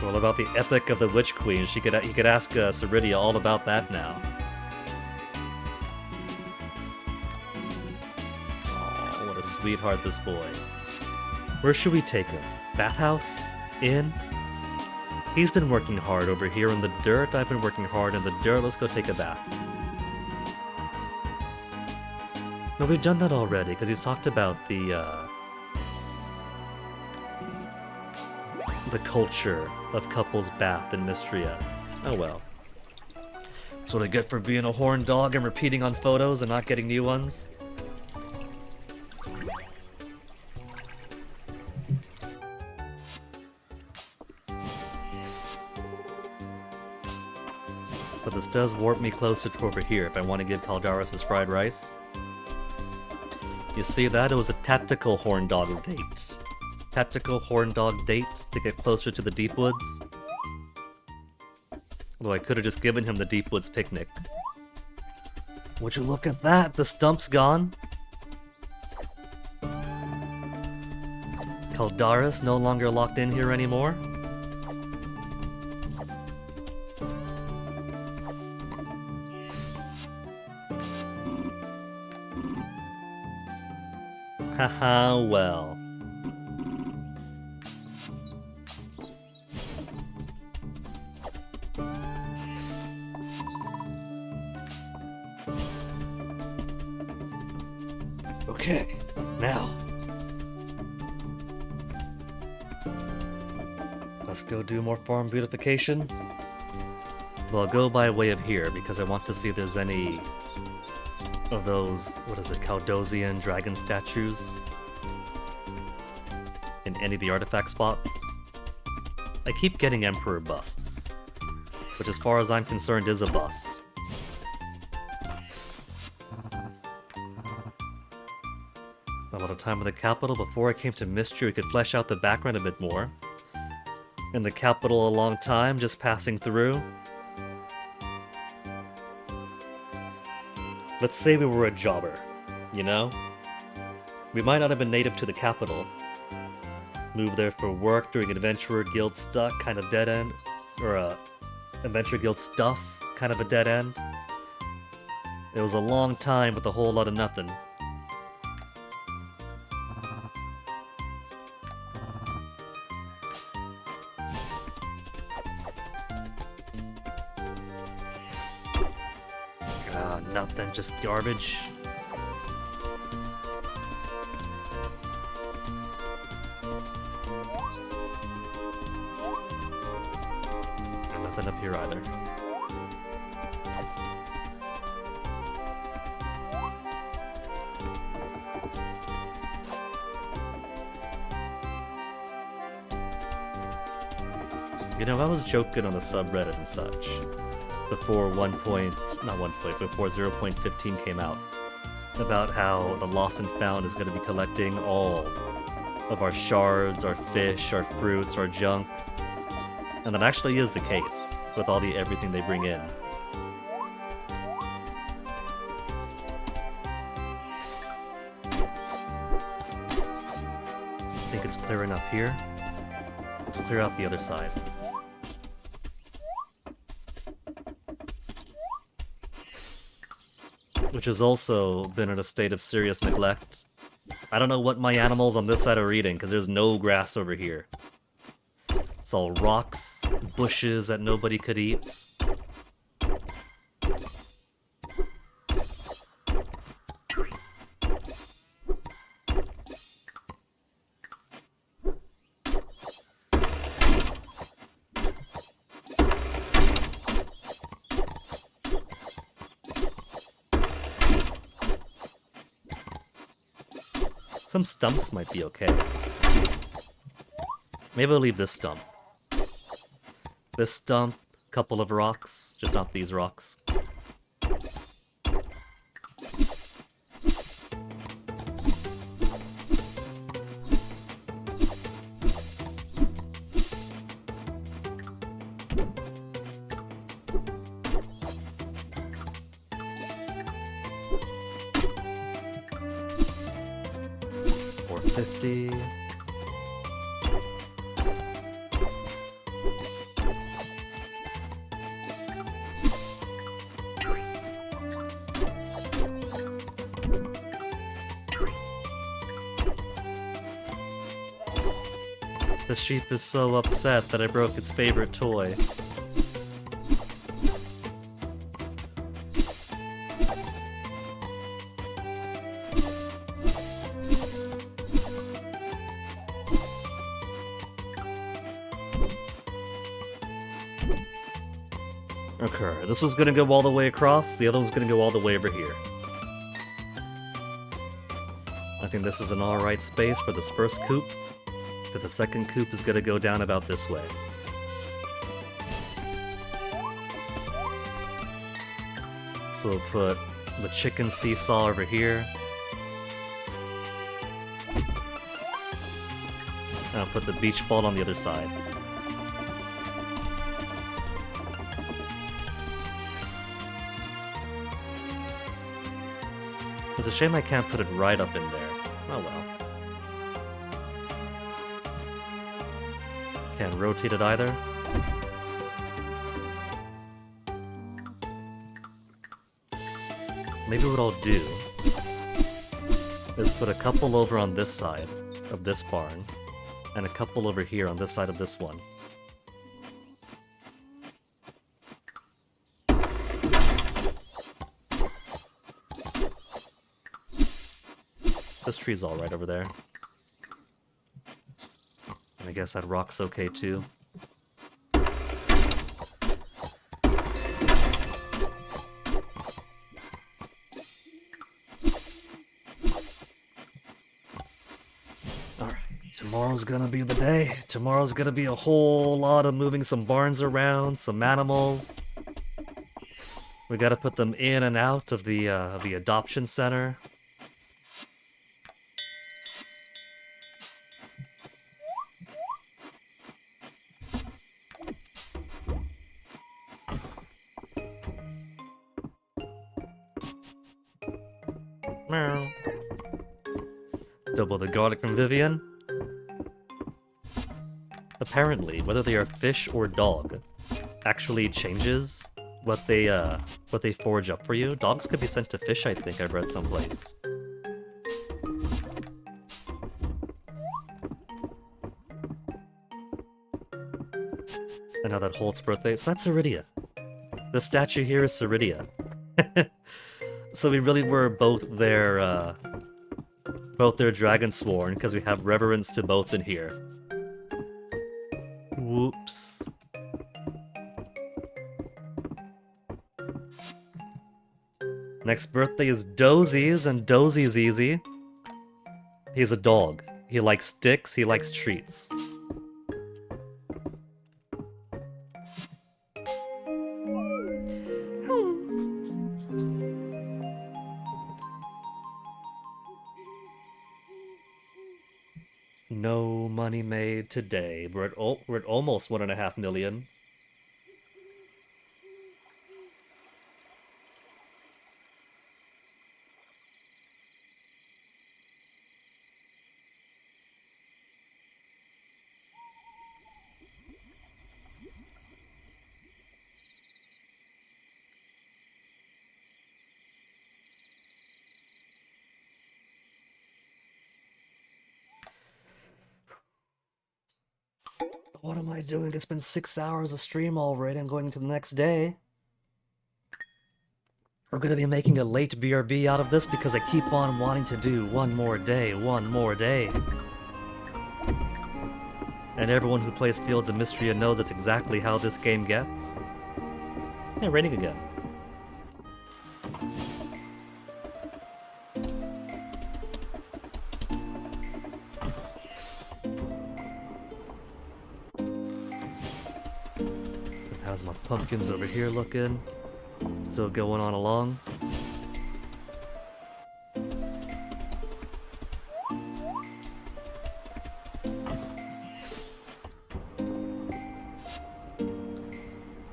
Well, about the epic of the Witch Queen, he could ask Ceridia all about that now. Sweetheart, this boy. Where should we take him? Bathhouse? Inn? He's been working hard over here in the dirt. I've been working hard in the dirt. Let's go take a bath. No, we've done that already, because he's talked about the culture of couples bath in Mistria. Oh well. That's what I get for being a horned dog and repeating on photos and not getting new ones. But this does warp me closer to over here if I want to give Caldaris his fried rice. You see that? It was a tactical horn dog date. Tactical horn dog date to get closer to the Deep Woods. Although I could have just given him the Deep Woods picnic. Would you look at that? The stump's gone. Caldaris no longer locked in here anymore. Haha, well. Okay, now. Let's go do more farm beautification. Well, I'll go by way of here because I want to see if there's any of those, what is it, Caldosian dragon statues in any of the artifact spots. I keep getting Emperor busts, which as far as I'm concerned is a bust. A lot of time in the capital. Before I came to Mistria, we could flesh out the background a bit more. In the capital a long time, just passing through. Let's say we were a jobber, you know? We might not have been native to the capital. Moved there for work during Adventurer Guild stuck, kind of dead end. Or Adventurer Guild stuff, kind of a dead end. It was a long time with a whole lot of nothing. Nothing, just garbage. And nothing up here either. You know, I was joking on the subreddit and such. Before before 0.15 came out, about how the Lost and Found is going to be collecting all of our shards, our fish, our fruits, our junk. And that actually is the case, with everything they bring in. I think it's clear enough here. Let's clear out the other side. Which has also been in a state of serious neglect. I don't know what my animals on this side are eating, because there's no grass over here. It's all rocks, bushes that nobody could eat. Some stumps might be okay. Maybe I'll leave this stump. This stump, couple of rocks, just not these rocks. The sheep is so upset that I broke its favorite toy. Okay, this one's gonna go all the way across, the other one's gonna go all the way over here. I think this is an alright space for this first coop. But the second coop is gonna go down about this way. So we'll put the chicken seesaw over here. And I'll put the beach ball on the other side. It's a shame I can't put it right up in there. Oh well. Can't rotate it either. Maybe what I'll do is put a couple over on this side of this barn, and a couple over here on this side of this one. This tree's alright over there. And I guess that rock's okay too. Alright, tomorrow's gonna be the day. Tomorrow's gonna be a whole lot of moving some barns around, some animals. We gotta put them in and out of the adoption center. Meow. Double the garlic from Vivian. Apparently, whether they are fish or dog, actually changes what they forage up for you. Dogs could be sent to fish, I think I've read someplace. And now that Holt's birthday, so that's Ceridia. The statue here is Ceridia. So we really were both their Dragonsworn, because we have reverence to both in here. Whoops. Next birthday is Dozie's, and Dozie's easy. He's a dog. He likes sticks, he likes treats. No money made today. We're at almost 1.5 million. What am I doing? It's been 6 hours of stream already. I'm going to the next day. We're gonna be making a late BRB out of this because I keep on wanting to do one more day. And everyone who plays Fields of Mistria knows that's exactly how this game gets. Yeah, raining again. How's my pumpkins over here looking? Still going on along.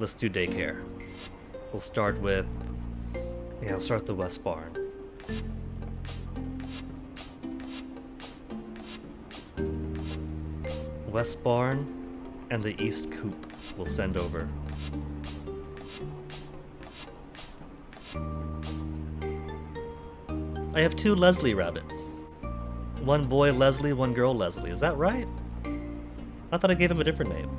Let's do daycare. We'll start with, we'll start the west barn. West barn and the east coop we'll send over. I have 2 Leslie rabbits. One boy Leslie, one girl Leslie. Is that right? I thought I gave him a different name.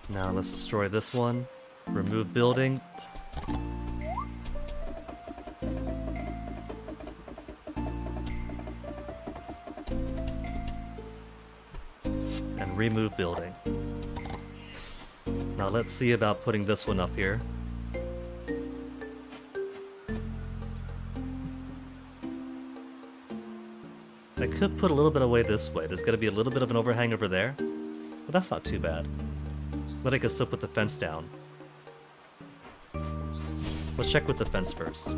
Now let's destroy this one. Remove building. And remove building. Now let's see about putting this one up here. I could put a little bit away this way. There's gonna be a little bit of an overhang over there, but that's not too bad. But I can still put the fence down. Let's check with the fence first.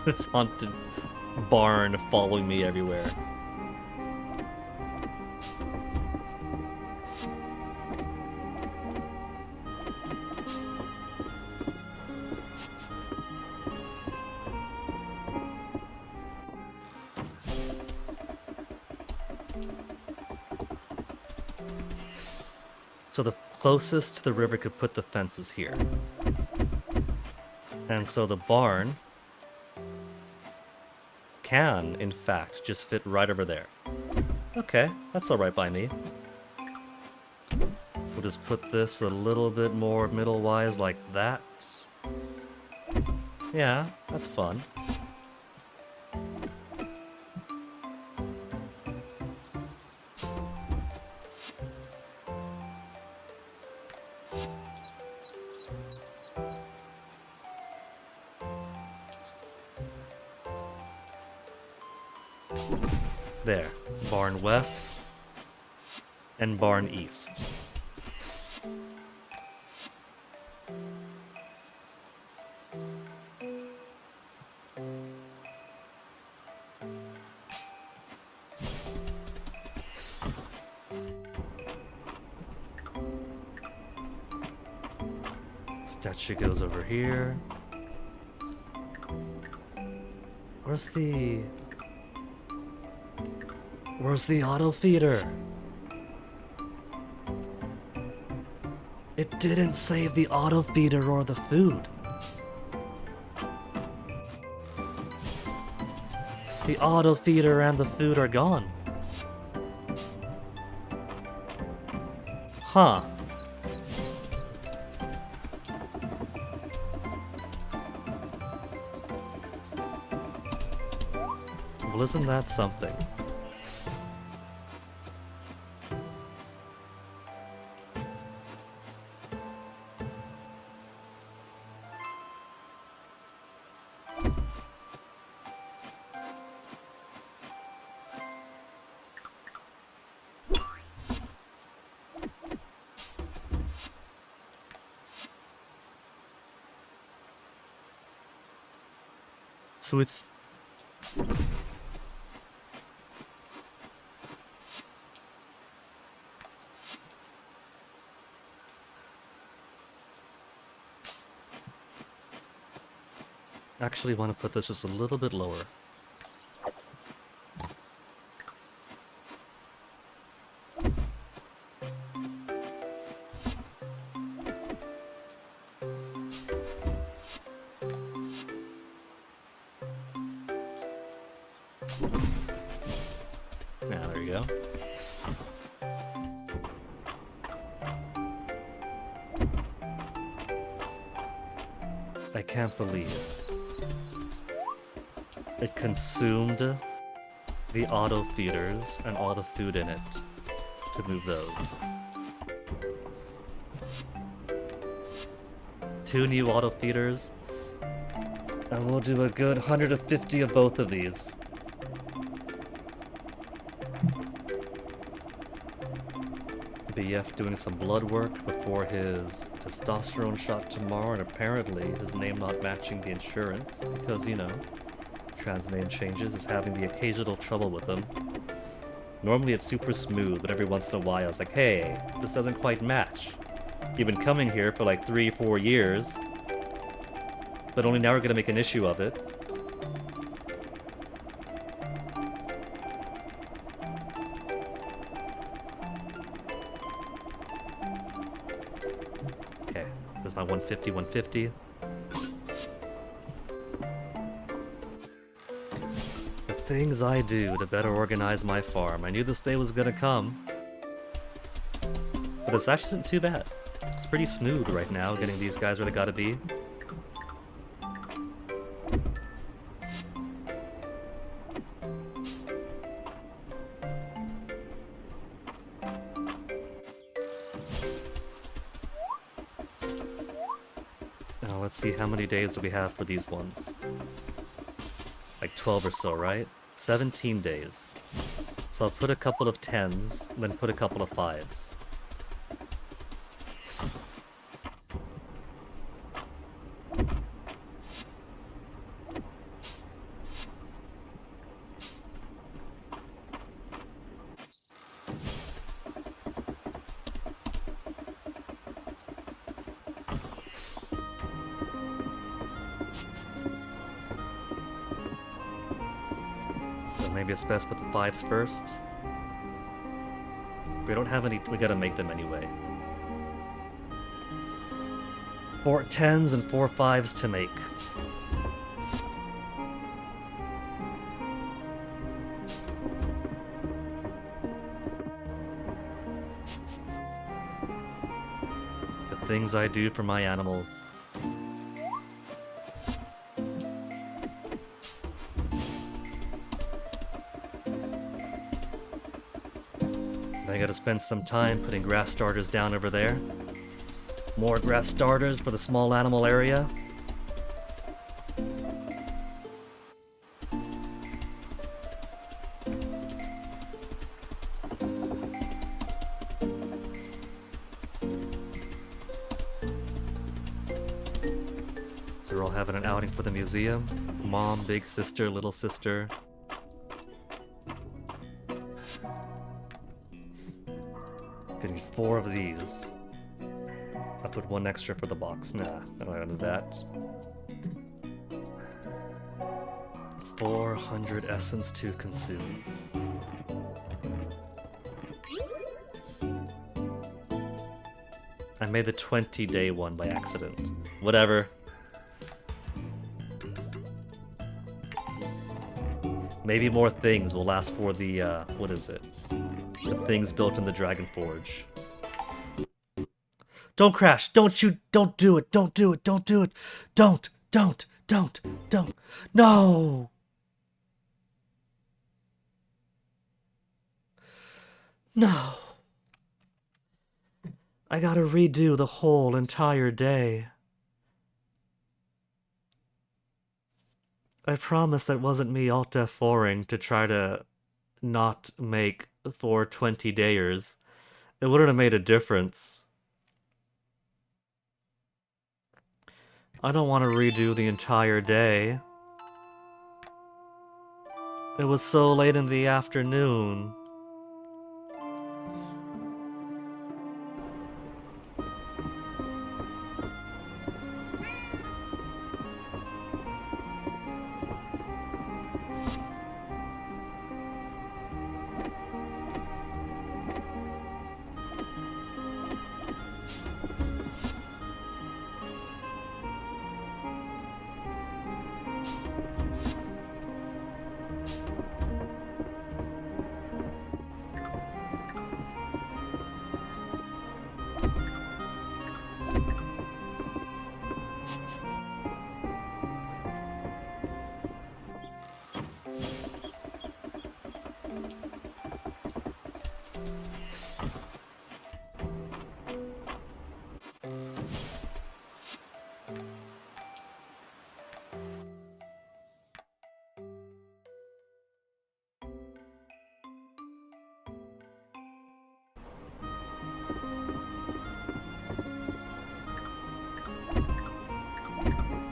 This haunted barn following me everywhere. So the closest to the river could put the fence is here. And so the barn can, in fact, just fit right over there. Okay, that's alright by me. We'll just put this a little bit more middle-wise like that. Yeah, that's fun. There. Barn west and barn east. Statue goes over here. Where's the auto feeder? It didn't save the auto feeder or the food. The auto feeder and the food are gone. Huh. Well, isn't that something? So with actually want to put this just a little bit lower. Now there you go. I can't believe it consumed the auto feeders and all the food in it to move those. 2 new auto feeders, and we'll do a good 150 of both of these. BF doing some blood work before his testosterone shot tomorrow, and apparently his name not matching the insurance because, you know, trans name changes is having the occasional trouble with them. Normally it's super smooth, but every once in a while it's like, hey, this doesn't quite match. You've been coming here for like 3-4 years, but only now we're gonna make an issue of it. Okay, there's my 150, 150. The things I do to better organize my farm. I knew this day was gonna come. But this actually isn't too bad. It's pretty smooth right now, getting these guys where they gotta be. Now let's see, how many days do we have for these ones? Like 12 or so, right? 17 days. So I'll put a couple of 10s, then put a couple of 5s. Maybe it's best put the 5s first. We don't have any, we gotta make them anyway. 4 10s and 4 5s to make. The things I do for my animals. I gotta spend some time putting grass starters down over there. More grass starters for the small animal area. They're all having an outing for the museum. Mom, big sister, little sister. Gonna need 4 of these. I'll put 1 extra for the box. Nah, I don't want to do that. 400 essence to consume. I made the 20-day one by accident. Whatever. Maybe more things will last for the, what is it? The things built in the Dragon Forge. Don't crash! Don't do it! Don't do it! Don't do it! Don't! No! No! I gotta redo the whole entire day. I promise that wasn't me alt F4ing to try to not make 4 20-dayers. It wouldn't have made a difference. I don't want to redo the entire day. It was so late in the afternoon.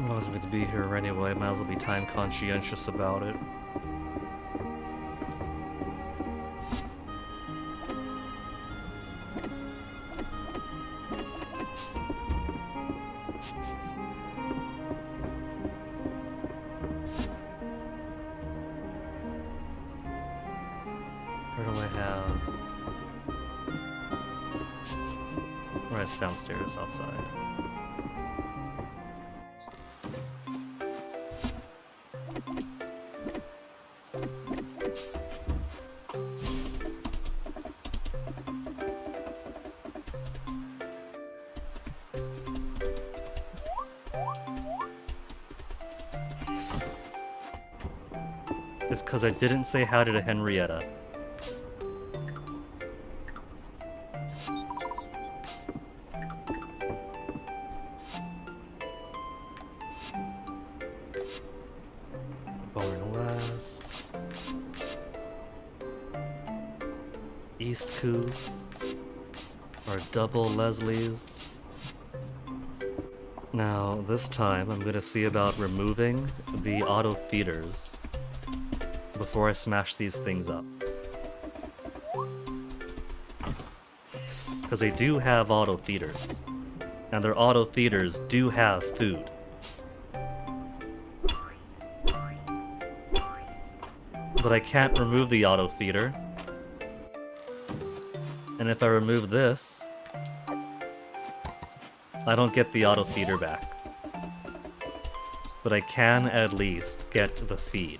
I was going to be here anyway, might as well be time conscientious about it. Where do I have... Right, it's downstairs, outside. It's because I didn't say hi to Henrietta. Barn West. East Coup. Or double Leslie's. Now, this time I'm gonna see about removing the auto feeders before I smash these things up. Because they do have auto feeders. And their auto feeders do have food. But I can't remove the auto feeder. And if I remove this, I don't get the auto feeder back. But I can at least get the feed.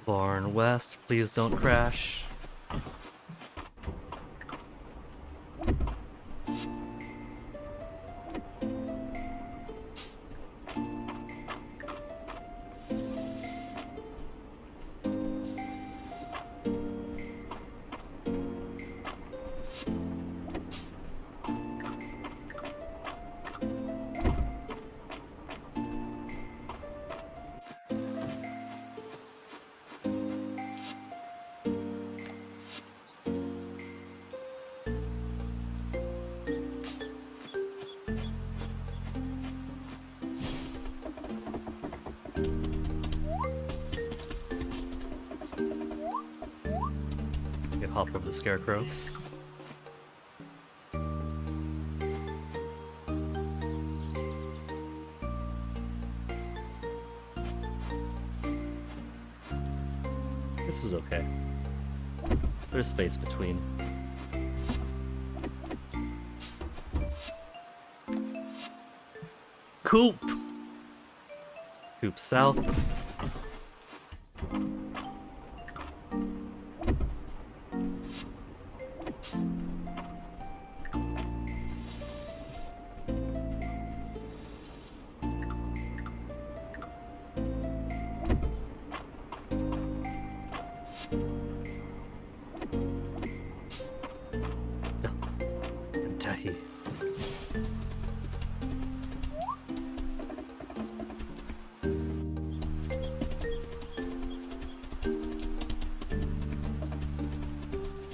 Barn West, please don't crash. Get hop over the scarecrow. This is okay. There's space between. Coop! Coop south. Kentucky.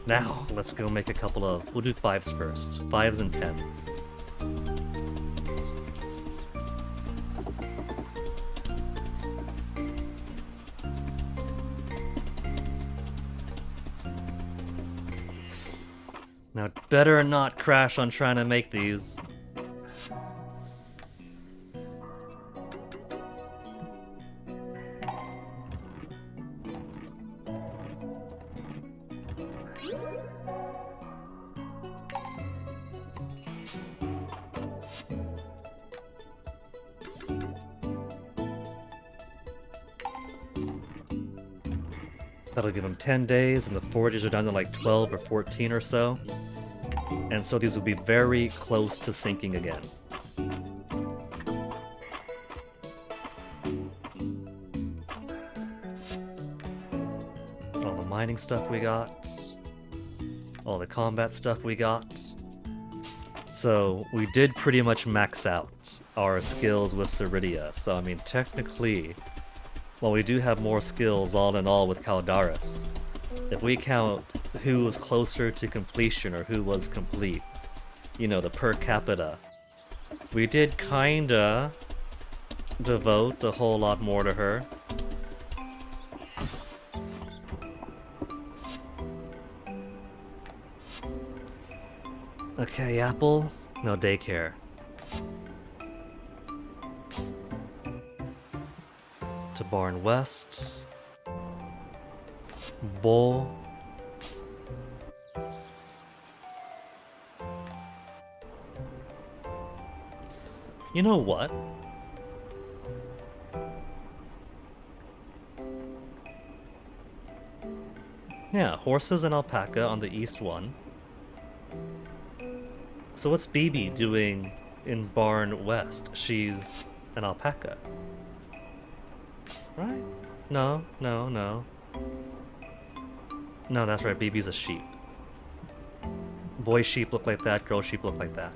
Now, let's go make a couple of... We'll do 5s first. 5s and 10s. Now, better not crash on trying to make these. That'll give them 10 days, and the forages are down to like 12 or 14 or so. And so these will be very close to sinking again. All the mining stuff we got. All the combat stuff we got. So we did pretty much max out our skills with Ceridia. So I mean, technically, while we do have more skills all in all with Caldaris, if we count who was closer to completion or who was complete, you know, the per capita, we did kinda devote a whole lot more to her. Okay, Apple, no daycare. To Barn West. Bull. You know what? Yeah, horses and alpaca on the east one. So what's BB doing in Barn West? She's an alpaca. Right? No. No, that's right, BB's a sheep. Boy sheep look like that, girl sheep look like that.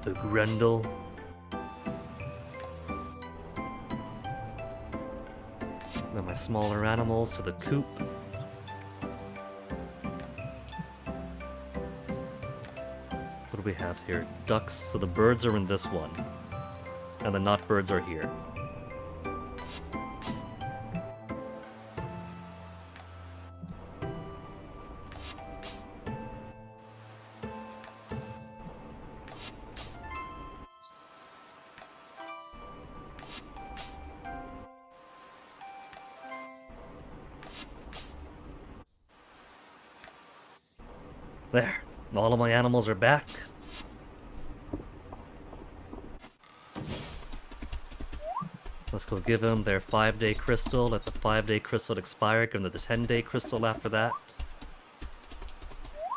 The Grendel. Then my smaller animals to the coop. What do we have here? Ducks. So the birds are in this one. And the not birds are here. There. All of my animals are back. Let's go give them their 5-day crystal. Let the 5-day crystal expire. Give them the 10-day crystal after that.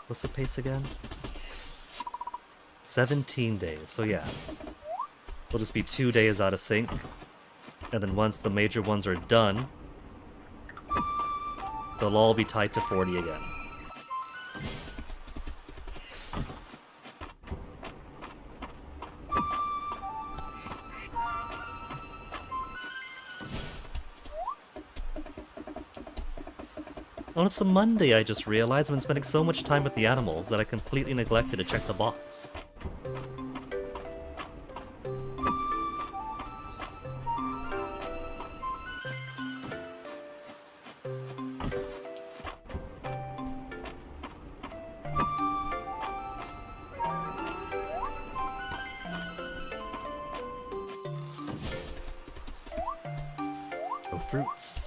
What's the pace again? 17 days. So yeah. We'll just be 2 days out of sync. And then once the major ones are done, they'll all be tied to 40 again. Oh, it's a Monday, I just realized. I've been spending so much time with the animals that I completely neglected to check the box. No fruits.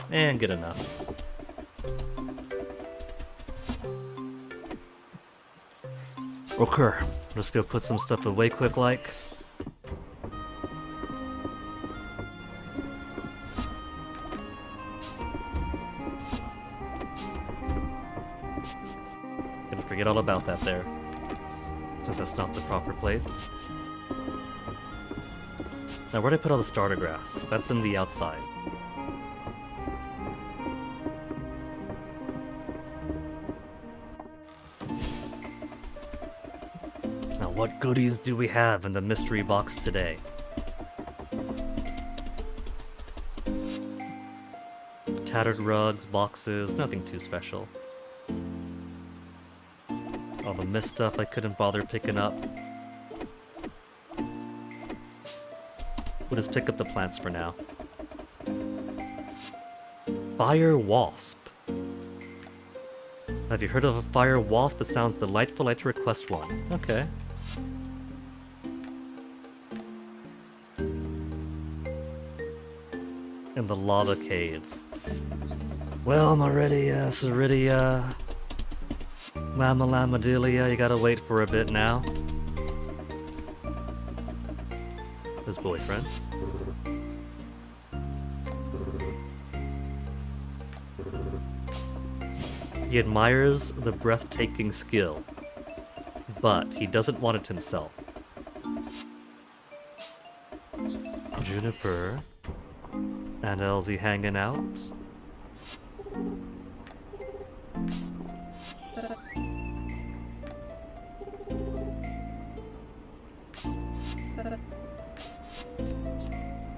And good enough. Okay, let's go put some stuff away quick like. Gonna forget all about that there, since that's not the proper place. Now where did I put all the starter grass? That's in the outside. What goodies do we have in the mystery box today? Tattered rugs, boxes, nothing too special. All the mist stuff I couldn't bother picking up. We'll just pick up the plants for now. Fire wasp. Have you heard of a fire wasp? It sounds delightful. I'd like to request one. Okay. In the lava caves. Well, Meridia, Ceridia, Lama Lamadilia, you gotta wait for a bit now. His boyfriend. He admires the breathtaking skill, but he doesn't want it himself. Juniper. And Elsie hanging out.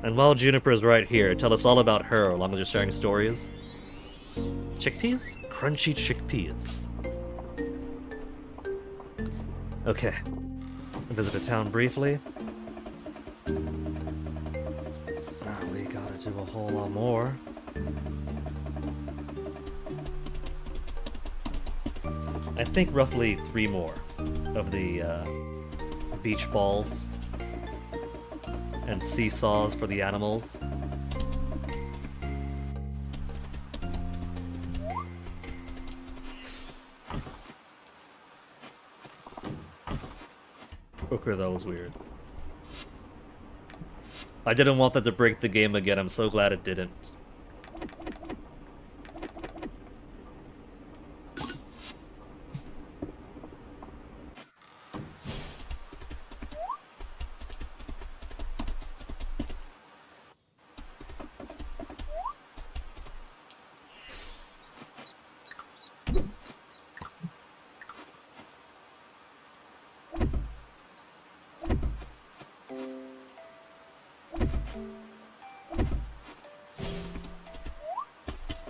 And while Juniper's right here, tell us all about her along with your sharing stories. Chickpeas? Crunchy chickpeas. Okay. Visit a town briefly. We gotta do a whole lot more. I think roughly 3 more of the beach balls and seesaws for the animals. Hooker, that was weird. I didn't want that to break the game again. I'm so glad it didn't.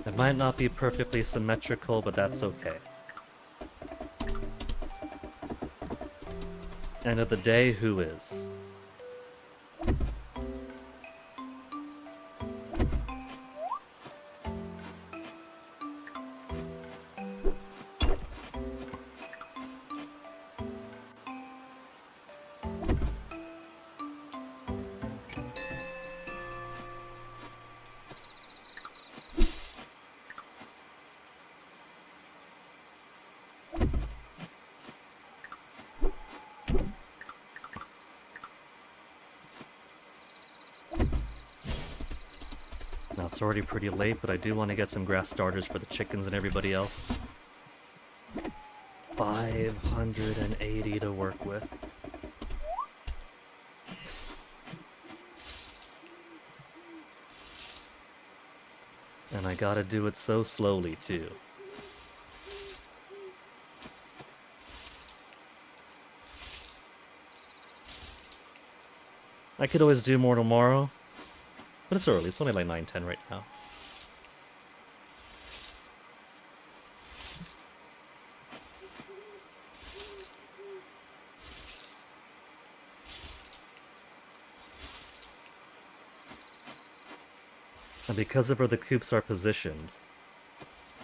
It might not be perfectly symmetrical, but that's okay. End of the day, who is? Now it's already pretty late, but I do want to get some grass starters for the chickens and everybody else. 580 to work with. And I gotta do it so slowly, too. I could always do more tomorrow, but it's early. It's only like 9:10 right now. And because of where the coops are positioned,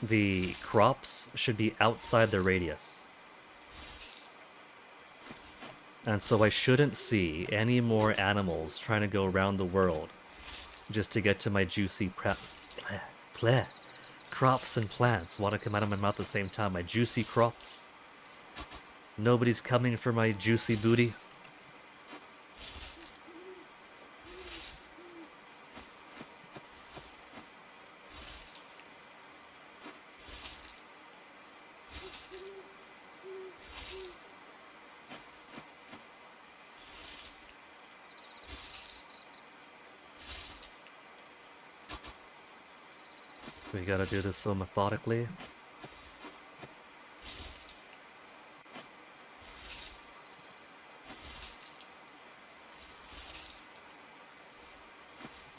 the crops should be outside the radius. And so I shouldn't see any more animals trying to go around the world just to get to my juicy crops and plants. Want to come out of my mouth at the same time. My juicy crops. Nobody's coming for my juicy booty. We gotta do this so methodically.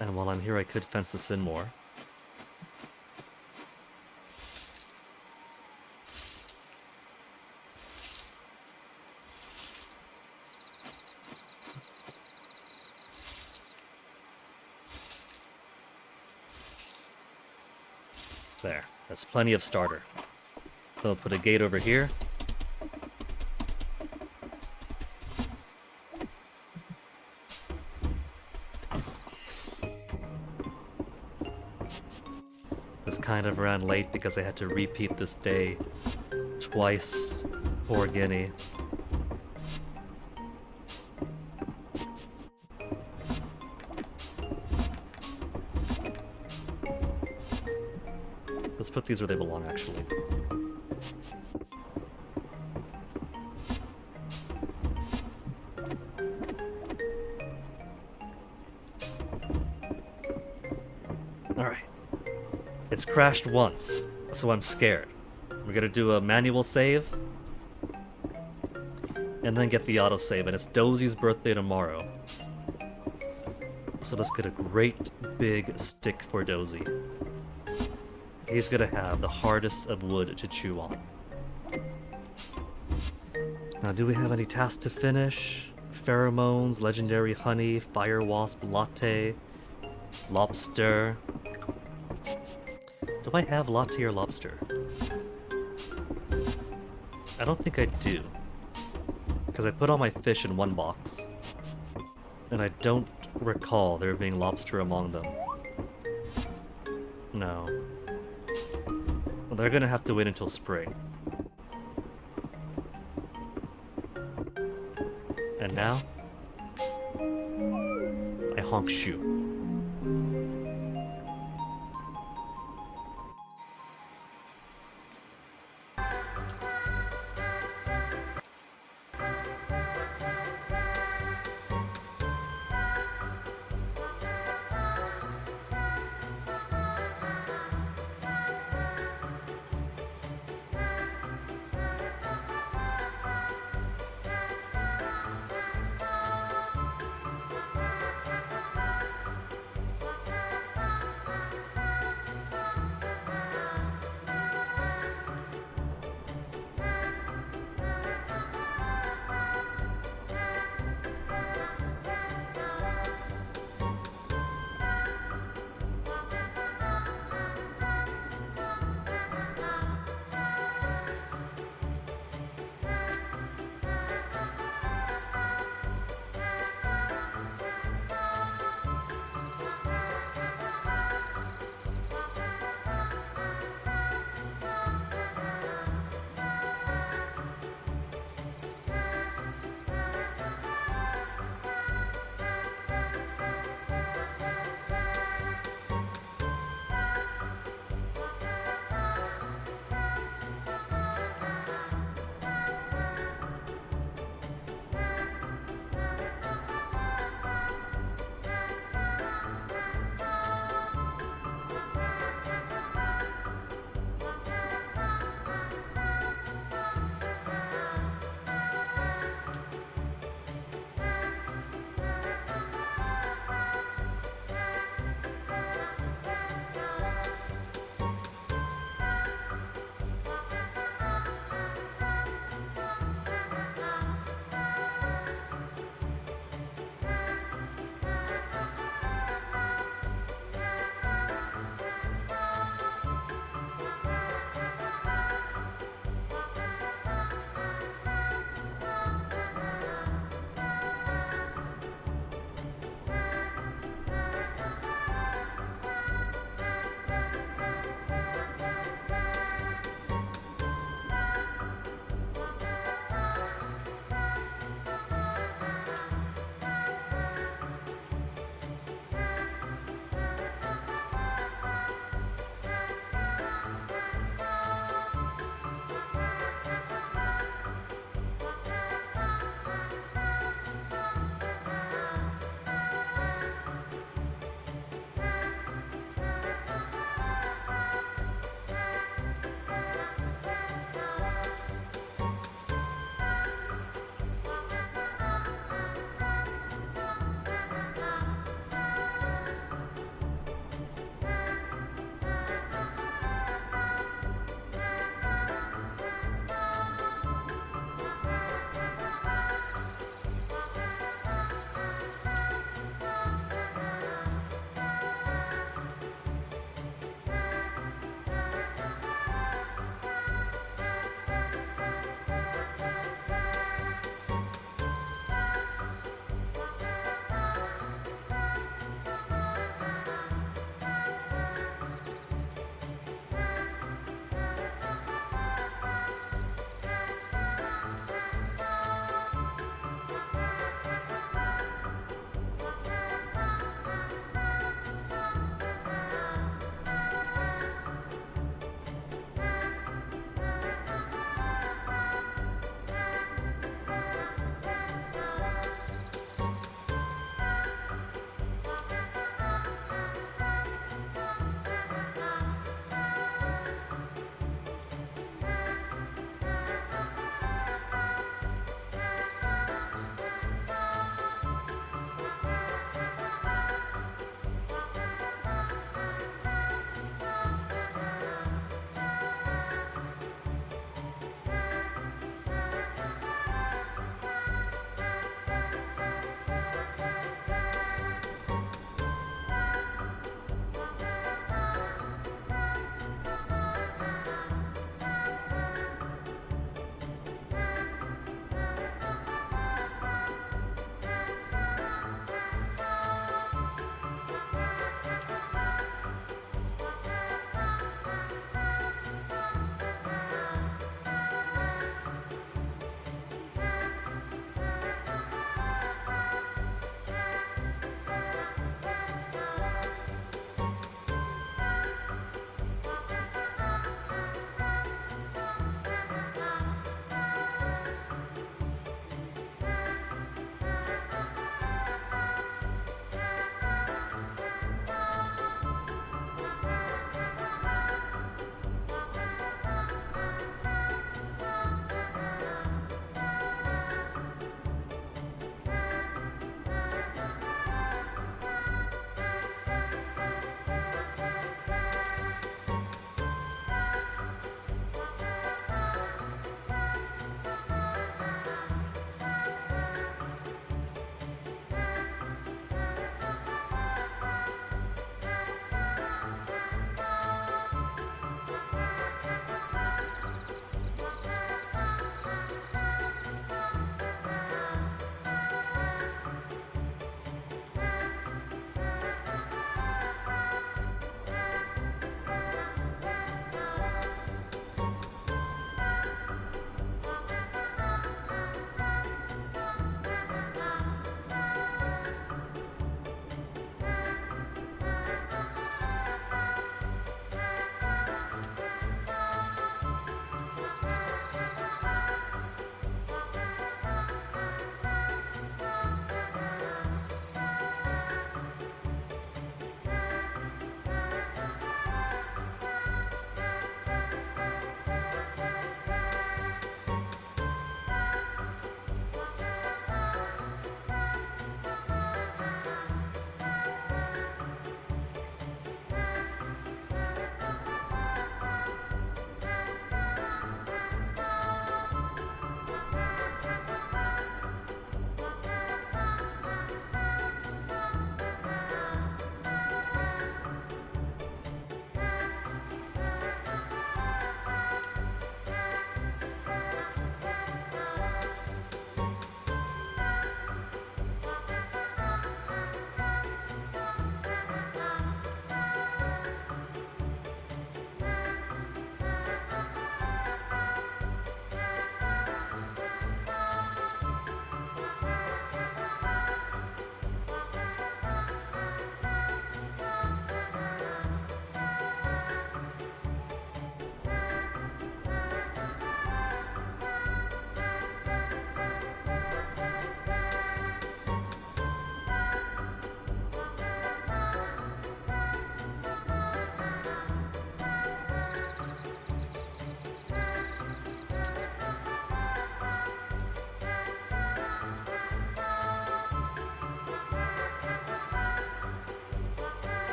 And while I'm here, I could fence this in more. There, that's plenty of starter. Then we'll put a gate over here. This kind of ran late because I had to repeat this day twice. Poor Guinea. Let's put these where they belong, actually. Alright. It's crashed once, so I'm scared. We're gonna do a manual save, and then get the autosave, and it's Dozie's birthday tomorrow. So let's get a great big stick for Dozie. He's gonna have the hardest of wood to chew on. Now, do we have any tasks to finish? Pheromones, legendary honey, fire wasp, latte, lobster. Do I have latte or lobster? I don't think I do. Because I put all my fish in one box. And I don't recall there being lobster among them. No. Well, they're gonna have to wait until spring. And now, I honk shoe.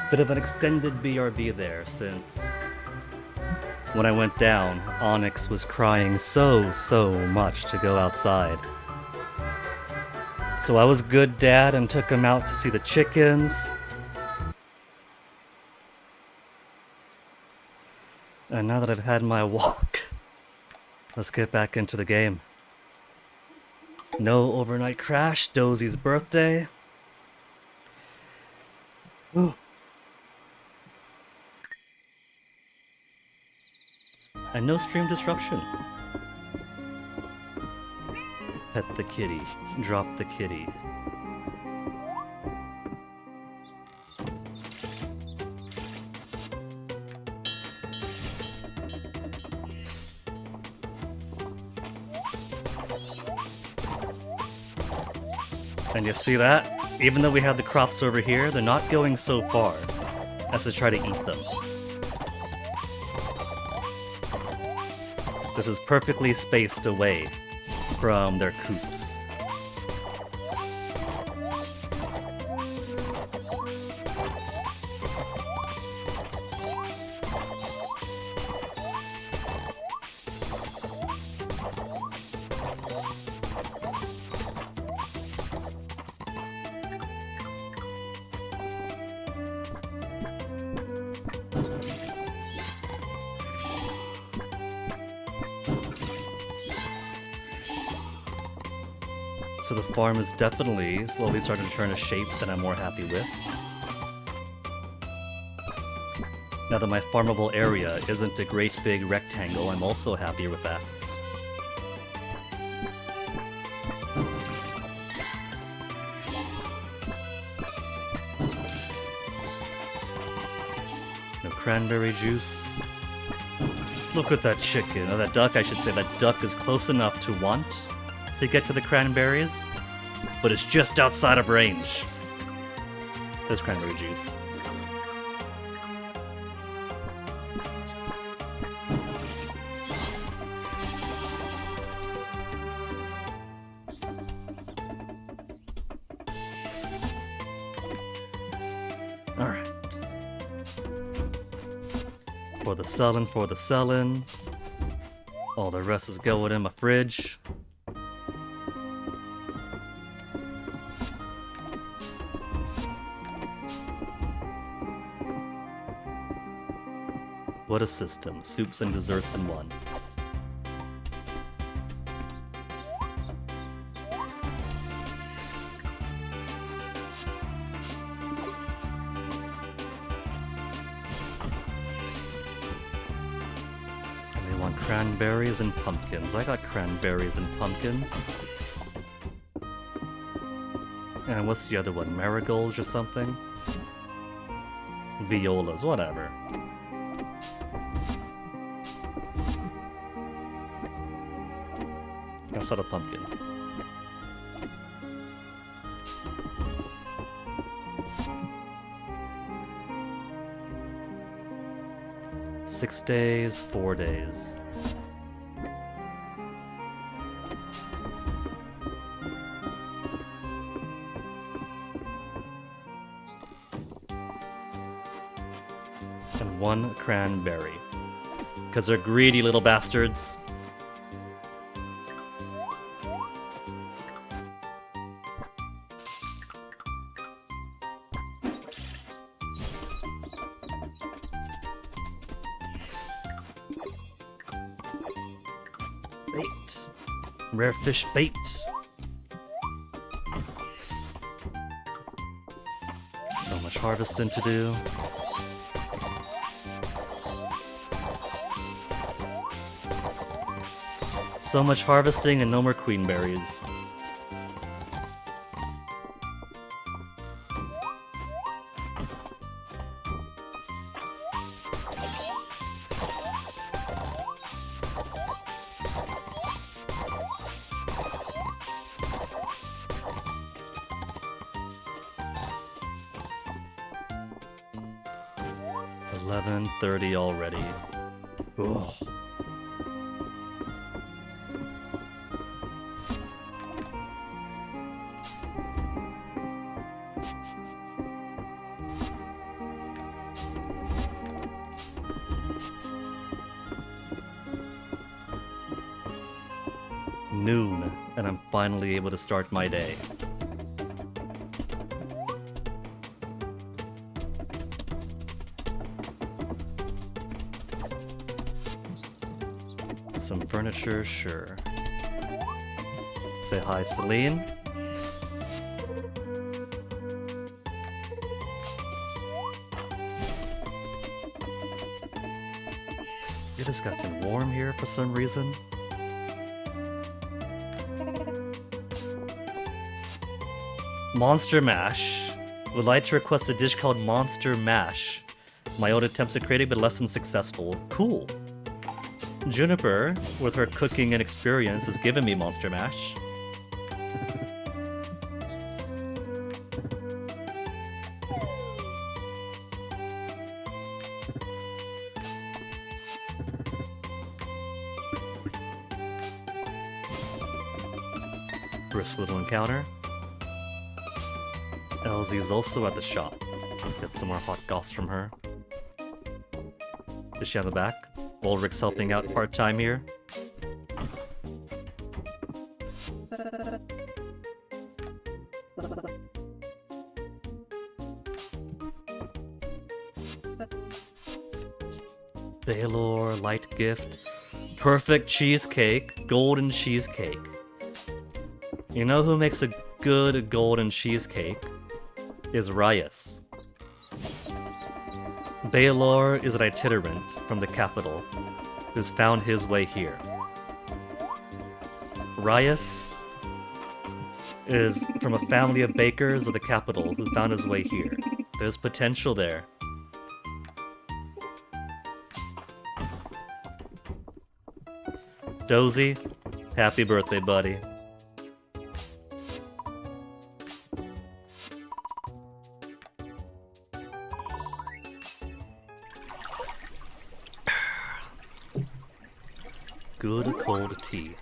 Bit of an extended BRB there, since when I went down, Onyx was crying so much to go outside. So I was good dad and took him out to see the chickens. And now that I've had my walk, let's get back into the game. No overnight crash, Dozie's birthday. Ooh. And no stream disruption. Pet the kitty. Drop the kitty. And you see that? Even though we have the crops over here, they're not going so far as to try to eat them. This is perfectly spaced away from their coops. So the farm is definitely slowly starting to turn a shape that I'm more happy with. Now that my farmable area isn't a great big rectangle, I'm also happy with that. No cranberry juice. Look at that chicken, or that duck I should say. That duck is close enough to want to get to the cranberries, but it's just outside of range. There's cranberry juice. Alright. For the sellin'. All the rest is going in my fridge. What a system. Soups and desserts in one. And they want cranberries and pumpkins. I got cranberries and pumpkins. And what's the other one? Marigolds or something? Violas, whatever. That's not a pumpkin. Six days, 4 days. And 1 cranberry. Because they're greedy little bastards. Bait. Rare fish bait. So much harvesting to do. So much harvesting and no more queenberries. $11:30 already. Ugh. noon, and I'm finally able to start my day. Some furniture, sure. Say hi, Celine. It has gotten warm here for some reason. Monster Mash. Would like to request a dish called Monster Mash. My own attempts at creating, but less than successful. Cool. Juniper, with her cooking and experience, has given me Monster Mash. Brisk little encounter. Elsie's also at the shop. Let's get some more hot goss from her. Is she on the back? Ulrich's helping out part-time here. Baylor, light gift. Perfect cheesecake. Golden cheesecake. You know who makes a good golden cheesecake? Is Rias. Baylor is an itinerant from the capital who's found his way here. Rias is from a family of bakers of the capital who found his way here. There's potential there. Dozy, happy birthday, buddy. Good cold tea.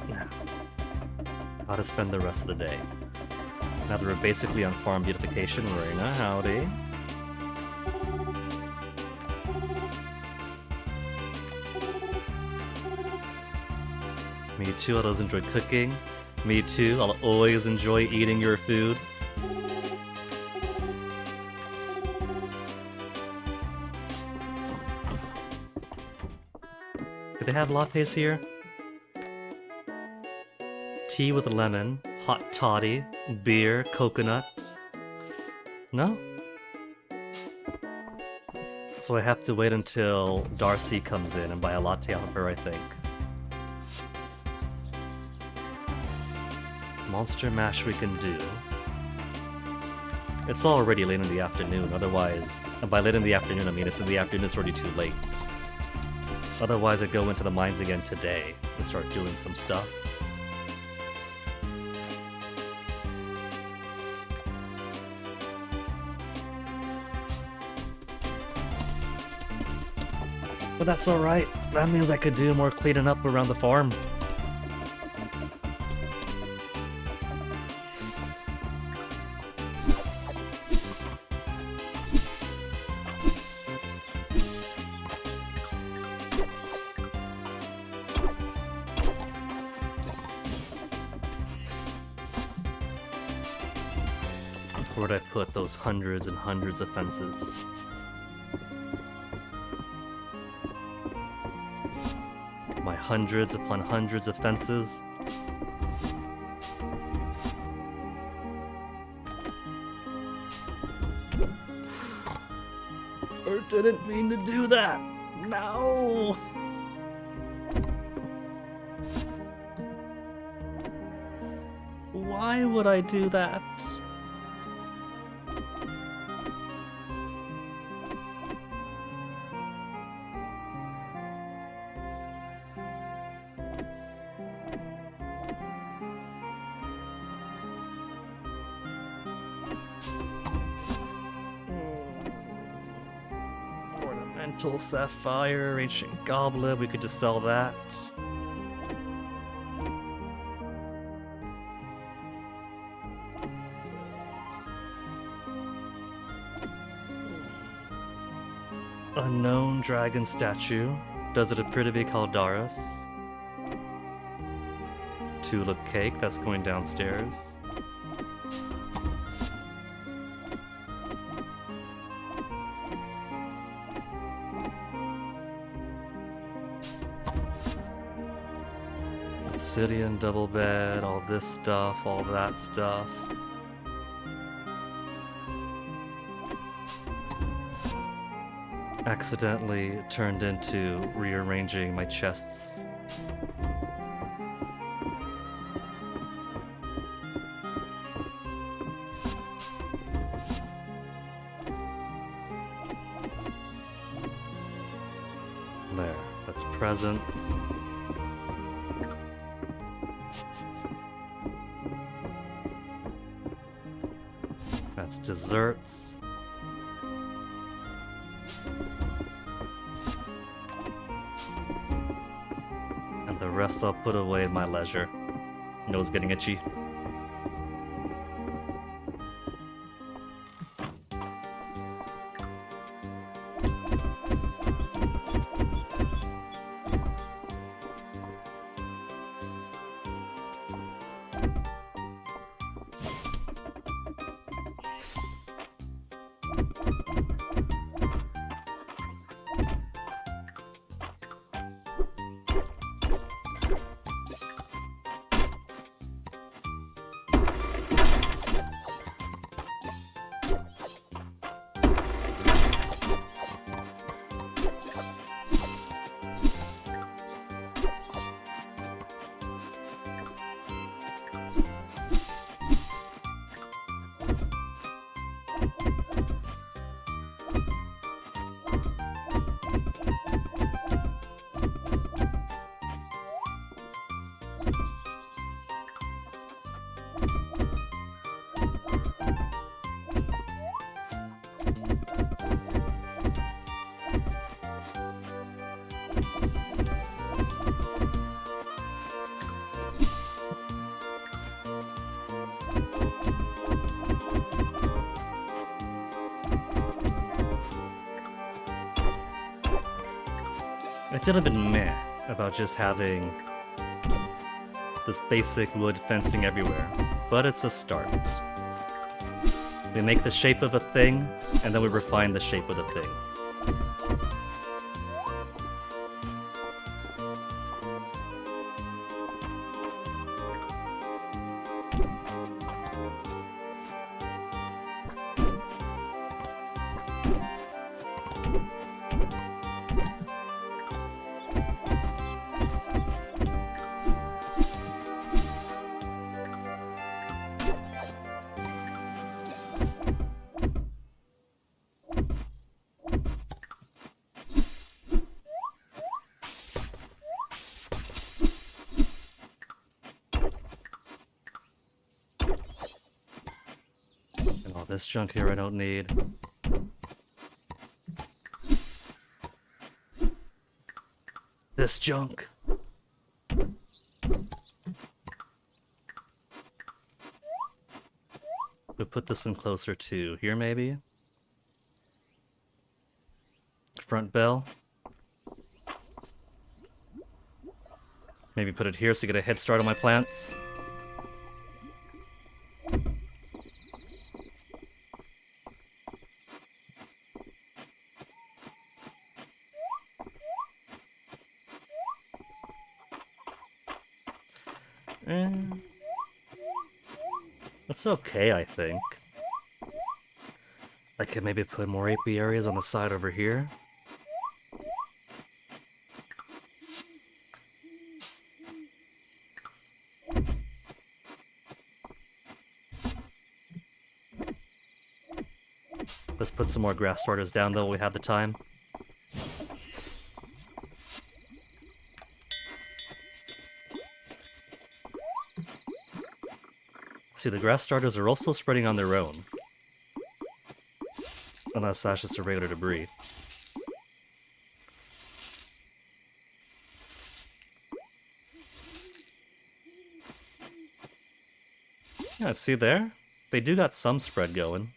Now, how to spend the rest of the day. Now that we're basically on farm beautification, Marina, howdy. Me too, I always enjoy cooking. Me too, I'll always enjoy eating your food. Do they have lattes here? Tea with lemon, hot toddy, beer, coconut. No? So I have to wait until Darcy comes in and buy a latte off of her, I think. Monster Mash we can do. It's already late in the afternoon, otherwise... And by late in the afternoon, I mean it's in the afternoon, it's already too late. Otherwise I'd go into the mines again today and start doing some stuff. But that's alright. That means I could do more cleaning up around the farm. Where'd I put those hundreds and hundreds of fences? My hundreds upon hundreds of fences. I didn't mean to do that. No. Why would I do that? Ornamental sapphire, ancient goblet, we could just sell that. Unknown dragon statue. Does it appear to be Caldaris? Tulip cake that's going downstairs. Obsidian double bed, all this stuff, all that stuff. Accidentally turned into rearranging my chests. There, that's presents. That's desserts. And the rest I'll put away at my leisure. Nose getting itchy. I feel a bit meh about just having this basic wood fencing everywhere, but it's a start. We make the shape of a thing, and then we refine the shape of the thing. This junk here I don't need. This junk. We'll put this one closer to here, maybe? Front bell. Maybe put it here so you get a head start on my plants. That's okay, I think. I could maybe put more apiaries on the side over here. Let's put some more grass starters down though while we have the time. See, the grass starters are also spreading on their own. Unless that's just a regular debris. Yeah, see there? They do got some spread going.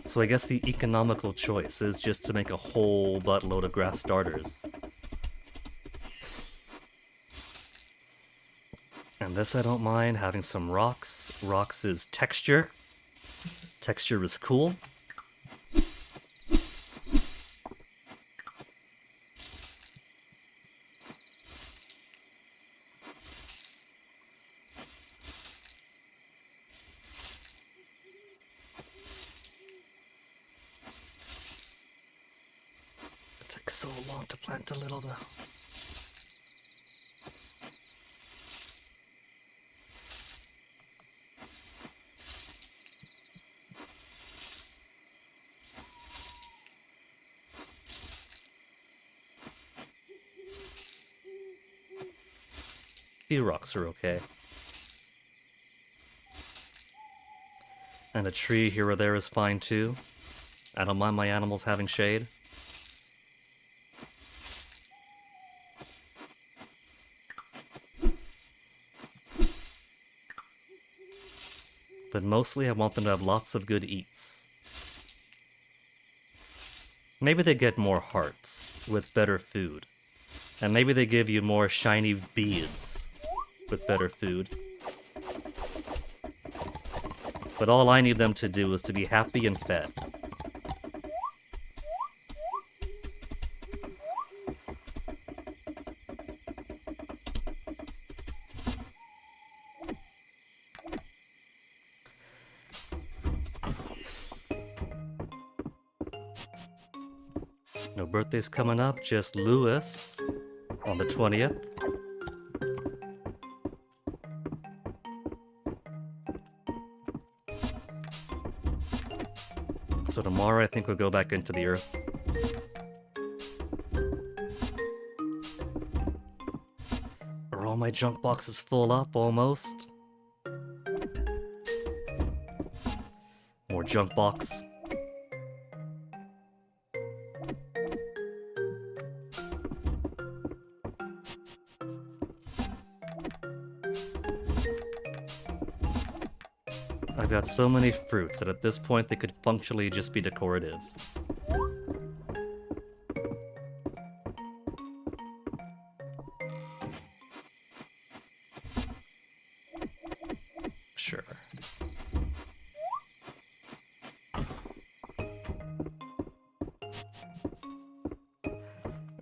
So I guess the economical choice is just to make a whole buttload of grass starters. And this I don't mind, having some rocks. Rocks is texture. Texture is cool. It takes so long to plant a little though. Few rocks are okay. And a tree here or there is fine too. I don't mind my animals having shade. But mostly I want them to have lots of good eats. Maybe they get more hearts with better food. And maybe they give you more shiny beads with better food. But all I need them to do is to be happy and fed. No birthday's coming up, just Lewis on the 20th. So tomorrow I think we'll go back into the earth. Are all my junk boxes full up almost? More junk box. I've got so many fruits that at this point they could functionally just be decorative. Sure.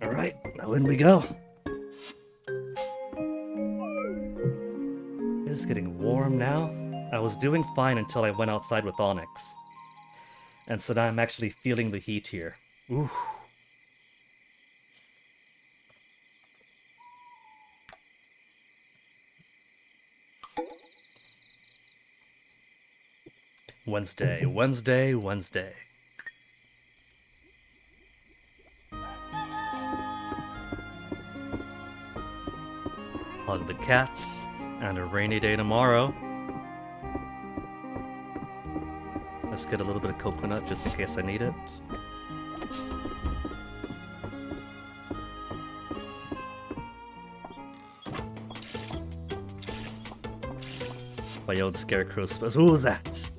Alright, now in we go. It's getting warm now. I was doing fine until I went outside with Onyx. And so now I'm actually feeling the heat here. Ooh. Wednesday, Wednesday, Wednesday. Hug the cat, and a rainy day tomorrow. Let's get a little bit of coconut just in case I need it. My old scarecrow spells. Who was that?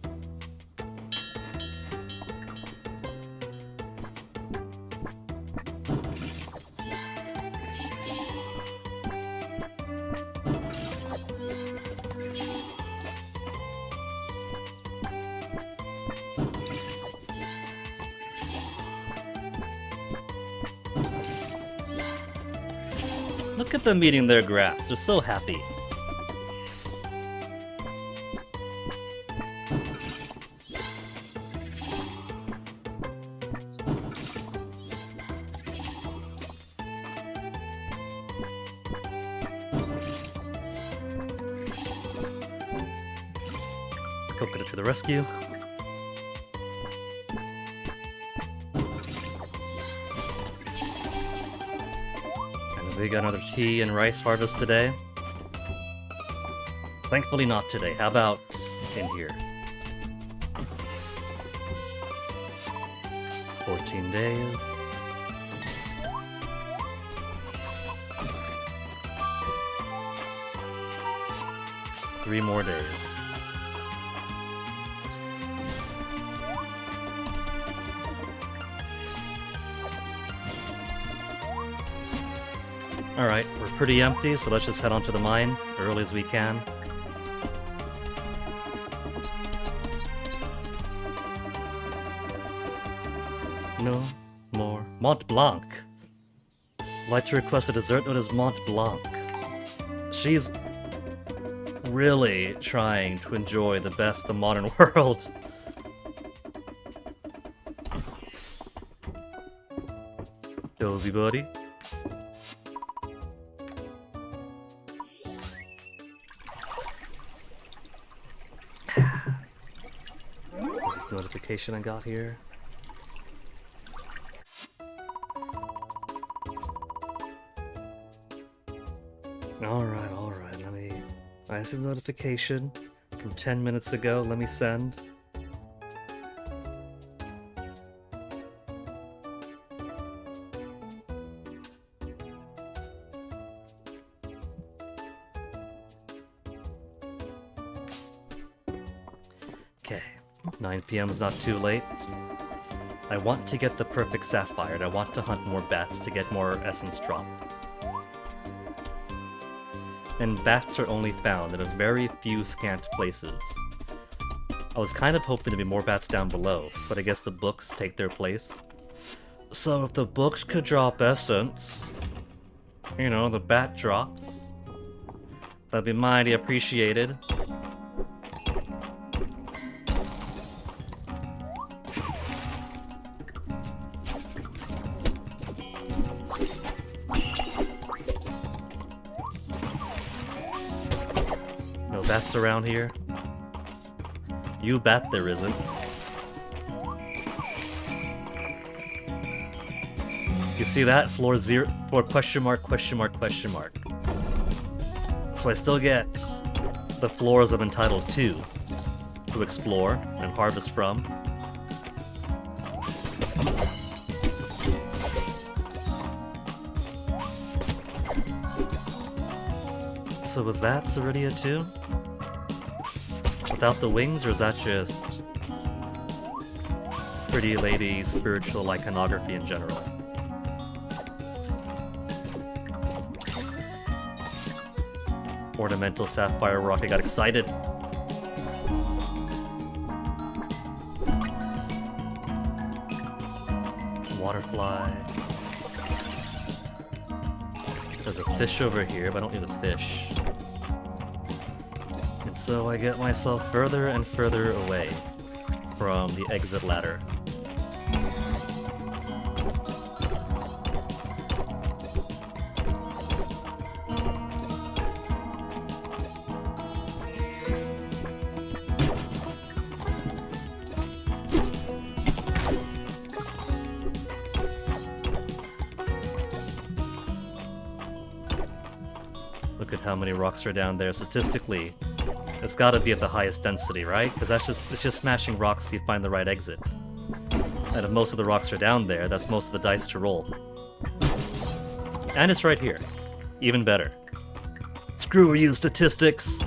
Look at them eating their grass. They're so happy. Coconut to the rescue. We got another tea and rice harvest today. Thankfully not today. How about in here? 14 days. Three more days. Alright, we're pretty empty, so let's just head on to the mine early as we can. No more Mont Blanc. I'd like to request a dessert known as Mont Blanc. She's really trying to enjoy the best of the modern world. Cozy buddy. What's this notification I got here? Alright, let me... I see the notification from 10 minutes ago, let me send. Okay, 9 p.m. is not too late. I want to get the perfect sapphire, and I want to hunt more bats to get more essence drop. And bats are only found in a very few scant places. I was kind of hoping to be more bats down below, but I guess the books take their place. So if the books could drop essence, you know, the bat drops, that'd be mighty appreciated. No bats around here? You bet there isn't. You see that? Floor zero, floor question mark, question mark, question mark. So I still get the floors I'm entitled to explore and harvest from. So was that Ceridia too? Without the wings, or is that just pretty lady spiritual iconography in general? Ornamental sapphire rock, I got excited. Waterfly. There's a fish over here, but I don't need a fish. And so I get myself further and further away from the exit ladder. Look at how many rocks are down there. Statistically, it's gotta be at the highest density, right? Because it's just smashing rocks so you find the right exit. And if most of the rocks are down there, that's most of the dice to roll. And it's right here. Even better. Screw you, statistics!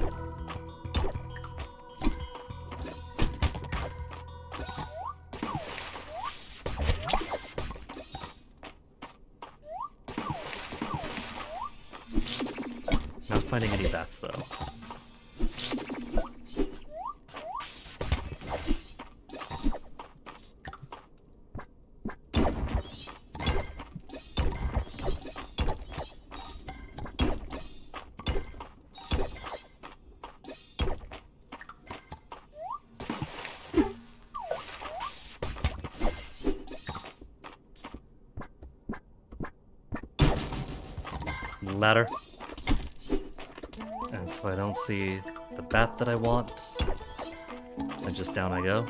Not finding any bats, though. Ladder. And so I don't see the bat that I want, and just down I go.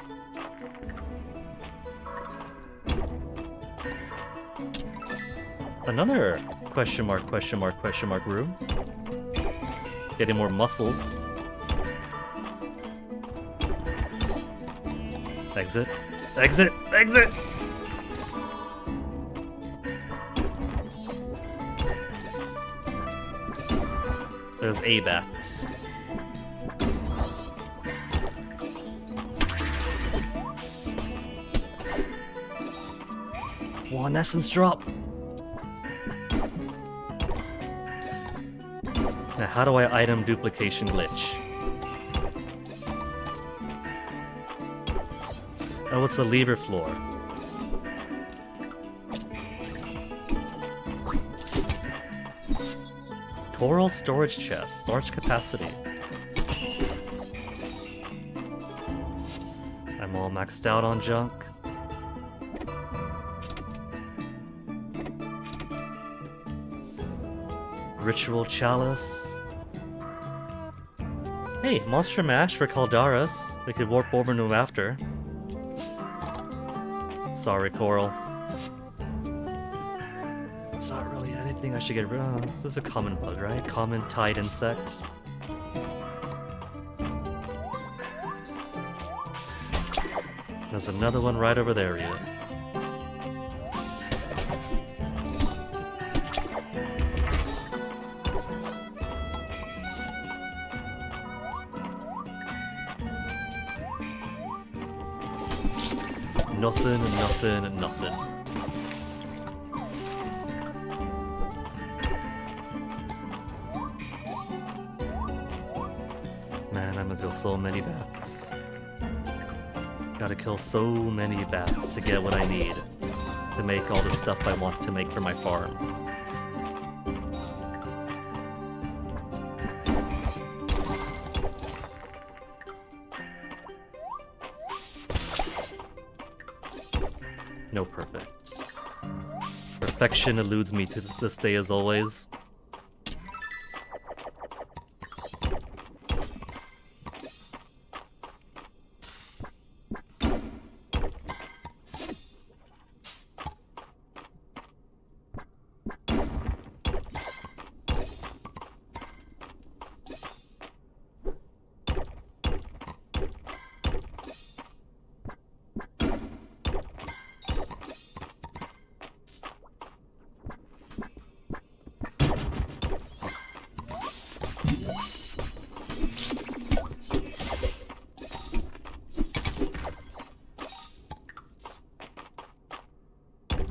Another question mark, question mark, question mark room. Getting more muscles. Exit. Exit! Exit! There's a bat. One essence drop. Now, how do I item duplication glitch? Oh, it's a lever floor. Coral storage chest, large capacity. I'm all maxed out on junk. Ritual chalice. Hey, monster mash for Caldaris. We could warp over to him after. Sorry, Coral. It's not really anything I should get rid of. This is a common bug, right? Common tide insect. There's another one right over there, yeah. Nothing and nothing and nothing. Man, I'm gonna kill so many bats. Gotta kill so many bats to get what I need to make all the stuff I want to make for my farm. No perfect. Perfection eludes me to this day as always.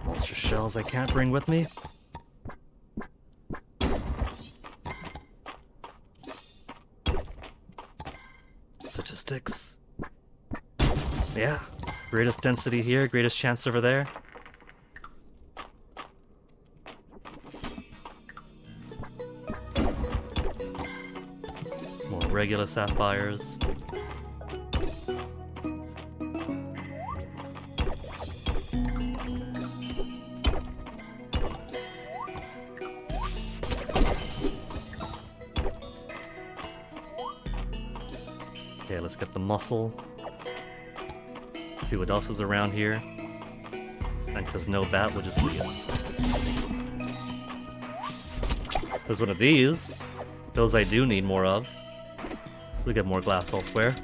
Monster shells I can't bring with me. Statistics. Yeah. Greatest density here, greatest chance over there. More regular sapphires. Okay, let's get the muscle. See what else is around here. And because no bat, we'll just leave. There's one of these. Those I do need more of. We'll get more glass elsewhere.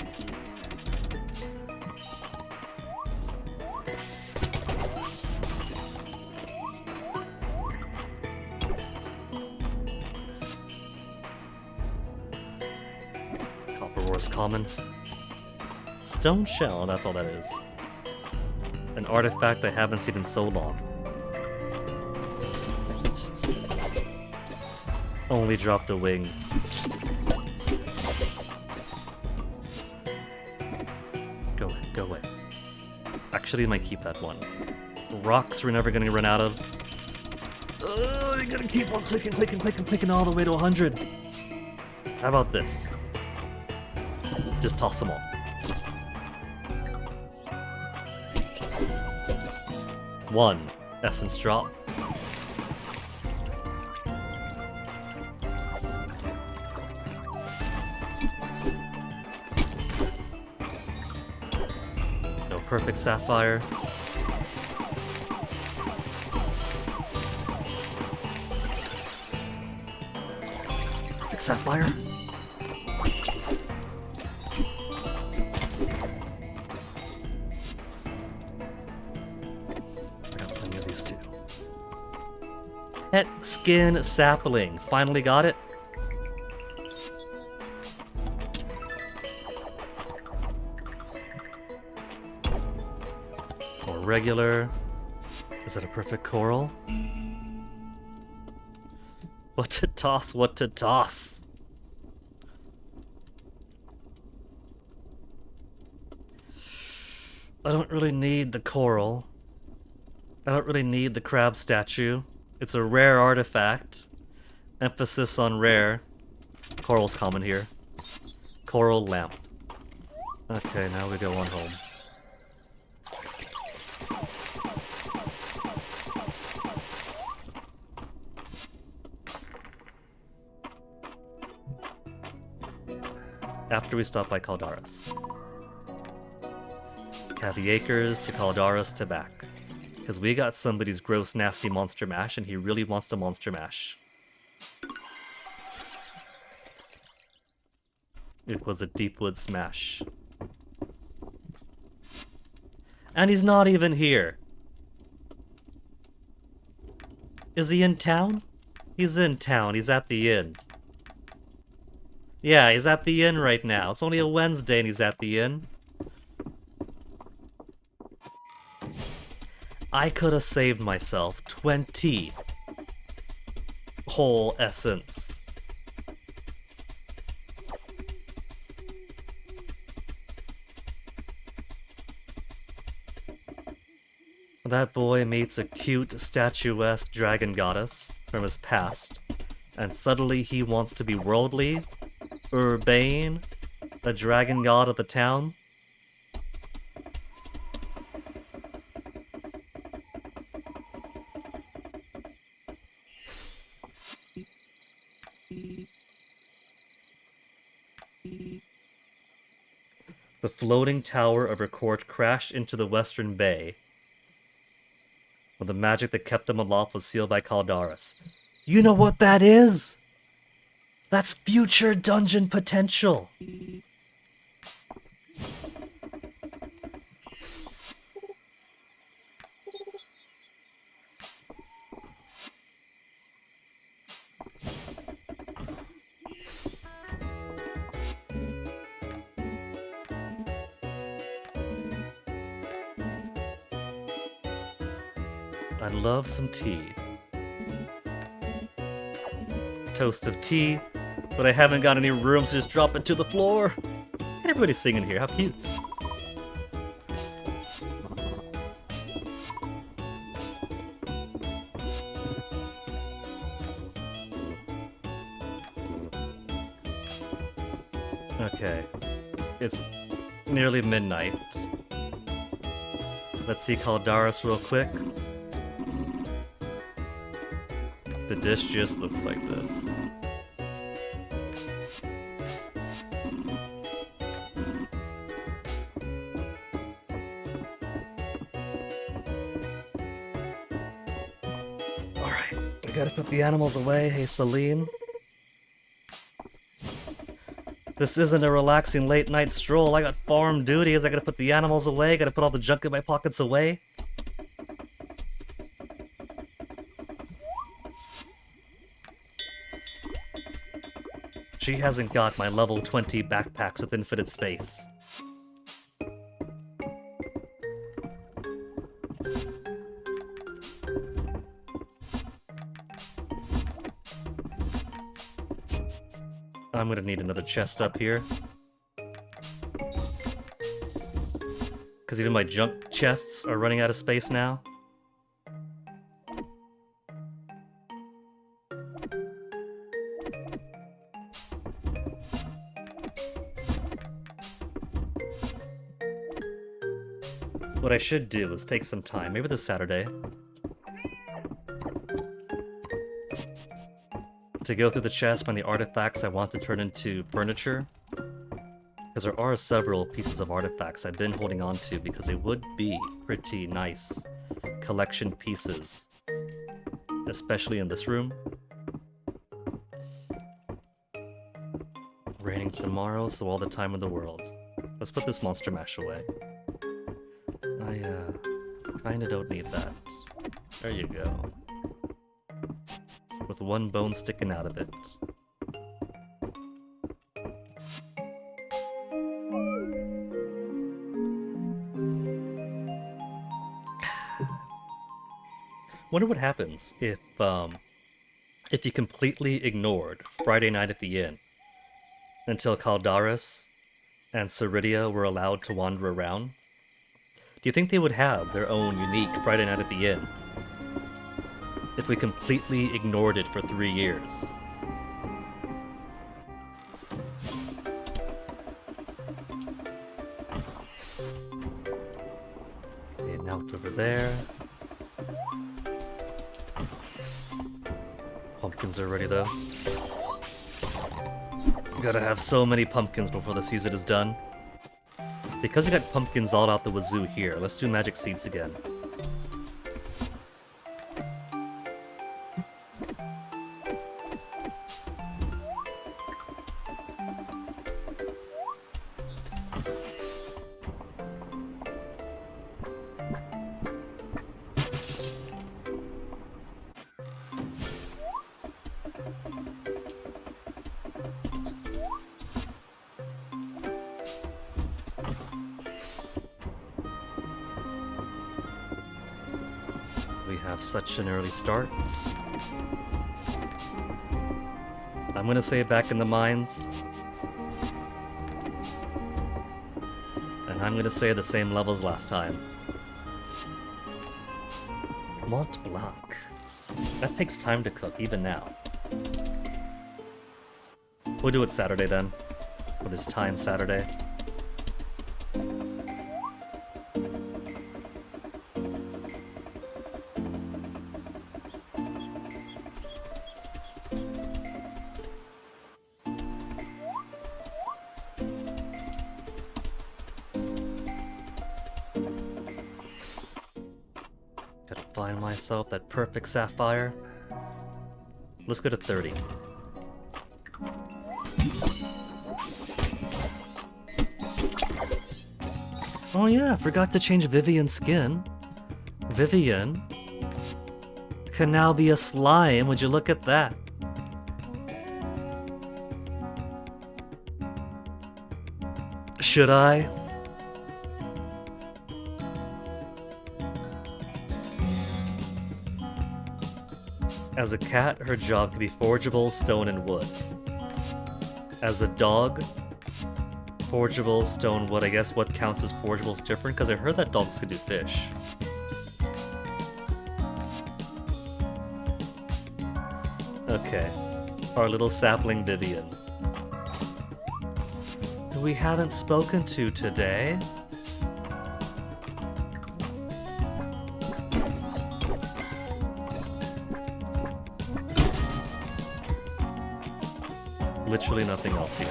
Copper ore is common. Stone shell, that's all that is. An artifact I haven't seen in so long. Only dropped a wing. Go away, go away. Actually, I might keep that one. Rocks we're never gonna run out of. I'm gonna keep on clicking all the way to 100. How about this? Just toss them all. One essence drop. No perfect sapphire. Perfect sapphire. Pet skin sapling. Finally got it. More regular. Is that a perfect coral? What to toss, what to toss? I don't really need the coral. I don't really need the crab statue. It's a rare artifact. Emphasis on rare. Coral's common here. Coral lamp. Okay, now we go on home. After we stop by Caldaris. Kathy Acres to Caldaris to back. Because we got somebody's gross, nasty monster mash, and he really wants to monster mash. It was a Deepwood smash. And he's not even here. Is he in town? He's in town. He's at the inn. Yeah, he's at the inn right now. It's only a Wednesday and he's at the inn. I could have saved myself 20 whole essence. That boy meets a cute, statuesque dragon goddess from his past, and suddenly he wants to be worldly, urbane, a dragon god of the town. The floating tower of her court crashed into the western bay, when the magic that kept them aloft was sealed by Caldaris. You know what that is? That's future dungeon potential. I love some tea. Toast of tea, but I haven't got any room, so just drop it to the floor. And everybody's singing here, how cute. Okay, it's nearly midnight. Let's see Caldaris real quick. The dish just looks like this. Alright, we gotta put the animals away. Hey, Celine. This isn't a relaxing late night stroll. I got farm duties. I gotta put the animals away. Gotta put all the junk in my pockets away. She hasn't got my level 20 backpacks with infinite space. I'm gonna need another chest up here. Because even my junk chests are running out of space now. What I should do is take some time, maybe this Saturday, to go through the chest, find the artifacts I want to turn into furniture. Because there are several pieces of artifacts I've been holding on to because they would be pretty nice collection pieces. Especially in this room. Raining tomorrow, so all the time in the world. Let's put this monster mash away. I kinda don't need that. There you go. With one bone sticking out of it. Wonder what happens if you completely ignored Friday night at the inn until Caldaris and Ceridia were allowed to wander around. Do you think they would have their own unique Friday Night at the Inn if we completely ignored it for 3 years? Okay, now it's over there. Pumpkins are ready though. Gotta have so many pumpkins before the season is done. Because we got pumpkins all out the wazoo here, let's do magic seeds again. We have such an early start. I'm gonna say back in the mines. And I'm gonna say the same levels last time. Mont Blanc. That takes time to cook, even now. We'll do it Saturday then. When there's time Saturday. Gotta find myself that perfect sapphire. Let's go to 30. Oh yeah, I forgot to change Vivian's skin. Vivian can now be a slime. Would you look at that? Should I? As a cat, her job could be forgeable, stone, and wood. As a dog, forgeable, stone, wood. I guess what counts as forgeable is different, because I heard that dogs could do fish. Okay. Our little sapling Vivian. Who we haven't spoken to today. Literally nothing else here.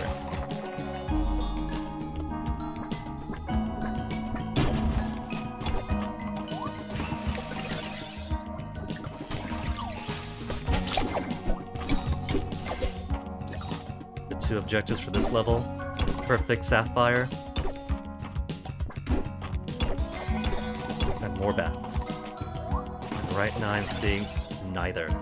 The 2 objectives for this level. Perfect sapphire. And more bats. Right now I'm seeing neither.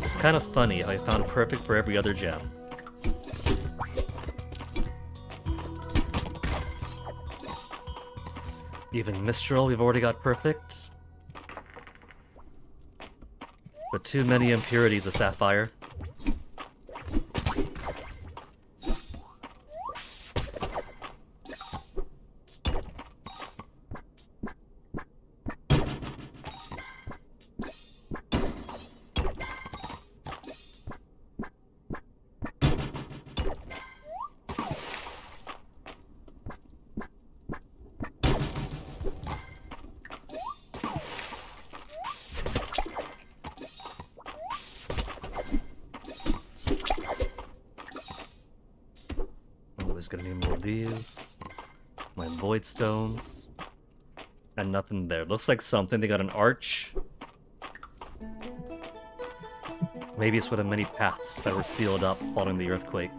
It's kind of funny how I found perfect for every other gem. Even Mistral, we've already got perfect. But too many impurities of Sapphire. Always gonna need more of these. My void stones. And nothing there. Looks like something. They got an arch. Maybe it's for the many paths that were sealed up following the earthquake.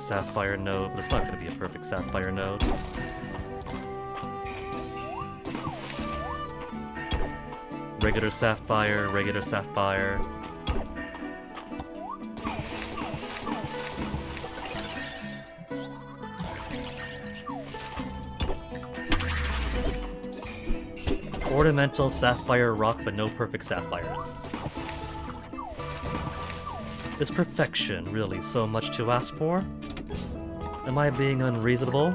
sapphire node, but it's not going to be a perfect sapphire node. Regular sapphire, regular sapphire. Ornamental sapphire rock, but no perfect sapphires. Is perfection really so much to ask for? Am I being unreasonable?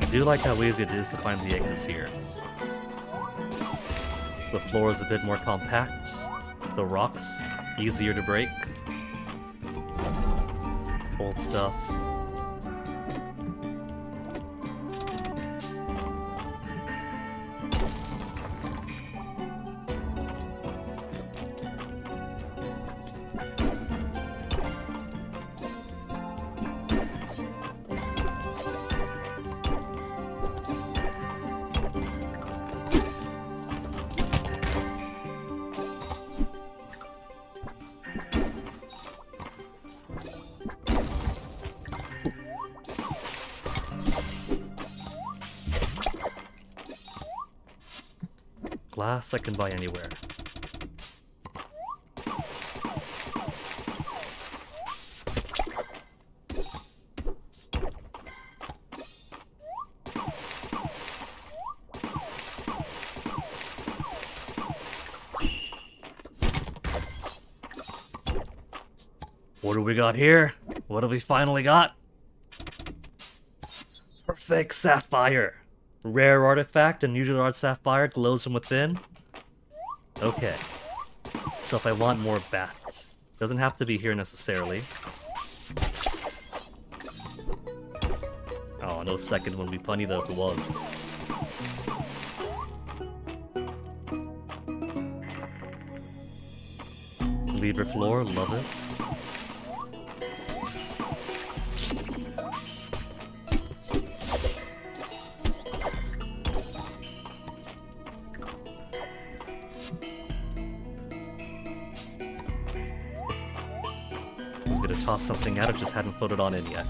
I do like how easy it is to find the exits here. The floor is a bit more compact, the rocks easier to break. Old stuff. Glass I can buy anywhere. What do we got here? What have we finally got? Perfect sapphire. Rare artifact, unusual art sapphire, glows from within. Okay. So if I want more bats, doesn't have to be here necessarily. Oh, no second one would be funny though if it was. Lever floor, love it. Toss something out, it just hadn't floated on in yet.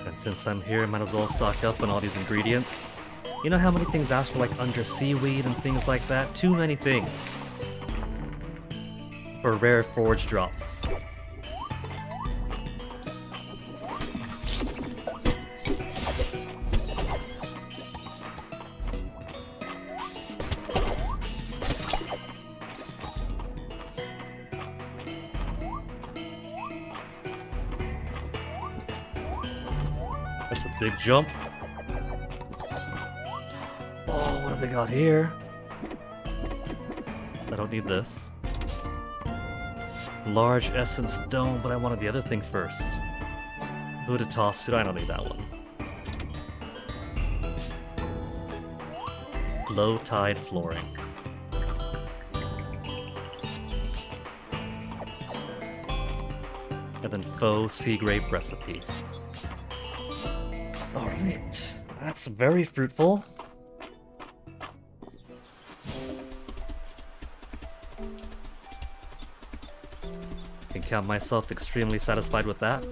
And since I'm here, I might as well stock up on all these ingredients. You know how many things ask for like under seaweed and things like that? Too many things. For rare forge drops. That's a big jump. Oh, what have we got here? I don't need this. Large essence stone, but I wanted the other thing first. Who would have tossed it? I don't need that one. Low tide flooring. And then faux sea grape recipe. Alright, that's very fruitful. Count myself extremely satisfied with that.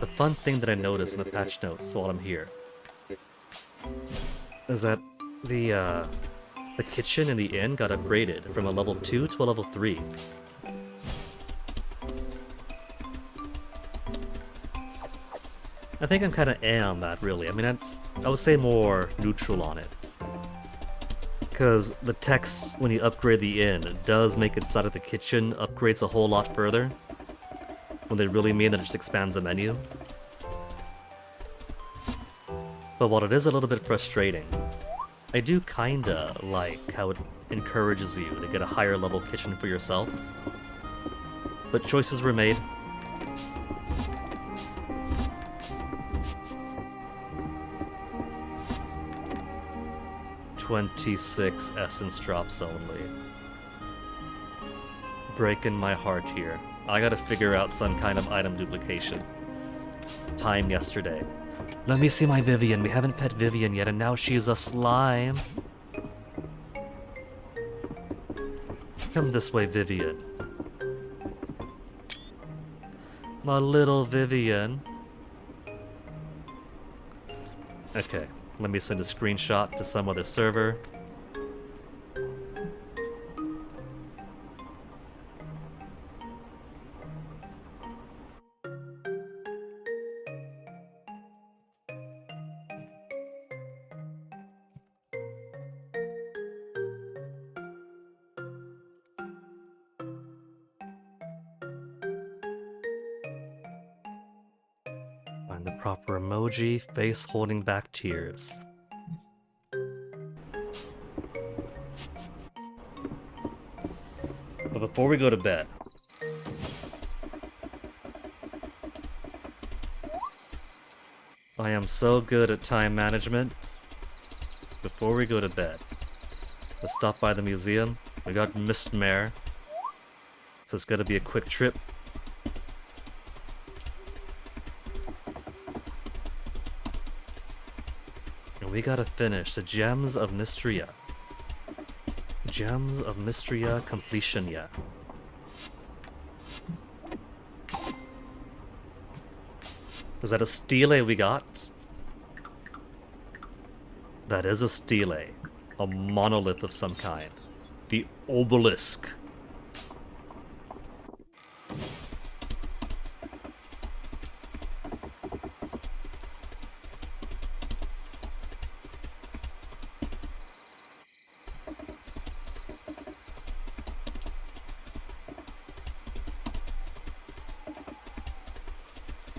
The fun thing that I noticed in the patch notes while I'm here is that the kitchen in the inn got upgraded from a level 2 to a level 3. I think I'm kind of on that, really. I mean, I would say more neutral on it. Because the text, when you upgrade the inn, does make its side of the kitchen upgrades a whole lot further. When they really mean that it just expands the menu. But while it is a little bit frustrating, I do kinda like how it encourages you to get a higher level kitchen for yourself. But choices were made. $26 essence drops only. Breaking my heart here. I gotta figure out some kind of item duplication. Time yesterday. Let me see my Vivian. We haven't pet Vivian yet, and now she's a slime. Come this way, Vivian. My little Vivian. Okay, let me send a screenshot to some other server. Find the proper emoji, face holding back tears. But before we go to bed, I am so good at time management. Before we go to bed, let's stop by the museum. We got Mistmare, so it's gonna be a quick trip. And we gotta finish the Gems of Mistria. Gems of Mistria completion, yeah. Was that a stele we got? That is a stele. A monolith of some kind. The obelisk.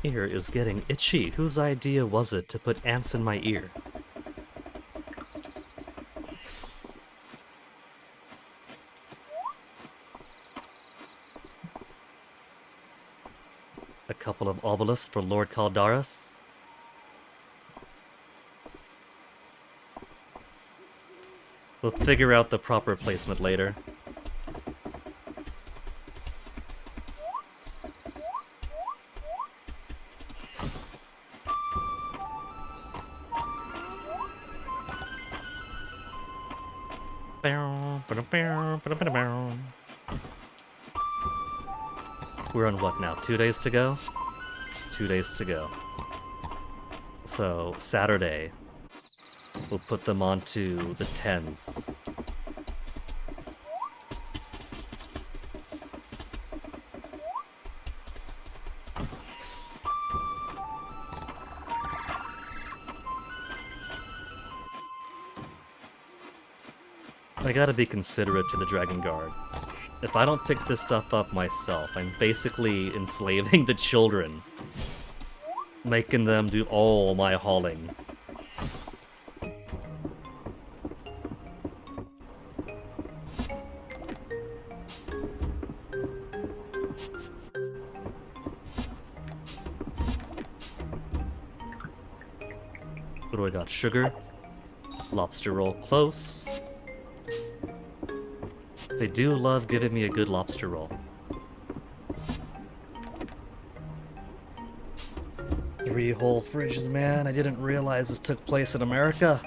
Ear is getting itchy. Whose idea was it to put ants in my ear? A couple of obelisks for Lord Caldaris. We'll figure out the proper placement later. We're on what now? 2 days to go? 2 days to go. So, Saturday, we'll put them onto the 10s. I gotta be considerate to the Dragon Guard. If I don't pick this stuff up myself, I'm basically enslaving the children. Making them do all my hauling. What do I got? Sugar? Lobster roll close. They do love giving me a good lobster roll. Three whole fridges, man. I didn't realize this took place in America.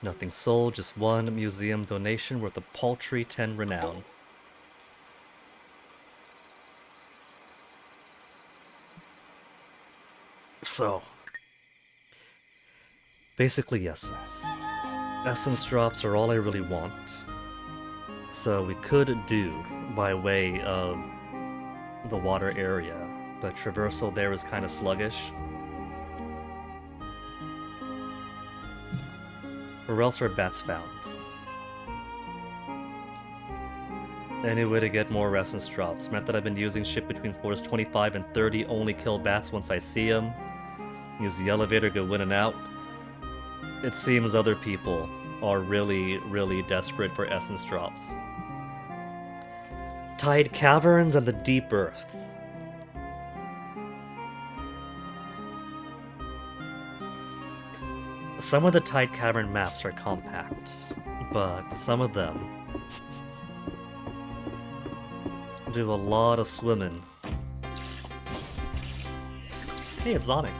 Nothing sold, just one museum donation worth a paltry 10 renown. So, basically essence. Essence drops are all I really want. So we could do by way of the water area, but traversal there is kind of sluggish. Or else are bats found? Any way to get more essence drops. Method I've been using, ship between floors 25 and 30, only kill bats once I see them. Use the elevator, go in and out. It seems other people are really, really desperate for essence drops. Tide caverns and the deep earth. Some of the Tide Cavern maps are compact, but some of them do a lot of swimming. Hey, it's Sonic.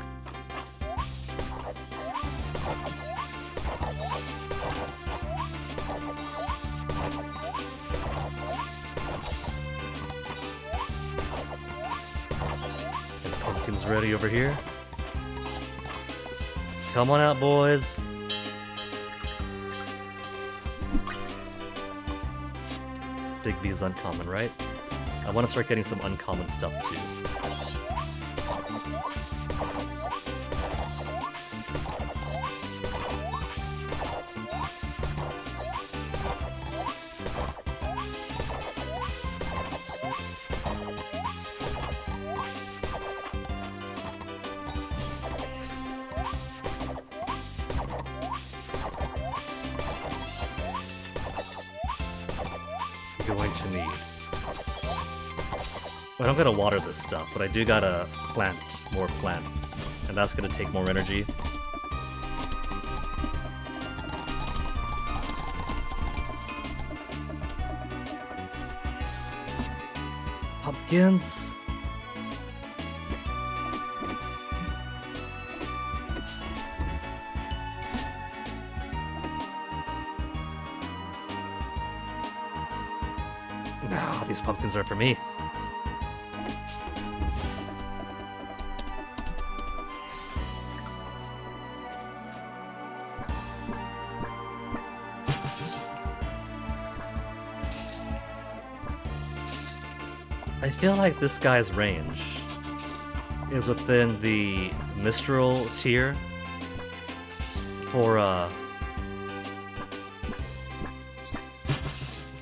And pumpkin's ready over here. Come on out, boys. Big B is uncommon, right? I want to start getting some uncommon stuff too. Going to need. I don't gotta water this stuff, but I do gotta plant more plants, and that's gonna take more energy. Pumpkins. No, these pumpkins are for me. I feel like this guy's range is within the Mistral tier for,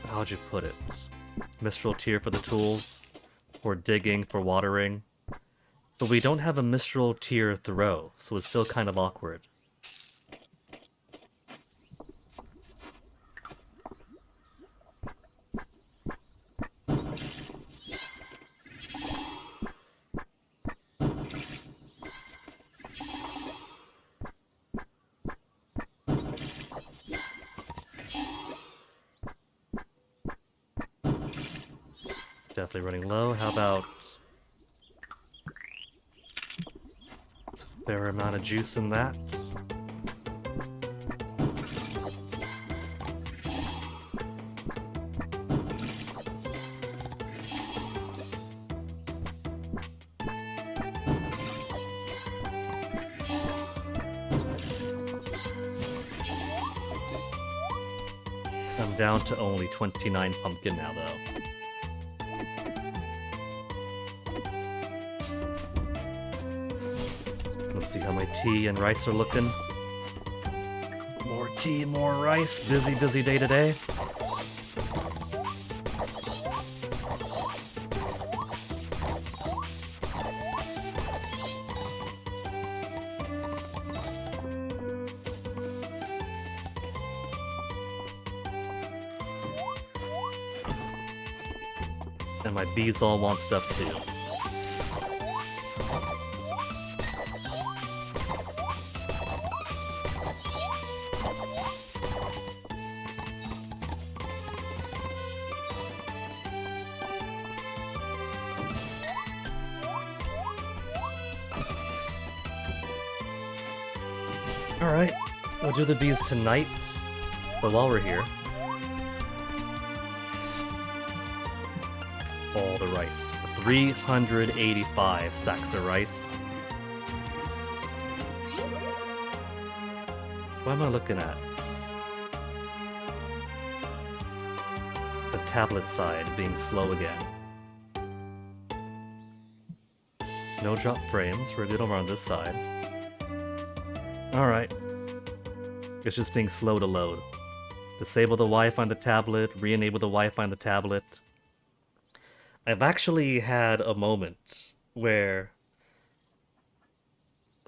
how'd you put it? Mistral tier for the tools, for digging, for watering. But we don't have a Mistral tier throw, so it's still kind of awkward. Definitely running low. How about... It's a fair amount of juice in that. I'm down to only 29 pumpkin now, though. Let's see how my tea and rice are looking. More tea, more rice. Busy, busy day today. And my bees all want stuff too. Alright, we'll do the bees tonight, but while we're here... all the rice. 385 sacks of rice. What am I looking at? tablet side being slow again. No drop frames, we're good over on this side. Alright. It's just being slow to load. Disable the Wi-Fi on the tablet, re-enable the Wi-Fi on the tablet. I've actually had a moment where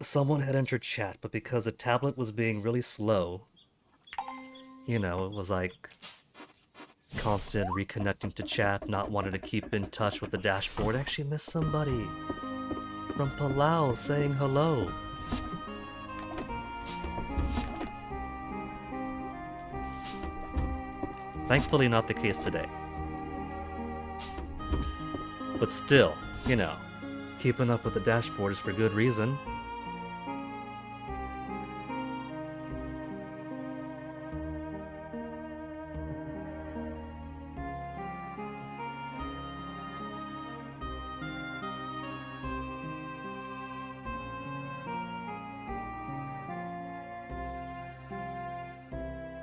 someone had entered chat, but because the tablet was being really slow, you know, it was like constant reconnecting to chat, not wanting to keep in touch with the dashboard. I actually missed somebody from Palau saying hello. Thankfully not the case today. But still, you know, keeping up with the dashboard is for good reason.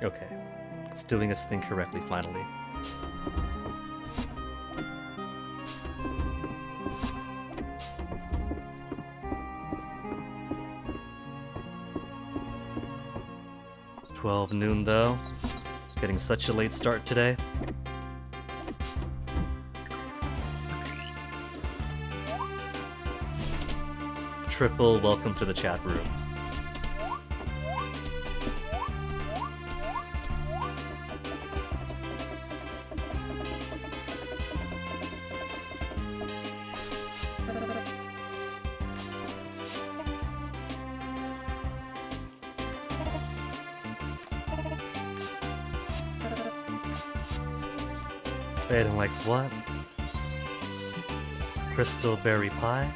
Okay, it's doing its thing correctly finally. Noon though. Getting such a late start today. Triple welcome to the chat room. Aiden likes what? Crystal berry pie?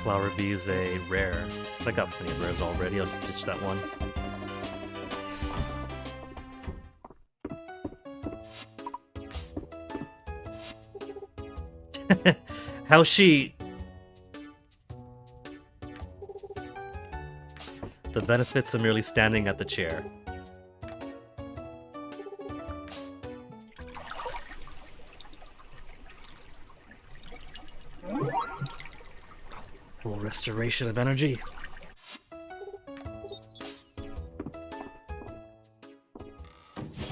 Flower bee is a rare. I got plenty of rares already, I'll just ditch that one. How's she? The benefits of merely standing at the chair. Full restoration of energy.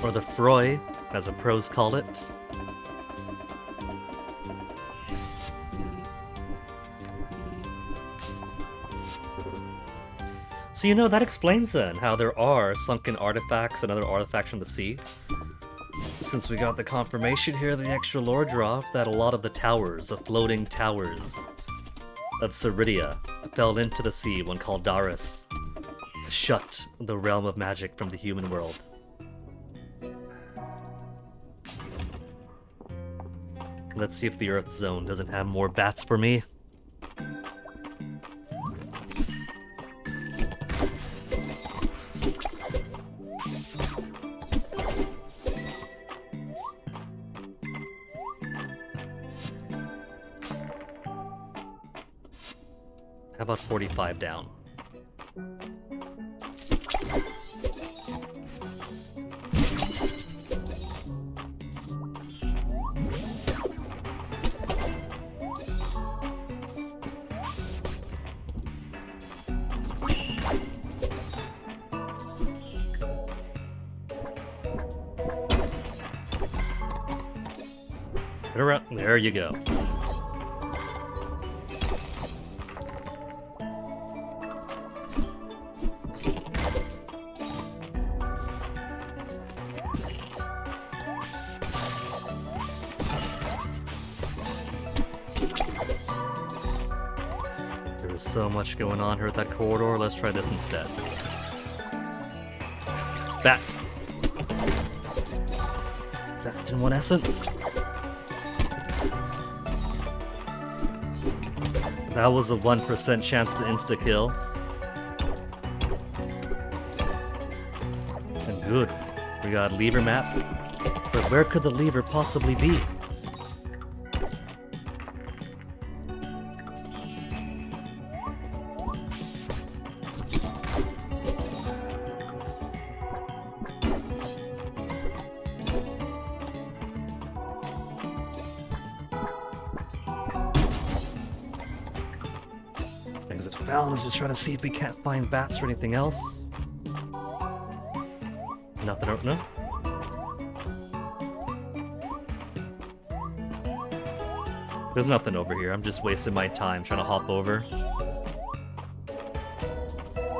Or the Froy, as the pros call it. So you know, that explains then how there are sunken artifacts and other artifacts from the sea. Since we got the confirmation here, the extra lore drop, that a lot of the towers, the floating towers of Ceridia, fell into the sea when Caldaris shut the realm of magic from the human world. Let's see if the Earth Zone doesn't have more bats for me. How about 45 down? There you go. There's so much going on here at that corridor. Let's try this instead. Bat. Bat in one essence. That was a 1% chance to insta-kill. And good. We got lever map. But where could the lever possibly be? Exit Fallon is just trying to see if we can't find bats or anything else. Nothing, no? There's nothing over here. I'm just wasting my time trying to hop over.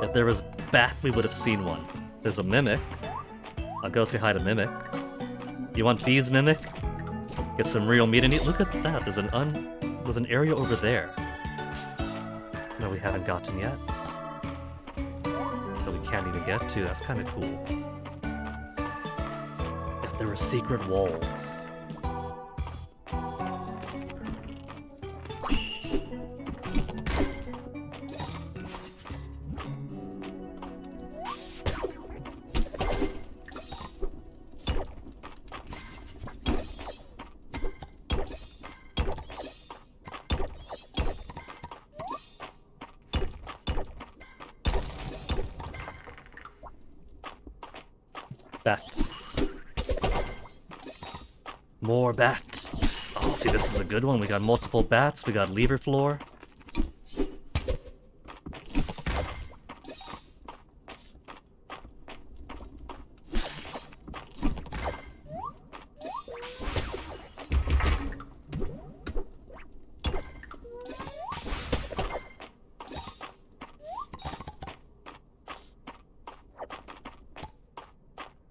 If there was bat, we would have seen one. There's a Mimic. I'll go say hi to Mimic. You want these, Mimic? Get some real meat and eat. Look at that. There's an area over there. No, we haven't gotten yet. That we can't even get to. That's kind of cool. If there were secret walls. Bat. More bat. Oh, see, this is a good one. We got multiple bats. We got lever floor.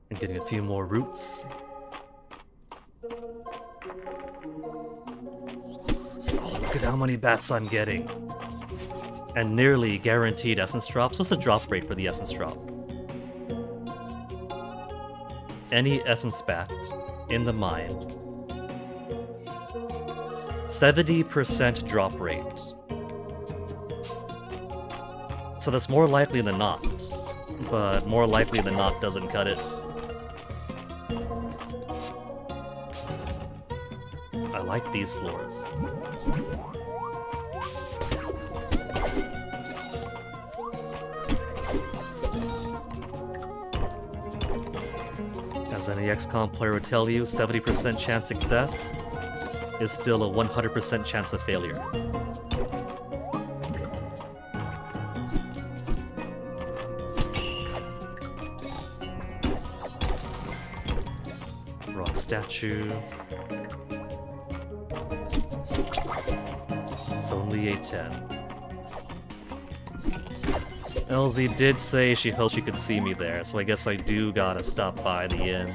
And getting a few more roots. Oh, look at how many bats I'm getting. And nearly guaranteed essence drops. What's the drop rate for the essence drop? Any essence bat in the mine. 70% drop rate. So that's more likely than not. But more likely than not doesn't cut it. I like these floors. As any XCOM player would tell you, 70% chance success is still a 100% chance of failure. Rock statue. It's only a 10. LZ did say she hoped she could see me there, so I guess I do gotta stop by the inn.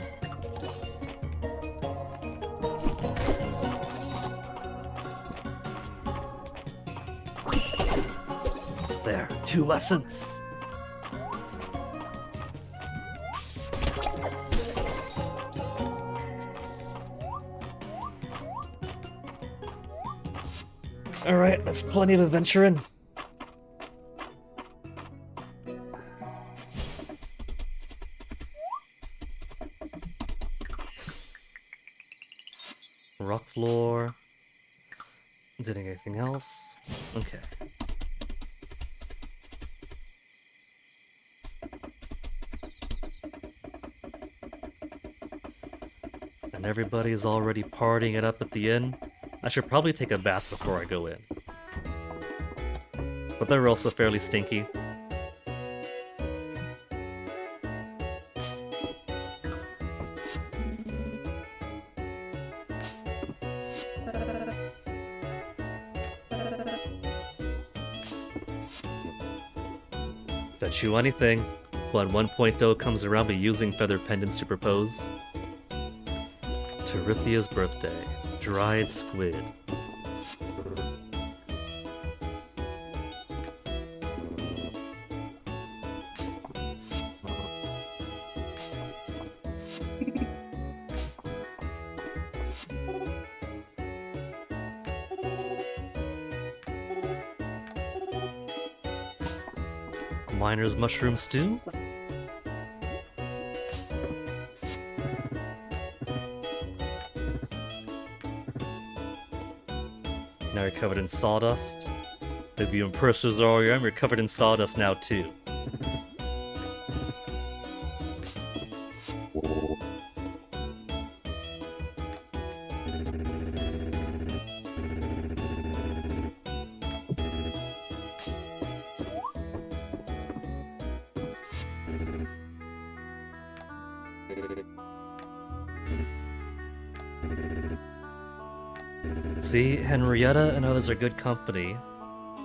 There, 2 lessons! Alright, that's plenty of adventuring. Rock floor. Did anything else? Okay. And everybody's already partying it up at the inn. I should probably take a bath before I go in. But they're also fairly stinky. Bet you anything, when 1.0 comes around, be using feather pendants to propose. Terithia's birthday. Dried squid. Miner's mushroom stew? Now you're covered in sawdust. They'd be impressed as I am, you're covered in sawdust now too. See, Henrietta and others are good company,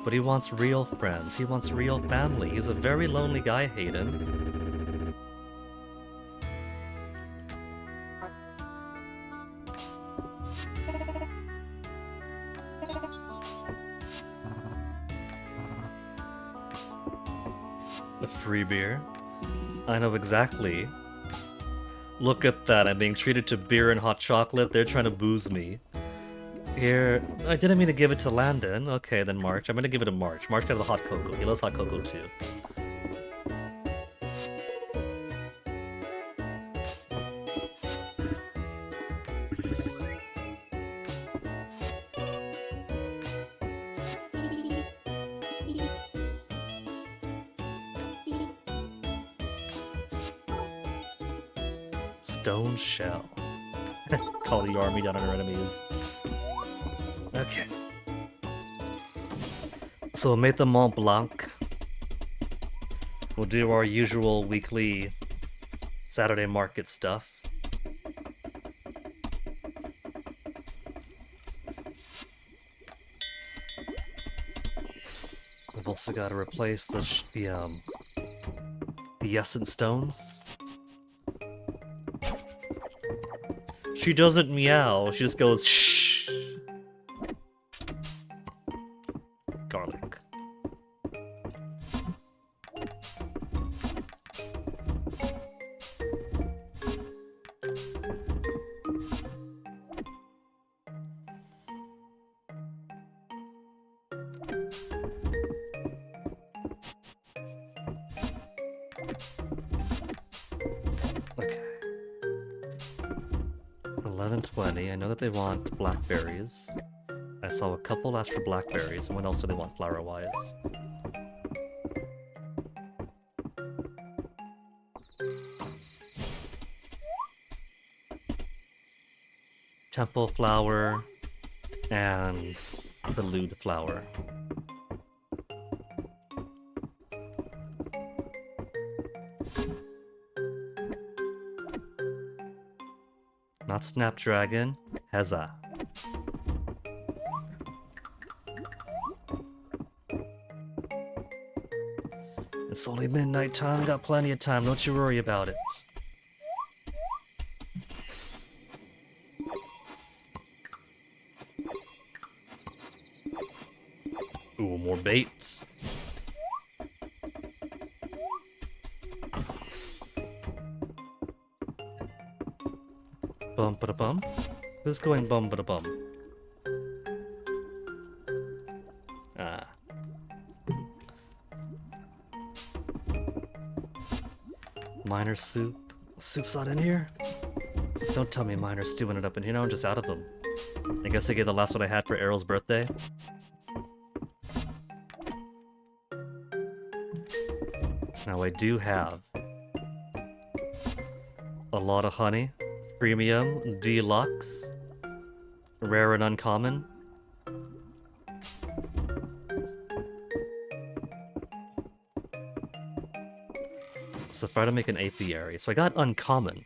but he wants real friends. He wants real family. He's a very lonely guy, Hayden. A free beer? I know exactly. Look at that, I'm being treated to beer and hot chocolate. They're trying to booze me. Here, I didn't mean to give it to Landon. Okay, then March. I'm gonna give it to March. March got the hot cocoa. He loves hot cocoa too. Stone shell. Call the army down on our enemies. Okay. So we'll make the Mont Blanc. We'll do our usual weekly Saturday market stuff. We've also got to replace the essence stones. She doesn't meow, she just goes shh. Garlic. Okay. 11:20. I know that they want blackberries. I saw a couple ask for blackberries, and what else do they want flower-wise? Temple flower and prelude flower. Not Snapdragon, Heza. It's only midnight time, got plenty of time, don't you worry about it. Ooh, more bait. Bum ba da bum. Who's going bum ba da bum? Ah. Miner soup. Soup's not in here? Don't tell me miner stew ended up in here. No, I'm just out of them. I guess I gave the last one I had for Errol's birthday. Now I do have a lot of honey. Premium, deluxe, rare and uncommon. So if I to make an apiary, so I got uncommon.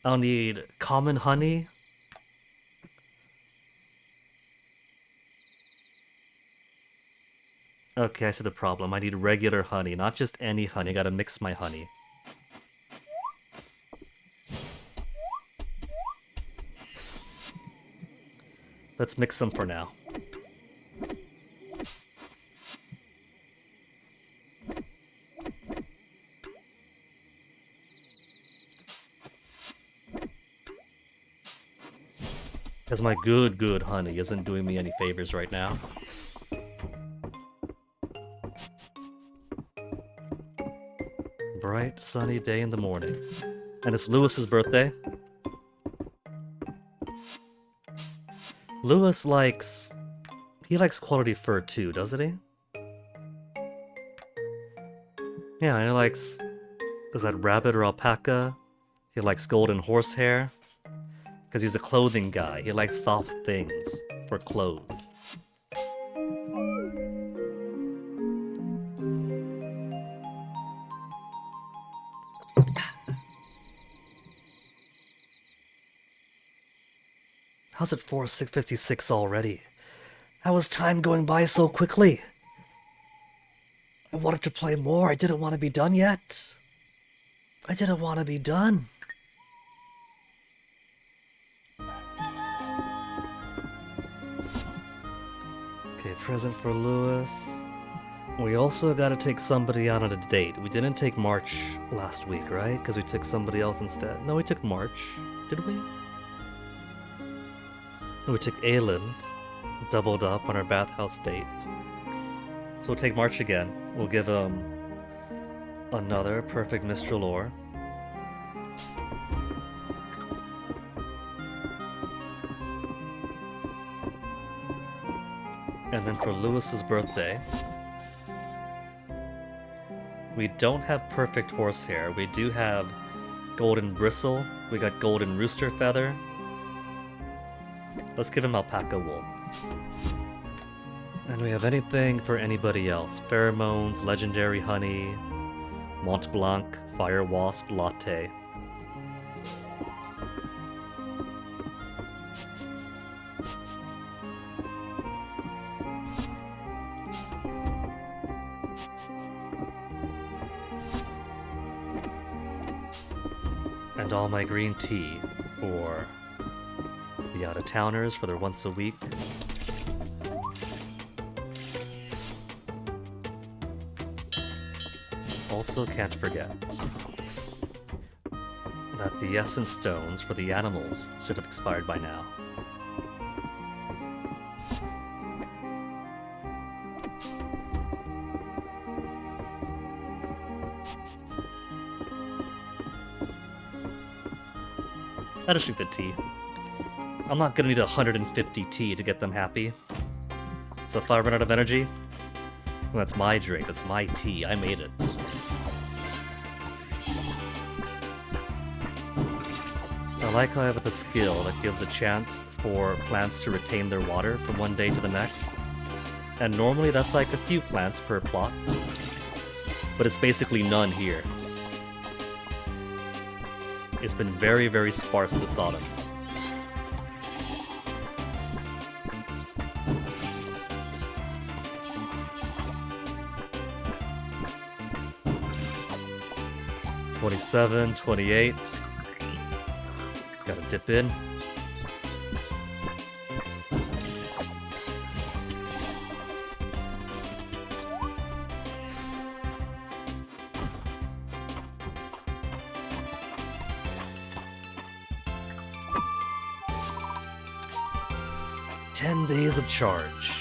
I'll need common honey. Okay, I see the problem. I need regular honey, not just any honey. I gotta mix my honey. Let's mix them for now. Because my good honey isn't doing me any favors right now. Bright, sunny day in the morning. And it's Lewis's birthday. Lewis likes... He likes quality fur too, doesn't he? Yeah, he likes... Is that rabbit or alpaca? He likes golden horsehair. Because he's a clothing guy. He likes soft things for clothes. How's it 6:56 already? How is time going by so quickly? I wanted to play more. I didn't want to be done yet. I didn't want to be done. Okay, present for Lewis. We also gotta take somebody out on a date. We didn't take March last week, right? Because we took somebody else instead. No, we took March. Did we? No, we took Ayland. Doubled up on our bathhouse date. So we'll take March again. We'll give him another perfect Mistral ore. And then for Lewis's birthday, we don't have perfect horsehair. We do have golden bristle. We got golden rooster feather. Let's give him alpaca wool. And we have anything for anybody else. Pheromones, legendary honey, Mont Blanc, fire wasp, latte. And all my green tea for the out-of-towners for their once a week. Also can't forget that the essence stones for the animals should have expired by now. That'll shoot the tea. I'm not gonna need 150 tea to get them happy. So if I run out of energy, well, that's my drink, that's my tea, I made it. I like how I have the skill that gives a chance for plants to retain their water from one day to the next. And normally that's like a few plants per plot, but it's basically none here. It's been very, very sparse this autumn. $27, $28. Gotta dip in. "10 days of charge."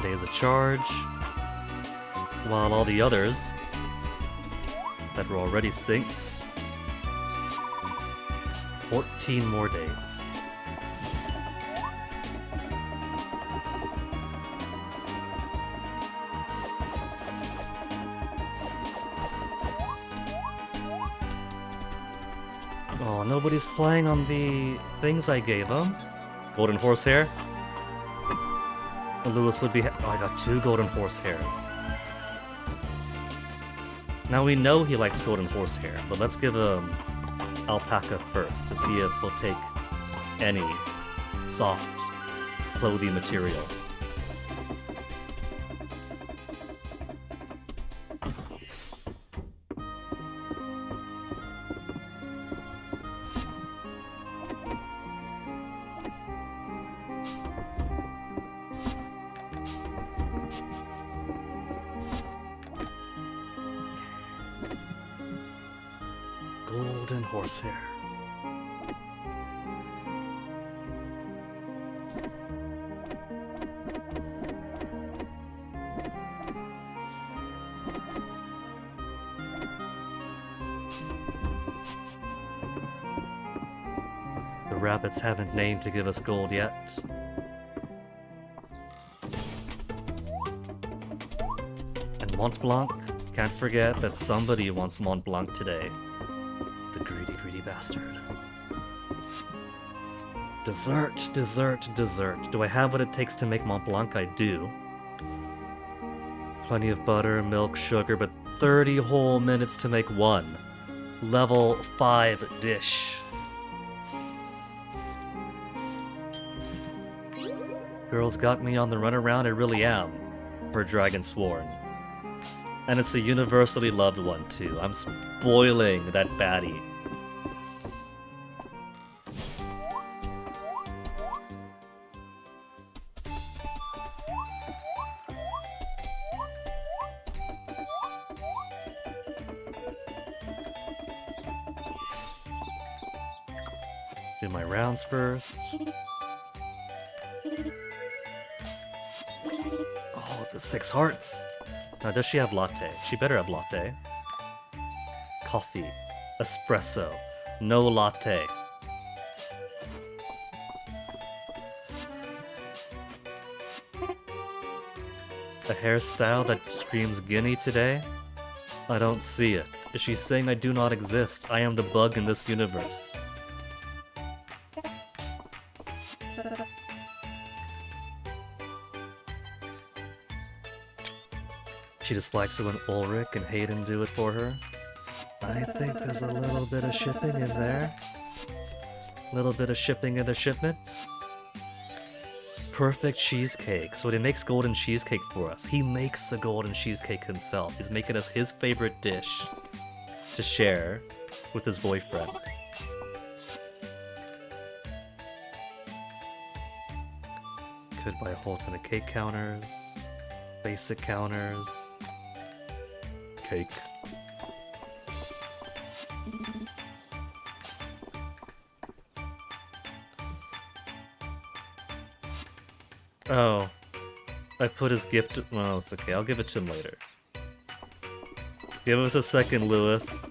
Days of charge, while all the others that were already synced, 14 more days. Oh, nobody's playing on the things I gave him. Golden horsehair. Lewis would be oh, I got 2 golden horsehairs. Now we know he likes golden horsehair, but let's give him alpaca first to see if he'll take any soft, clothing material. Golden horsehair. The rabbits haven't named to give us gold yet. And Mont Blanc, can't forget that somebody wants Mont Blanc today. The greedy, greedy bastard. Dessert, dessert, dessert. Do I have what it takes to make Mont Blanc? I do. Plenty of butter, milk, sugar, but 30 whole minutes to make one. Level 5 dish. Girls got me on the runaround, I really am. For Dragon Sworn. And it's a universally loved one, too. I'm spoiling that baddie. Do my rounds first. Oh, the 6 hearts. Now, does she have latte? She better have latte. Coffee. Espresso. No latte. A hairstyle that screams Guinea today? I don't see it. Is she saying I do not exist? I am the bug in this universe. She just likes it when Ulrich and Hayden do it for her. I think there's a little bit of shipping in there. Little bit of shipping in the shipment. Perfect cheesecake. So when he makes golden cheesecake for us, he makes the golden cheesecake himself. He's making us his favorite dish to share with his boyfriend. Could buy a whole ton of cake counters, basic counters, cake. Oh, I put his gift. Well, it's okay. I'll give it to him later. Give us a second, Lewis.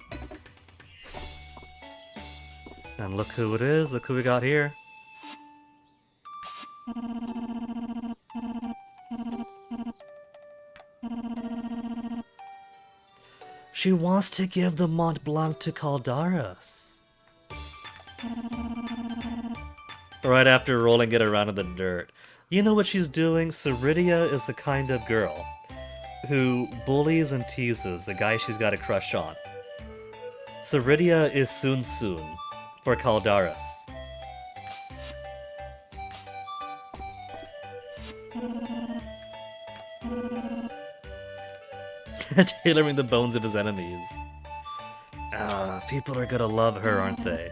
And look who it is. Look who we got here. She wants to give the Mont Blanc to Caldaras. Right after rolling it around in the dirt. You know what she's doing? Ceridia is the kind of girl who bullies and teases the guy she's got a crush on. Ceridia is Soon Soon for Caldaras. Tailoring the bones of his enemies. Ah, people are gonna love her, aren't they?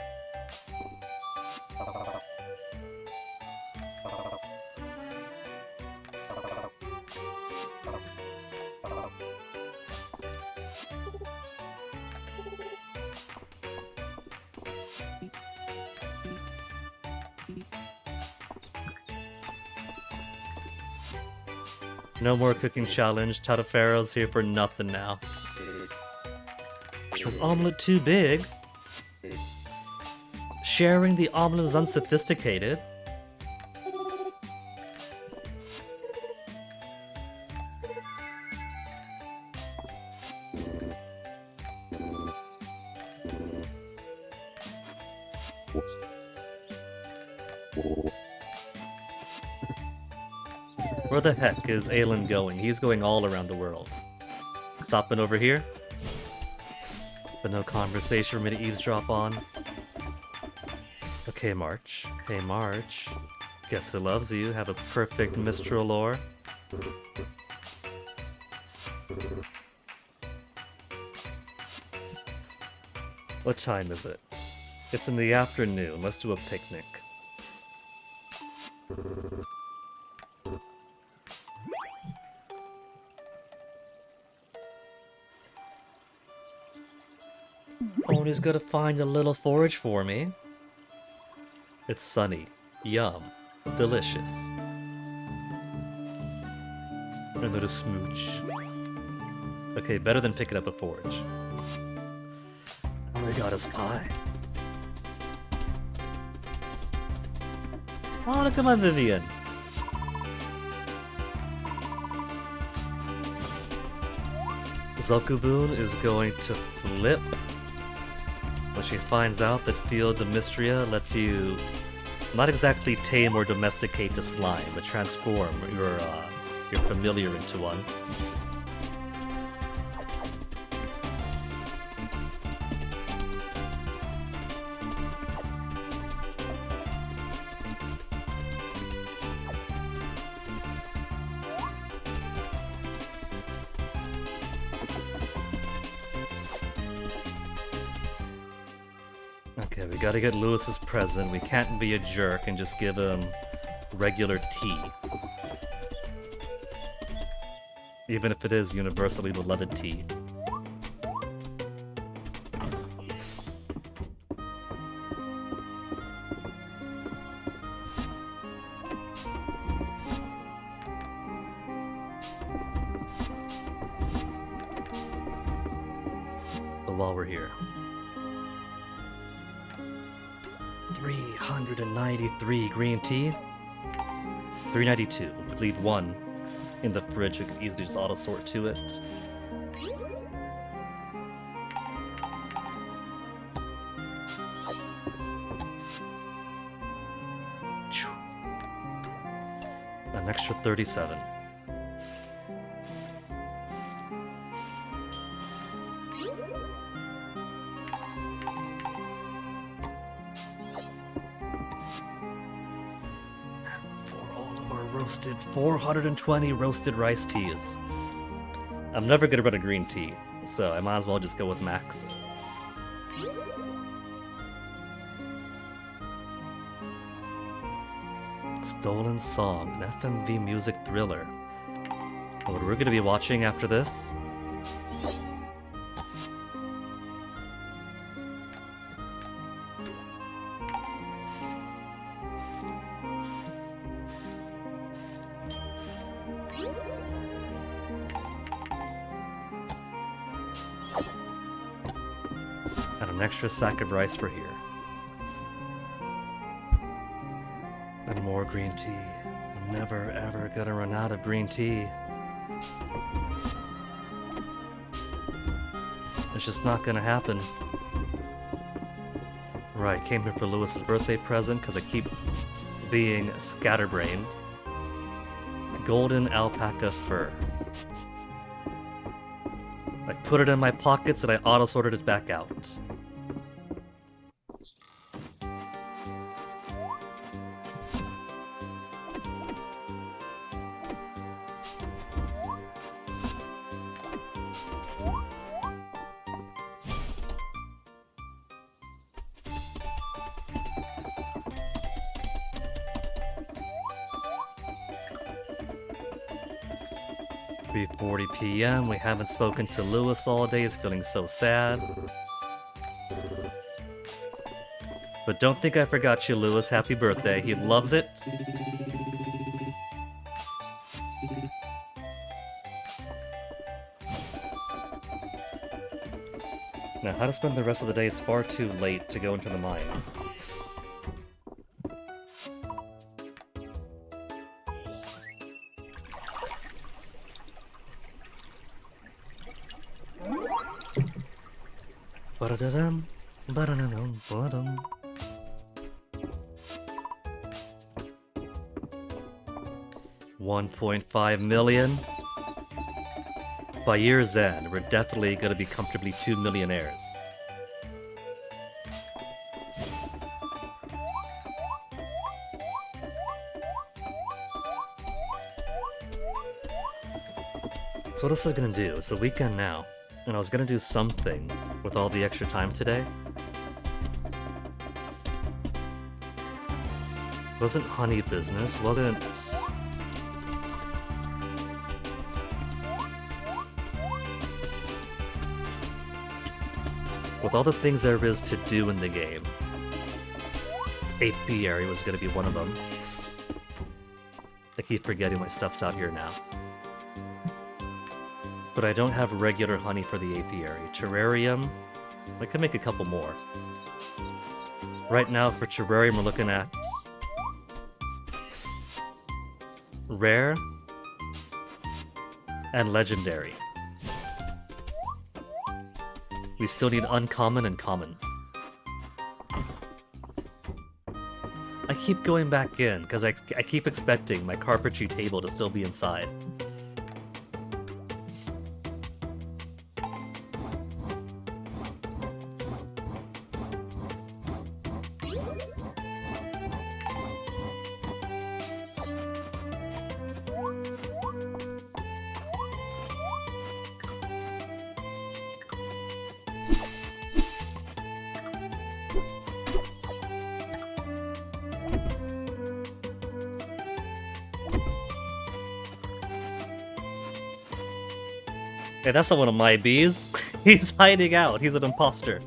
No more cooking challenge. Tatafero's here for nothing now. Is omelet too big? Sharing the omelet is unsophisticated. Where the heck is Aelin going? He's going all around the world. Stopping over here? But no conversation for me to eavesdrop on. Okay, March. Hey, March. Guess who loves you? Have a perfect Mistral lore. What time is it? It's in the afternoon. Let's do a picnic. Oni's gonna find a little forage for me. It's sunny. Yum. Delicious. Another smooch. Okay, better than picking up a forage. Oh my god, it's pie. Oh, look at my Vivian. Zokubun is going to flip when she finds out that Fields of Mistria lets you not exactly tame or domesticate the slime, but transform your familiar into one. Okay, we gotta get Lewis's present. We can't be a jerk and just give him regular tea. Even if it is universally beloved tea. But while we're here, 393 green tea, 392. We'd leave one in the fridge. We could easily just auto sort to it. An extra 37. For all of our roasted, 420 roasted rice teas. I'm never gonna run a green tea, so I might as well just go with max. Stolen Song, an FMV music thriller. What we're gonna be watching after this? And an extra sack of rice for here. And more green tea. I'm never ever gonna run out of green tea. It's just not gonna happen. Right, came here for Lewis's birthday present because I keep being scatterbrained. Golden alpaca fur. I put it in my pockets and I auto-sorted it back out. .40 p.m. We haven't spoken to Lewis all day. He's feeling so sad. But don't think I forgot you, Lewis. Happy birthday. He loves it. Now, how to spend the rest of the day is far too late to go into the mine. Ba-da-da-dum, ba-da-da-dum, ba-dum. $1.5 million. By year's end, we're definitely gonna be comfortably 2 millionaires. So what else is I gonna do? It's the weekend now, and I was gonna do something with all the extra time today. Wasn't honey business, wasn't... With all the things there is to do in the game, apiary was gonna be one of them. I keep forgetting my stuff's out here now. But I don't have regular honey for the apiary. Terrarium, I could make a couple more. Right now for terrarium we're looking at rare and legendary. We still need uncommon and common. I keep going back in because I keep expecting my carpentry table to still be inside. Hey, that's not one of my bees. He's hiding out. He's an imposter.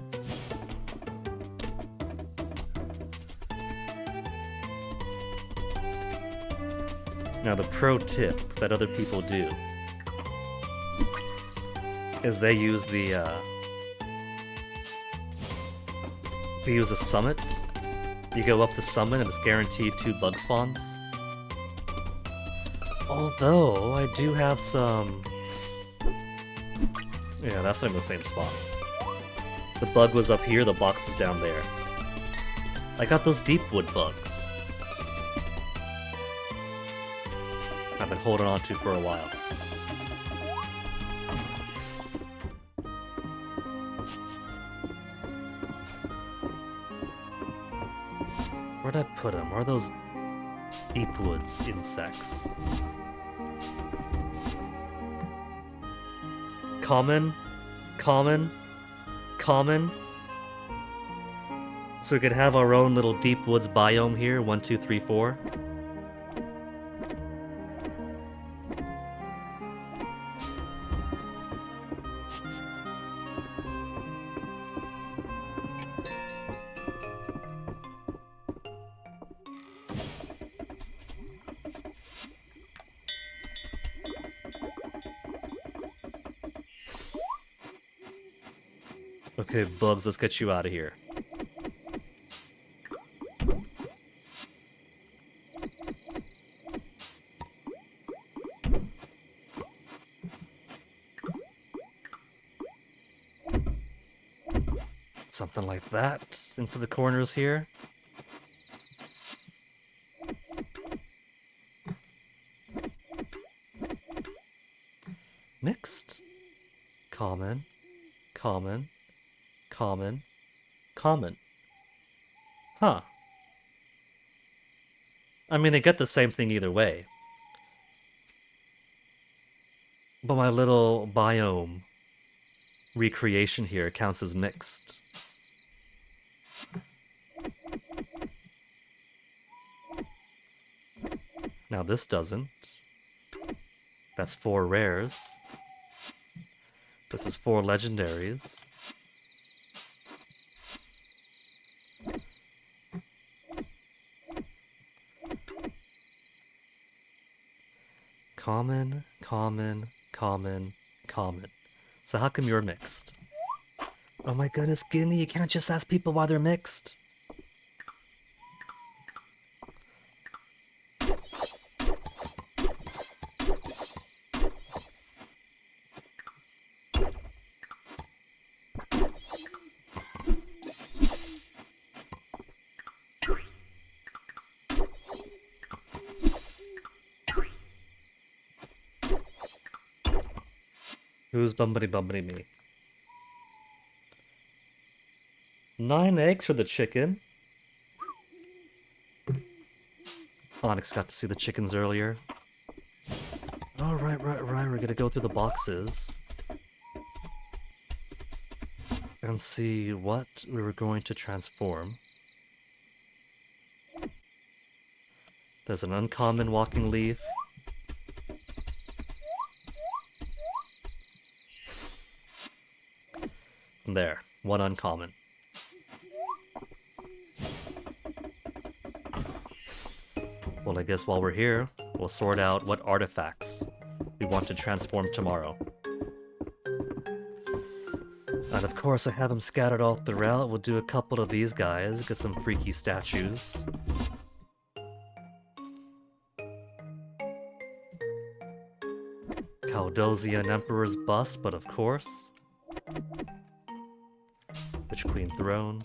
Now, the pro tip that other people do is they use a summit. You go up the summit and it's guaranteed 2 bug spawns. Although, I do have some... Yeah, that's not in the same spot. The bug was up here, the box is down there. I got those deep wood bugs. I've been holding on to for a while. Where'd I put them? Are those deep woods insects? Common, common, common. So we could have our own little deep woods biome here. 1, 2, 3, 4. Okay, bugs, let's get you out of here. Something like that into the corners here. Mixed. Common. Common. Common. Common. Huh. I mean, they get the same thing either way. But my little biome recreation here counts as mixed. Now this doesn't. That's 4 rares. This is 4 legendaries. Common, common, common, common. So how come you're mixed? Oh my goodness, Gimme, you can't just ask people why they're mixed. Who's bumpity me? 9 eggs for the chicken. Onyx got to see the chickens earlier. Oh, right. We're gonna go through the boxes and see what we were going to transform. There's an uncommon walking leaf. And there, 1 uncommon. Well, I guess while we're here, we'll sort out what artifacts we want to transform tomorrow. And of course, I have them scattered all throughout. We'll do a couple of these guys, get some freaky statues. Caldosian Emperor's bust, but of course. Witch Queen Throne.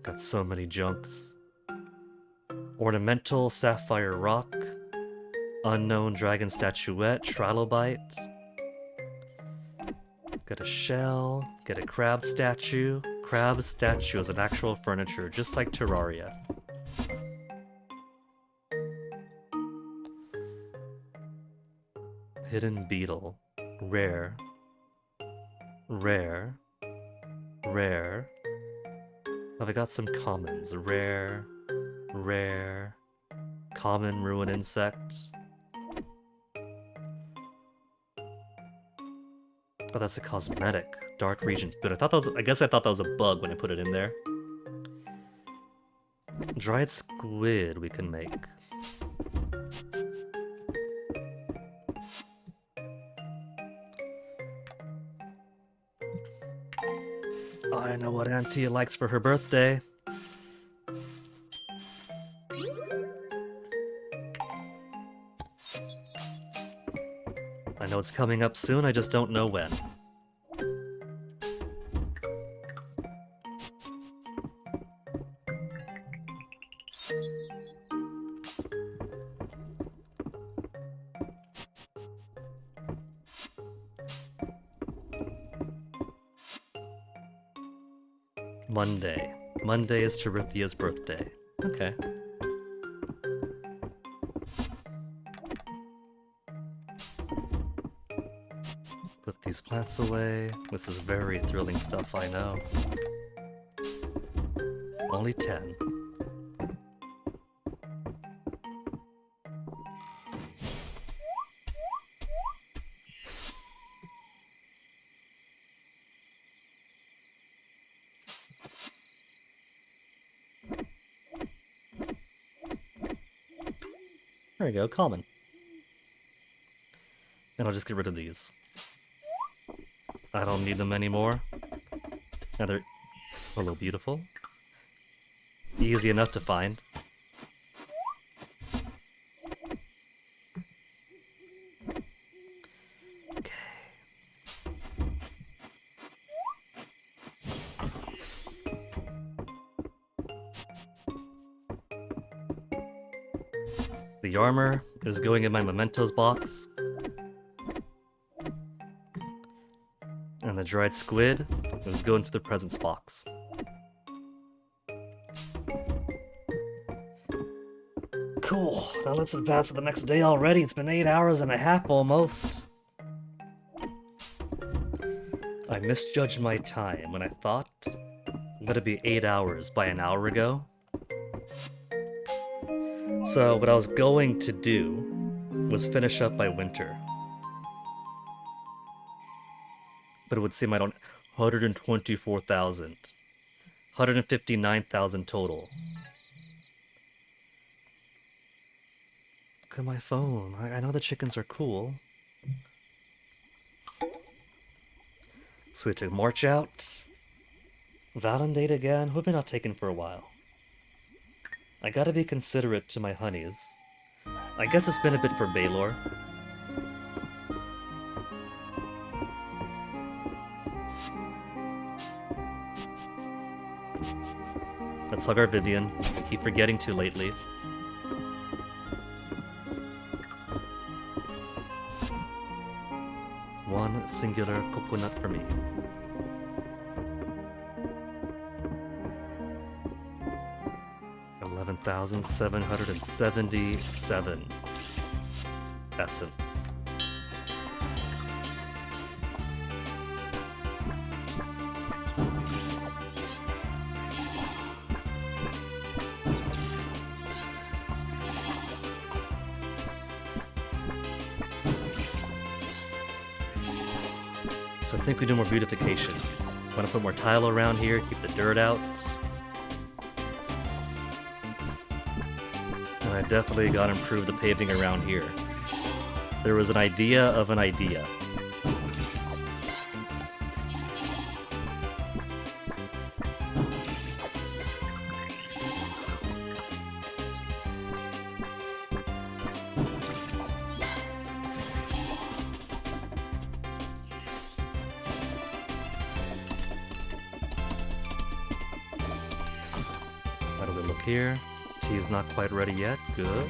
Got so many junks. Ornamental Sapphire Rock. Unknown Dragon Statuette. Trilobite. Got a shell. Get a crab statue. Crab statue is an actual furniture, just like Terraria. Hidden Beetle. Rare. Rare. Rare. Have I got some commons? Rare, rare, common, ruin insect. Oh, that's a cosmetic. Dark region. But I thought that was, I guess I thought that was a bug when I put it in there. Dried squid we can make. I know what Auntie likes for her birthday. I know it's coming up soon, I just don't know when. Monday. Monday is Terithia's birthday. Okay. Put these plants away. This is very thrilling stuff, I know. Only 10. There we go, common. And I'll just get rid of these. I don't need them anymore. Now they're hello, beautiful. Easy enough to find. Okay. The armor is going in my mementos box. And the dried squid is going to the presents box. Cool. Now let's advance to the next day already. It's been 8 hours and a half almost. I misjudged my time when I thought that it'd be 8 hours by an hour ago. So what I was going to do was finish up by winter. But it would seem I don't... 124,000. 159,000 total. Look at my phone. I know the chickens are cool. So we took March out. Valentine date again. Who have I not taken for a while? I gotta be considerate to my honeys. I guess it's been a bit for Baylor. Let's hug our Vivian. I keep forgetting to lately. One singular coconut for me. $11,777 essence. So I think we do more beautification. Want to put more tile around here, keep the dirt out. And I definitely got to improve the paving around here. There was an idea of an idea. How do we look here? Tea's not quite ready yet. Good.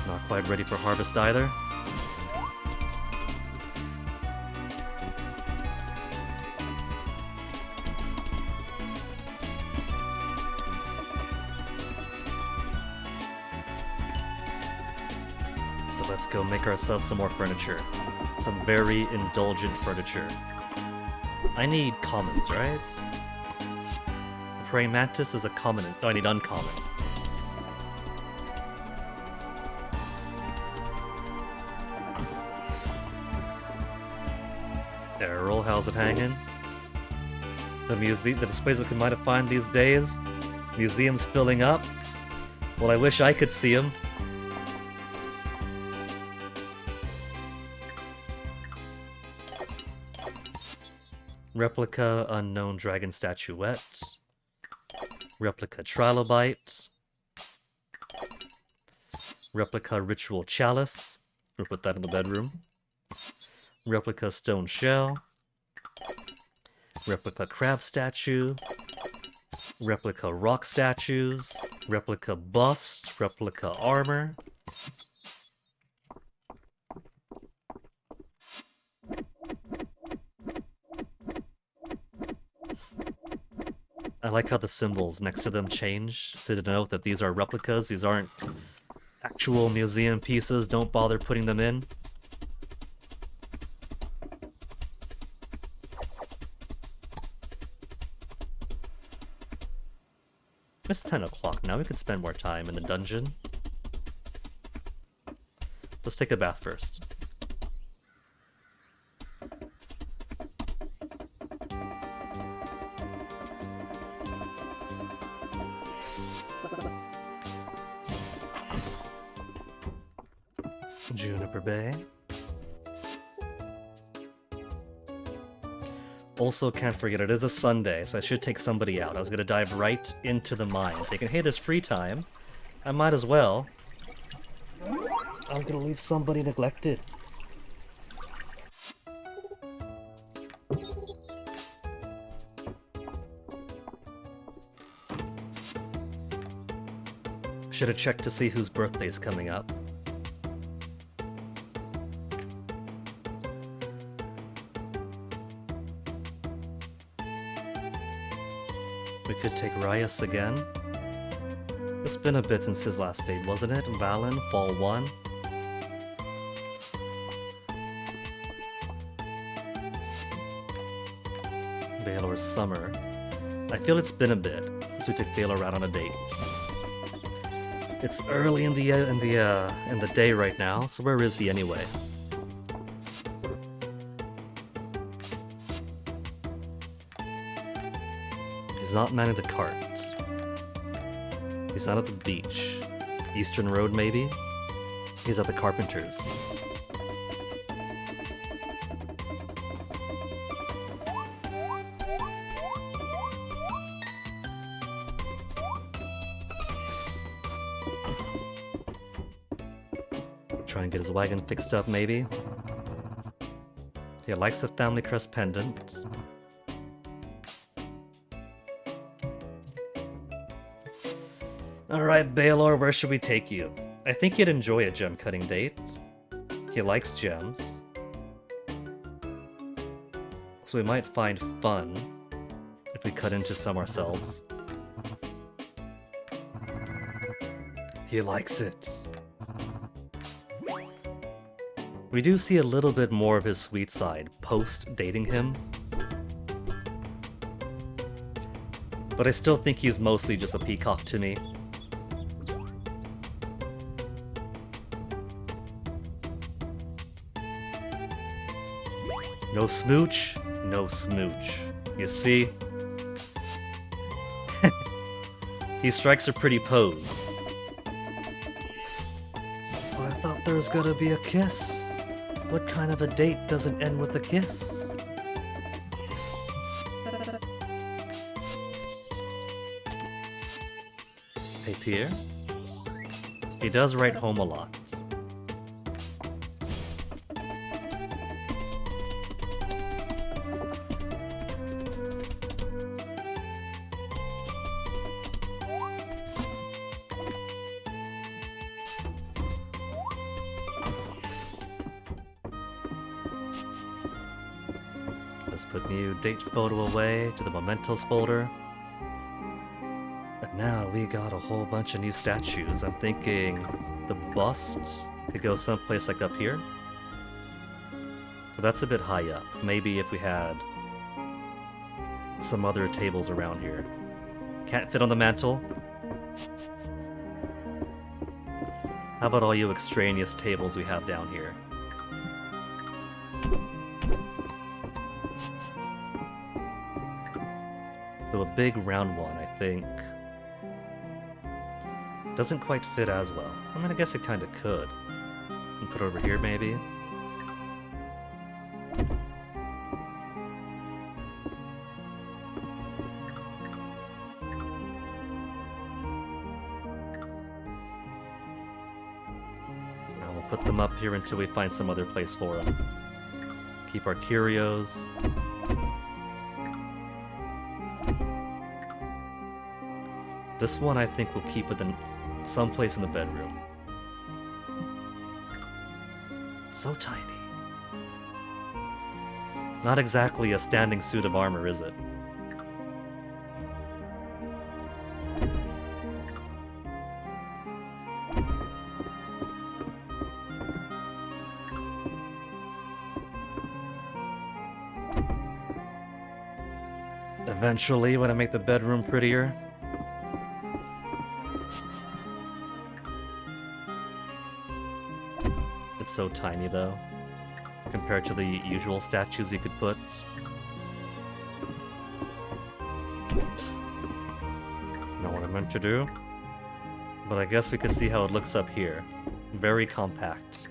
Not quite ready for harvest either. So let's go make ourselves some more furniture. Some very indulgent furniture. I need commons, right? Praying Mantis is a common. No, I need uncommon. Errol, how's it hanging? The displays we might have find these days. Museums filling up. Well, I wish I could see them. Replica unknown dragon statuette. Replica trilobite. Replica ritual chalice. We'll put that in the bedroom. Replica stone shell. Replica crab statue. Replica rock statues. Replica bust. Replica armor. I like how the symbols next to them change to denote that these are replicas. These aren't actual museum pieces. Don't bother putting them in. It's 10 o'clock now. We could spend more time in the dungeon. Let's take a bath first. Juniper Bay. Also, can't forget it is a Sunday, so I should take somebody out. I was gonna dive right into the mine, thinking, hey, there's free time. I might as well. I was gonna leave somebody neglected. Should have checked to see whose birthday's coming up. We could take Ryas again. It's been a bit since his last date, wasn't it? Valen, Fall 1. Baylor's Summer. I feel it's been a bit since we took Baylor out on a date. It's early in the day right now, so where is he anyway? He's not manning the cart. He's not at the beach. Eastern Road, maybe? He's at the Carpenter's. Try and get his wagon fixed up, maybe? He likes a family crest pendant. Alright, Baylor, where should we take you? I think you'd enjoy a gem cutting date. He likes gems. So we might find fun if we cut into some ourselves. He likes it. We do see a little bit more of his sweet side post-dating him. But I still think he's mostly just a peacock to me. No smooch, no smooch. You see? He strikes a pretty pose. But I thought there was gonna be a kiss. What kind of a date doesn't end with a kiss? Hey, Pierre? He does write home a lot. Let's put new date photo away to the mementos folder. And now we got a whole bunch of new statues. I'm thinking the bust could go someplace like up here. But that's a bit high up. Maybe if we had some other tables around here. Can't fit on the mantle? How about all you extraneous tables we have down here? Though a big round one, I think, doesn't quite fit as well. I mean, I guess it kind of could. And put it over here, maybe? Now we'll put them up here until we find some other place for them. Keep our curios. This one I think we'll keep within someplace in the bedroom. So tiny. Not exactly a standing suit of armor, is it? Eventually, when I make the bedroom prettier. It's so tiny, though, compared to the usual statues you could put. Not what I meant to do. But I guess we could see how it looks up here. Very compact.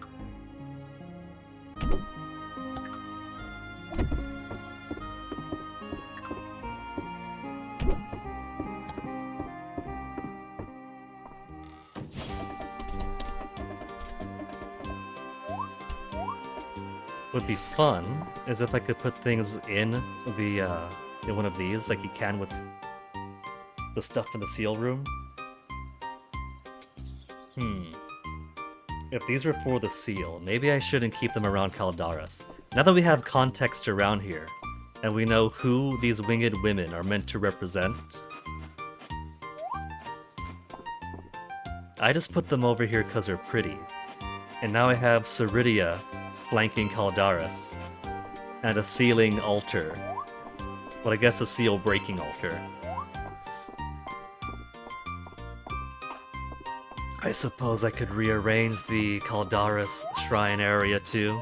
Would be fun is if I could put things in the in one of these, like you can with the stuff in the seal room. If these were for the seal, maybe I shouldn't keep them around Caldaris. Now that we have context around here, and we know who these winged women are meant to represent, I just put them over here because they're pretty. And now I have Ceridia flanking Caldaris, and a sealing altar. But I guess a seal-breaking altar. I suppose I could rearrange the Caldaris shrine area too,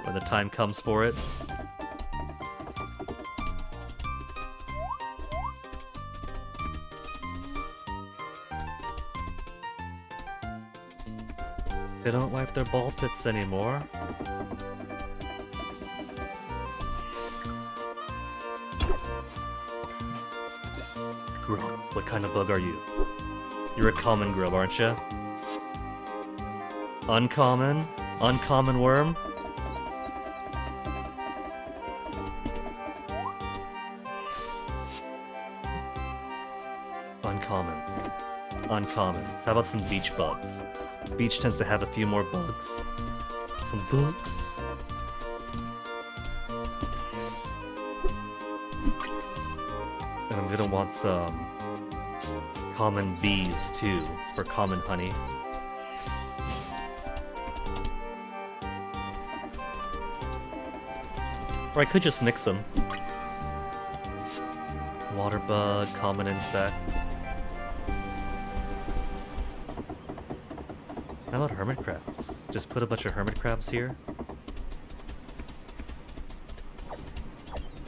when the time comes for it. They don't wipe their ball pits anymore. Grub, what kind of bug are you? You're a common grub, aren't you? Uncommon? Uncommon worm? Uncommons. Uncommons. How about some beach bugs? Beach tends to have a few more bugs. Some bugs. And I'm gonna want some common bees too, for common honey. Or I could just mix them. Water bug, common insect. How about hermit crabs? Just put a bunch of hermit crabs here.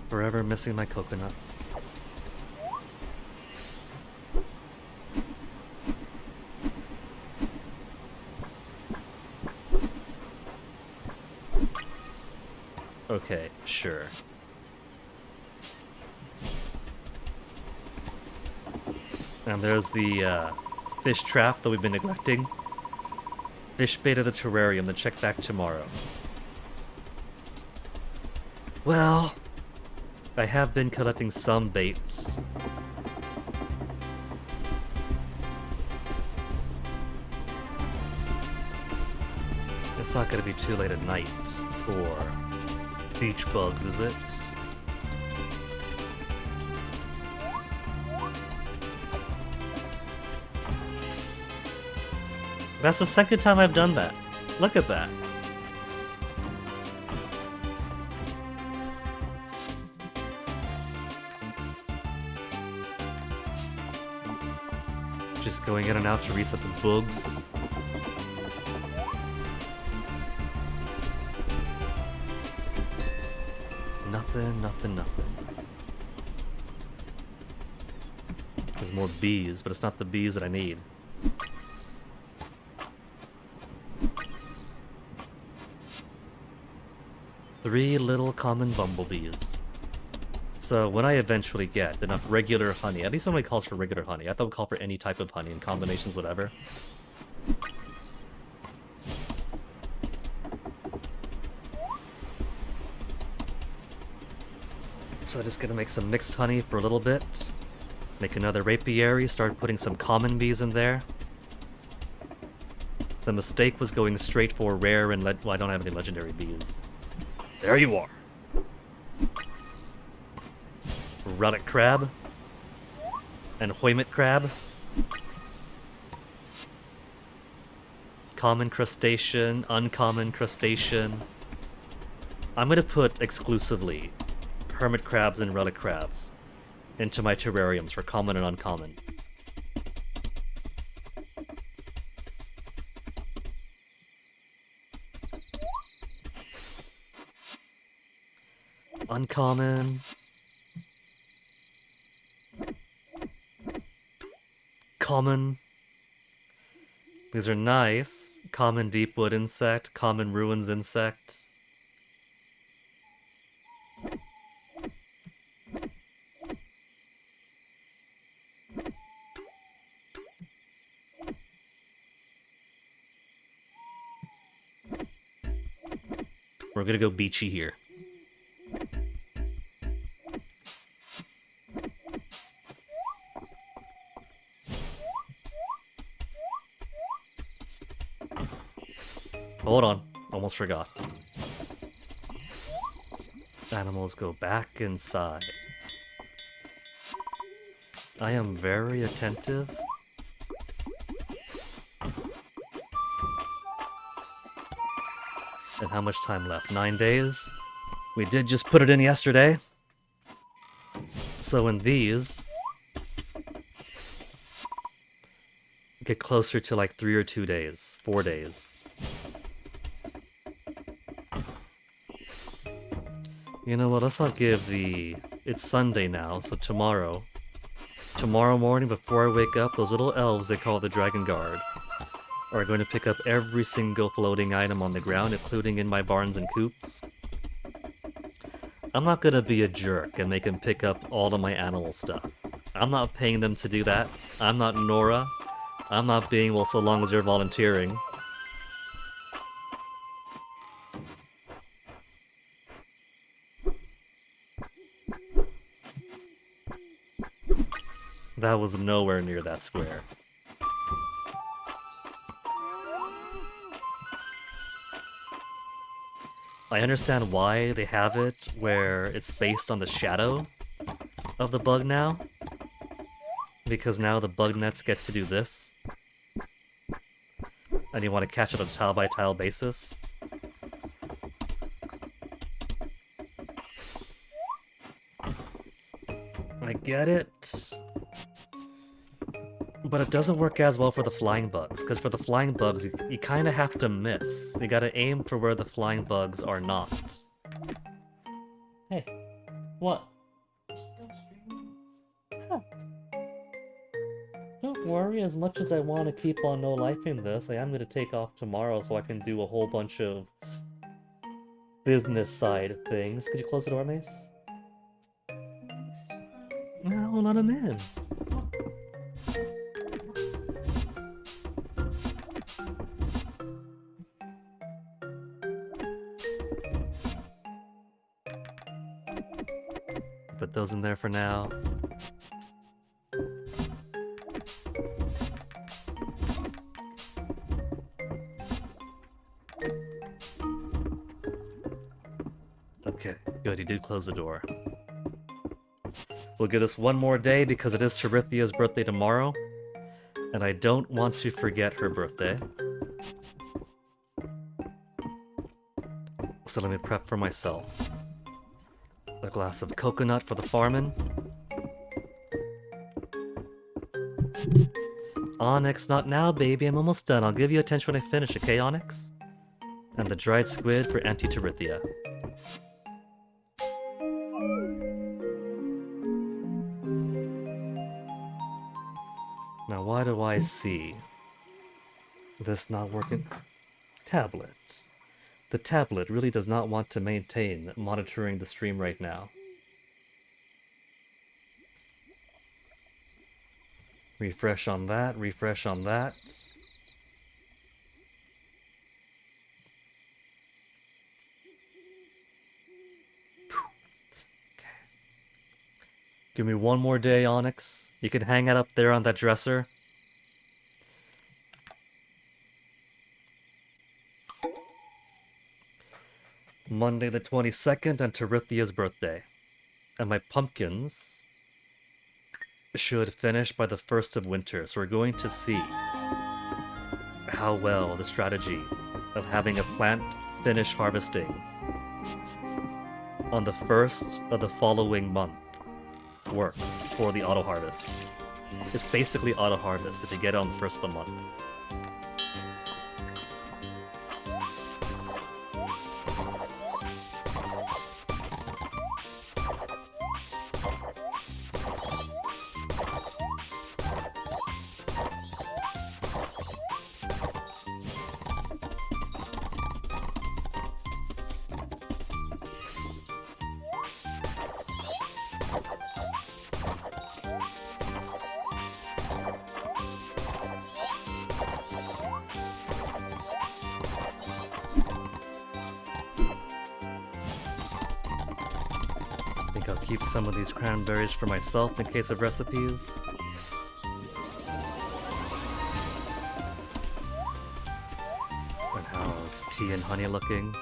Forever missing my coconuts. Okay, sure. And there's the fish trap that we've been neglecting. Fish bait of the terrarium, then check back tomorrow. Well, I have been collecting some baits. It's not gonna be too late at night for beach bugs, is it? That's the second time I've done that. Look at that. Just going in and out to reset the bugs. Nothing, nothing, nothing. There's more bees, but it's not the bees that I need. Three little common bumblebees. So when I eventually get enough regular honey, at least somebody calls for regular honey. I thought it would call for any type of honey in combinations, whatever. So I'm just gonna make some mixed honey for a little bit. Make another rapiary, start putting some common bees in there. The mistake was going straight for rare and well, I don't have any legendary bees. There you are. Relic crab. And Hoymit crab. Common crustacean, uncommon crustacean. I'm gonna put exclusively hermit crabs and relic crabs into my terrariums for common and uncommon. Uncommon. Common. These are nice. Common deepwood insect, common ruins insect. We're gonna go beachy here. Hold on, almost forgot. Animals go back inside. I am very attentive. And how much time left? 9 days? We did just put it in yesterday. So in these, get closer to like 3 or 2 days, 4 days. You know what, let's not give the... It's Sunday now, so tomorrow morning before I wake up, those little elves they call the Dragon Guard are going to pick up every single floating item on the ground, including in my barns and coops. I'm not gonna be a jerk and make them pick up all of my animal stuff. I'm not paying them to do that. I'm not Nora. I'm not being, well, so long as you're volunteering. That was nowhere near that square. I understand why they have it where it's based on the shadow of the bug now. Because now the bug nets get to do this. And you want to catch it on a tile-by-tile basis. I get it. But it doesn't work as well for the flying bugs, because for the flying bugs, you kind of have to miss. You gotta aim for where the flying bugs are not. Hey, what? Still streaming? Huh. Don't worry, as much as I want to keep on no-lifing this, I am going to take off tomorrow so I can do a whole bunch of business side things. Could you close the door, Mace? No, let him in. Put those in there for now. Okay, good, he did close the door. We'll give this one more day because it is Terithia's birthday tomorrow, and I don't want to forget her birthday. So let me prep for myself. A glass of coconut for the farmin'. Onyx, not now, baby. I'm almost done. I'll give you attention when I finish, okay, Onyx? And the dried squid for Auntie Terithia. Now, why do I see this not working? Tablet. The tablet really does not want to maintain monitoring the stream right now. Refresh on that, refresh on that. Okay. Give me one more day, Onyx. You can hang it up there on that dresser. Monday the 22nd and Terithia's birthday. And my pumpkins should finish by the 1st of winter, so we're going to see how well the strategy of having a plant finish harvesting on the 1st of the following month works for the auto harvest. It's basically auto harvest if you get it on the 1st of the month. I'll keep some of these cranberries for myself in case of recipes. And how's tea and honey looking?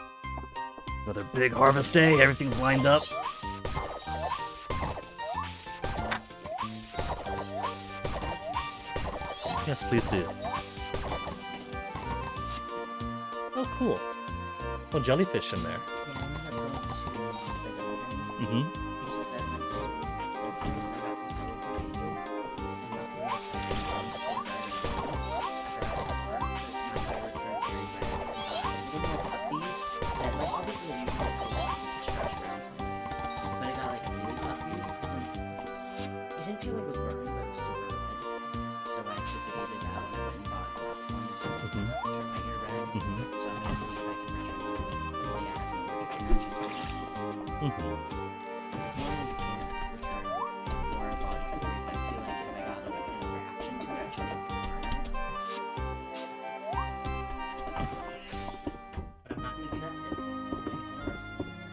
Another big harvest day, everything's lined up. Yes, please do. Oh, cool. Oh, jellyfish in there. Mm-hmm.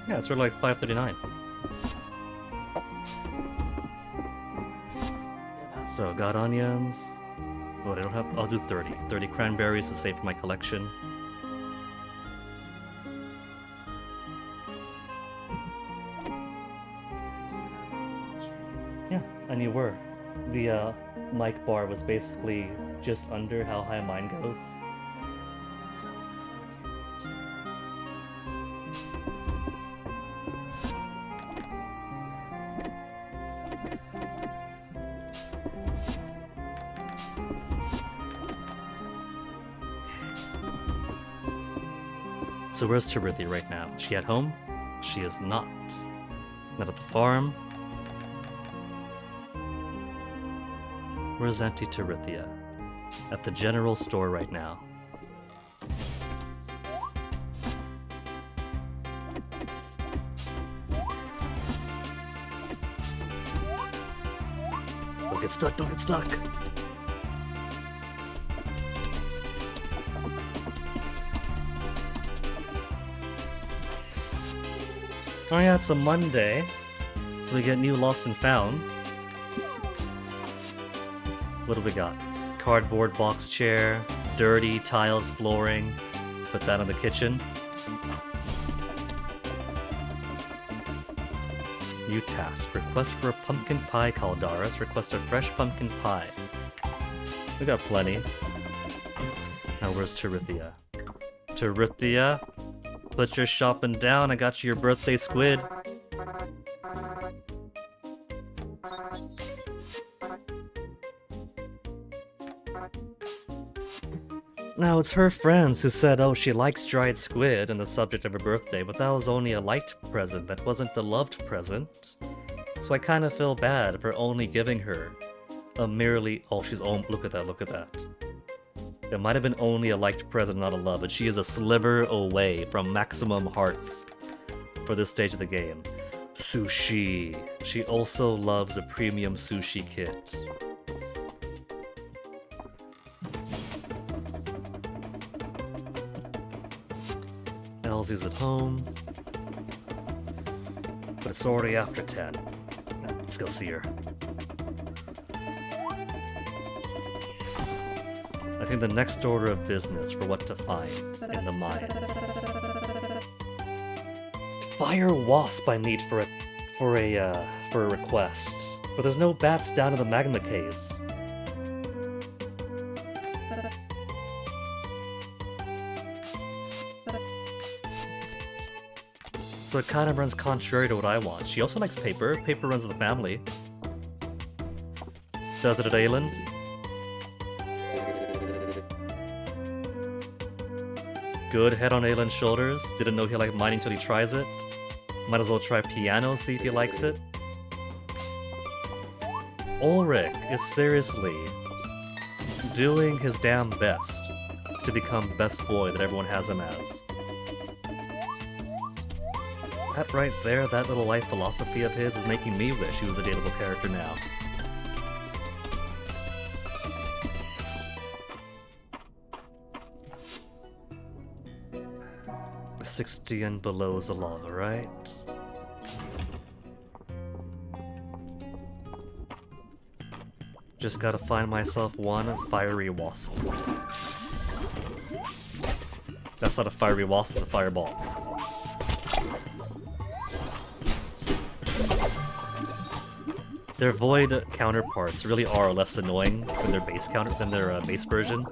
Yeah, it's sort of like 5:39. So, got onions. Oh, I don't have. I'll do 30. 30 cranberries to save for my collection. Yeah, and you were. The mic bar was basically just under how high mine goes. So where's Terithia right now? Is she at home? She is not. Not at the farm. Where's Auntie Terithia? At the general store right now. Don't get stuck, don't get stuck! Oh yeah, it's a Monday, so we get new Lost and Found. What do we got? Cardboard box chair, dirty tiles flooring. Put that in the kitchen. New task. Request for a pumpkin pie, Caldaris. Request a fresh pumpkin pie. We got plenty. Now where's Terithia? Terithia? Put your shopping down, I got you your birthday squid. Now, it's her friends who said, oh, she likes dried squid and the subject of her birthday, but that was only a liked present, that wasn't a loved present. So I kind of feel bad for only giving her a merely... Oh, she's... Oh, look at that, look at that. It might have been only a liked present, not a love, but she is a sliver away from maximum hearts for this stage of the game. Sushi. She also loves a premium sushi kit. Elsie's at home, but it's already after 10. Let's go see her. I think the next order of business for what to find in the mines. Fire wasp I need for a request, but there's no bats down in the magma caves. So it kind of runs contrary to what I want. She also likes paper. Paper runs in the family. Does it at Ayland? Good head on Ayland's shoulders. Didn't know he liked mining till he tries it. Might as well try piano, see if he likes it. Ulrich is seriously doing his damn best to become best boy that everyone has him as. That right there, that little life philosophy of his is making me wish he was a dateable character now. The 60 and below is the lava, right? Just gotta find myself one fiery wasp. That's not a fiery wasp, it's a fireball. Their void counterparts really are less annoying than their base version.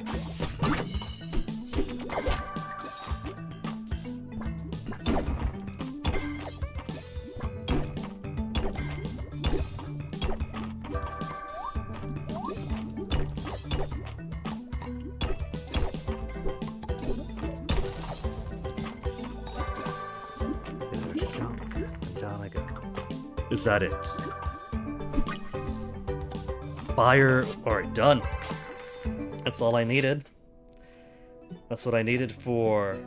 There's junk, and down I go. Is that it? Fire. Alright, done. That's all I needed. That's what I needed for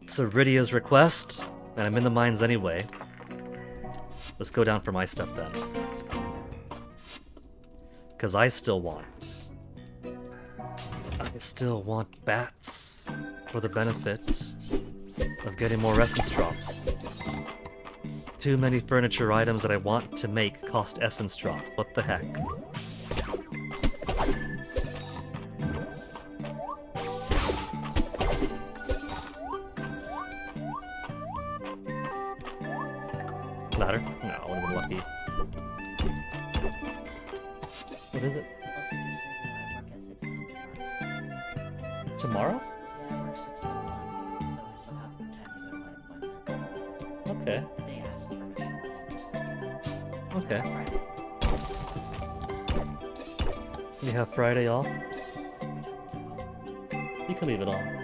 Ceridia's request. And I'm in the mines anyway. Let's go down for my stuff then. Because I still want bats for the benefit of getting more essence drops. Too many furniture items that I want to make cost essence drops. What the heck? Ladder? No, I would have been lucky. What is it? Tomorrow? Yeah, I work 6 to 1, so I still have time to go to my appointment. Okay. They asked permission. Okay. Friday. You have Friday off? You can leave it on.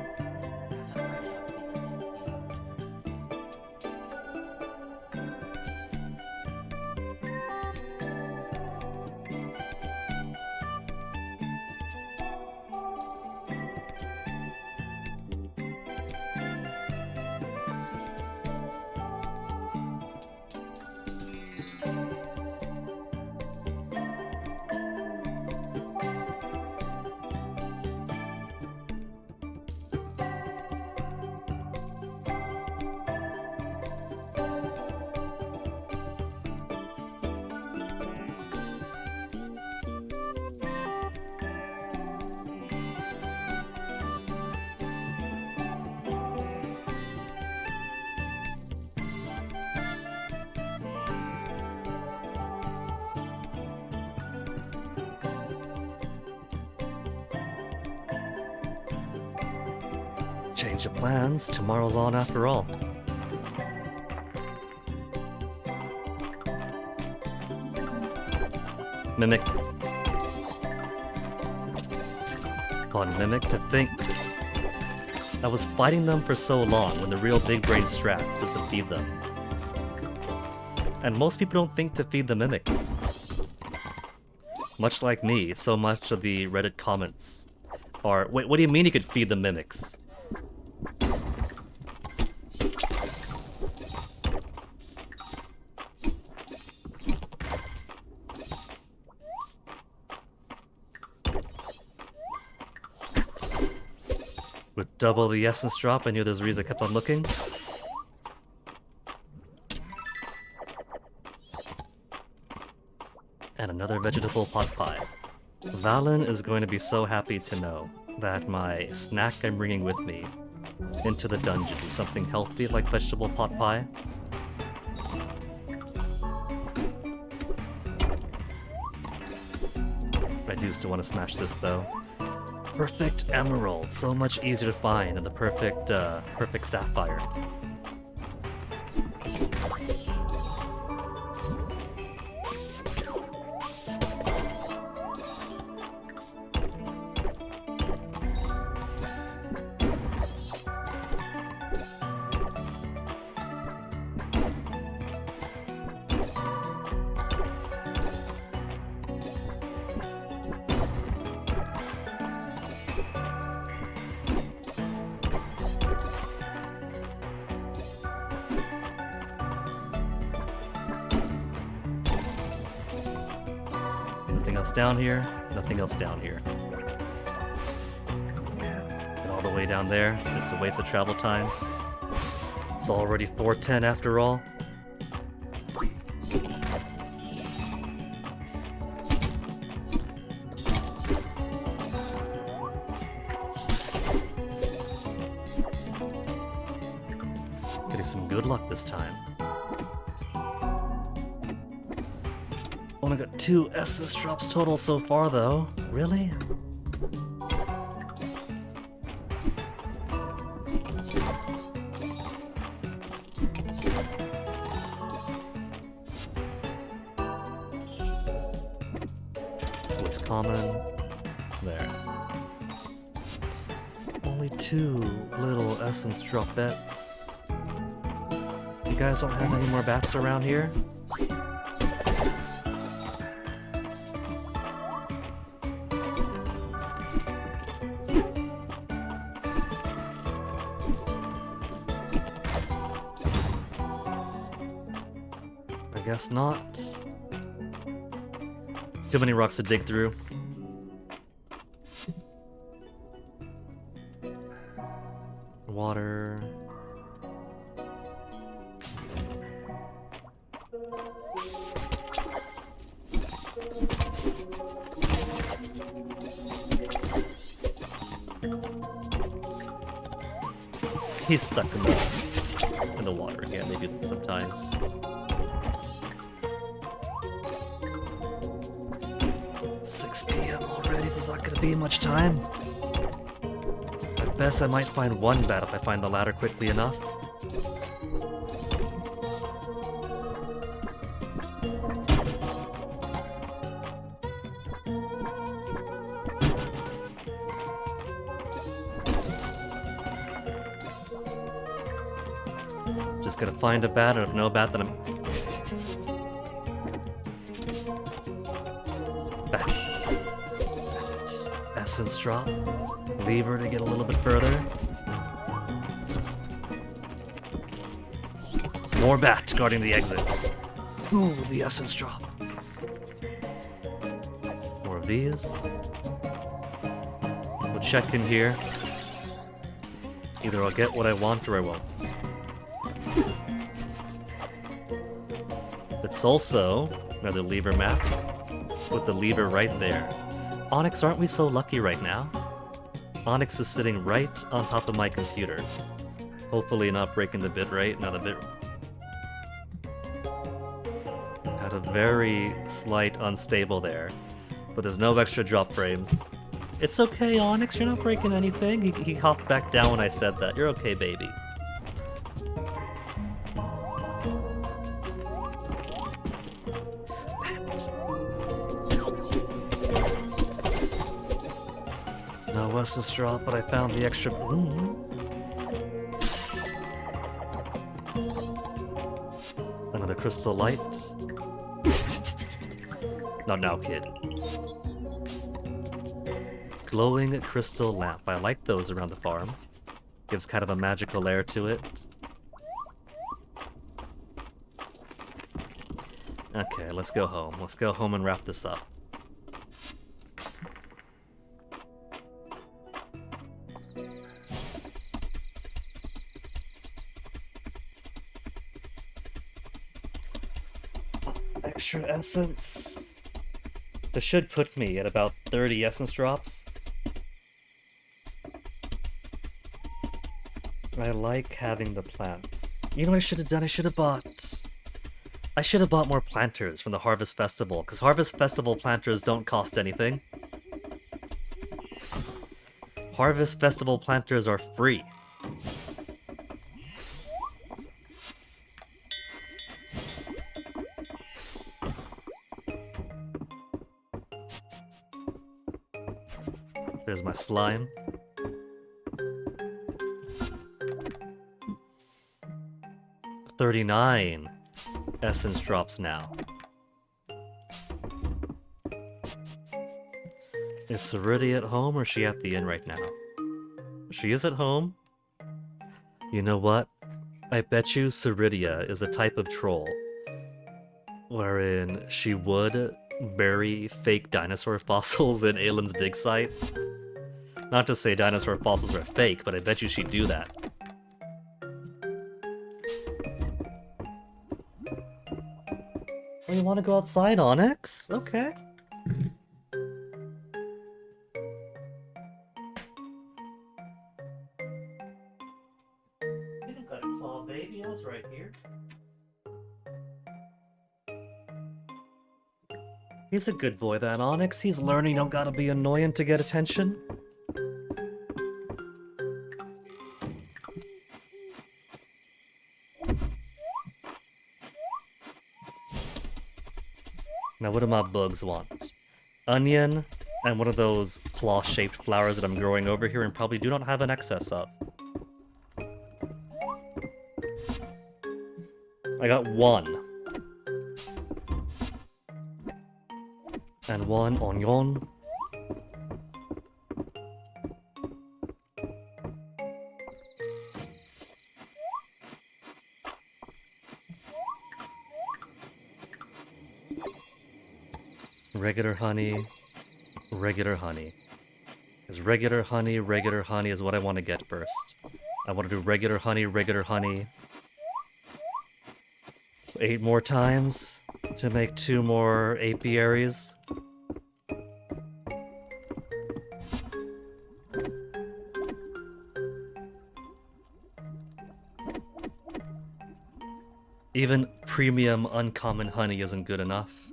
Change of plans. Tomorrow's on after all. Mimic. On Mimic, to think I was fighting them for so long when the real big brain strat is to feed them. And most people don't think to feed the Mimics. Much like me, so much of the Reddit comments are, wait, what do you mean you could feed the Mimics? With double the essence drop, I knew there's a reason I kept on looking. And another vegetable pot pie. Valen is going to be so happy to know that my snack I'm bringing with me into the dungeons is something healthy like vegetable pot pie. I do still want to smash this though. Perfect emerald, so much easier to find than the perfect sapphire. Nothing else down here, nothing else down here. And all the way down there, it's a waste of travel time. It's already 4:10 after all. Getting some good luck this time. Only got 2 essence drops total so far though. Really? What's common? There. Only 2 little essence drop bets. You guys don't have any more bats around here? I guess not. Too many rocks to dig through. Water. He's stuck in the water again. They do that sometimes. PM already, there's not gonna be much time. At best I might find 1 bat if I find the ladder quickly enough. Just gotta find a bat, and if no bat then I'm... Bat. Essence drop. Lever to get a little bit further. More bat guarding the exit. Ooh, the essence drop. More of these. We'll check in here. Either I'll get what I want or I won't. It's also another lever map with the lever right there. Onyx, aren't we so lucky right now? Onyx is sitting right on top of my computer. Hopefully not breaking the bitrate. Now the bit had a very slight unstable there, but there's no extra drop frames. It's okay, Onyx, you're not breaking anything. He hopped back down when I said that. You're okay, baby. essence drop, but I found the extra... Another crystal light. Not now, kid. Glowing crystal lamp. I like those around the farm. Gives kind of a magical air to it. Okay, let's go home. Let's go home and wrap this up. Extra essence. This should put me at about 30 essence drops. I like having the plants. You know what I should have done? I should have bought more planters from the Harvest Festival, because Harvest Festival planters don't cost anything. Harvest Festival planters are free. There's my slime. $39 essence drops now. Is Ceridia at home or is she at the inn right now? She is at home. You know what? I bet you Ceridia is a type of troll wherein she would bury fake dinosaur fossils in Aylin's dig site. Not to say dinosaur fossils are fake, but I bet you she'd do that. Oh, you want to go outside, Onyx? Okay. You don't got a claw, baby. I was right here. He's a good boy, that Onyx. He's learning you don't gotta be annoying to get attention. Now, what do my bugs want? Onion and one of those claw-shaped flowers that I'm growing over here and probably do not have an excess of. I got one. And one onion. Regular honey, regular honey. Because regular honey is what I want to get first. I want to do regular honey. 8 more times to make 2 more apiaries. Even premium uncommon honey isn't good enough.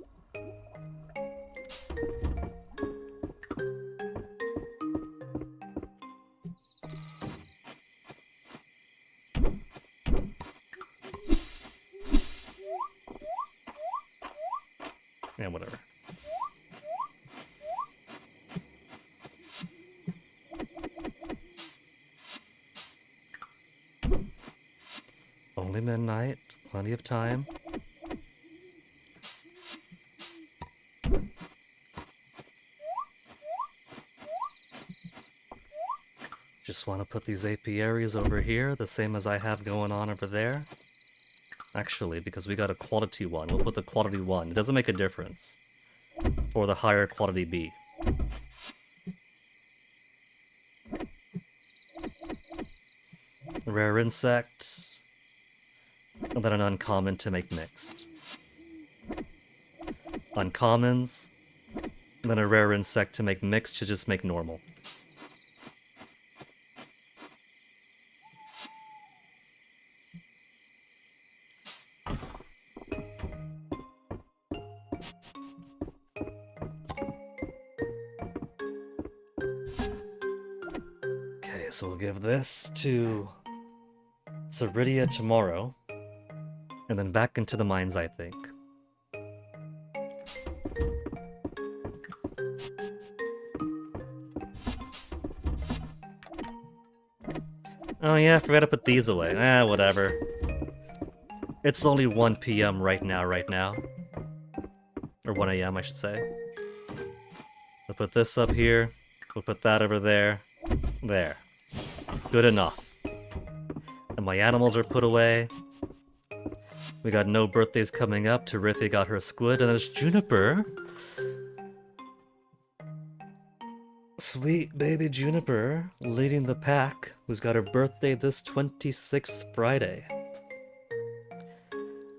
And whatever. Only midnight, plenty of time. Just want to put these apiaries over here, the same as I have going on over there. Actually, because we got a quality one, we'll put the quality 1. It doesn't make a difference for the higher quality bee. Rare insect, and then an uncommon to make mixed. Uncommons, and then a rare insect to make mixed to just make normal. So we'll give this to Ceridia tomorrow, and then back into the mines, I think. Oh yeah, I forgot to put these away. Whatever. It's only 1 p.m. right now. Or 1 a.m. I should say. We'll put this up here. We'll put that over there. There. Good enough. And my animals are put away. We got no birthdays coming up. Terithy got her squid, and there's Juniper. Sweet baby Juniper, leading the pack, who's got her birthday this 26th Friday.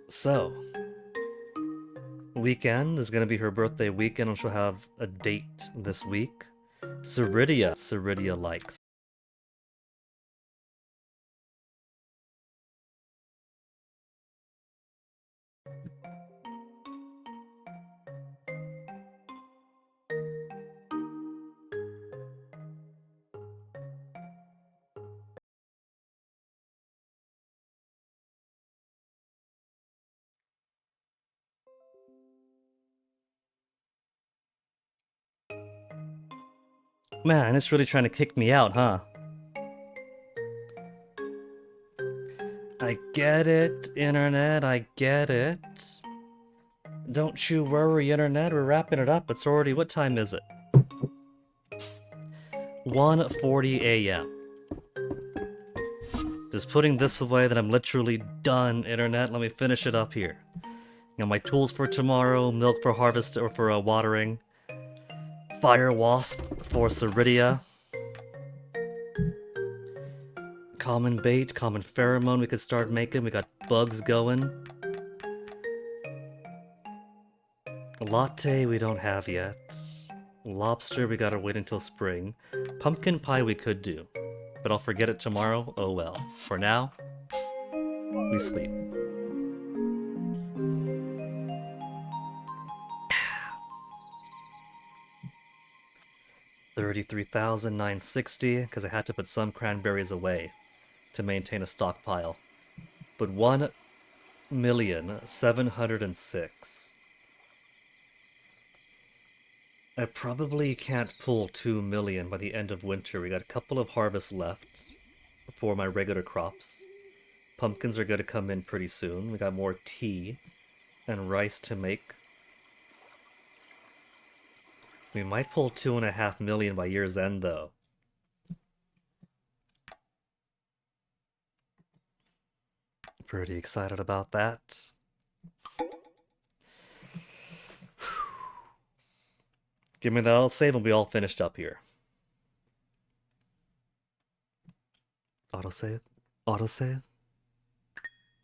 So, weekend is gonna be her birthday weekend, and she'll have a date this week. Ceridia likes. Man, it's really trying to kick me out, huh? I get it, Internet, I get it. Don't you worry, Internet, we're wrapping it up. It's already, what time is it? 1:40 a.m. Just putting this away, then I'm literally done, Internet. Let me finish it up here. Got my tools for tomorrow, milk for harvest or for watering, fire wasp for Ceridia, common bait, common pheromone we could start making. We got bugs going. Latte we don't have yet. Lobster we gotta wait until spring. Pumpkin pie we could do, but I'll forget it tomorrow. Oh well. For now, we sleep. $33,960 because I had to put some cranberries away to maintain a stockpile. But 1,706,000. I probably can't pull 2 million by the end of winter. We got a couple of harvests left for my regular crops. Pumpkins are going to come in pretty soon. We got more tea and rice to make. We might pull 2.5 million by year's end, though. Pretty excited about that. Give me that autosave and we'll be all finished up here. Autosave? Autosave?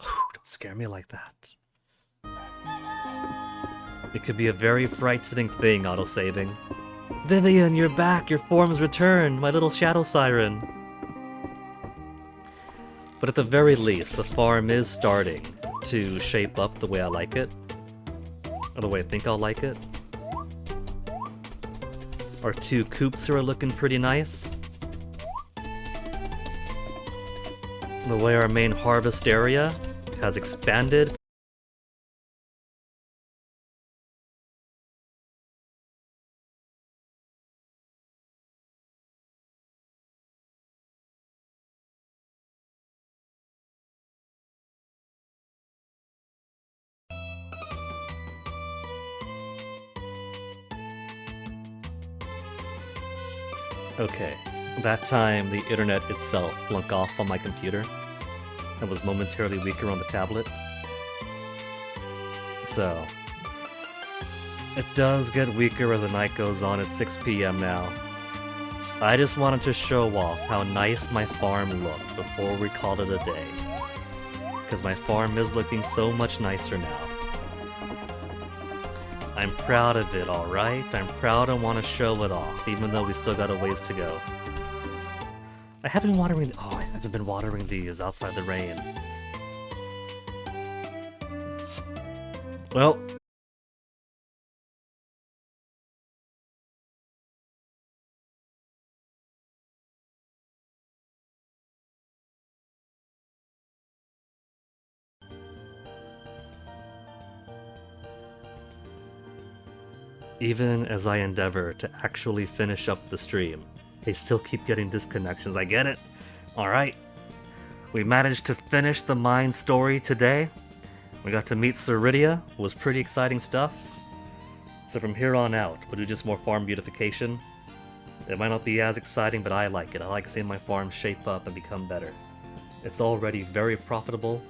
Don't scare me like that. It could be a very frightening thing, autosaving. Vivian, you're back! Your form's returned! My little shadow siren! But at the very least, the farm is starting to shape up the way I like it. Or the way I think I'll like it. Our 2 coops are looking pretty nice. The way our main harvest area has expanded. Okay, that time the internet itself blunk off on my computer and was momentarily weaker on the tablet. So, it does get weaker as the night goes on. It's 6 p.m. now. I just wanted to show off how nice my farm looked before we called it a day. Because my farm is looking so much nicer now. I'm proud of it, alright? I'm proud and want to show it off, even though we still got a ways to go. I haven't been watering... Oh, I haven't been watering these outside the rain. Well... Even as I endeavor to actually finish up the stream, I still keep getting disconnections. I get it. Alright. We managed to finish the mine story today. We got to meet Ceridia, was pretty exciting stuff. So from here on out, we'll do just more farm beautification. It might not be as exciting, but I like it. I like seeing my farm shape up and become better. It's already very profitable,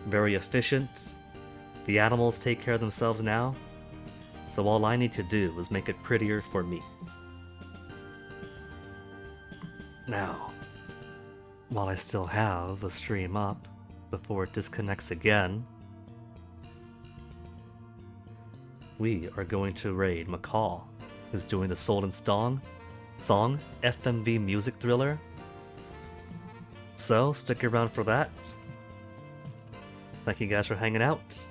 very efficient. The animals take care of themselves now, so all I need to do is make it prettier for me. Now, while I still have a stream up before it disconnects again, we are going to raid McCall, who's doing the Soul and Song FMV music thriller. So stick around for that. Thank you guys for hanging out.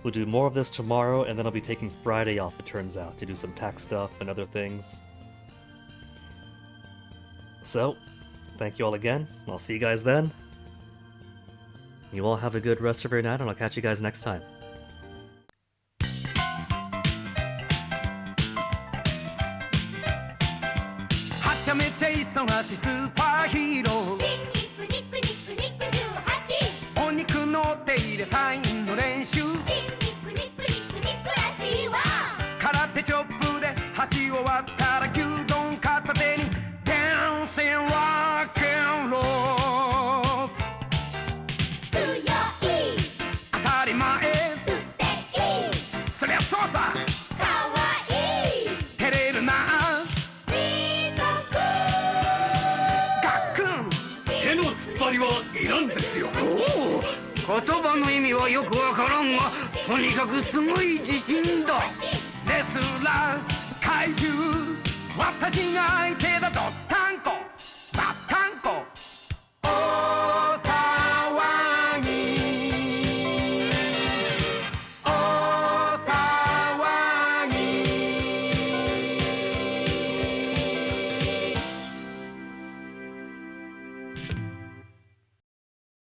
We'll do more of this tomorrow, and then I'll be taking Friday off, it turns out, to do some tax stuff and other things. So, thank you all again. I'll see you guys then. You all have a good rest of your night, and I'll catch you guys next time.